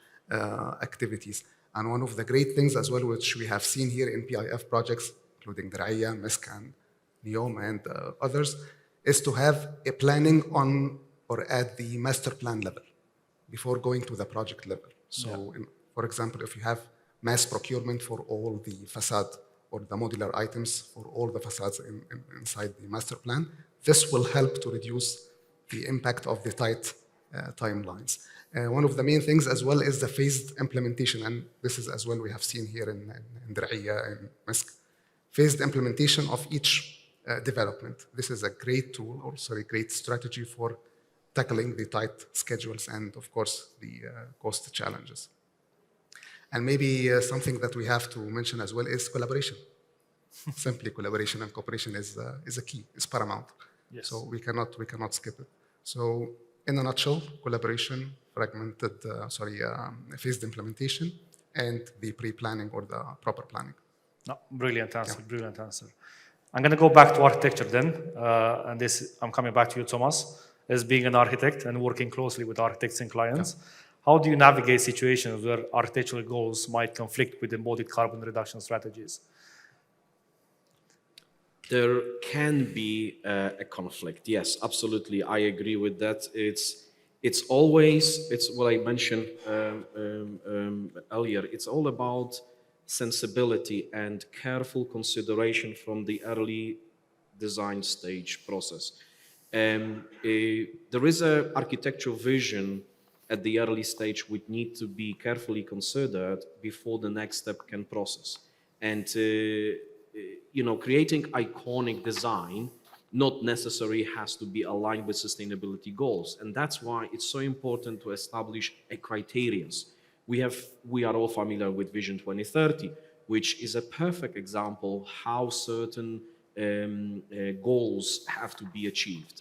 activities. And one of the great things as well, which we have seen here in PIF projects, including Diriyah, Misk, and NEOM, and others, is to have a planning on or at the master plan level before going to the project level. So, for example, if you have mass procurement for all the facade or the modular items for all the facades inside the master plan, this will help to reduce the impact of the tight timelines. One of the main things as well is the phased implementation, and this is as well we have seen here in Diriyah and Misk. Phased implementation of each development. This is a great tool, also a great strategy for tackling the tight schedules and, of course, the cost challenges. And maybe something that we have to mention as well is collaboration. Simply collaboration and cooperation is a key, is paramount. Yes. So we cannot skip it. So in a nutshell, collaboration, phased implementation, and the pre-planning or the proper planning. No, brilliant answer, brilliant answer. I'm going to go back to architecture then, and this I'm coming back to you, Thomas, as being an architect and working closely with architects and clients. How do you navigate situations where architectural goals might conflict with embodied carbon reduction strategies? There can be a conflict. Yes, absolutely. I agree with that. It's always, it's what I mentioned earlier. It's all about sensibility and careful consideration from the early design stage process. There is an architectural vision at the early stage which need to be carefully considered before the next step can process. And you know, creating iconic design not necessarily has to be aligned with sustainability goals. And that's why it's so important to establish a criterions. We are all familiar with Vision 2030, which is a perfect example how certain goals have to be achieved.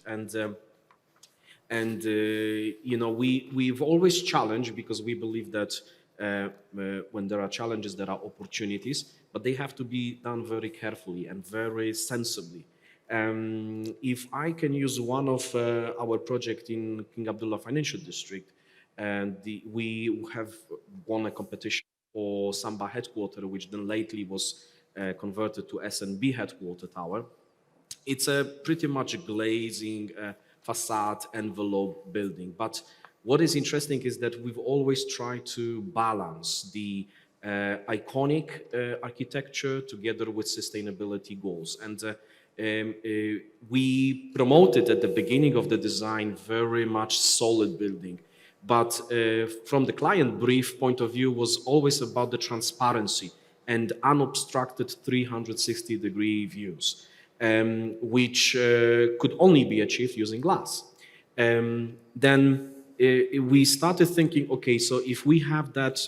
And you know, we've always challenged, because we believe that when there are challenges, there are opportunities, but they have to be done very carefully and very sensibly. If I can use one of our project in King Abdullah Financial District, and we have won a competition for Samba headquarter, which then lately was converted to SNB headquarter tower. It's a pretty much glazing facade envelope building. But what is interesting is that we've always tried to balance the iconic architecture together with sustainability goals. And we promoted at the beginning of the design very much solid building. But from the client brief point of view was always about the transparency and unobstructed 360-degree views, which could only be achieved using glass. Then we started thinking, okay, so if we have that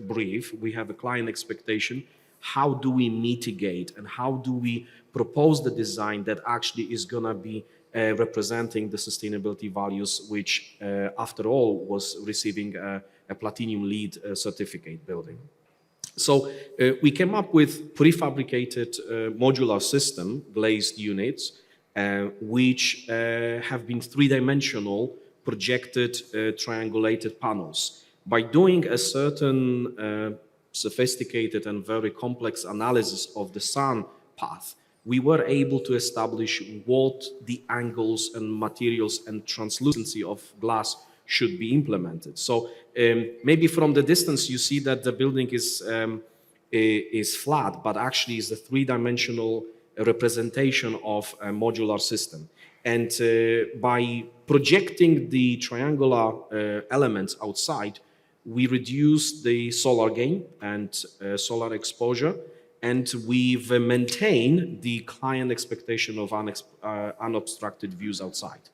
brief, we have a client expectation, how do we mitigate and how do we propose the design that actually is gonna be representing the sustainability values, which after all was receiving a Platinum LEED certificate building. So we came up with prefabricated modular system, glazed units, which have been three-dimensional projected triangulated panels. By doing a certain sophisticated and very complex analysis of the sun path, we were able to establish what the angles and materials and translucency of glass should be implemented. So maybe from the distance you see that the building is flat, but actually is a three-dimensional representation of a modular system. And by projecting the triangular elements outside, we reduce the solar gain and solar exposure, and we've maintained the client expectation of unobstructed views outside.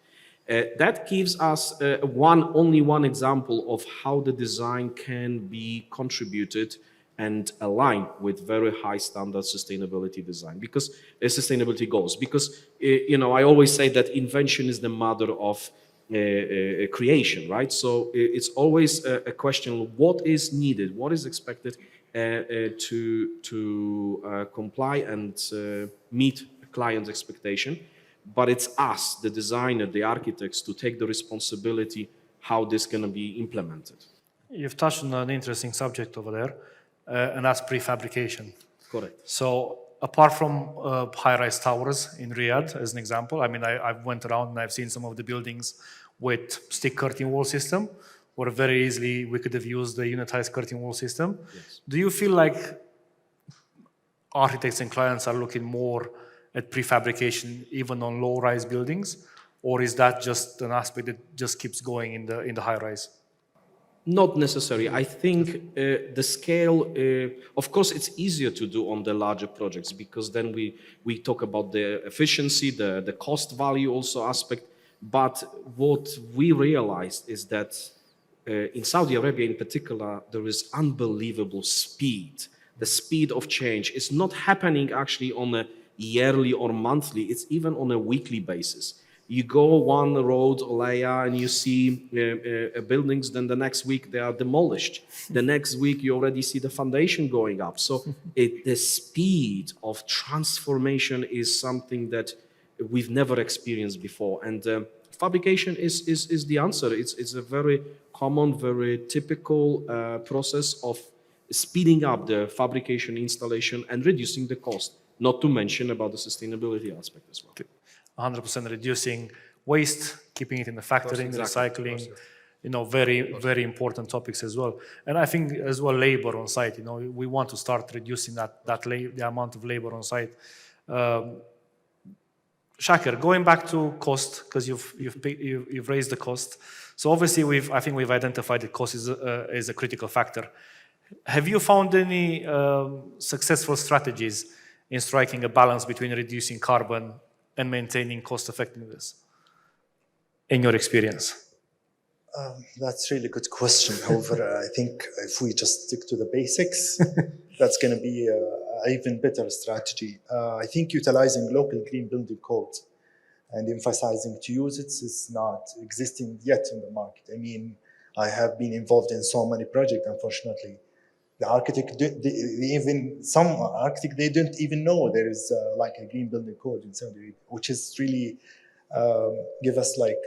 That gives us only one example of how the design can be contributed and aligned with very high standard sustainability design, because sustainability goals. Because you know, I always say that invention is the mother of creation, right? So it's always a question: what is needed, what is expected to comply and meet client expectation. But it's us, the designer, the architects, to take the responsibility how this is going to be implemented. You've touched on an interesting subject over there, and that's prefabrication. Correct. So apart from high-rise towers in Riyadh, as an example, I mean, I went around and I've seen some of the buildings with stick curtain wall system, where very easily we could have used the unitized curtain wall system. Yes. Do you feel like architects and clients are looking more at prefabrication even on low-rise buildings, or is that just an aspect that just keeps going in the high-rise? Not necessarily. I think the scale, of course, it's easier to do on the larger projects, because then we talk about the efficiency, the cost value also aspect. But what we realized is that in Saudi Arabia in particular, there is unbelievable speed. The speed of change is not happening actually on a yearly or monthly, it's even on a weekly basis. You go one road, Olaya, and you see buildings, then the next week they are demolished. The next week you already see the foundation going up. So the speed of transformation is something that we've never experienced before. And fabrication is the answer. It's a very common, very typical process of speeding up the fabrication installation and reducing the cost, not to mention about the sustainability aspect as well. 100% reducing waste, keeping it in the factory, exactly, recycling, very, very important topics as well. And I think as well, labor on site, we want to start reducing the amount of labor on site. Shakir, going back to cost, because you've raised the cost. So obviously, I think we've identified that cost is a critical factor. Have you found any successful strategies in striking a balance between reducing carbon and maintaining cost effectiveness, in your experience? That's a really good question. However, I think if we just stick to the basics, that's going to be an even better strategy. I think utilizing local green building codes and emphasizing to use it is not existing yet in the market. I mean, I have been involved in so many projects, unfortunately. The architect, some architects, they don't even know there is like a green building code in Saudi Arabia, which is really give us like,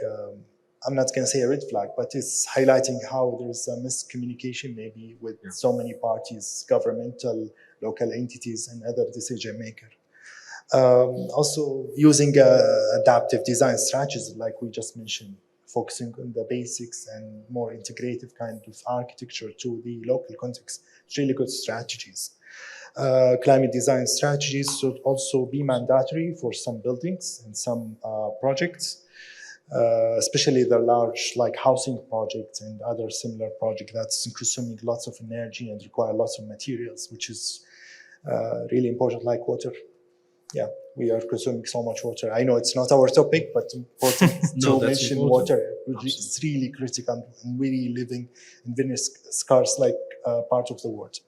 I'm not going to say a red flag, but it's highlighting how there's a miscommunication maybe with so many parties, governmental, local entities, and other decision makers. Also using adaptive design strategies like we just mentioned, focusing on the basics and more integrative kind of architecture to the local context. It's really good strategies. Climate design strategies should also be mandatory for some buildings and some projects, especially the large like housing projects and other similar projects that's consuming lots of energy and require lots of materials, which is really important, like water. Yeah, we are consuming so much water. I know it's not our topic, but important to mention water. It's really critical, and we living in very scarce like part of the world.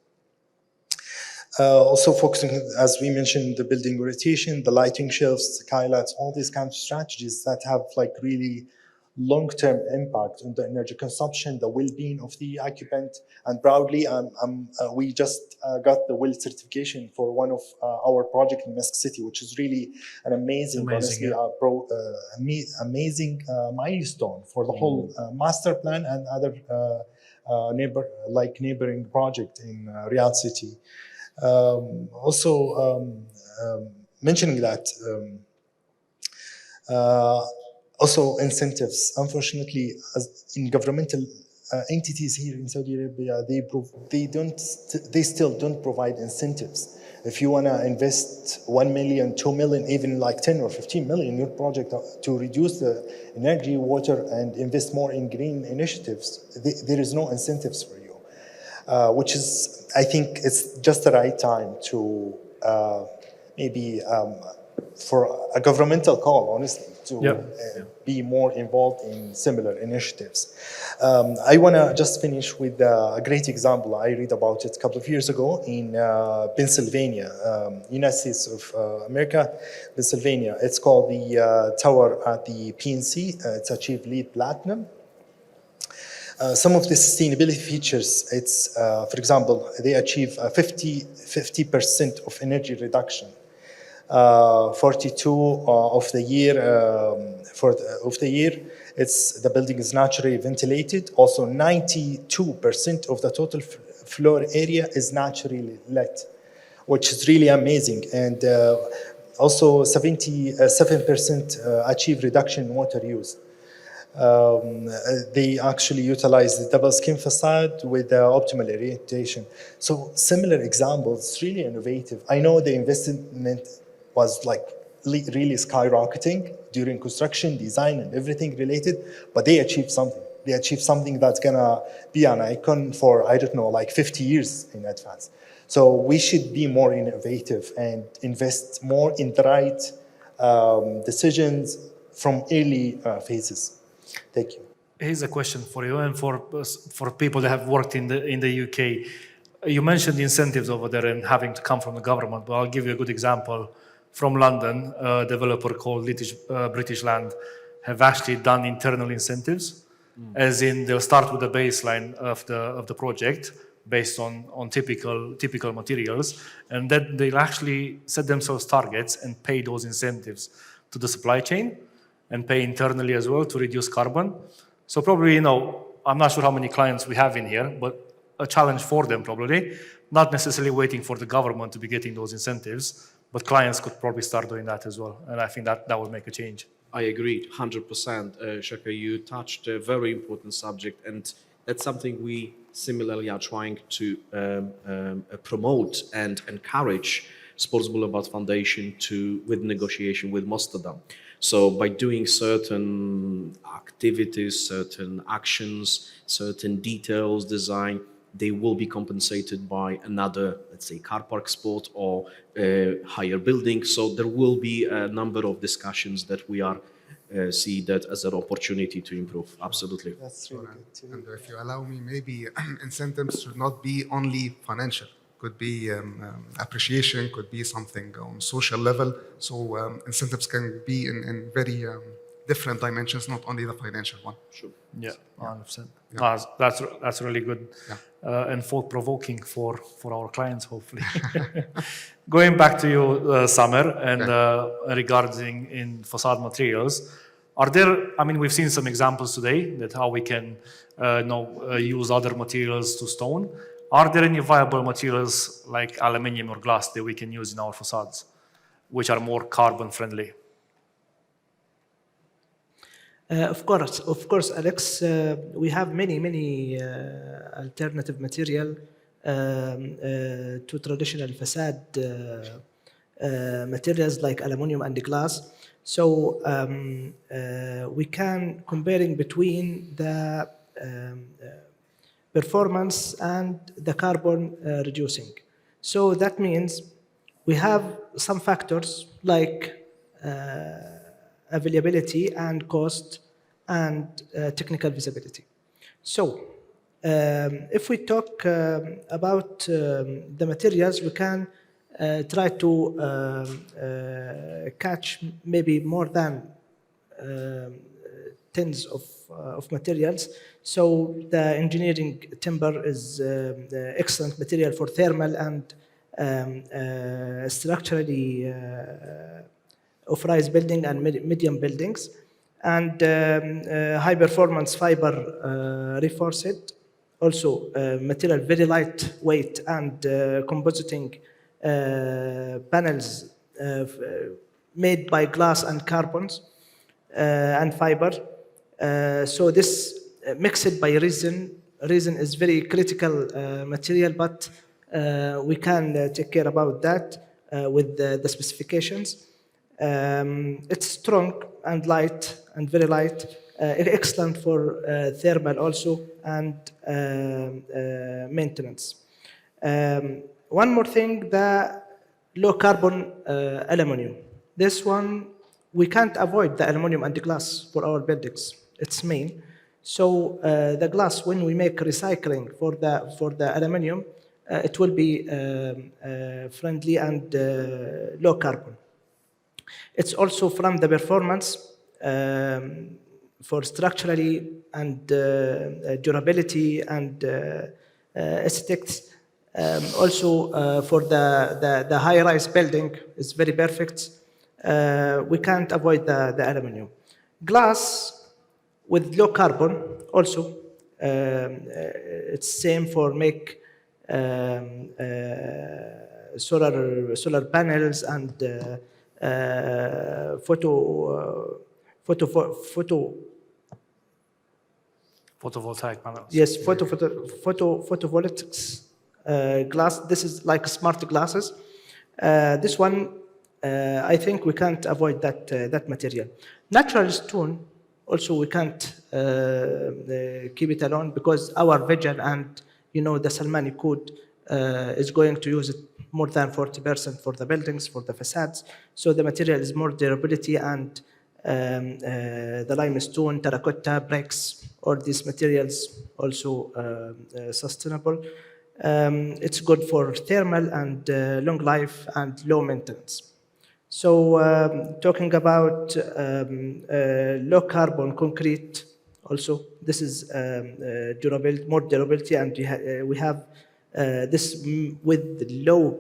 Also focusing, as we mentioned, the building rotation, the lighting shelves, skylights, all these kinds of strategies that have like really long-term impact on the energy consumption, the well-being of the occupant. And proudly, we just got the WELL certification for one of our projects in Mesk City, which is really an amazing honestly, amazing milestone for the whole master plan and other neighboring project in Riyadh City. Mentioning that, also incentives. Unfortunately, in governmental entities here in Saudi Arabia, they still don't provide incentives. If you want to invest 1 million, 2 million, even like 10 or 15 million in your project to reduce the energy, water, and invest more in green initiatives, there is no incentives for you, which is, I think it's just the right time to maybe for a governmental call, honestly, to be more involved in similar initiatives. I want to just finish with a great example. I read about it a couple of years ago in Pennsylvania, United States of America, Pennsylvania. It's called the Tower at the PNC. It's achieved LEED Platinum. Some of the sustainability features, it's, for example, they achieve 50% of energy reduction. 42 of the year, it's the building is naturally ventilated. Also, 92% of the total floor area is naturally lit, which is really amazing. And also, 77% achieve reduction in water use. They actually utilize the double skin facade with the optimal orientation. So similar examples, it's really innovative. I know the investment was like really skyrocketing during construction, design, and everything related, but they achieved something. They achieved something that's gonna be an icon for, I don't know, like 50 years in advance. So we should be more innovative and invest more in the right decisions from early phases. Thank you. Here's a question for you and for people that have worked in the UK. You mentioned the incentives over there and having to come from the government, but I'll give you a good example. From London, a developer called British Land have actually done internal incentives, as in they'll start with the baseline of the project based on typical materials, and then they'll actually set themselves targets and pay those incentives to the supply chain and pay internally as well to reduce carbon. So probably, I'm not sure how many clients we have in here, but a challenge for them probably, not necessarily waiting for the government to be getting those incentives, but clients could probably start doing that as well. And I think that would make a change. I agree, 100%. Shaka, you touched a very important subject, and that's something we similarly are trying to promote and encourage Sports Boulevard Foundation to with negotiation with most of them. So by doing certain activities, certain actions, certain details, design, they will be compensated by another, let's say, car park spot or higher building. So there will be a number of discussions that we are see that as an opportunity to improve. Absolutely. That's really good. And if you allow me, maybe incentives should not be only financial. Could be appreciation, could be something on social level. So incentives can be in very different dimensions, not only the financial one. Sure. Yeah, 100%. Yeah. That's really good and thought-provoking for our clients, hopefully. Going back to you, Samer, and regarding in facade materials, are there, I mean, we've seen some examples today that how we can use other materials to stone. Are there any viable materials like aluminium or glass that we can use in our facades, which are more carbon friendly? Of course, Alex. We have many alternative material to traditional facade materials like aluminium and glass. So we can comparing between the performance and the carbon reducing. So that means we have some factors like availability and cost and technical visibility. So if we talk about the materials, we can try to catch maybe more than tens of materials. So the engineering timber is excellent material for thermal and structurally of-rise building and medium buildings. And high performance fiber reinforced, also material very lightweight and compositing panels made by glass and carbons and fiber. So this mixed by resin. Resin is very critical material, but we can take care about that with the specifications. It's strong and light and very light, excellent for thermal also and maintenance. One more thing, the low carbon aluminum. This one, we can't avoid the aluminum and the glass for our buildings. It's main. So the glass, when we make recycling for the aluminum, it will be friendly and low carbon. It's also from the performance for structurally and durability and aesthetics. Also for the high-rise building is very perfect. We can't avoid the aluminum. Glass with low carbon also. It's same for make solar panels and photovoltaic panels. Yes, photovoltaics glass. This is like smart glasses. This one, I think we can't avoid that material. Natural stone, also we can't keep it alone because our vision and the Salmani code is going to use it more than 40% for the buildings, for the facades. So the material is more durability and the limestone, terracotta, bricks, all these materials also sustainable. It's good for thermal and long life and low maintenance. So talking about low carbon concrete also, this is more durability, and we have this with low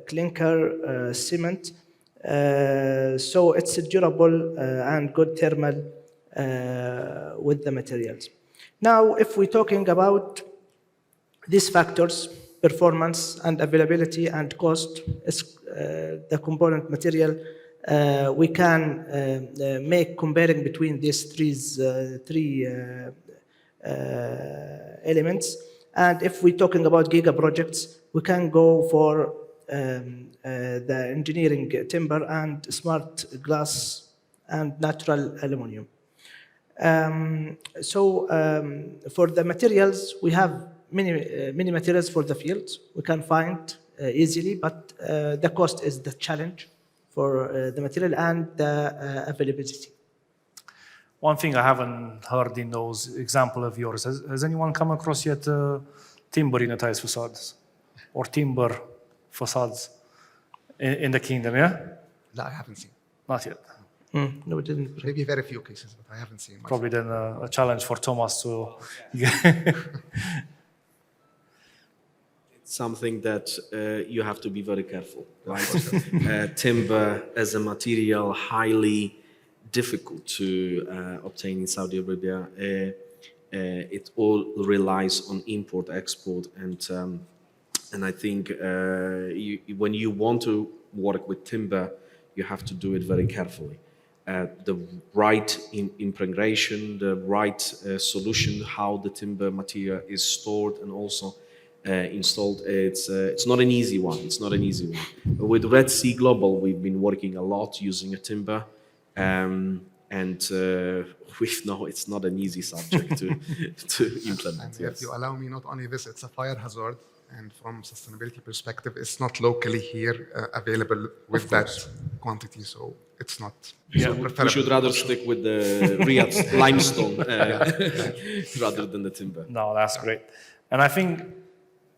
clinker cement. So it's durable and good thermal with the materials. Now, if we're talking about these factors, performance and availability and cost, is the component material, we can make comparing between these three elements. And if we're talking about giga projects, we can go for the engineering timber and smart glass and natural aluminum. For the materials, we have many materials for the fields we can find easily, but the cost is the challenge for the material and the availability. One thing I haven't heard in those example of yours, has anyone come across yet timber unitized facades or timber facades in the kingdom, yeah? No, I haven't seen. Not yet. No, we didn't. Maybe very few cases, but I haven't seen. myself. Probably then a challenge for Thomas to Something that you have to be very careful, right? Timber as a material, highly difficult to obtain in Saudi Arabia. It all relies on import, export, and I think when you want to work with timber, you have to do it very carefully. The right impregnation, the right solution, how the timber material is stored and also installed. It's not an easy one. It's not an easy one. With Red Sea Global, we've been working a lot using a timber, and we know it's not an easy subject to implement. And if you allow me, not only this, it's a fire hazard, and from sustainability perspective, it's not locally here available with that quantity, so it's not. Yeah, we should rather stick with the Riyadh limestone rather than the timber. No, that's great. And I think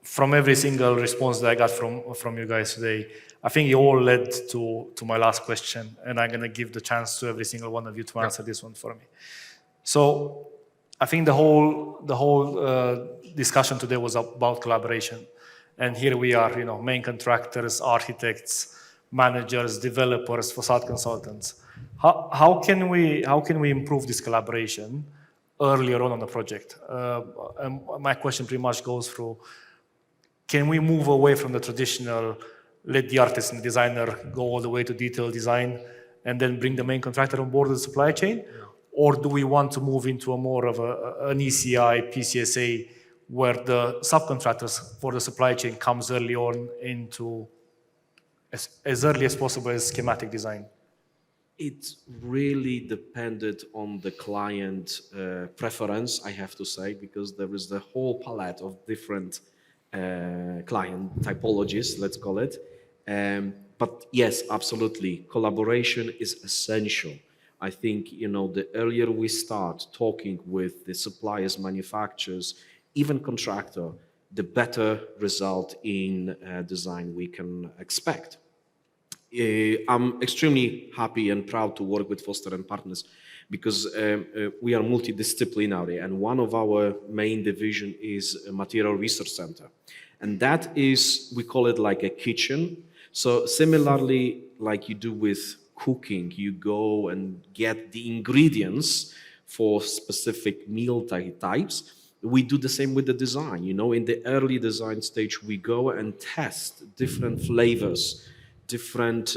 from every single response that I got from you guys today, I think you all led to my last question, and I'm going to give the chance to every single one of you to answer this one for me. So I think the whole discussion today was about collaboration. And here we are, main contractors, architects, managers, developers, facade consultants. How can we improve this collaboration earlier on the project? And my question pretty much goes through, can we move away from the traditional, let the artist and designer go all the way to detailed design and then bring the main contractor on board the supply chain? Yeah. Or do we want to move into a more of an ECI, PCSA, where the subcontractors for the supply chain comes early on into as early as possible as schematic design? It really depended on the client preference, I have to say, because there is the whole palette of different client typologies, let's call it. But yes, absolutely, collaboration is essential. I think, the earlier we start talking with the suppliers, manufacturers, even contractor, the better result in design we can expect. I'm extremely happy and proud to work with Foster & Partners because we are multidisciplinary, and one of our main division is a Material Research Center. And that is, we call it like a kitchen. So similarly, like you do with cooking, you go and get the ingredients for specific meal types. We do the same with the design. In the early design stage, we go and test different flavors, different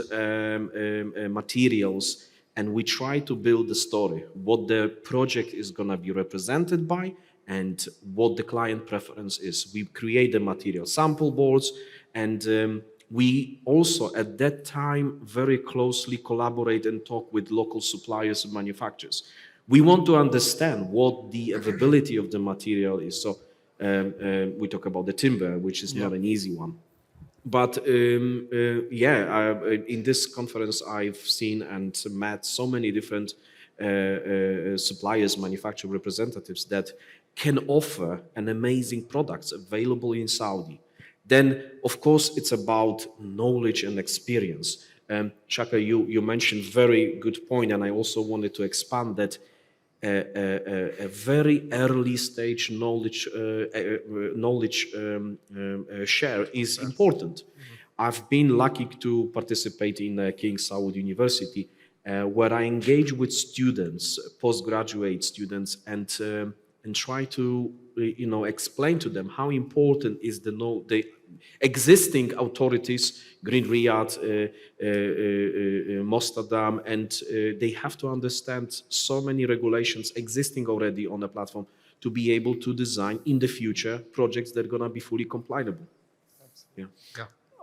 materials, and we try to build the story, what the project is going to be represented by and what the client preference is. We create the material sample boards, and we also at that time very closely collaborate and talk with local suppliers and manufacturers. We want to understand what the availability of the material is. So we talk about the timber, which is not an easy one. But in this conference, I've seen and met so many different suppliers, manufacturer representatives that can offer an amazing products available in Saudi. Then, of course, it's about knowledge and experience. Shaka, you mentioned very good point, and I also wanted to expand that a very early stage knowledge share is important. I've been lucky to participate in King Saud University, where I engage with students, postgraduate students, and try to explain to them how important is the existing authorities, Green Riyadh, Mostadam, and they have to understand so many regulations existing already on the platform to be able to design in the future projects that are going to be fully compliantable. Yeah.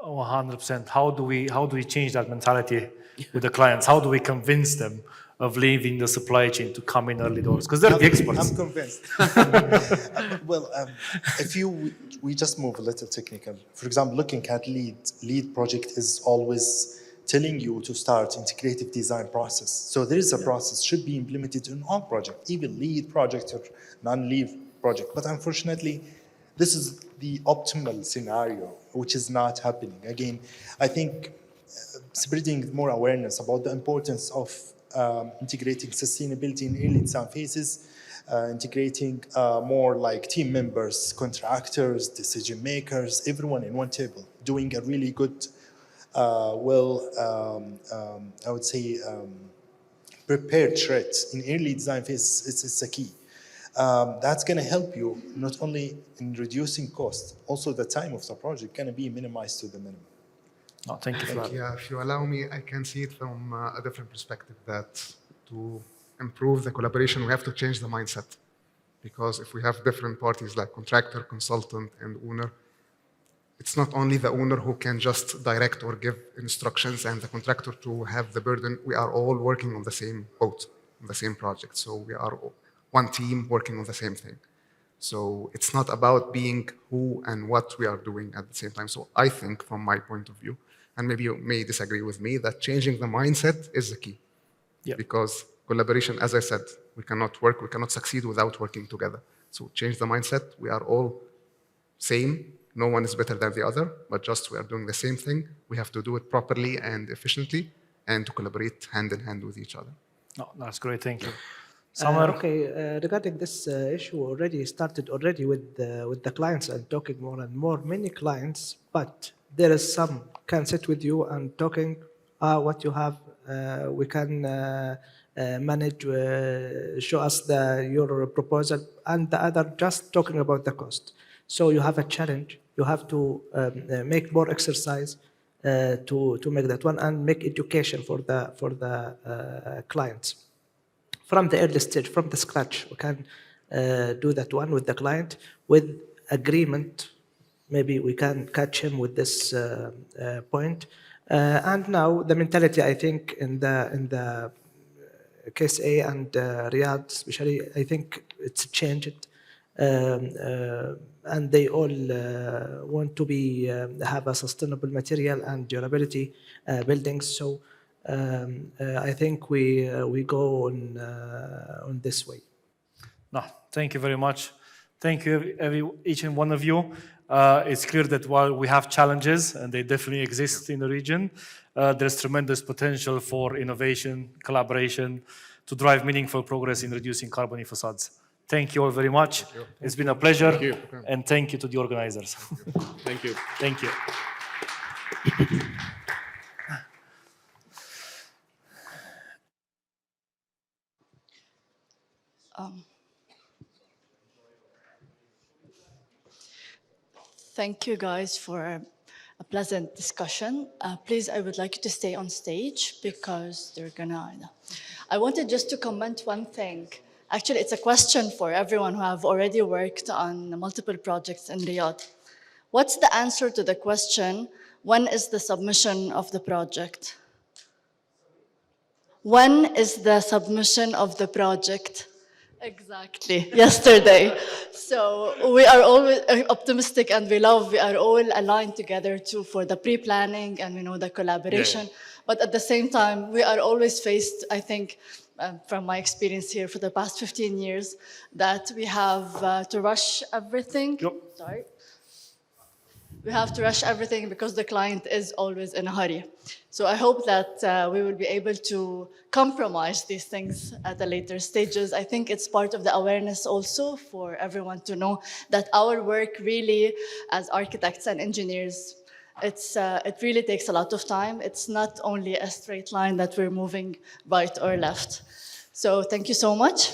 100%. How do we change that mentality with the clients? How do we convince them of leaving the supply chain to come in early doors? Because they're the experts. I'm convinced. Well, if we just move a little technical. For example, looking at lead project is always telling you to start integrative design process. So there is a process should be implemented in all projects, even lead project or non-lead project. But unfortunately, this is the optimal scenario, which is not happening. Again, I think spreading more awareness about the importance of integrating sustainability in early design phases, integrating more like team members, contractors, decision makers, everyone in one table, doing a really good, I would say, prepared threats in early design phases. It's a key. That's going to help you not only in reducing cost, also the time of the project going to be minimized to the minimum. No, thank you for that. Yeah, if you allow me, I can see it from a different perspective, that to improve the collaboration, we have to change the mindset. Because if we have different parties like contractor, consultant, and owner, it's not only the owner who can just direct or give instructions and the contractor to have the burden. We are all working on the same boat, on the same project. So we are one team working on the same thing. So it's not about being who and what we are doing at the same time. So I think from my point of view, and maybe you may disagree with me, that changing the mindset is the key. Yeah. Because collaboration, as I said, we cannot succeed without working together. So change the mindset. We are all same. No one is better than the other, but just we are doing the same thing. We have to do it properly and efficiently and to collaborate hand in hand with each other. No, that's great. Thank you. Regarding this issue, already started with the clients and talking more and more. Many clients, but there is some can sit with you and talking. What you have, we can manage. Show us your proposal, and the other just talking about the cost. So you have a challenge. You have to make more exercise to make that one and make education for the clients. From the early stage, from the scratch, we can do that one with the client with agreement. Maybe we can catch him with this point. And now the mentality, I think, in the case A and Riyadh, especially, I think it's changed, and they all want to be have a sustainable material and durability buildings. So. I think we go on this way. No, thank you very much. Thank you, each and one of you. It's clear that while we have challenges, and they definitely exist in the region, there's tremendous potential for innovation, collaboration, to drive meaningful progress in reducing carbon in facades. Thank you all very much. It's been a pleasure, and thank you to the organizers. Thank you. Thank you. Thank you guys for a pleasant discussion. Please, I would like you to stay on stage because they're gonna... I wanted just to comment one thing. Actually, it's a question for everyone who have already worked on multiple projects in Riyadh. What's the answer to the question, when is the submission of the project? When is the submission of the project? Exactly, yesterday. So we are always optimistic and we are all aligned together too for the pre-planning and the collaboration. Yeah. But at the same time, we are always faced, I think, from my experience here for the past 15 years, that we have to rush everything. Yep. Sorry. We have to rush everything because the client is always in a hurry. So I hope that we will be able to compromise these things at the later stages. I think it's part of the awareness also for everyone to know that our work really, as architects and engineers, it really takes a lot of time. It's not only a straight line that we're moving right or left. So thank you so much.